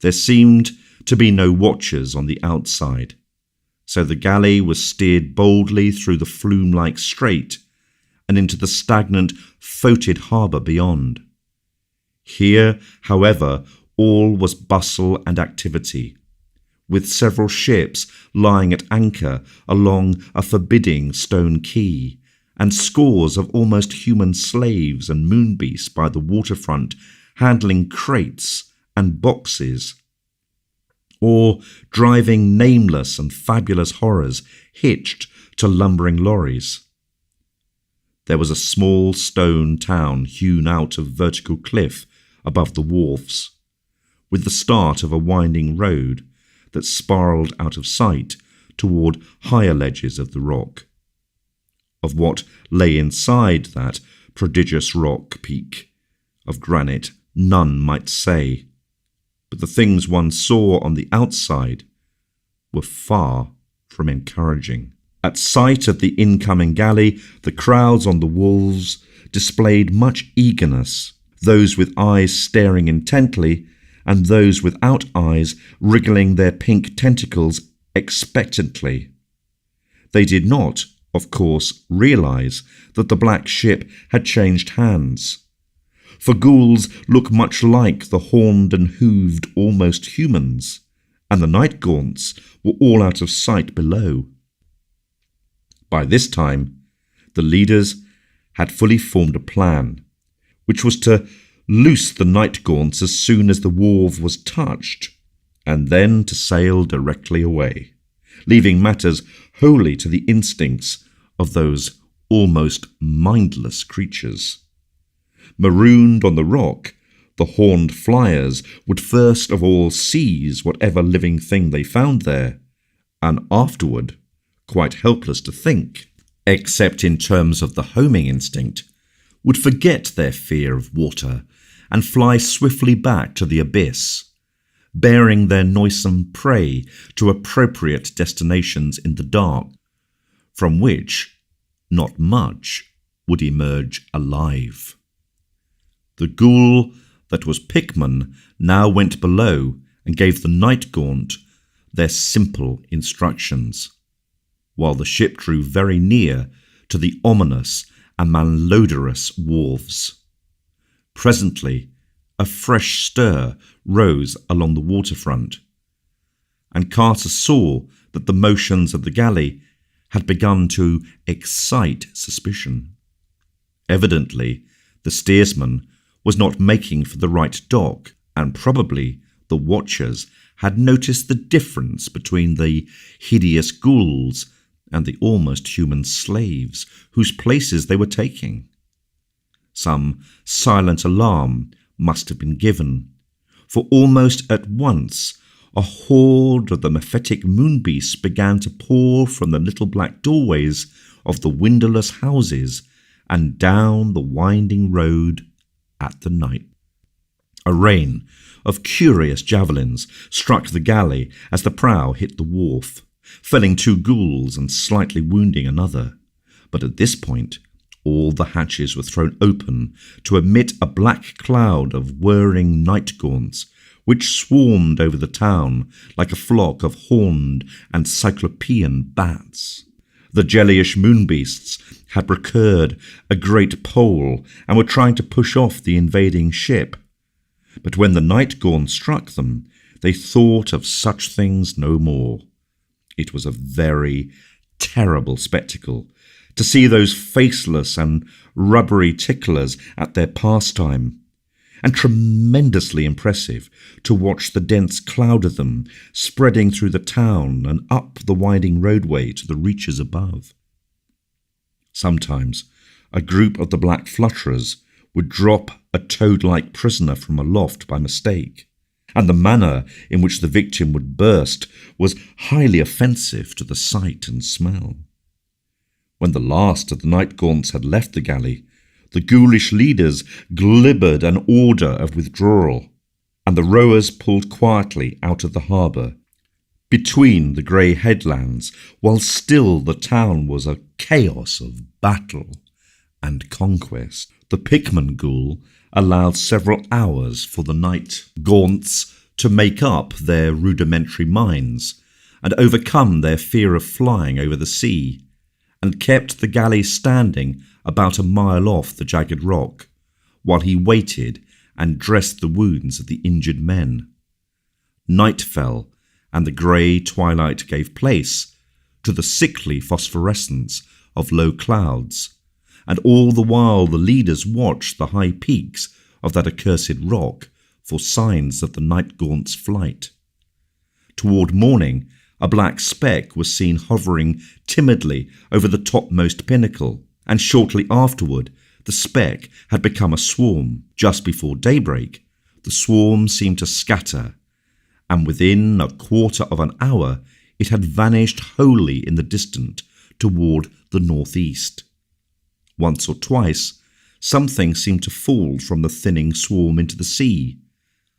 [SPEAKER 1] There seemed to be no watchers on the outside, so the galley was steered boldly through the flume-like strait and into the stagnant, foetid harbour beyond. Here, however, all was bustle and activity, with several ships lying at anchor along a forbidding stone quay, and scores of almost human slaves and moonbeasts by the waterfront handling crates and boxes, or driving nameless and fabulous horrors hitched to lumbering lorries. There was a small stone town hewn out of vertical cliff above the wharfs, with the start of a winding road that spiraled out of sight toward higher ledges of the rock. Of what lay inside that prodigious rock peak of granite none might say, but the things one saw on the outside were far from encouraging. At sight of the incoming galley, the crowds on the wharves displayed much eagerness, those with eyes staring intently, and those without eyes wriggling their pink tentacles expectantly. They did not, of course, realize that the black ship had changed hands, for ghouls look much like the horned and hooved almost humans, and the night gaunts were all out of sight below. By this time, the leaders had fully formed a plan, which was to loose the night gaunts as soon as the wharf was touched, and then to sail directly away, leaving matters wholly to the instincts of those almost mindless creatures. Marooned on the rock, the horned flyers would first of all seize whatever living thing they found there, and afterward, quite helpless to think, except in terms of the homing instinct, would forget their fear of water and fly swiftly back to the abyss, bearing their noisome prey to appropriate destinations in the dark, from which not much would emerge alive. The ghoul that was Pickman now went below and gave the night gaunt their simple instructions, while the ship drew very near to the ominous and malodorous wharves. Presently, a fresh stir rose along the waterfront, and Carter saw that the motions of the galley had begun to excite suspicion. Evidently, the steersman was not making for the right dock, and probably the watchers had noticed the difference between the hideous ghouls and the almost human slaves whose places they were taking. Some silent alarm must have been given, for almost at once a horde of the mephitic moonbeasts began to pour from the little black doorways of the windowless houses and down the winding road at the night. A rain of curious javelins struck the galley as the prow hit the wharf, felling 2 ghouls and slightly wounding another. But at this point, all the hatches were thrown open to emit a black cloud of whirring night gaunts, which swarmed over the town like a flock of horned and cyclopean bats. The jellyish moonbeasts had procured a great pole and were trying to push off the invading ship. But when the night gaunt struck them, they thought of such things no more. It was a very terrible spectacle to see those faceless and rubbery ticklers at their pastime, and tremendously impressive to watch the dense cloud of them spreading through the town and up the winding roadway to the reaches above. Sometimes a group of the black flutterers would drop a toad-like prisoner from aloft by mistake, and the manner in which the victim would burst was highly offensive to the sight and smell. When the last of the night gaunts had left the galley, the ghoulish leaders glibbered an order of withdrawal, and the rowers pulled quietly out of the harbour, between the grey headlands, while still the town was a chaos of battle and conquest. The Pickman Ghoul allowed several hours for the night gaunts to make up their rudimentary minds and overcome their fear of flying over the sea, and kept the galley standing about a mile off the jagged rock, while he waited and dressed the wounds of the injured men. Night fell, and the grey twilight gave place to the sickly phosphorescence of low clouds, and all the while the leaders watched the high peaks of that accursed rock for signs of the night gaunt's flight. Toward morning, a black speck was seen hovering timidly over the topmost pinnacle, and shortly afterward the speck had become a swarm. Just before daybreak, the swarm seemed to scatter, and within a quarter of an hour it had vanished wholly in the distance toward the northeast. Once or twice, something seemed to fall from the thinning swarm into the sea,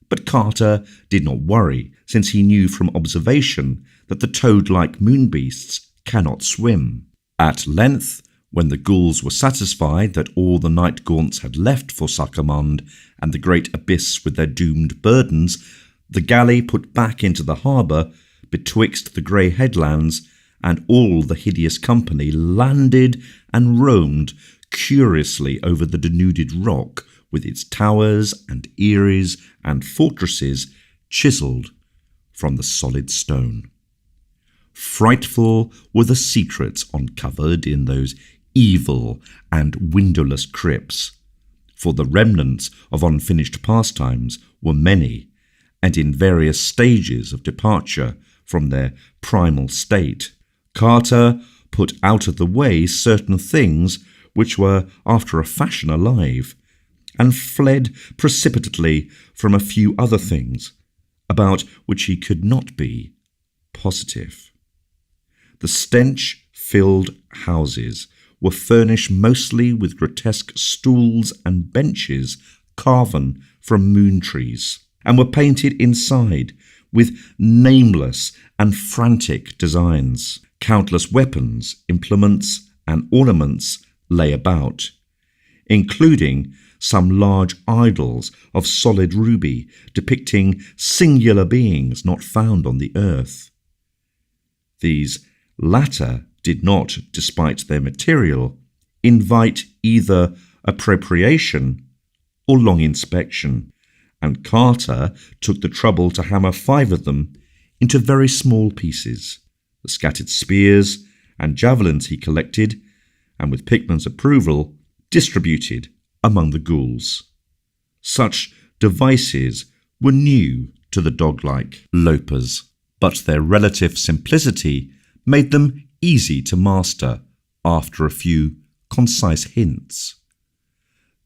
[SPEAKER 1] but Carter did not worry, since he knew from observation that the toad-like moon-beasts cannot swim. At length, when the ghouls were satisfied that all the night gaunts had left for Sacamond and the great abyss with their doomed burdens, the galley put back into the harbour betwixt the grey headlands, and all the hideous company landed and roamed curiously over the denuded rock, with its towers and eyries and fortresses chiselled from the solid stone. Frightful were the secrets uncovered in those evil and windowless crypts, for the remnants of unfinished pastimes were many, and in various stages of departure from their primal state. Carter put out of the way certain things which were after a fashion alive, and fled precipitately from a few other things about which he could not be positive. The stench-filled houses were furnished mostly with grotesque stools and benches carven from moon trees, and were painted inside with nameless and frantic designs. Countless weapons, implements, and ornaments lay about, including some large idols of solid ruby depicting singular beings not found on the earth. These latter did not, despite their material, invite either appropriation or long inspection, and Carter took the trouble to hammer 5 of them into very small pieces. The scattered spears and javelins he collected, and with Pickman's approval, distributed among the ghouls. Such devices were new to the dog-like lopers, but their relative simplicity made them easy to master after a few concise hints.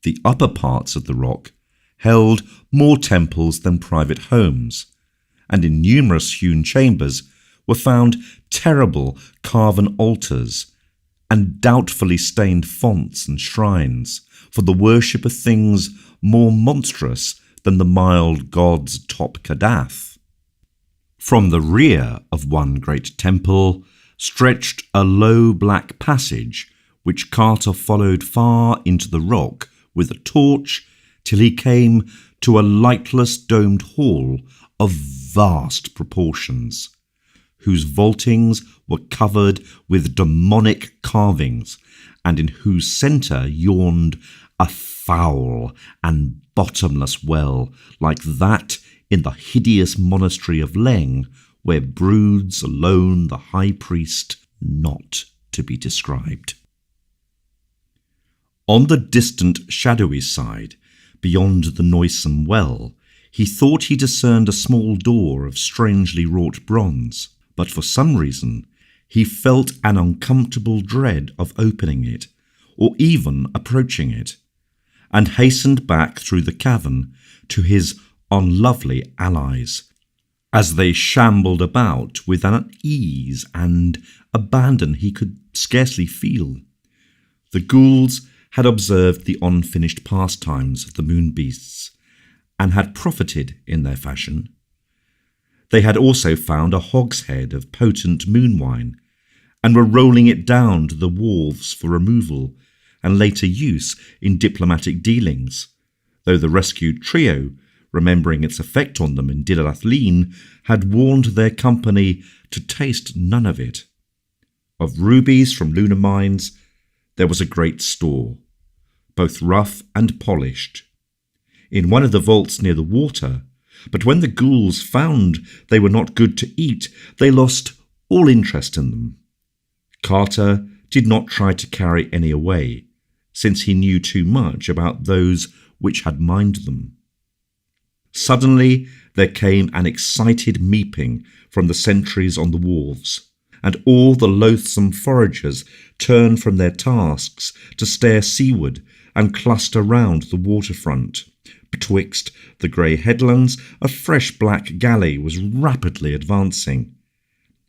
[SPEAKER 1] The upper parts of the rock held more temples than private homes, and in numerous hewn chambers were found terrible carven altars and doubtfully stained fonts and shrines for the worship of things more monstrous than the mild god's top Kadath. From the rear of one great temple stretched a low black passage which Carter followed far into the rock with a torch till he came to a lightless domed hall of vast proportions, whose vaultings were covered with demonic carvings, and in whose centre yawned a foul and bottomless well, like that in the hideous monastery of Leng, where broods alone the high priest, not to be described. On the distant shadowy side, beyond the noisome well, he thought he discerned a small door of strangely wrought bronze, but for some reason he felt an uncomfortable dread of opening it, or even approaching it, and hastened back through the cavern to his unlovely allies, as they shambled about with an ease and abandon he could scarcely feel. The ghouls had observed the unfinished pastimes of the moon beasts, and had profited in their fashion. They had also found a hogshead of potent moon wine, and were rolling it down to the wharves for removal, and later use in diplomatic dealings, though the rescued trio, remembering its effect on them in Dilathleen, had warned their company to taste none of it. Of rubies from lunar mines there was a great store, both rough and polished, in one of the vaults near the water, but when the ghouls found they were not good to eat, they lost all interest in them. Carter did not try to carry any away, since he knew too much about those which had mined them. Suddenly there came an excited meeping from the sentries on the wharves, and all the loathsome foragers turned from their tasks to stare seaward and cluster round the waterfront. Betwixt the grey headlands a fresh black galley was rapidly advancing,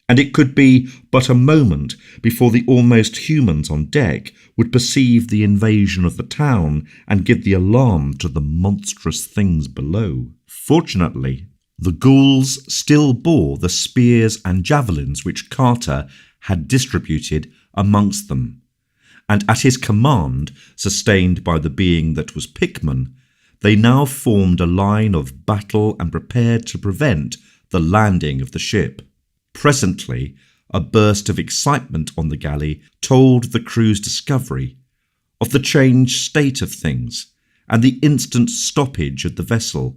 [SPEAKER 1] and it could be but a moment before the almost humans on deck would perceive the invasion of the town and give the alarm to the monstrous things below. Fortunately, the ghouls still bore the spears and javelins which Carter had distributed amongst them, and at his command, sustained by the being that was Pickman, they now formed a line of battle and prepared to prevent the landing of the ship. Presently, a burst of excitement on the galley told the crew's discovery of the changed state of things, and the instant stoppage of the vessel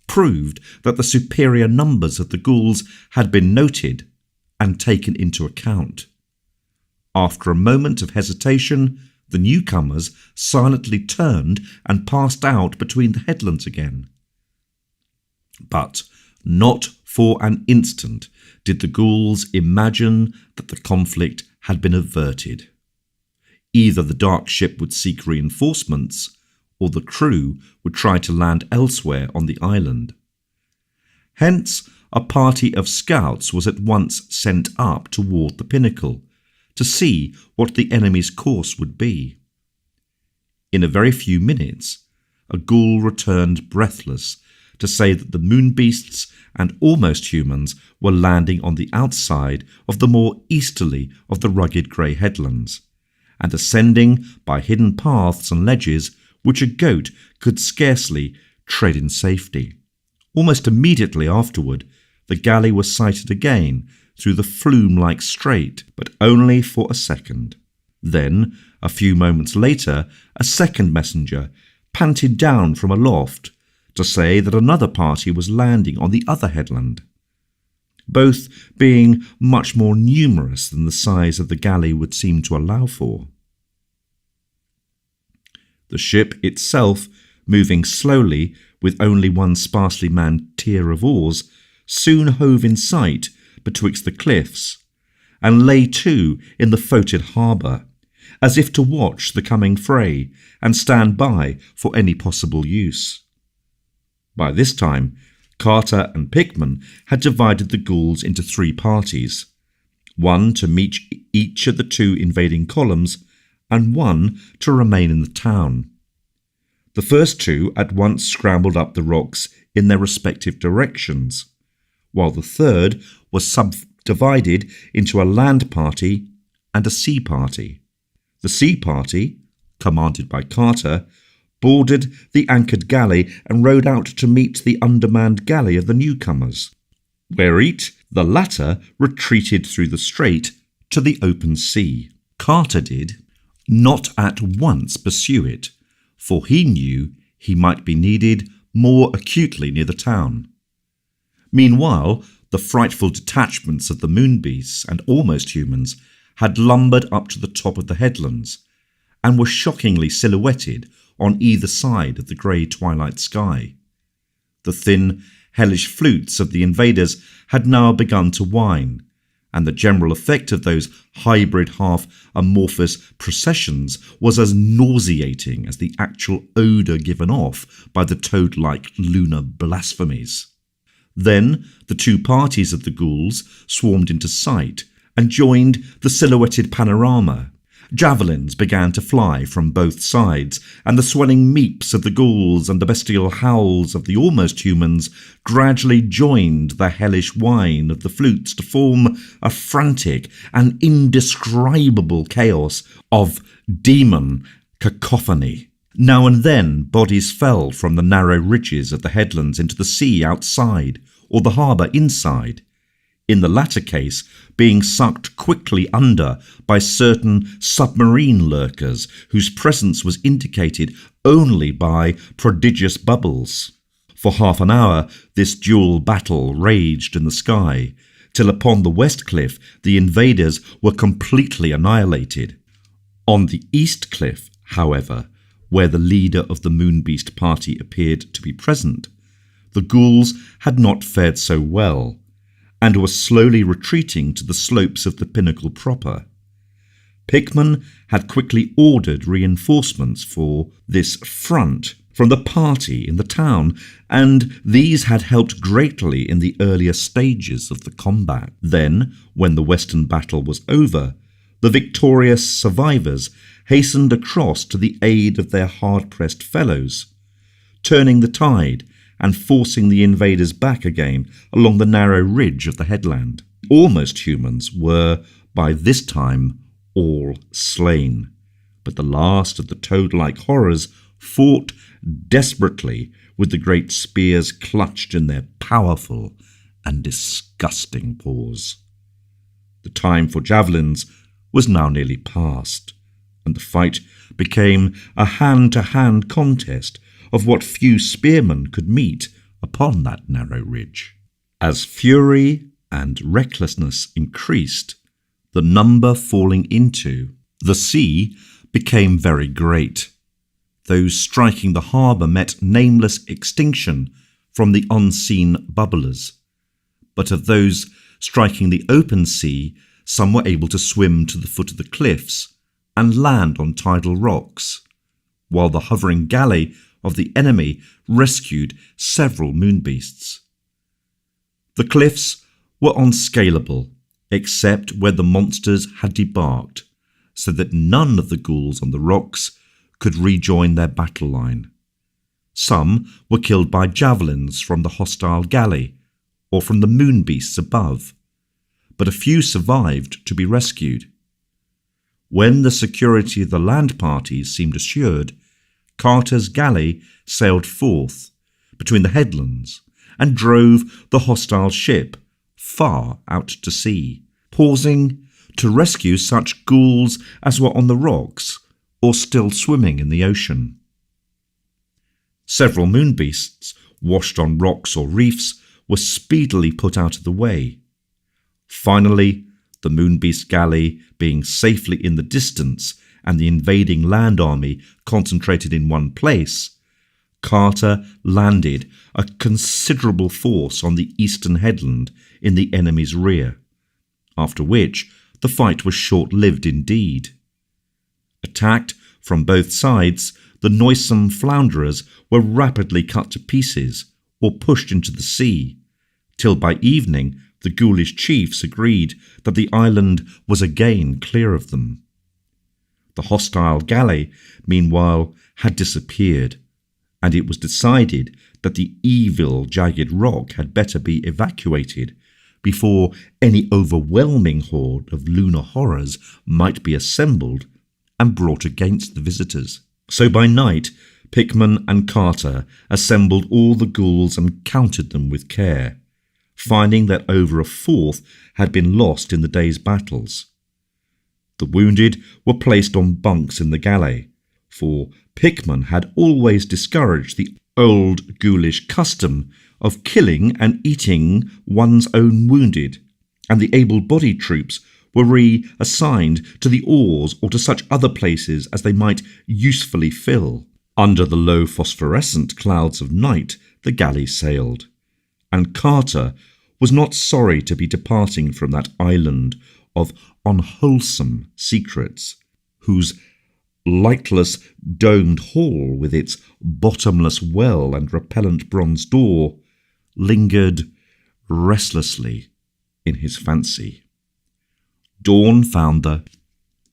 [SPEAKER 1] proved that the superior numbers of the ghouls had been noted and taken into account. After a moment of hesitation, the newcomers silently turned and passed out between the headlands again. But not for an instant did the ghouls imagine that the conflict had been averted. Either the dark ship would seek reinforcements, or the crew would try to land elsewhere on the island. Hence, a party of scouts was at once sent up toward the pinnacle to see what the enemy's course would be. In a very few minutes, a ghoul returned breathless to say that the moon beasts and almost humans were landing on the outside of the more easterly of the rugged grey headlands, and ascending by hidden paths and ledges which a goat could scarcely tread in safety. Almost immediately afterward, the galley was sighted again through the flume-like strait, but only for a second. Then, a few moments later, a second messenger panted down from aloft to say that another party was landing on the other headland, both being much more numerous than the size of the galley would seem to allow for. The ship itself, moving slowly with only one sparsely manned tier of oars, soon hove in sight betwixt the cliffs, and lay to in the foated harbour, as if to watch the coming fray and stand by for any possible use. By this time, Carter and Pickman had divided the ghouls into 3 parties, one to meet each of the 2 invading columns, and one to remain in the town. The first 2 at once scrambled up the rocks in their respective directions, while the third was subdivided into a land party and a sea party. The sea party, commanded by Carter, boarded the anchored galley and rowed out to meet the undermanned galley of the newcomers, whereat the latter retreated through the strait to the open sea. Carter did not at once pursue it, for he knew he might be needed more acutely near the town. Meanwhile, the frightful detachments of the moon beasts and almost humans had lumbered up to the top of the headlands, and were shockingly silhouetted on either side of the grey twilight sky. The thin, hellish flutes of the invaders had now begun to whine, and the general effect of those hybrid half-amorphous processions was as nauseating as the actual odour given off by the toad-like lunar blasphemies. Then the 2 parties of the ghouls swarmed into sight and joined the silhouetted panorama. Javelins began to fly from both sides, and the swelling meeps of the ghouls and the bestial howls of the almost humans gradually joined the hellish whine of the flutes to form a frantic and indescribable chaos of demon, cacophony. Now and then bodies fell from the narrow ridges of the headlands into the sea outside or the harbour inside, in the latter case being sucked quickly under by certain submarine lurkers whose presence was indicated only by prodigious bubbles. For half an hour this dual battle raged in the sky, till upon the west cliff the invaders were completely annihilated. On the east cliff, however, where the leader of the Moonbeast party appeared to be present, the ghouls had not fared so well, and were slowly retreating to the slopes of the pinnacle proper. Pickman had quickly ordered reinforcements for this front from the party in the town, and these had helped greatly in the earlier stages of the combat. Then, when the western battle was over, the victorious survivors hastened across to the aid of their hard-pressed fellows, turning the tide and forcing the invaders back again along the narrow ridge of the headland. Almost humans were, by this time, all slain, but the last of the toad-like horrors fought desperately with the great spears clutched in their powerful and disgusting paws. The time for javelins was now nearly past, and the fight became a hand-to-hand contest of what few spearmen could meet upon that narrow ridge. As fury and recklessness increased, the number falling into the sea became very great. Those striking the harbour met nameless extinction from the unseen bubblers, but of those striking the open sea, some were able to swim to the foot of the cliffs and land on tidal rocks, while the hovering galley of the enemy rescued several moonbeasts. The cliffs were unscalable, except where the monsters had debarked, so that none of the ghouls on the rocks could rejoin their battle line. Some were killed by javelins from the hostile galley or from the moonbeasts above, but a few survived to be rescued. When the security of the land parties seemed assured, Carter's galley sailed forth between the headlands and drove the hostile ship far out to sea, pausing to rescue such ghouls as were on the rocks or still swimming in the ocean. Several moonbeasts, washed on rocks or reefs, were speedily put out of the way. Finally, the moonbeast galley being safely in the distance and the invading land army concentrated in one place, Carter landed a considerable force on the eastern headland in the enemy's rear, after which the fight was short-lived indeed. Attacked from both sides, the noisome flounderers were rapidly cut to pieces or pushed into the sea, till by evening the ghoulish chiefs agreed that the island was again clear of them. The hostile galley, meanwhile, had disappeared, and it was decided that the evil jagged rock had better be evacuated before any overwhelming horde of lunar horrors might be assembled and brought against the visitors. So by night, Pickman and Carter assembled all the ghouls and counted them with care, finding that over a fourth had been lost in the day's battles. The wounded were placed on bunks in the galley, for Pickman had always discouraged the old ghoulish custom of killing and eating one's own wounded, and the able-bodied troops were reassigned to the oars or to such other places as they might usefully fill. Under the low phosphorescent clouds of night the galley sailed, and Carter was not sorry to be departing from that island of unwholesome secrets, whose lightless domed hall with its bottomless well and repellent bronze door lingered restlessly in his fancy. Dawn found the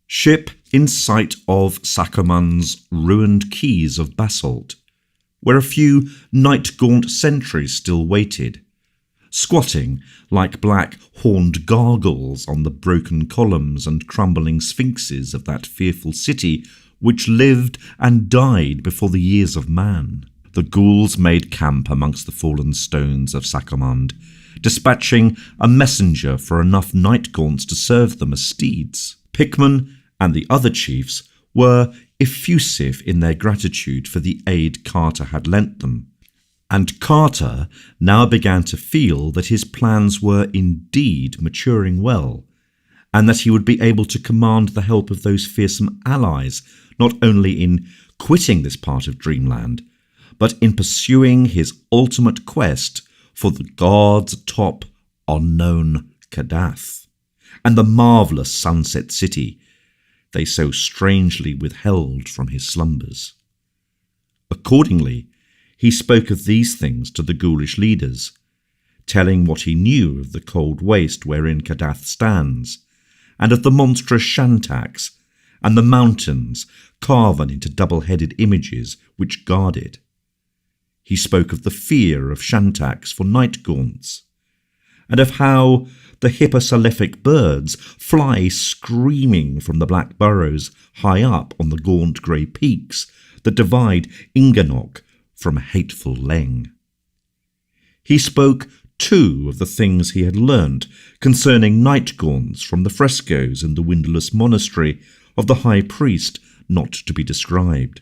[SPEAKER 1] ship in sight of Sackermann's ruined quays of basalt, where a few night-gaunt sentries still waited, squatting like black horned gargoyles on the broken columns and crumbling sphinxes of that fearful city which lived and died before the years of man. The ghouls made camp amongst the fallen stones of Sacamand, dispatching a messenger for enough night-gaunts to serve them as steeds. Pickman and the other chiefs were effusive in their gratitude for the aid Carter had lent them, and Carter now began to feel that his plans were indeed maturing well, and that he would be able to command the help of those fearsome allies, not only in quitting this part of Dreamland, but in pursuing his ultimate quest for the gods atop unknown Kadath, and the marvellous Sunset City they so strangely withheld from his slumbers. Accordingly, he spoke of these things to the ghoulish leaders, telling what he knew of the cold waste wherein Kadath stands, and of the monstrous Shantax, and the mountains carven into double-headed images which guard it. He spoke of the fear of Shantax for night-gaunts, and of how the hipposaliphic birds fly screaming from the black burrows high up on the gaunt grey peaks that divide Inganok from hateful Leng. He spoke, too, of the things he had learnt concerning night-gaunts from the frescoes in the windowless monastery of the high priest not to be described,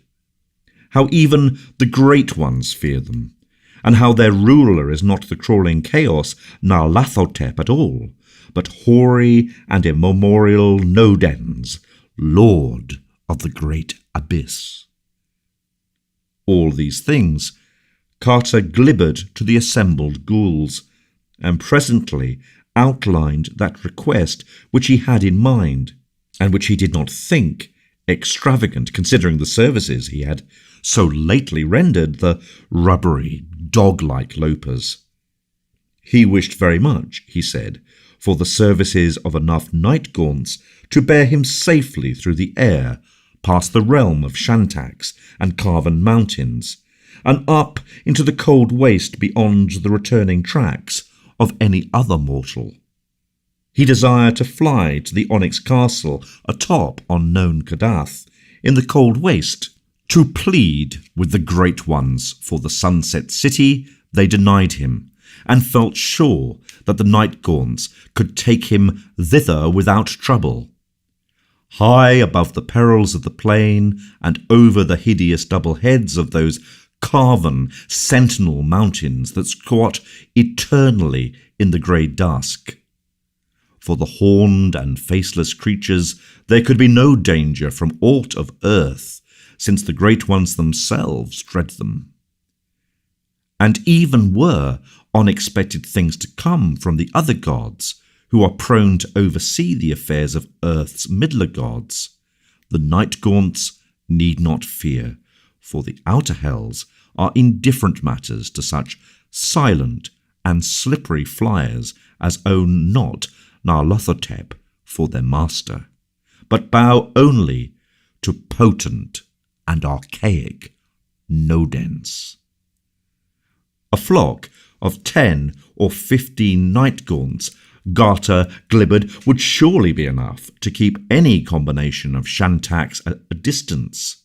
[SPEAKER 1] how even the great ones fear them, and how their ruler is not the crawling chaos Nyarlathotep at all, but hoary and immemorial Nodens, lord of the great abyss. All these things Carter glibbered to the assembled ghouls, and presently outlined that request which he had in mind, and which he did not think extravagant considering the services he had so lately rendered the rubbery, dog-like lopers. He wished very much, he said, for the services of enough night-gaunts to bear him safely through the air, past the realm of Shantax and carven mountains, and up into the cold waste beyond the returning tracks of any other mortal. He desired to fly to the Onyx Castle atop unknown Kadath, in the cold waste, to plead with the Great Ones for the Sunset City they denied him, and felt sure that the Night-Gaunts could take him thither without trouble. High above the perils of the plain, and over the hideous double heads of those carven sentinel mountains that squat eternally in the grey dusk. For the horned and faceless creatures there could be no danger from aught of earth, since the Great Ones themselves dread them. And even were unexpected things to come from the other gods, who are prone to oversee the affairs of earth's middler gods, the Night-Gaunts need not fear, for the outer hells are indifferent matters to such silent and slippery flyers as own not Nyarlathotep for their master, but bow only to potent and archaic Nodens. A flock of 10 or 15 Night-Gaunts, Garter glibbered, would surely be enough to keep any combination of Shantax at a distance,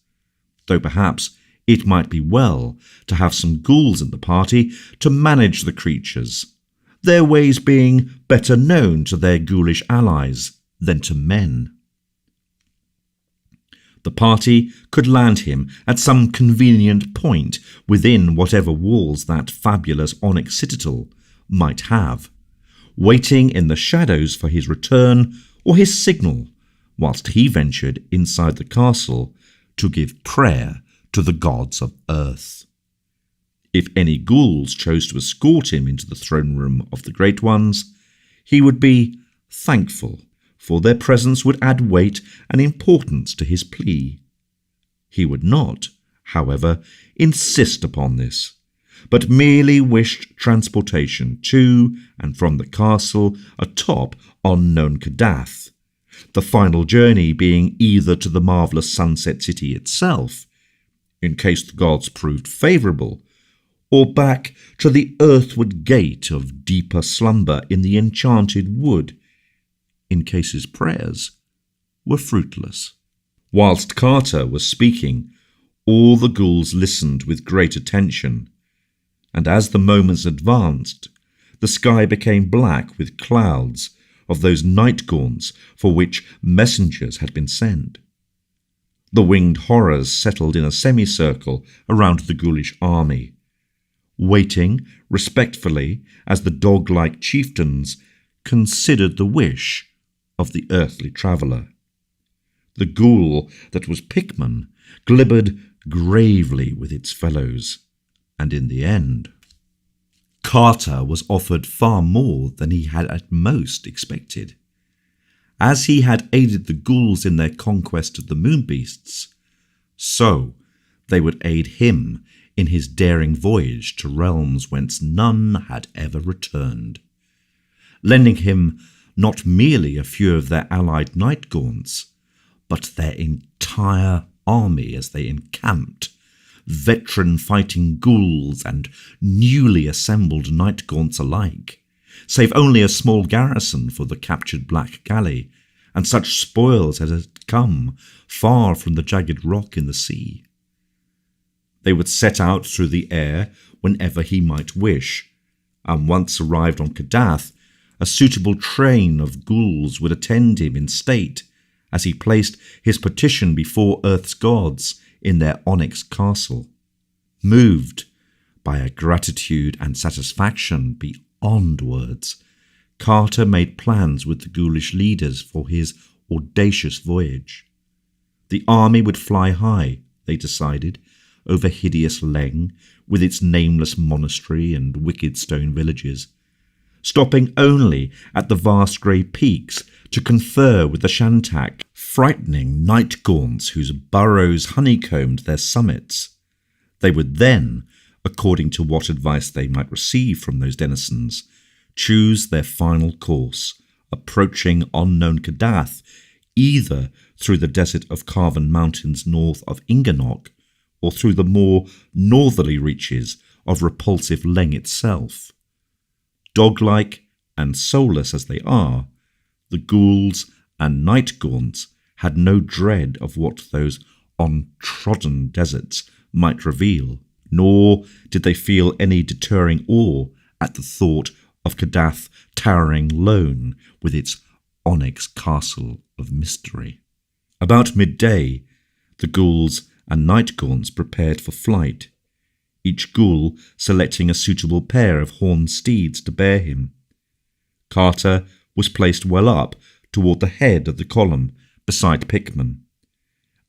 [SPEAKER 1] though perhaps it might be well to have some ghouls in the party to manage the creatures, their ways being better known to their ghoulish allies than to men. The party could land him at some convenient point within whatever walls that fabulous onyx citadel might have, waiting in the shadows for his return or his signal, whilst he ventured inside the castle to give prayer to the gods of earth. If any ghouls chose to escort him into the throne room of the Great Ones, he would be thankful, for their presence would add weight and importance to his plea. He would not, however, insist upon this, but merely wished transportation to and from the castle atop unknown Kadath, the final journey being either to the marvellous Sunset City itself, in case the gods proved favourable, or back to the earthward gate of deeper slumber in the enchanted wood, in case his prayers were fruitless. Whilst Carter was speaking, all the ghouls listened with great attention, and as the moments advanced, the sky became black with clouds of those night gaunts for which messengers had been sent. The winged horrors settled in a semicircle around the ghoulish army, waiting respectfully as the dog-like chieftains considered the wish of the earthly traveller. The ghoul that was Pickman glibbered gravely with its fellows, and in the end, Carter was offered far more than he had at most expected. As he had aided the ghouls in their conquest of the moon beasts, so they would aid him in his daring voyage to realms whence none had ever returned, lending him not merely a few of their allied night gaunts, but their entire army as they encamped, veteran fighting ghouls and newly assembled night gaunts alike, save only a small garrison for the captured Black Galley, and such spoils as had come far from the jagged rock in the sea. They would set out through the air whenever he might wish, and once arrived on Kadath, a suitable train of ghouls would attend him in state as he placed his petition before Earth's gods in their onyx castle. Moved by a gratitude and satisfaction beyond words, Carter made plans with the ghoulish leaders for his audacious voyage. The army would fly high, they decided, over hideous Leng with its nameless monastery and wicked stone villages, stopping only at the vast grey peaks to confer with the Shantak, frightening night gaunts whose burrows honeycombed their summits. They would then, according to what advice they might receive from those denizens, choose their final course, approaching unknown Kadath either through the desert of Carven Mountains north of Inganok or through the more northerly reaches of repulsive Leng itself. Dog-like and soulless as they are, the ghouls and night gaunts had no dread of what those untrodden deserts might reveal, nor did they feel any deterring awe at the thought of Kadath towering lone with its onyx castle of mystery. About midday, the ghouls and night gaunts prepared for flight, each ghoul selecting a suitable pair of horned steeds to bear him. Carter was placed well up toward the head of the column beside Pickman,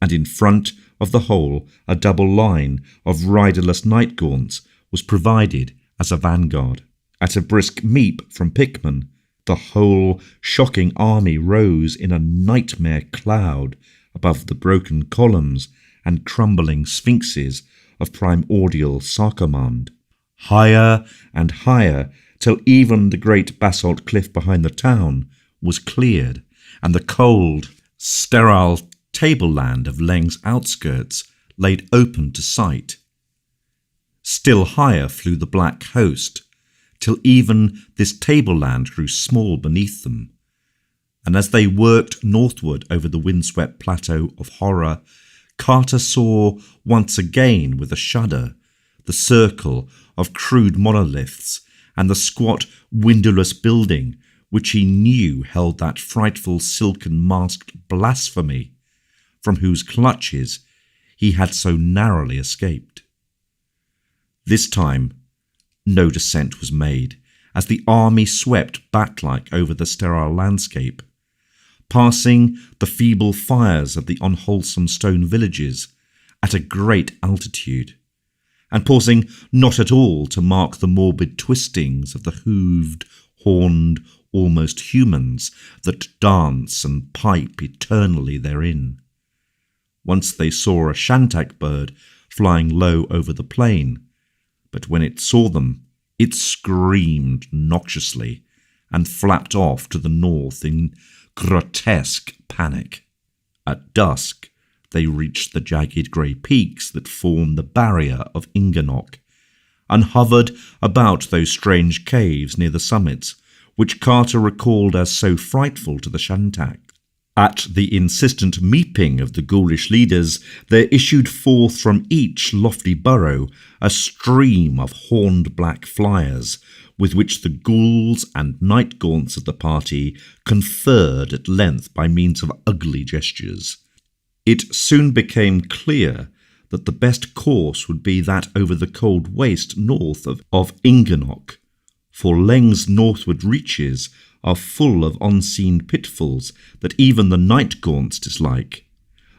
[SPEAKER 1] and in front of the whole a double line of riderless night gaunts was provided as a vanguard. At a brisk meep from Pickman, the whole shocking army rose in a nightmare cloud above the broken columns and crumbling sphinxes of primordial Sarkomand, higher and higher till even the great basalt cliff behind the town was cleared, and the cold, sterile tableland of Leng's outskirts laid open to sight. Still higher flew the black host, till even this tableland grew small beneath them, and as they worked northward over the windswept plateau of horror, Carter saw once again with a shudder the circle of crude monoliths and the squat windowless building which he knew held that frightful silken masked blasphemy from whose clutches he had so narrowly escaped. This time no descent was made, as the army swept bat-like over the sterile landscape, passing the feeble fires of the unwholesome stone villages at a great altitude, and pausing not at all to mark the morbid twistings of the hooved, horned, almost humans that dance and pipe eternally therein. Once they saw a Shantak bird flying low over the plain, but when it saw them, it screamed noxiously and flapped off to the north in grotesque panic. At dusk, they reached the jagged grey peaks that form the barrier of Inganok, and hovered about those strange caves near the summits, which Carter recalled as so frightful to the Shantak. At the insistent meeping of the ghoulish leaders, there issued forth from each lofty burrow a stream of horned black flyers, with which the ghouls and night-gaunts of the party conferred at length by means of ugly gestures. It soon became clear that the best course would be that over the cold waste north of Inganoch, for Leng's northward reaches are full of unseen pitfalls that even the night-gaunts dislike,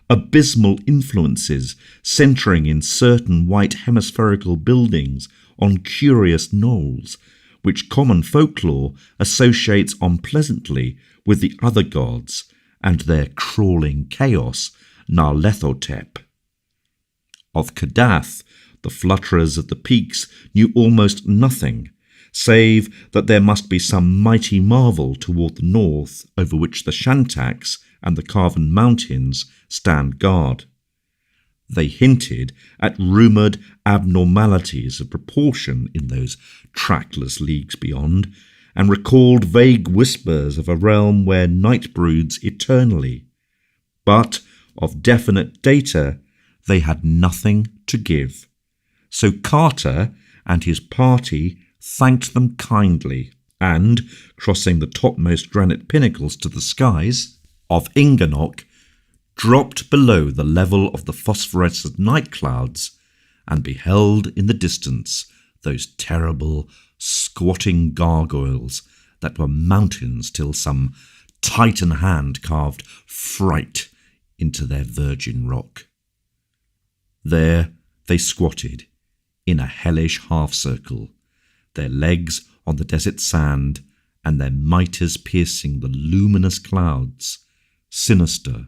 [SPEAKER 1] abysmal influences centring in certain white hemispherical buildings on curious knolls, which common folklore associates unpleasantly with the other gods and their crawling chaos, Narlethotep. Of Kadath, the flutterers of the peaks knew almost nothing, save that there must be some mighty marvel toward the north over which the Shantaks and the Carven Mountains stand guard. They hinted at rumoured abnormalities of proportion in those trackless leagues beyond, and recalled vague whispers of a realm where night broods eternally. But of definite data they had nothing to give. So Carter and his party thanked them kindly, and, crossing the topmost granite pinnacles to the skies of Inganoch, dropped below the level of the phosphorescent night clouds and beheld in the distance those terrible, squatting gargoyles that were mountains till some Titan hand carved fright into their virgin rock. There they squatted, in a hellish half-circle, their legs on the desert sand and their mitres piercing the luminous clouds, sinister,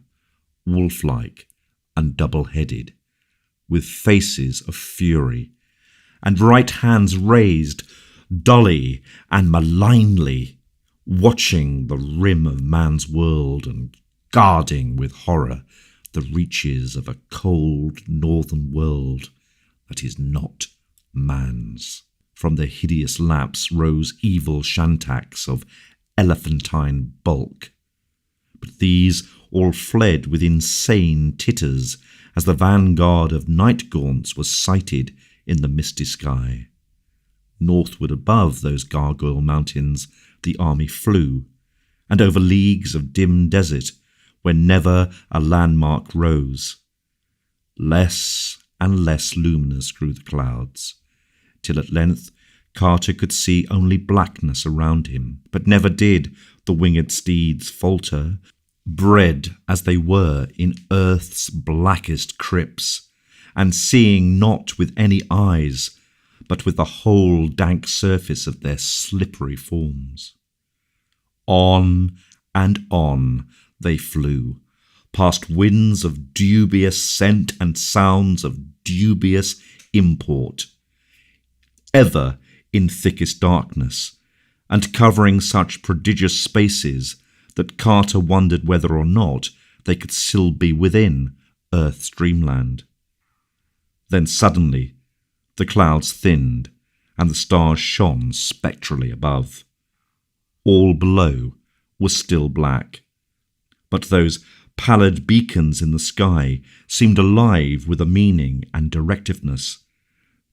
[SPEAKER 1] wolf-like and double-headed, with faces of fury, and right hands raised, dully and malignly, watching the rim of man's world and guarding with horror the reaches of a cold northern world that is not man's. From their hideous laps rose evil Shantaks of elephantine bulk, but these all fled with insane titters as the vanguard of night-gaunts was sighted in the misty sky. Northward above those gargoyle mountains the army flew, and over leagues of dim desert where never a landmark rose. Less and less luminous grew the clouds, till at length Carter could see only blackness around him, but never did the winged steeds falter, bred as they were in earth's blackest crypts, and seeing not with any eyes, but with the whole dank surface of their slippery forms. On and on they flew, past winds of dubious scent and sounds of dubious import, ever in thickest darkness, and covering such prodigious spaces that Carter wondered whether or not they could still be within Earth's dreamland. Then suddenly the clouds thinned, and the stars shone spectrally above. All below was still black, but those pallid beacons in the sky seemed alive with a meaning and directiveness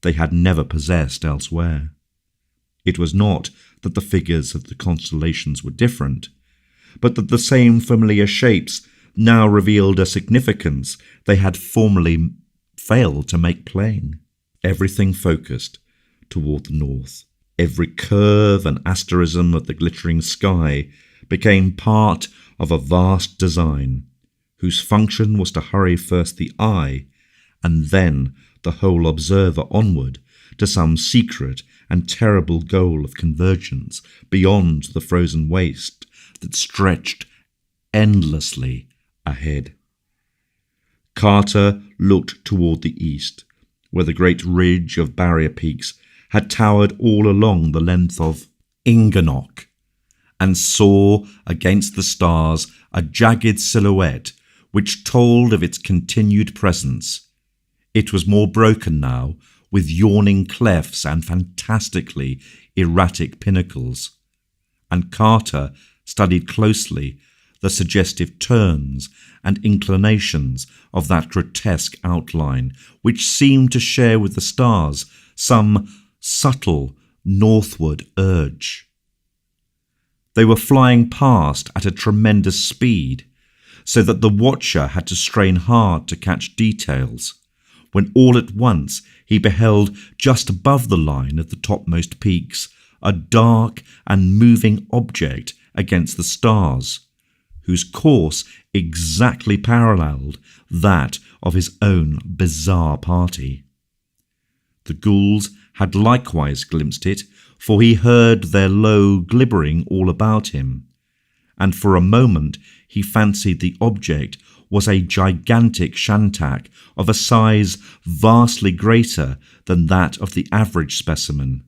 [SPEAKER 1] they had never possessed elsewhere. It was not that the figures of the constellations were different, but that the same familiar shapes now revealed a significance they had formerly failed to make plain. Everything focused toward the north. Every curve and asterism of the glittering sky became part of a vast design, whose function was to hurry first the eye and then the whole observer onward to some secret and terrible goal of convergence beyond the frozen waste that stretched endlessly ahead. Carter looked toward the east, where the great ridge of barrier peaks had towered all along the length of Inganoch, and saw against the stars a jagged silhouette which told of its continued presence. It was more broken now, with yawning clefts and fantastically erratic pinnacles, and Carter studied closely the suggestive turns and inclinations of that grotesque outline, which seemed to share with the stars some subtle northward urge. They were flying past at a tremendous speed, so that the watcher had to strain hard to catch details, when all at once he beheld just above the line of the topmost peaks a dark and moving object against the stars, whose course exactly paralleled that of his own bizarre party. The ghouls had likewise glimpsed it, for he heard their low glibbering all about him, and for a moment he fancied the object was a gigantic shantak of a size vastly greater than that of the average specimen.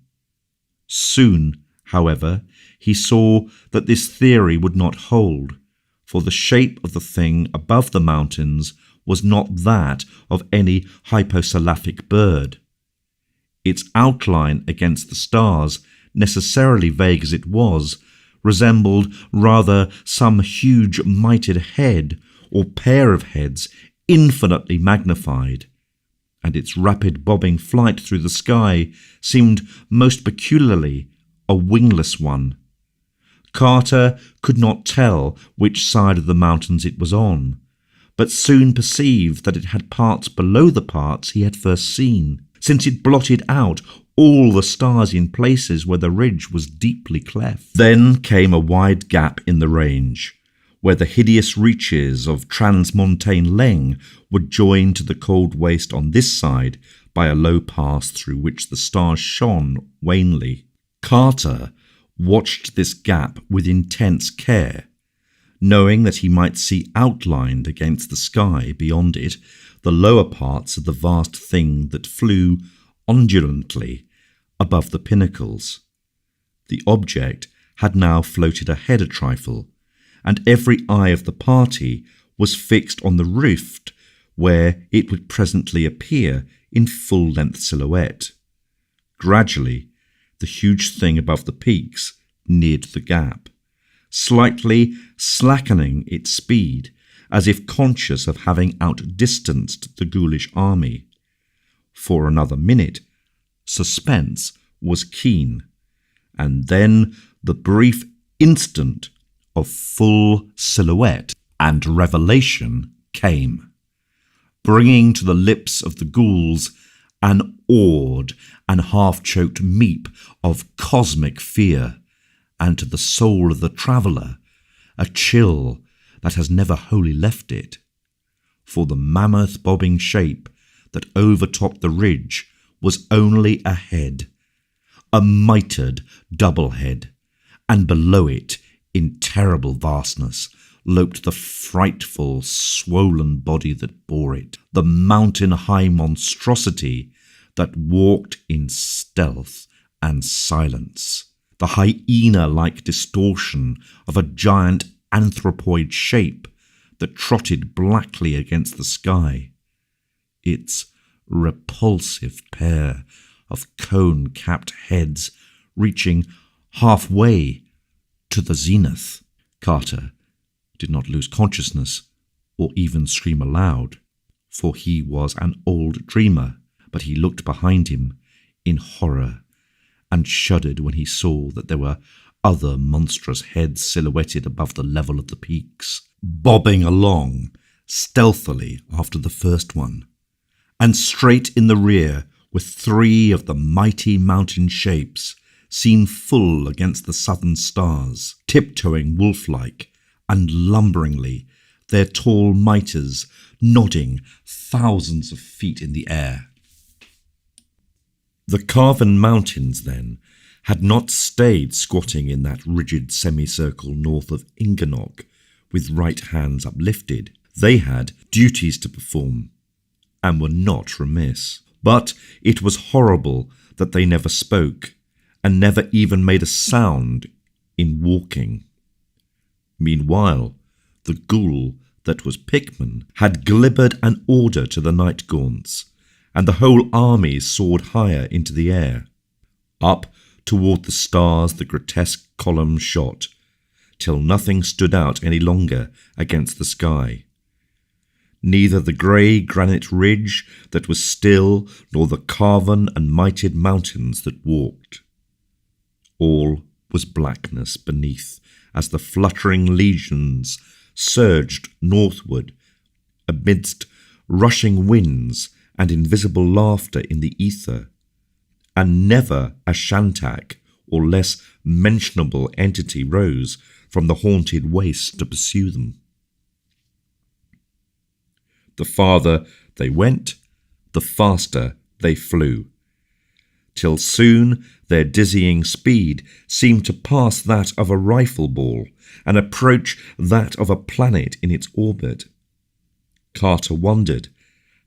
[SPEAKER 1] Soon, however, he saw that this theory would not hold, for the shape of the thing above the mountains was not that of any hyposalaphic bird. Its outline against the stars, necessarily vague as it was, resembled rather some huge mitred head or pair of heads infinitely magnified, and its rapid bobbing flight through the sky seemed most peculiarly a wingless one. Carter could not tell which side of the mountains it was on, but soon perceived that it had parts below the parts he had first seen, since it blotted out all the stars in places where the ridge was deeply cleft. Then came a wide gap in the range, where the hideous reaches of transmontane Leng would join to the cold waste on this side by a low pass through which the stars shone wanly. Carter watched this gap with intense care, knowing that he might see outlined against the sky beyond it the lower parts of the vast thing that flew undulantly above the pinnacles. The object had now floated ahead a trifle, and every eye of the party was fixed on the rift where it would presently appear in full-length silhouette. Gradually, the huge thing above the peaks neared the gap, slightly slackening its speed, as if conscious of having outdistanced the ghoulish army. For another minute, suspense was keen, and then the brief instant of full silhouette and revelation came, bringing to the lips of the ghouls an awed and half-choked meep of cosmic fear, and to the soul of the traveller a chill that has never wholly left it. For the mammoth bobbing shape that overtopped the ridge was only a head, a mitred double head, and below it, in terrible vastness, loped the frightful, swollen body that bore it, the mountain-high monstrosity that walked in stealth and silence, the hyena-like distortion of a giant anthropoid shape that trotted blackly against the sky, its repulsive pair of cone-capped heads reaching halfway to the zenith. Carter did not lose consciousness or even scream aloud, for he was an old dreamer, but he looked behind him in horror and shuddered when he saw that there were other monstrous heads silhouetted above the level of the peaks, bobbing along stealthily after the first one, and straight in the rear were three of the mighty mountain shapes seen full against the southern stars, tiptoeing wolf-like and lumberingly, their tall mitres nodding thousands of feet in the air. The carven mountains, then, had not stayed squatting in that rigid semicircle north of Inganok, with right hands uplifted. They had duties to perform, and were not remiss. But it was horrible that they never spoke, and never even made a sound in walking. Meanwhile, the ghoul that was Pickman had glibbered an order to the night gaunts, and the whole army soared higher into the air. Up toward the stars the grotesque column shot, till nothing stood out any longer against the sky. Neither the grey granite ridge that was still, nor the carven and mighted mountains that walked. All was blackness beneath, as the fluttering legions surged northward, amidst rushing winds and invisible laughter in the ether, and never a shantak or less mentionable entity rose from the haunted waste to pursue them. The farther they went, the faster they flew, till soon their dizzying speed seemed to pass that of a rifle ball and approach that of a planet in its orbit. Carter wondered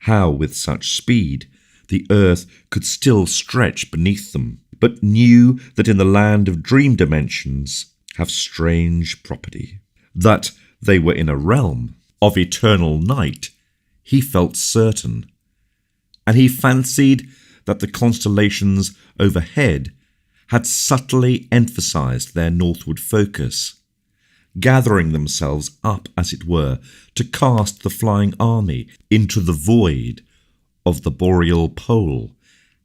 [SPEAKER 1] how, with such speed, the earth could still stretch beneath them, but knew that in the land of dream dimensions have strange property. That they were in a realm of eternal night he felt certain, and he fancied that the constellations overhead had subtly emphasized their northward focus, gathering themselves up, as it were, to cast the flying army into the void of the boreal pole,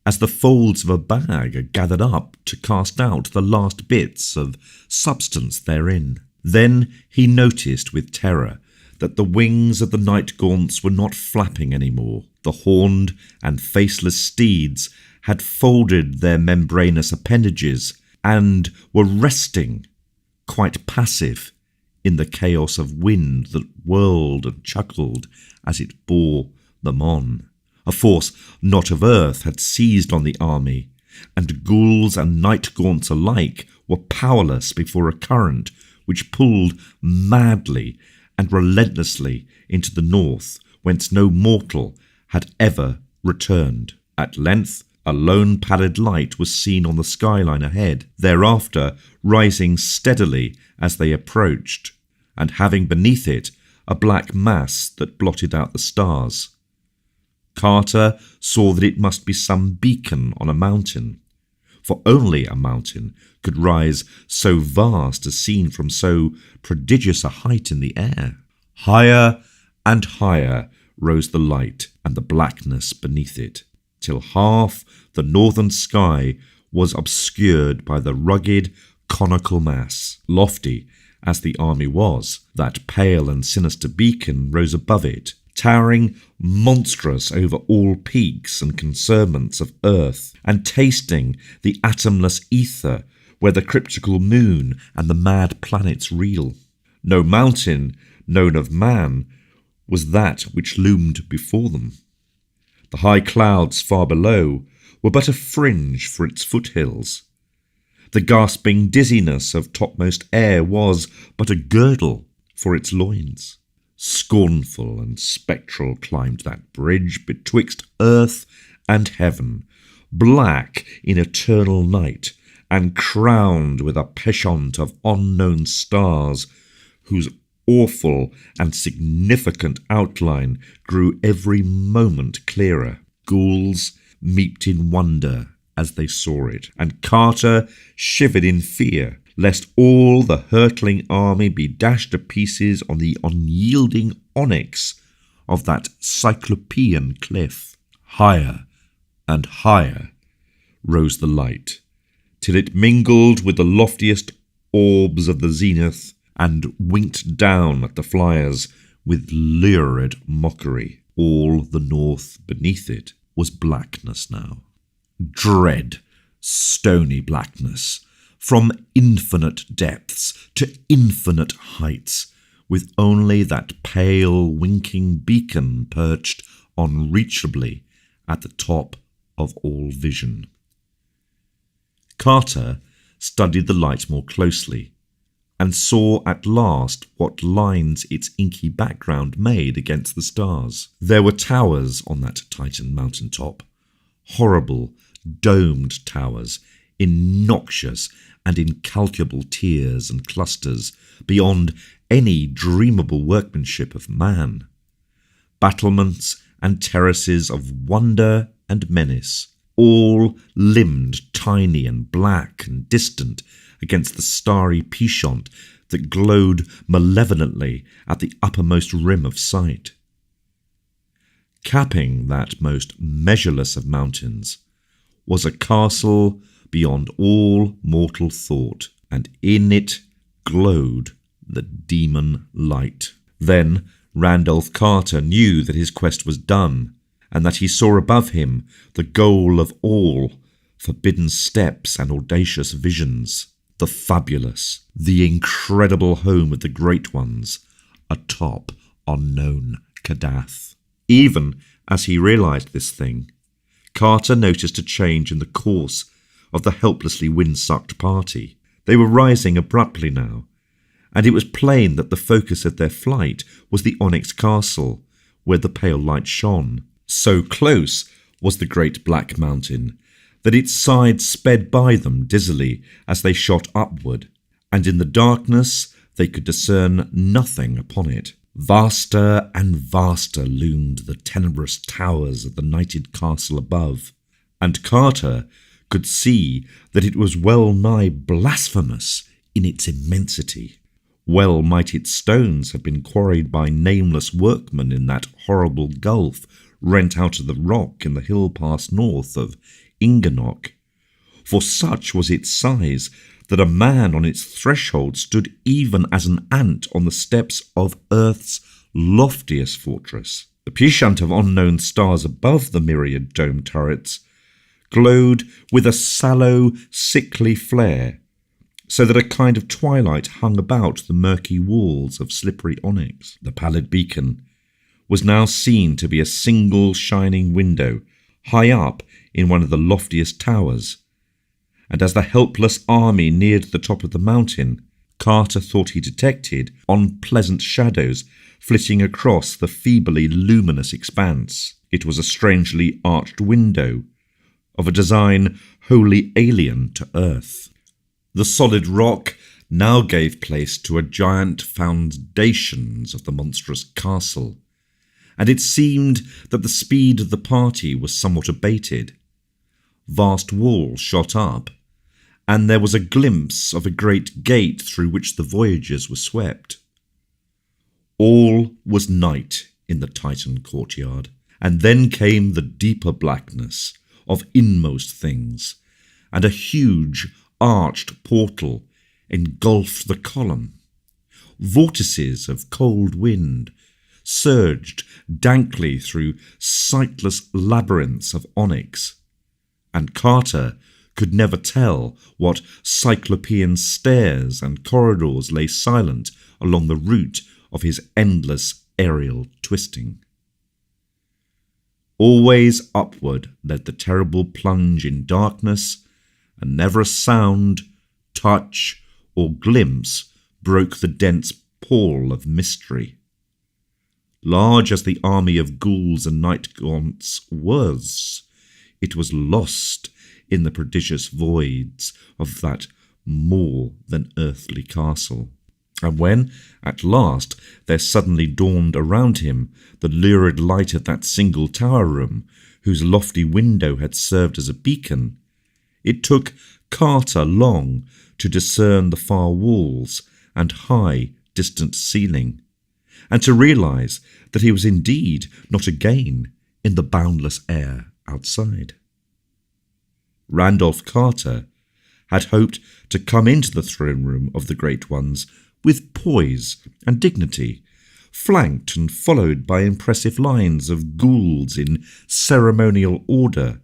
[SPEAKER 1] as the folds of a bag are gathered up to cast out the last bits of substance therein. Then he noticed with terror that the wings of the night gaunts were not flapping any more. The horned and faceless steeds had folded their membranous appendages and were resting, quite passive, in the chaos of wind that whirled and chuckled as it bore them on. A force not of earth had seized on the army, and ghouls and night gaunts alike were powerless before a current which pulled madly and relentlessly into the north, whence no mortal had ever returned. At length, a lone pallid light was seen on the skyline ahead, thereafter rising steadily as they approached, and having beneath it a black mass that blotted out the stars. Carter saw that it must be some beacon on a mountain, for only a mountain could rise so vast as seen from so prodigious a height in the air. Higher and higher rose the light and the blackness beneath it, till half the northern sky was obscured by the rugged conical mass. Lofty as the army was, that pale and sinister beacon rose above it, towering monstrous over all peaks and concerments of earth, and tasting the atomless ether where the cryptical moon and the mad planets reel. No mountain known of man was that which loomed before them. The high clouds far below were but a fringe for its foothills. The gasping dizziness of topmost air was but a girdle for its loins. Scornful and spectral climbed that bridge betwixt earth and heaven, black in eternal night, and crowned with a pechant of unknown stars, whose awful and significant outline grew every moment clearer. Ghouls meeped in wonder as they saw it, and Carter shivered in fear lest all the hurtling army be dashed to pieces on the unyielding onyx of that cyclopean cliff. Higher and higher rose the light, till it mingled with the loftiest orbs of the zenith and winked down at the flyers with lurid mockery. All the north beneath it was blackness now. Dread, stony blackness, from infinite depths to infinite heights, with only that pale, winking beacon perched unreachably at the top of all vision. Carter studied the light more closely, and saw at last what lines its inky background made against the stars. There were towers on that Titan mountain top, horrible, domed towers, in noxious and incalculable tiers and clusters, beyond any dreamable workmanship of man. Battlements and terraces of wonder and menace, all limbed, tiny and black and distant, against the starry Pishont that glowed malevolently at the uppermost rim of sight. Capping that most measureless of mountains was a castle beyond all mortal thought, and in it glowed the demon light. Then Randolph Carter knew that his quest was done, and that he saw above him the goal of all forbidden steps and audacious visions, the fabulous, the incredible home of the great ones, atop unknown Kadath. Even as he realized this thing, Carter noticed a change in the course of the helplessly wind-sucked party. They were rising abruptly now, and it was plain that the focus of their flight was the onyx castle, where the pale light shone. So close was the great black mountain that its sides sped by them dizzily as they shot upward, and in the darkness they could discern nothing upon it. Vaster and vaster loomed the tenebrous towers of the nighted castle above, and Carter could see that it was well nigh blasphemous in its immensity. Well might its stones have been quarried by nameless workmen in that horrible gulf rent out of the rock in the hill pass north of Ingernock, for such was its size that a man on its threshold stood even as an ant on the steps of Earth's loftiest fortress. The Pishant of unknown stars above the myriad dome turrets glowed with a sallow, sickly flare, so that a kind of twilight hung about the murky walls of slippery onyx. The pallid beacon was now seen to be a single shining window high up in one of the loftiest towers, and as the helpless army neared the top of the mountain, Carter thought he detected unpleasant shadows flitting across the feebly luminous expanse. It was a strangely arched window, of a design wholly alien to Earth. The solid rock now gave place to a giant foundations of the monstrous castle, and it seemed that the speed of the party was somewhat abated. Vast walls shot up, and there was a glimpse of a great gate through which the voyagers were swept. All was night in the Titan courtyard, and then came the deeper blackness of inmost things, and a huge arched portal engulfed the column. Vortices of cold wind surged dankly through sightless labyrinths of onyx, and Carter could never tell what cyclopean stairs and corridors lay silent along the route of his endless aerial twisting. Always upward led the terrible plunge in darkness, and never a sound, touch, or glimpse broke the dense pall of mystery. Large as the army of ghouls and night-gaunts was, it was lost in the prodigious voids of that more than earthly castle. And when, at last, there suddenly dawned around him the lurid light of that single tower room, whose lofty window had served as a beacon, it took Carter long to discern the far walls and high, distant ceiling, and to realize that he was indeed not again in the boundless air outside. Randolph Carter had hoped to come into the throne room of the Great Ones with poise and dignity, flanked and followed by impressive lines of ghouls in ceremonial order,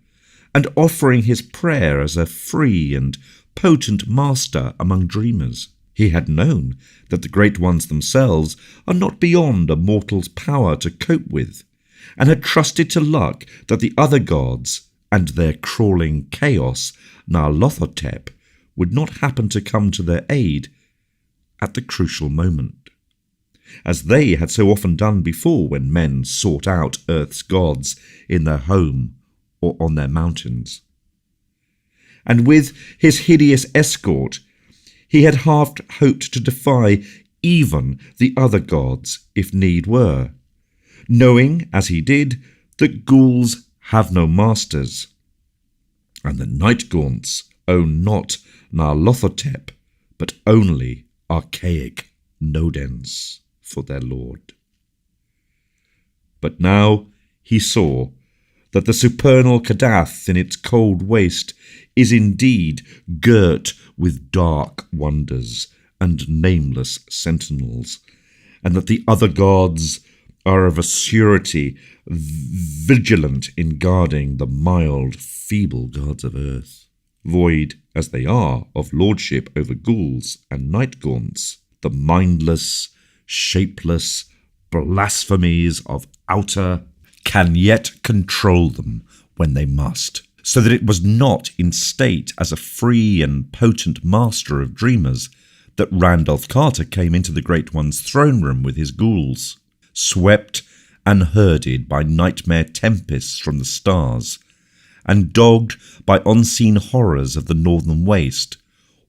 [SPEAKER 1] and offering his prayer as a free and potent master among dreamers. He had known that the Great Ones themselves are not beyond a mortal's power to cope with, and had trusted to luck that the other gods and their crawling chaos, Nyarlathotep, would not happen to come to their aid at the crucial moment, as they had so often done before when men sought out Earth's gods in their home or on their mountains. And with his hideous escort, he had half hoped to defy even the other gods if need were, knowing, as he did, that ghouls have no masters, and that night-gaunts own not Nyarlathotep, but only archaic Nodens for their lord. But now he saw that the supernal Kadath in its cold waste is indeed girt with dark wonders and nameless sentinels, and that the other gods are of a surety vigilant in guarding the mild, feeble gods of earth, void as they are of lordship over ghouls and night-gaunts. The mindless, shapeless blasphemies of outer can yet control them when they must, so that it was not in state as a free and potent master of dreamers that Randolph Carter came into the Great One's throne room with his ghouls, swept and herded by nightmare tempests from the stars, and dogged by unseen horrors of the northern waste.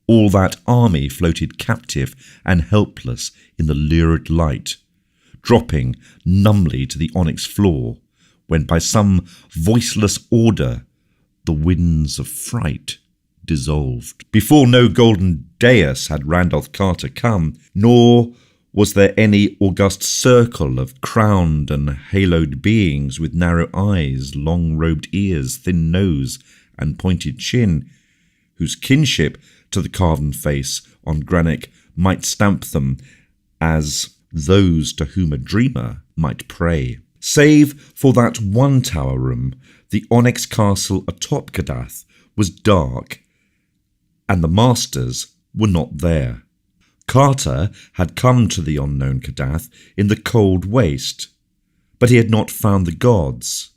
[SPEAKER 1] All that army floated captive and helpless in the lurid light, dropping numbly to the onyx floor, when by some voiceless order the winds of fright dissolved. Before no golden dais had Randolph Carter come, nor was there any august circle of crowned and haloed beings with narrow eyes, long-robed ears, thin nose, and pointed chin, whose kinship to the carven face on granite might stamp them as those to whom a dreamer might pray. Save for that one tower room, the onyx castle atop Kadath was dark, and the masters were not there. Carter had come to the unknown Kadath in the cold waste, but he had not found the gods.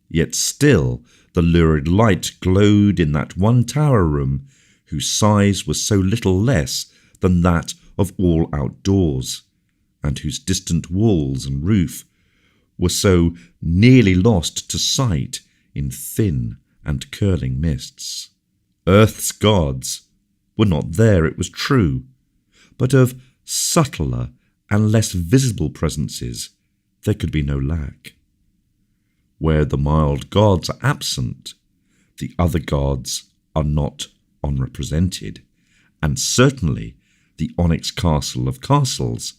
[SPEAKER 1] Yet still the lurid light glowed in that one tower room, whose size was so little less than that of all outdoors, and whose distant walls and roof were so nearly lost to sight in thin and curling mists. Earth's gods were not there, it was true, but of subtler and less visible presences there could be no lack. Where the mild gods are absent, the other gods are not unrepresented, and certainly the onyx castle of castles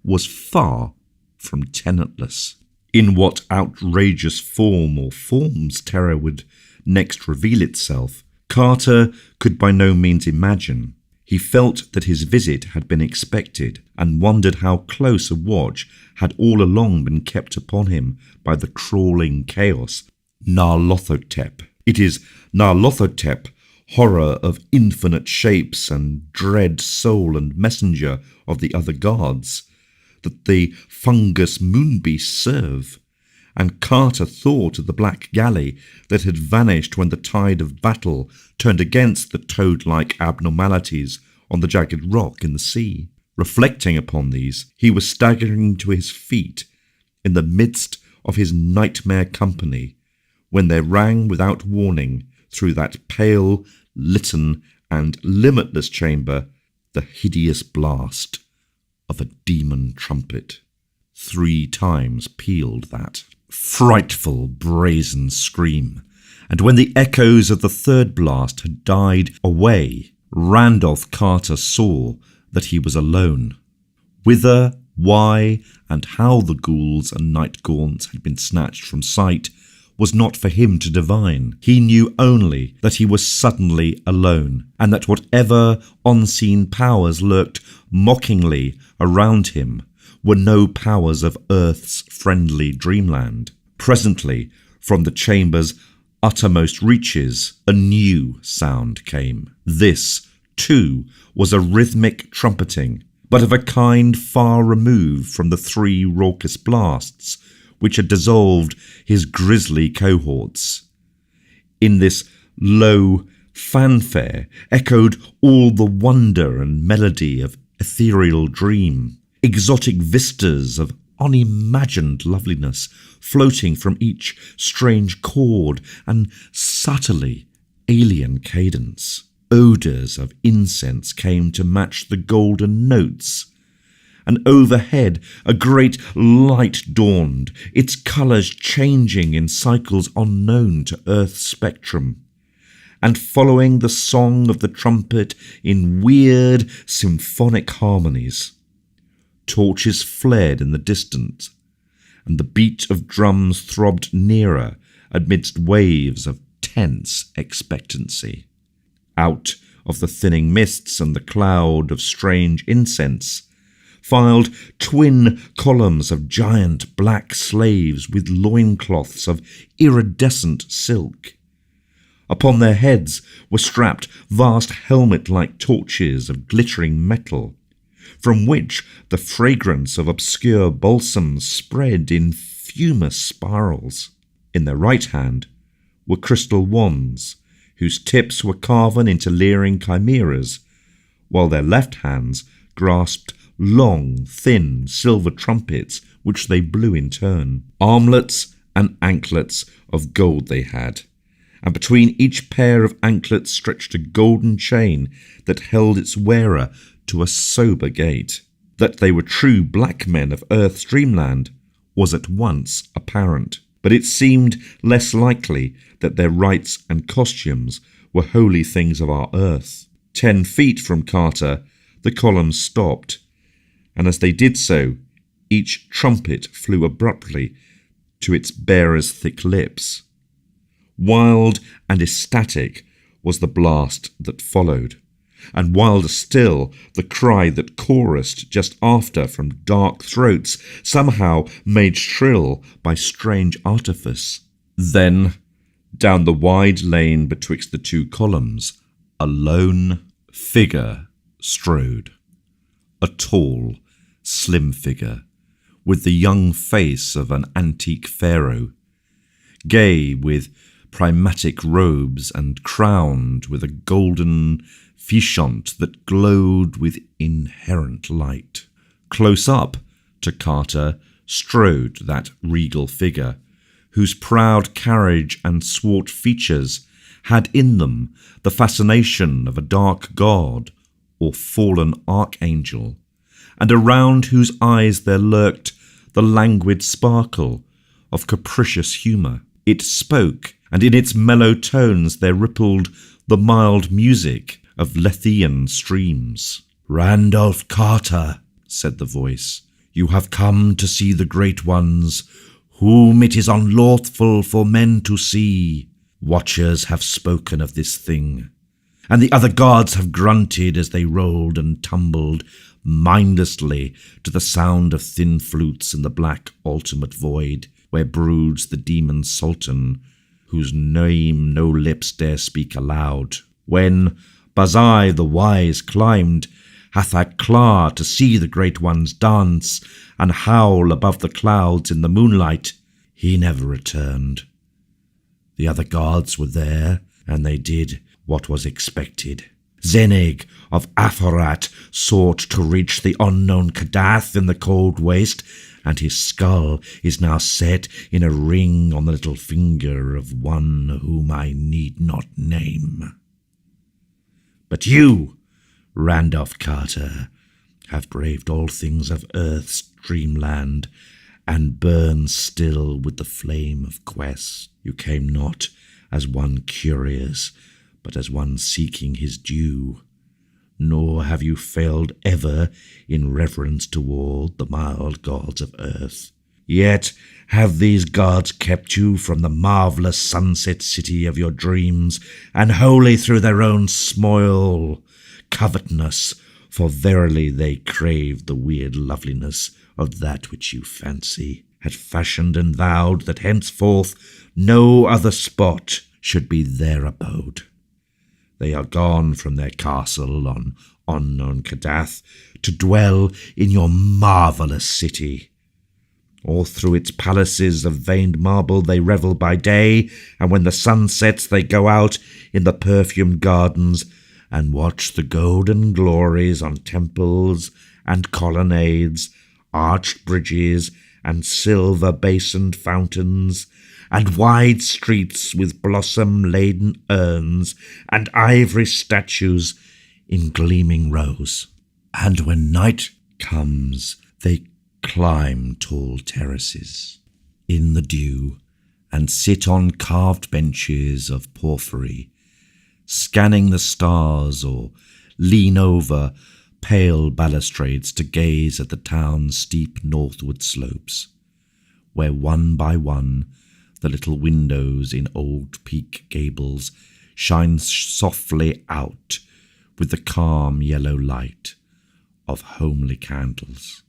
[SPEAKER 1] was far from tenantless. In what outrageous form or forms terror would next reveal itself, Carter could by no means imagine. He felt that his visit had been expected, and wondered how close a watch had all along been kept upon him by the crawling chaos Nyarlathotep. It is Nyarlathotep, horror of infinite shapes and dread soul and messenger of the other gods, that the fungus moonbeasts serve, and Carter thought of the black galley that had vanished when the tide of battle turned against the toad-like abnormalities on the jagged rock in the sea. Reflecting upon these, he was staggering to his feet in the midst of his nightmare company, when there rang without warning through that pale, litten, and limitless chamber the hideous blast of a demon trumpet. 3 times pealed that frightful brazen scream, and when the echoes of the third blast had died away, Randolph Carter saw that he was alone. Whither, why, and how the ghouls and night-gaunts had been snatched from sight was not for him to divine. He knew only that he was suddenly alone, and that whatever unseen powers lurked mockingly around him were no powers of earth's friendly dreamland. Presently, from the chamber's uttermost reaches, a new sound came. This, too, was a rhythmic trumpeting, but of a kind far removed from the 3 raucous blasts which had dissolved his grisly cohorts. In this low fanfare echoed all the wonder and melody of ethereal dream, exotic vistas of unimagined loveliness floating from each strange chord and subtly alien cadence. Odours of incense came to match the golden notes, and overhead a great light dawned, its colours changing in cycles unknown to Earth's spectrum, and following the song of the trumpet in weird symphonic harmonies. Torches flared in the distance, and the beat of drums throbbed nearer amidst waves of tense expectancy. Out of the thinning mists and the cloud of strange incense filed twin columns of giant black slaves with loincloths of iridescent silk. Upon their heads were strapped vast helmet-like torches of glittering metal, from which the fragrance of obscure balsams spread in fumous spirals. In their right hand were crystal wands, whose tips were carven into leering chimeras, while their left hands grasped long, thin silver trumpets which they blew in turn. Armlets and anklets of gold they had, and between each pair of anklets stretched a golden chain that held its wearer to a sober gait. That they were true black men of Earth's dreamland was at once apparent, but it seemed less likely that their rites and costumes were holy things of our Earth. 10 feet from Carter, the columns stopped, and as they did so, each trumpet flew abruptly to its bearer's thick lips. Wild and ecstatic was the blast that followed, and wilder still the cry that chorused just after from dark throats, somehow made shrill by strange artifice. Then, down the wide lane betwixt the two columns, a lone figure strode. A tall, slim figure, with the young face of an antique pharaoh, gay with primatic robes and crowned with a golden fichant that glowed with inherent light. Close up to Carter strode that regal figure, whose proud carriage and swart features had in them the fascination of a dark god or fallen archangel, and around whose eyes there lurked the languid sparkle of capricious humour. It spoke, and in its mellow tones there rippled the mild music of Lethean streams. "Randolph Carter," said the voice, "you have come to see the great ones, whom it is unlawful for men to see. Watchers have spoken of this thing, and the other gods have grunted as they rolled and tumbled mindlessly to the sound of thin flutes in the black ultimate void, where broods the demon sultan, whose name no lips dare speak aloud. When Bazai the wise climbed Hathak Klar to see the great ones dance and howl above the clouds in the moonlight, he never returned. The other gods were there, and they did what was expected. Zenig of Aphorat sought to reach the unknown Kadath in the cold waste, and his skull is now set in a ring on the little finger of one whom I need not name. But you, Randolph Carter, have braved all things of Earth's dreamland, and burn still with the flame of quest. You came not as one curious, but as one seeking his due, nor have you failed ever in reverence toward the mild gods of Earth. Yet have these gods kept you from the marvellous sunset city of your dreams, and wholly through their own small covetousness, for verily they crave the weird loveliness of that which you fancy, had fashioned and vowed that henceforth no other spot should be their abode. They are gone from their castle on unknown Kadath to dwell in your marvellous city. All through its palaces of veined marble they revel by day, and when the sun sets they go out in the perfumed gardens and watch the golden glories on temples and colonnades, arched bridges and silver-basined fountains, and wide streets with blossom-laden urns and ivory statues in gleaming rows. And when night comes, they climb tall terraces in the dew and sit on carved benches of porphyry scanning the stars or lean over pale balustrades to gaze at the town's steep northward slopes, where one by one the little windows in old peak gables shine softly out with the calm yellow light of homely candles.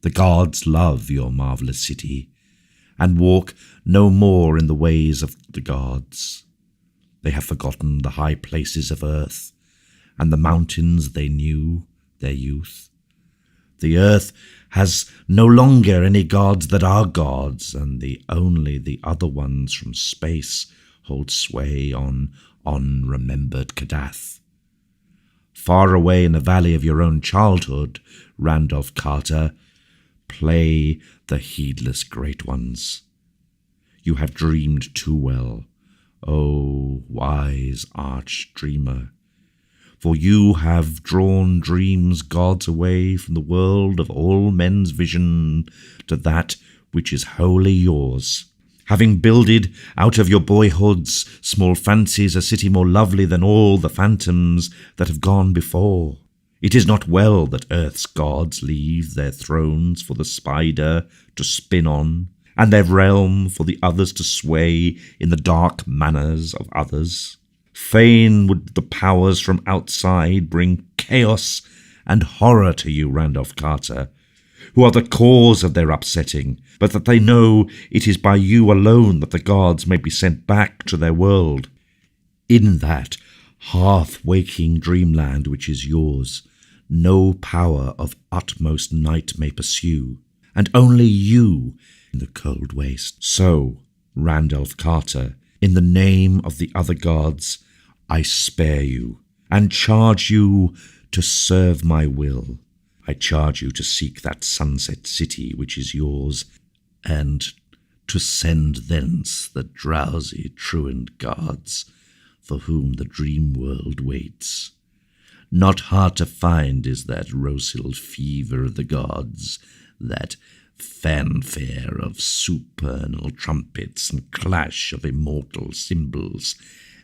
[SPEAKER 1] The gods love your marvellous city, and walk no more in the ways of the gods. They have forgotten the high places of earth, and the mountains they knew their youth. The earth has no longer any gods that are gods, and only the other ones from space hold sway on unremembered Kadath. Far away in the valley of your own childhood, Randolph Carter, play the heedless great ones. You have dreamed too well, O wise arch-dreamer, for you have drawn dreams' gods away from the world of all men's vision to that which is wholly yours. Having builded out of your boyhood's small fancies a city more lovely than all the phantoms that have gone before. It is not well that earth's gods leave their thrones for the spider to spin on, and their realm for the others to sway in the dark manners of others. Fain would the powers from outside bring chaos and horror to you, Randolph Carter, who are the cause of their upsetting, but that they know it is by you alone that the gods may be sent back to their world. In that half-waking dreamland which is yours, no power of utmost night may pursue, and only you in the cold waste. So, Randolph Carter, in the name of the other gods, I spare you, and charge you to serve my will. I charge you to seek that sunset city which is yours, and to send thence the drowsy truant gods for whom the dream world waits. Not hard to find is that rose-hilled fever of the gods, that fanfare of supernal trumpets and clash of immortal cymbals,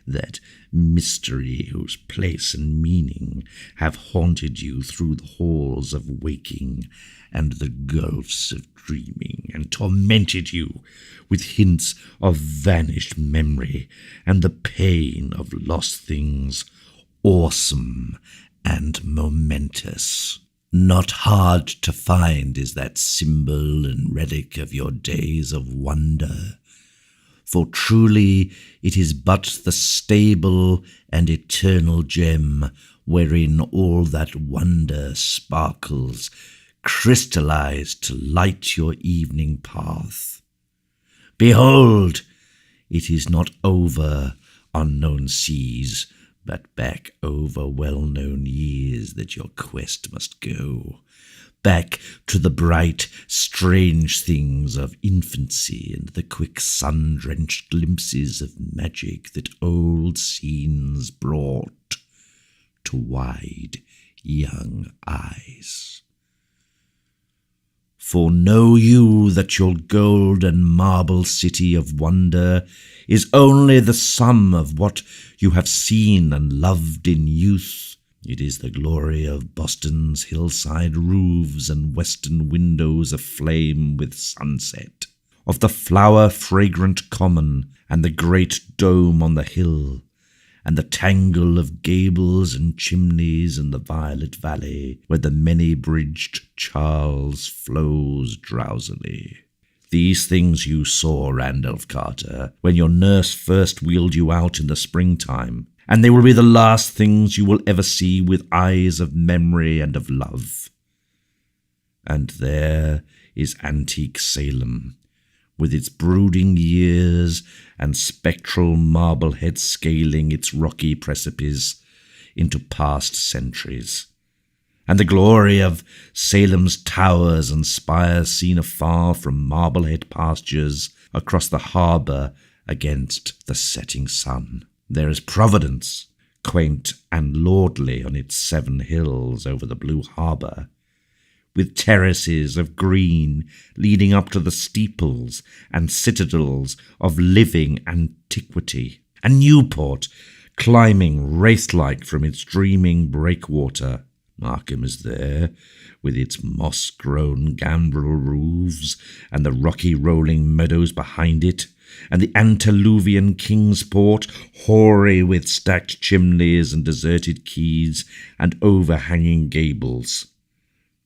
[SPEAKER 1] that mystery whose place and meaning have haunted you through the halls of waking and the gulfs of dreaming, and tormented you with hints of vanished memory and the pain of lost things, awesome and momentous. Not hard to find is that symbol and relic of your days of wonder, for truly it is but the stable and eternal gem wherein all that wonder sparkles, crystallized to light your evening path. Behold, it is not over unknown seas, but back over well-known years that your quest must go, back to the bright, strange things of infancy and the quick sun-drenched glimpses of magic that old scenes brought to wide, young eyes. For know you that your gold and marble city of wonder is only the sum of what you have seen and loved in youth. It is the glory of Boston's hillside roofs and western windows aflame with sunset, of the flower-fragrant common and the great dome on the hill, and the tangle of gables and chimneys in the violet valley where the many-bridged Charles flows drowsily. These things you saw, Randolph Carter, when your nurse first wheeled you out in the springtime, and they will be the last things you will ever see with eyes of memory and of love. And there is antique Salem, with its brooding years and spectral Marblehead scaling its rocky precipice into past centuries, and the glory of Salem's towers and spires seen afar from Marblehead pastures across the harbour against the setting sun. There is Providence, quaint and lordly on its 7 hills over the blue harbour, with terraces of green leading up to the steeples and citadels of living antiquity, and Newport, climbing wraith-like from its dreaming breakwater. Markham is there, with its moss-grown gambrel roofs, and the rocky rolling meadows behind it, and the antediluvian Kingsport, hoary with stacked chimneys and deserted quays and overhanging gables,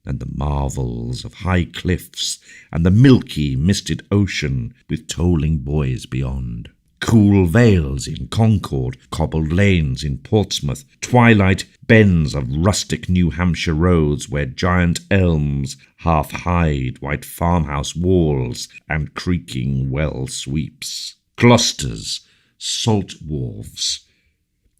[SPEAKER 1] and the marvels of high cliffs, and the milky, misted ocean with tolling buoys beyond. Cool vales in Concord, cobbled lanes in Portsmouth, twilight bends of rustic New Hampshire roads where giant elms half hide white farmhouse walls and creaking well sweeps. Gloucester's salt wharves,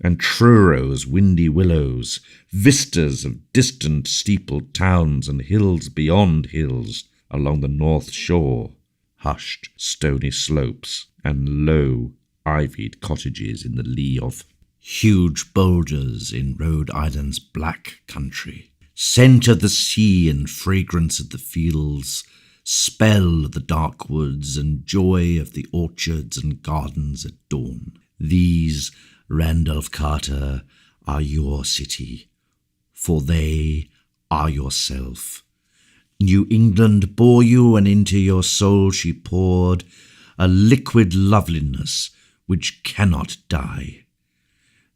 [SPEAKER 1] and Truro's windy willows, vistas of distant steepled towns and hills beyond hills along the north shore, hushed stony slopes and low ivied cottages in the lee of huge boulders in Rhode Island's black country. Scent of the sea and fragrance of the fields, spell of the dark woods and joy of the orchards and gardens at dawn. These, Randolph Carter, are your city, for they are yourself. New England bore you, and into your soul she poured a liquid loveliness which cannot die.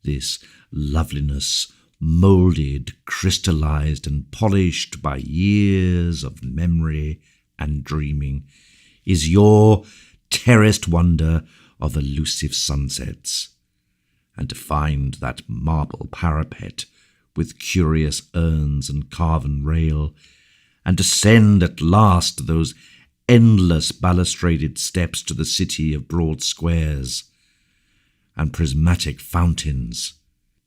[SPEAKER 1] This loveliness, moulded, crystallized, and polished by years of memory and dreaming, is your terraced wonder of elusive sunsets. And to find that marble parapet with curious urns and carven rail, and ascend at last those endless balustraded steps to the city of broad squares and prismatic fountains,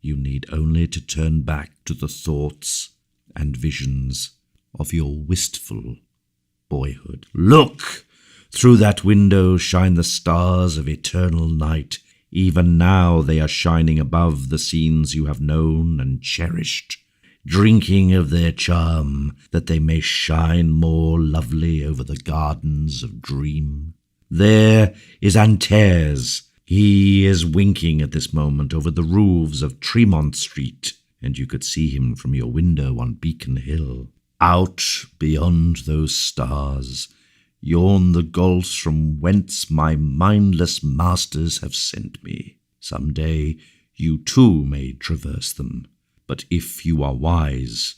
[SPEAKER 1] you need only to turn back to the thoughts and visions of your wistful boyhood. Look! Through that window shine the stars of eternal night. Even now they are shining above the scenes you have known and cherished, drinking of their charm, that they may shine more lovely over the gardens of dream. There is Antares. He is winking at this moment over the roofs of Tremont Street, and you could see him from your window on Beacon Hill. Out beyond those stars yawn the gulfs from whence my mindless masters have sent me. Some day you too may traverse them, but if you are wise,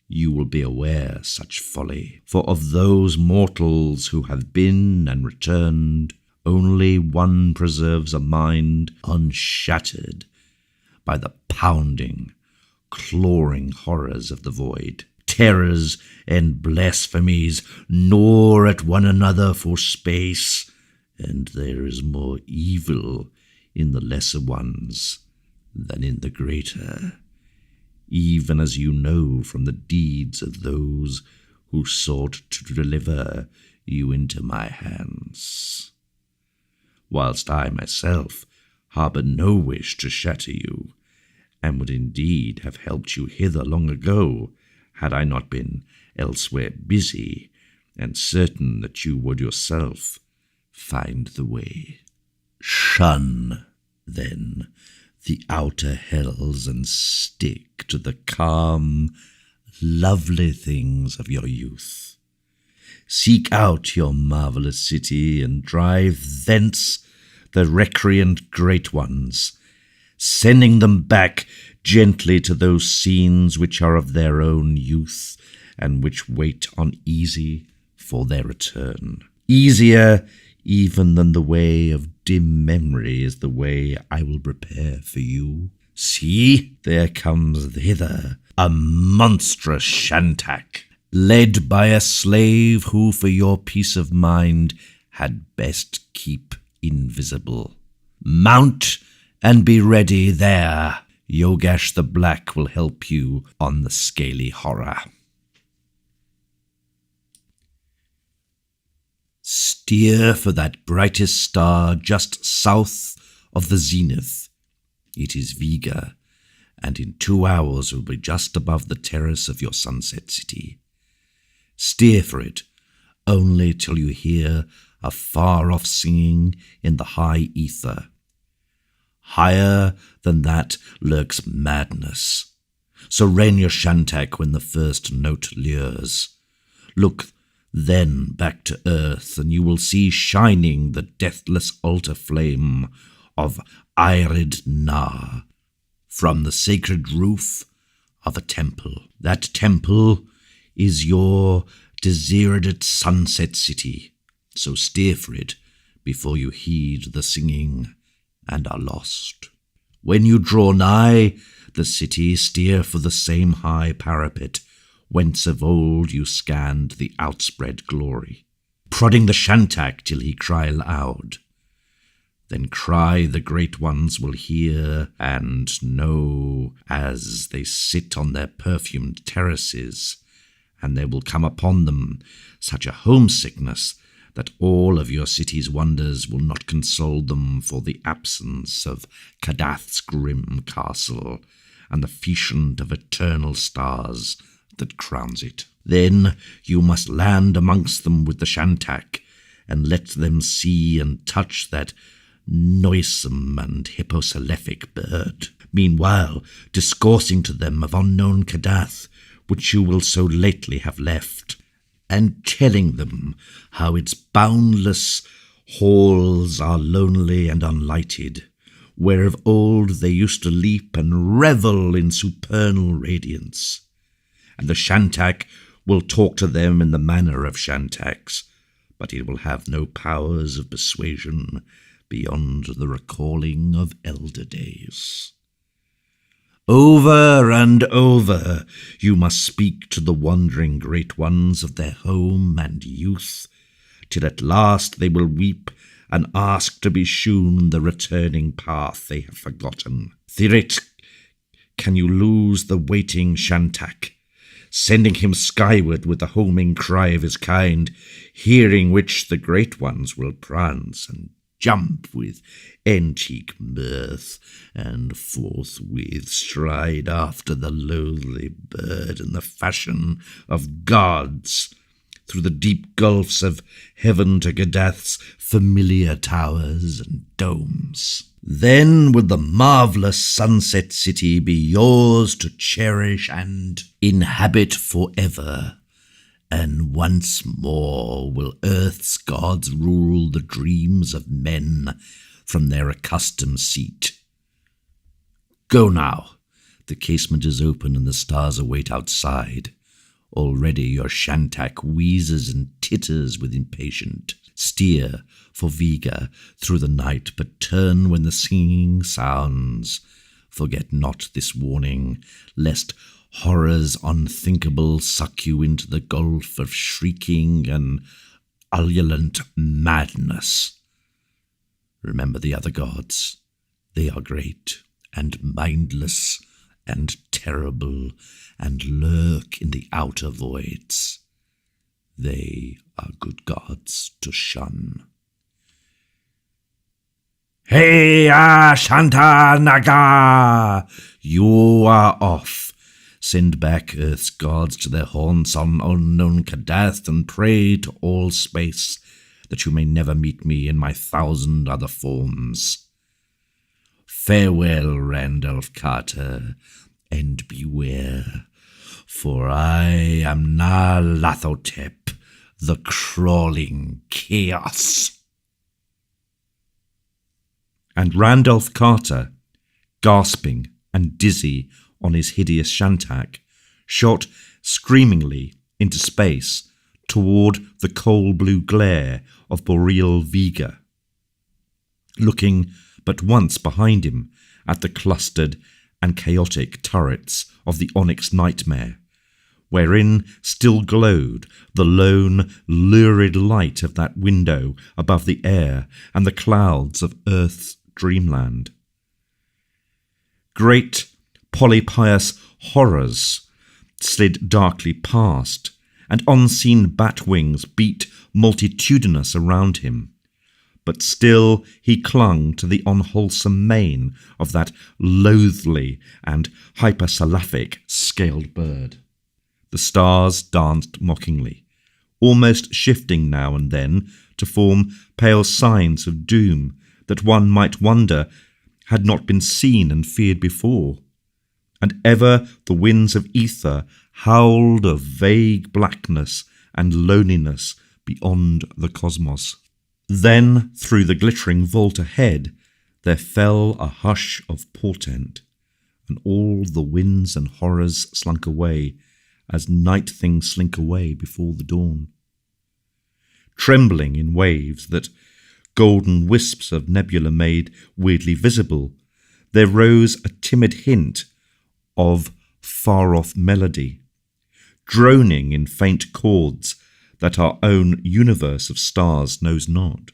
[SPEAKER 1] you will be aware such folly. For of those mortals who have been and returned, only one preserves a mind unshattered by the pounding, clawing horrors of the void. Terrors and blasphemies gnaw at one another for space, and there is more evil in the lesser ones than in the greater, even as you know from the deeds of those who sought to deliver you into my hands. Whilst I myself harbour no wish to shatter you, and would indeed have helped you hither long ago, had I not been elsewhere busy, and certain that you would yourself find the way. Shun, then, the outer hells, and stick to the calm, lovely things of your youth. Seek out your marvellous city, and drive thence the recreant great ones, sending them back gently to those scenes which are of their own youth, and which wait uneasy for their return. Easier even than the way of dim memory is the way I will prepare for you. See, there comes hither a monstrous Shantak, led by a slave who for your peace of mind had best keep invisible. Mount and be ready there. Yogash the Black will help you on the scaly horror. Steer for that brightest star just south of the zenith. It is Vega, and in 2 hours will be just above the terrace of your sunset city. Steer for it, only till you hear a far-off singing in the high ether.
[SPEAKER 2] Higher than that lurks madness. So rein your shantak when the first note lures. Look then back to earth, and you will see shining the deathless altar flame of Irid Na from the sacred roof of a temple. That temple is your desired sunset city, so steer for it before you heed the singing and are lost. When you draw nigh the city, steer for the same high parapet whence of old you scanned the outspread glory, prodding the shantak till he cry loud. Then cry the great ones will hear and know as they sit on their perfumed terraces, and there will come upon them such a homesickness that all of your city's wonders will not console them for the absence of Kadath's grim castle and the feastant of eternal stars that crowns it. Then you must land amongst them with the shantak, and let them see and touch that noisome and hippocelephic bird, meanwhile discoursing to them of unknown Kadath, which you will so lately have left, and telling them how its boundless halls are lonely and unlighted, where of old they used to leap and revel in supernal radiance. And the shantak will talk to them in the manner of shantaks, but it will have no powers of persuasion beyond the recalling of elder days. Over and over you must speak to the wandering great ones of their home and youth, till at last they will weep and ask to be shewn the returning path they have forgotten. Thirit, can you lose the waiting shantak, sending him skyward with the homing cry of his kind, hearing which the great ones will prance and jump with antique mirth, and forthwith stride after the loathly bird in the fashion of gods, through the deep gulfs of heaven to Kadath's familiar towers and domes. Then would the marvellous sunset city be yours to cherish and inhabit forever, and once more will earth's gods rule the dreams of men from their accustomed seat. Go now. The casement is open and the stars await outside. Already your shantak wheezes and titters with impatient. Steer for Viga through the night, but turn when the singing sounds. Forget not this warning, lest horrors unthinkable suck you into the gulf of shrieking and ululent madness. Remember the other gods. They are great and mindless and terrible, and lurk in the outer voids. They are good gods to shun. Hey, Shanta Naga! You are off. Send back earth's gods to their haunts on unknown Kadath, and pray to all space that you may never meet me in my 1,000 other forms. Farewell, Randolph Carter, and beware, for I am Nyarlathotep, the crawling chaos.
[SPEAKER 1] And Randolph Carter, gasping and dizzy on his hideous shantak, shot screamingly into space toward the coal-blue glare of boreal Viga, looking but once behind him at the clustered and chaotic turrets of the onyx nightmare, wherein still glowed the lone, lurid light of that window above the air and the clouds of Earth's dreamland. Great polypious horrors slid darkly past, and unseen bat wings beat multitudinous around him. But still he clung to the unwholesome mane of that loathly and hypersalaphic scaled bird. The stars danced mockingly, almost shifting now and then to form pale signs of doom that one might wonder had not been seen and feared before, and ever the winds of ether howled of vague blackness and loneliness beyond the cosmos. Then, through the glittering vault ahead, there fell a hush of portent, and all the winds and horrors slunk away, as night things slink away before the dawn. Trembling in waves that golden wisps of nebula made weirdly visible, there rose a timid hint of far-off melody, droning in faint chords that our own universe of stars knows not.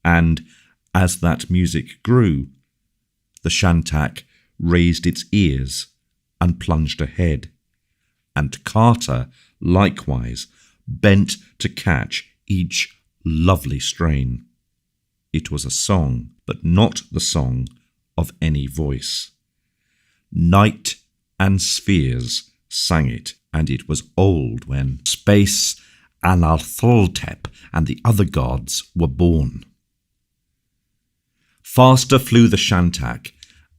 [SPEAKER 1] And as that music grew, the Shantak raised its ears and plunged ahead, and Carter likewise bent to catch each lovely strain. It was a song, but not the song of any voice. Night and spheres sang it, and it was old when Space, Analtholtep, and the other gods were born. Faster flew the Shantak,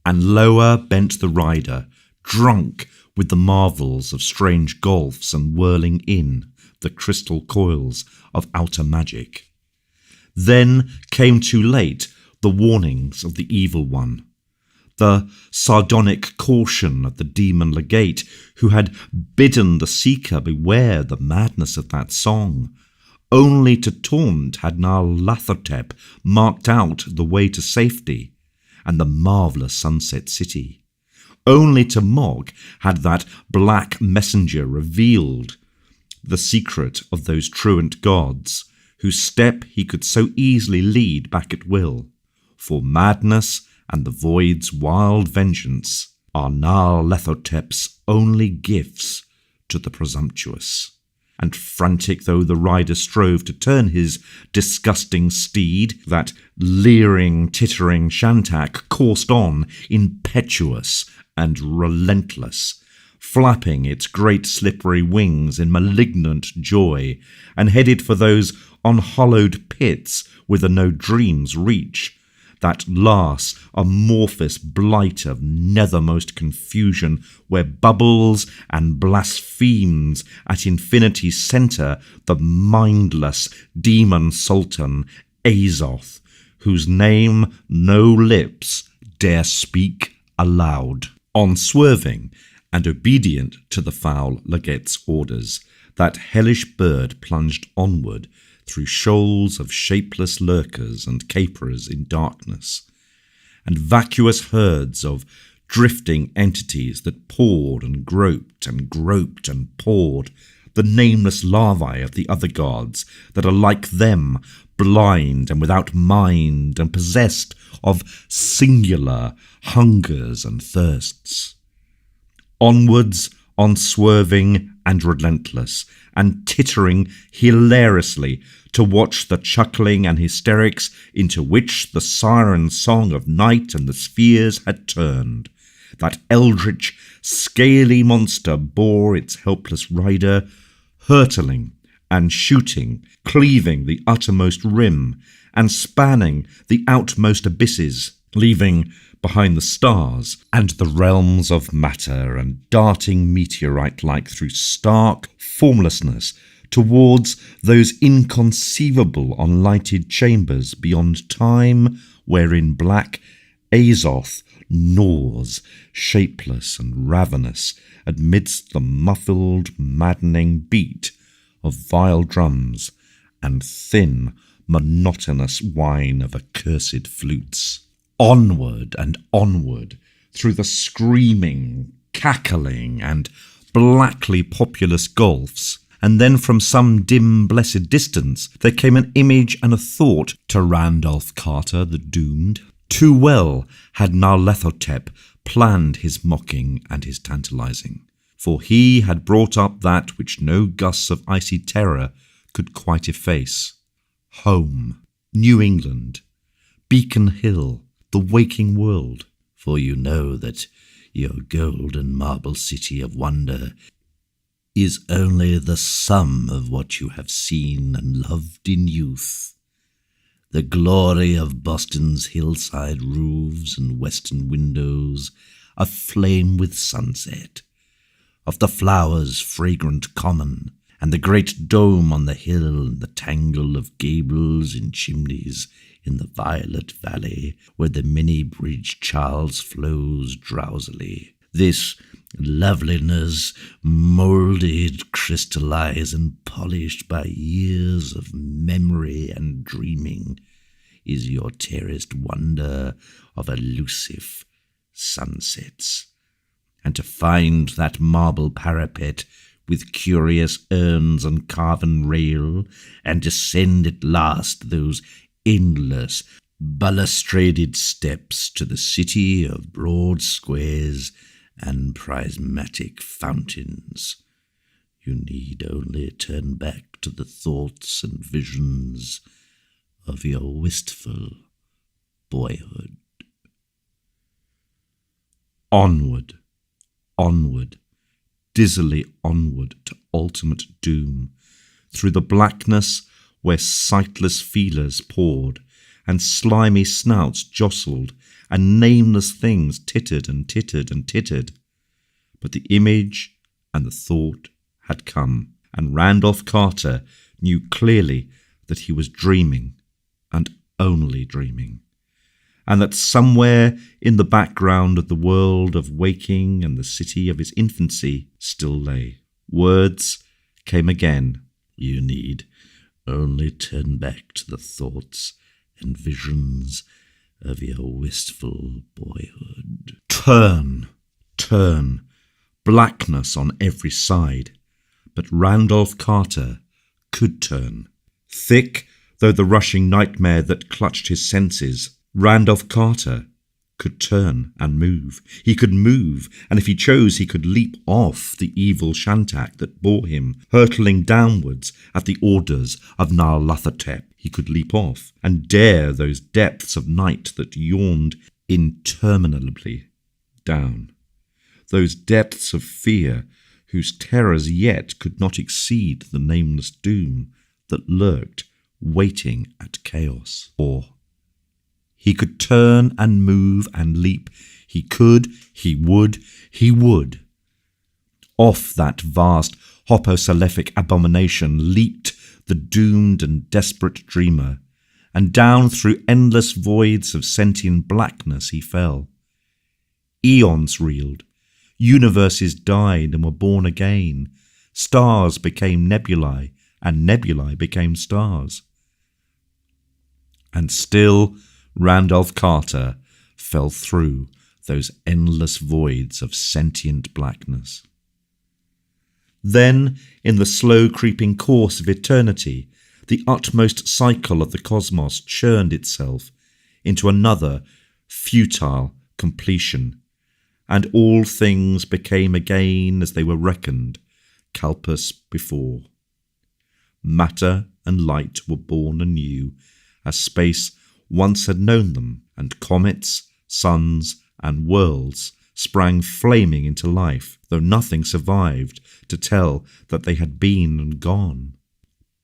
[SPEAKER 1] and lower bent the rider, drunk with the marvels of strange gulfs and whirling in the crystal coils of outer magic. Then came too late the warnings of the evil one, the sardonic caution of the demon legate who had bidden the seeker beware the madness of that song. Only to taunt had Nyarlathotep marked out the way to safety and the marvellous sunset city. Only to mock had that black messenger revealed the secret of those truant gods, whose step he could so easily lead back at will. For madness and the void's wild vengeance are Nyarlathotep's only gifts to the presumptuous. And frantic though the rider strove to turn his disgusting steed, that leering, tittering Shantak coursed on, impetuous and relentless, flapping its great slippery wings in malignant joy, and headed for those unhollowed pits whither no dreams reach, that last amorphous blight of nethermost confusion, where bubbles and blasphemes at infinity's centre the mindless demon sultan Azoth, whose name no lips dare speak aloud. Unswerving and obedient to the foul legate's orders, that hellish bird plunged onward through shoals of shapeless lurkers and caperers in darkness, and vacuous herds of drifting entities that poured and groped and poured, the nameless larvae of the other gods that are like them, blind and without mind and possessed of singular hungers and thirsts. Onwards, unswerving and relentless, and tittering hilariously to watch the chuckling and hysterics into which the siren song of night and the spheres had turned. That eldritch, scaly monster bore its helpless rider, hurtling and shooting, cleaving the uttermost rim, and spanning the outmost abysses, leaving behind the stars and the realms of matter, and darting meteorite-like through stark formlessness towards those inconceivable unlighted chambers beyond time, wherein black Azoth gnaws, shapeless and ravenous, amidst the muffled, maddening beat of vile drums and thin, monotonous whine of accursed flutes. Onward and onward, through the screaming, cackling, and blackly populous gulfs, and then from some dim, blessed distance there came an image and a thought to Randolph Carter the doomed. Too well had Nyarlathotep planned his mocking and his tantalizing, for he had brought up that which no gusts of icy terror could quite efface. Home, New England, Beacon Hill, the waking world. For you know that your golden marble city of wonder is only the sum of what you have seen and loved in youth.
[SPEAKER 2] The glory of Boston's hillside roofs and western windows, aflame with sunset, of the flowers' fragrant common, and the great dome on the hill, and the tangle of gables and chimneys in the violet valley where the many-bridged Charles flows drowsily. This loveliness, moulded, crystallized, and polished by years of memory and dreaming, is your terraced wonder of elusive sunsets. And to find that marble parapet with curious urns and carven rail, and descend at last those endless, balustraded steps to the city of broad squares and prismatic fountains, you need only turn back to the thoughts and visions of your wistful boyhood.
[SPEAKER 1] Onward, onward, dizzily onward to ultimate doom, through the blackness where sightless feelers poured, and slimy snouts jostled, and nameless things tittered and tittered and tittered. But the image and the thought had come, and Randolph Carter knew clearly that he was dreaming, and only dreaming, and that somewhere in the background of the world of waking and the city of his infancy still lay. Words came again.
[SPEAKER 2] You need only turn back to the thoughts and visions of your wistful boyhood.
[SPEAKER 1] Turn, turn, blackness on every side. But Randolph Carter could turn. Thick though the rushing nightmare that clutched his senses, Randolph Carter could turn and move. He could move, and if he chose, he could leap off the evil Shantak that bore him, hurtling downwards at the orders of Nyarlathotep. He could leap off and dare those depths of night that yawned interminably down, those depths of fear whose terrors yet could not exceed the nameless doom that lurked, waiting at chaos. Or he could turn and move and leap. He could, he would, he would. Off that vast hoposaliphic abomination leaped the doomed and desperate dreamer, and down through endless voids of sentient blackness he fell. Eons reeled, universes died and were born again, stars became nebulae, and nebulae became stars. And still Randolph Carter fell through those endless voids of sentient blackness. Then, in the slow creeping course of eternity, the utmost cycle of the cosmos churned itself into another futile completion, and all things became again as they were reckoned, Kalpus before. Matter and light were born anew, as space once had known them, and comets, suns, and worlds sprang flaming into life, though nothing survived to tell that they had been and gone.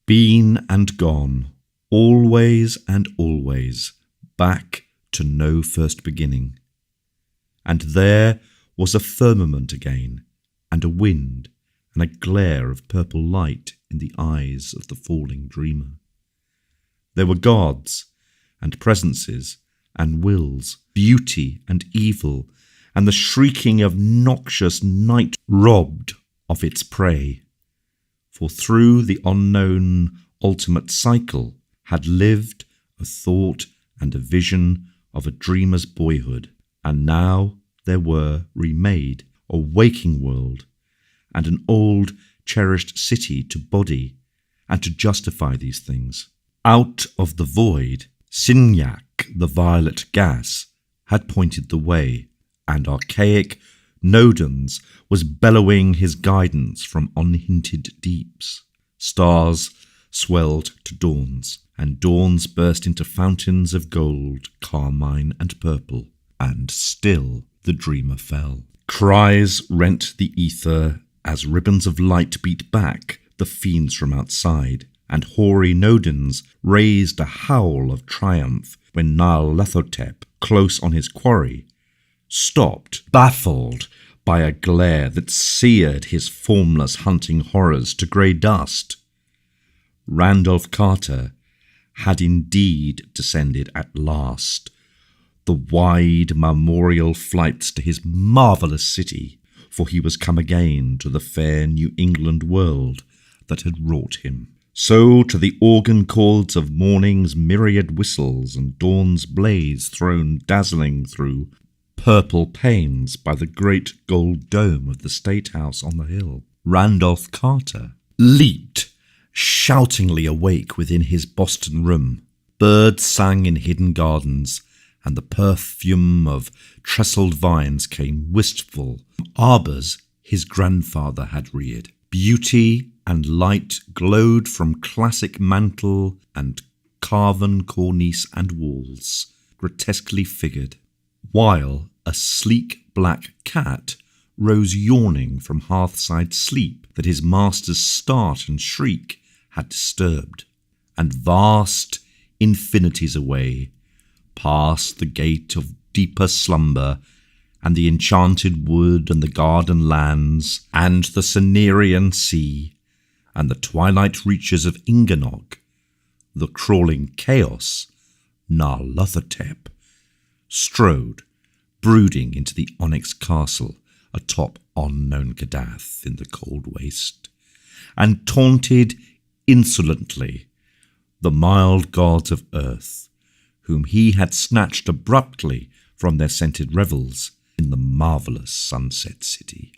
[SPEAKER 1] Been and gone, always and always, back to no first beginning. And there was a firmament again, and a wind, and a glare of purple light in the eyes of the falling dreamer. There were gods, and presences, and wills, beauty and evil, and the shrieking of noxious night robbed of its prey. For through the unknown ultimate cycle had lived a thought and a vision of a dreamer's boyhood, and now there were remade a waking world, and an old cherished city to body and to justify these things. Out of the void, Signac, the violet gas, had pointed the way, and archaic Nodens was bellowing his guidance from unhinted deeps. Stars swelled to dawns, and dawns burst into fountains of gold, carmine, and purple, and still the dreamer fell. Cries rent the ether as ribbons of light beat back the fiends from outside, and hoary Nodens raised a howl of triumph when Nyarlathotep, close on his quarry, stopped, baffled by a glare that seared his formless hunting horrors to grey dust. Randolph Carter had indeed descended at last the wide memorial flights to his marvellous city, for he was come again to the fair New England world that had wrought him. So to the organ chords of morning's myriad whistles and dawn's blaze thrown dazzling through purple panes by the great gold dome of the State House on the hill, Randolph Carter leaped, shoutingly awake within his Boston room. Birds sang in hidden gardens, and the perfume of trestled vines came wistful from arbours his grandfather had reared. Beauty and light glowed from classic mantle and carven cornice and walls, grotesquely figured, while a sleek black cat rose yawning from hearthside sleep that his master's start and shriek had disturbed, and vast infinities away, past the gate of deeper slumber, and the enchanted wood and the garden lands, and the Cenarian sea, and the twilight reaches of Ingernog, the crawling chaos, Nyarlathotep, strode, brooding into the onyx castle atop unknown Kadath in the cold waste, and taunted insolently the mild gods of earth, whom he had snatched abruptly from their scented revels in the marvellous sunset city.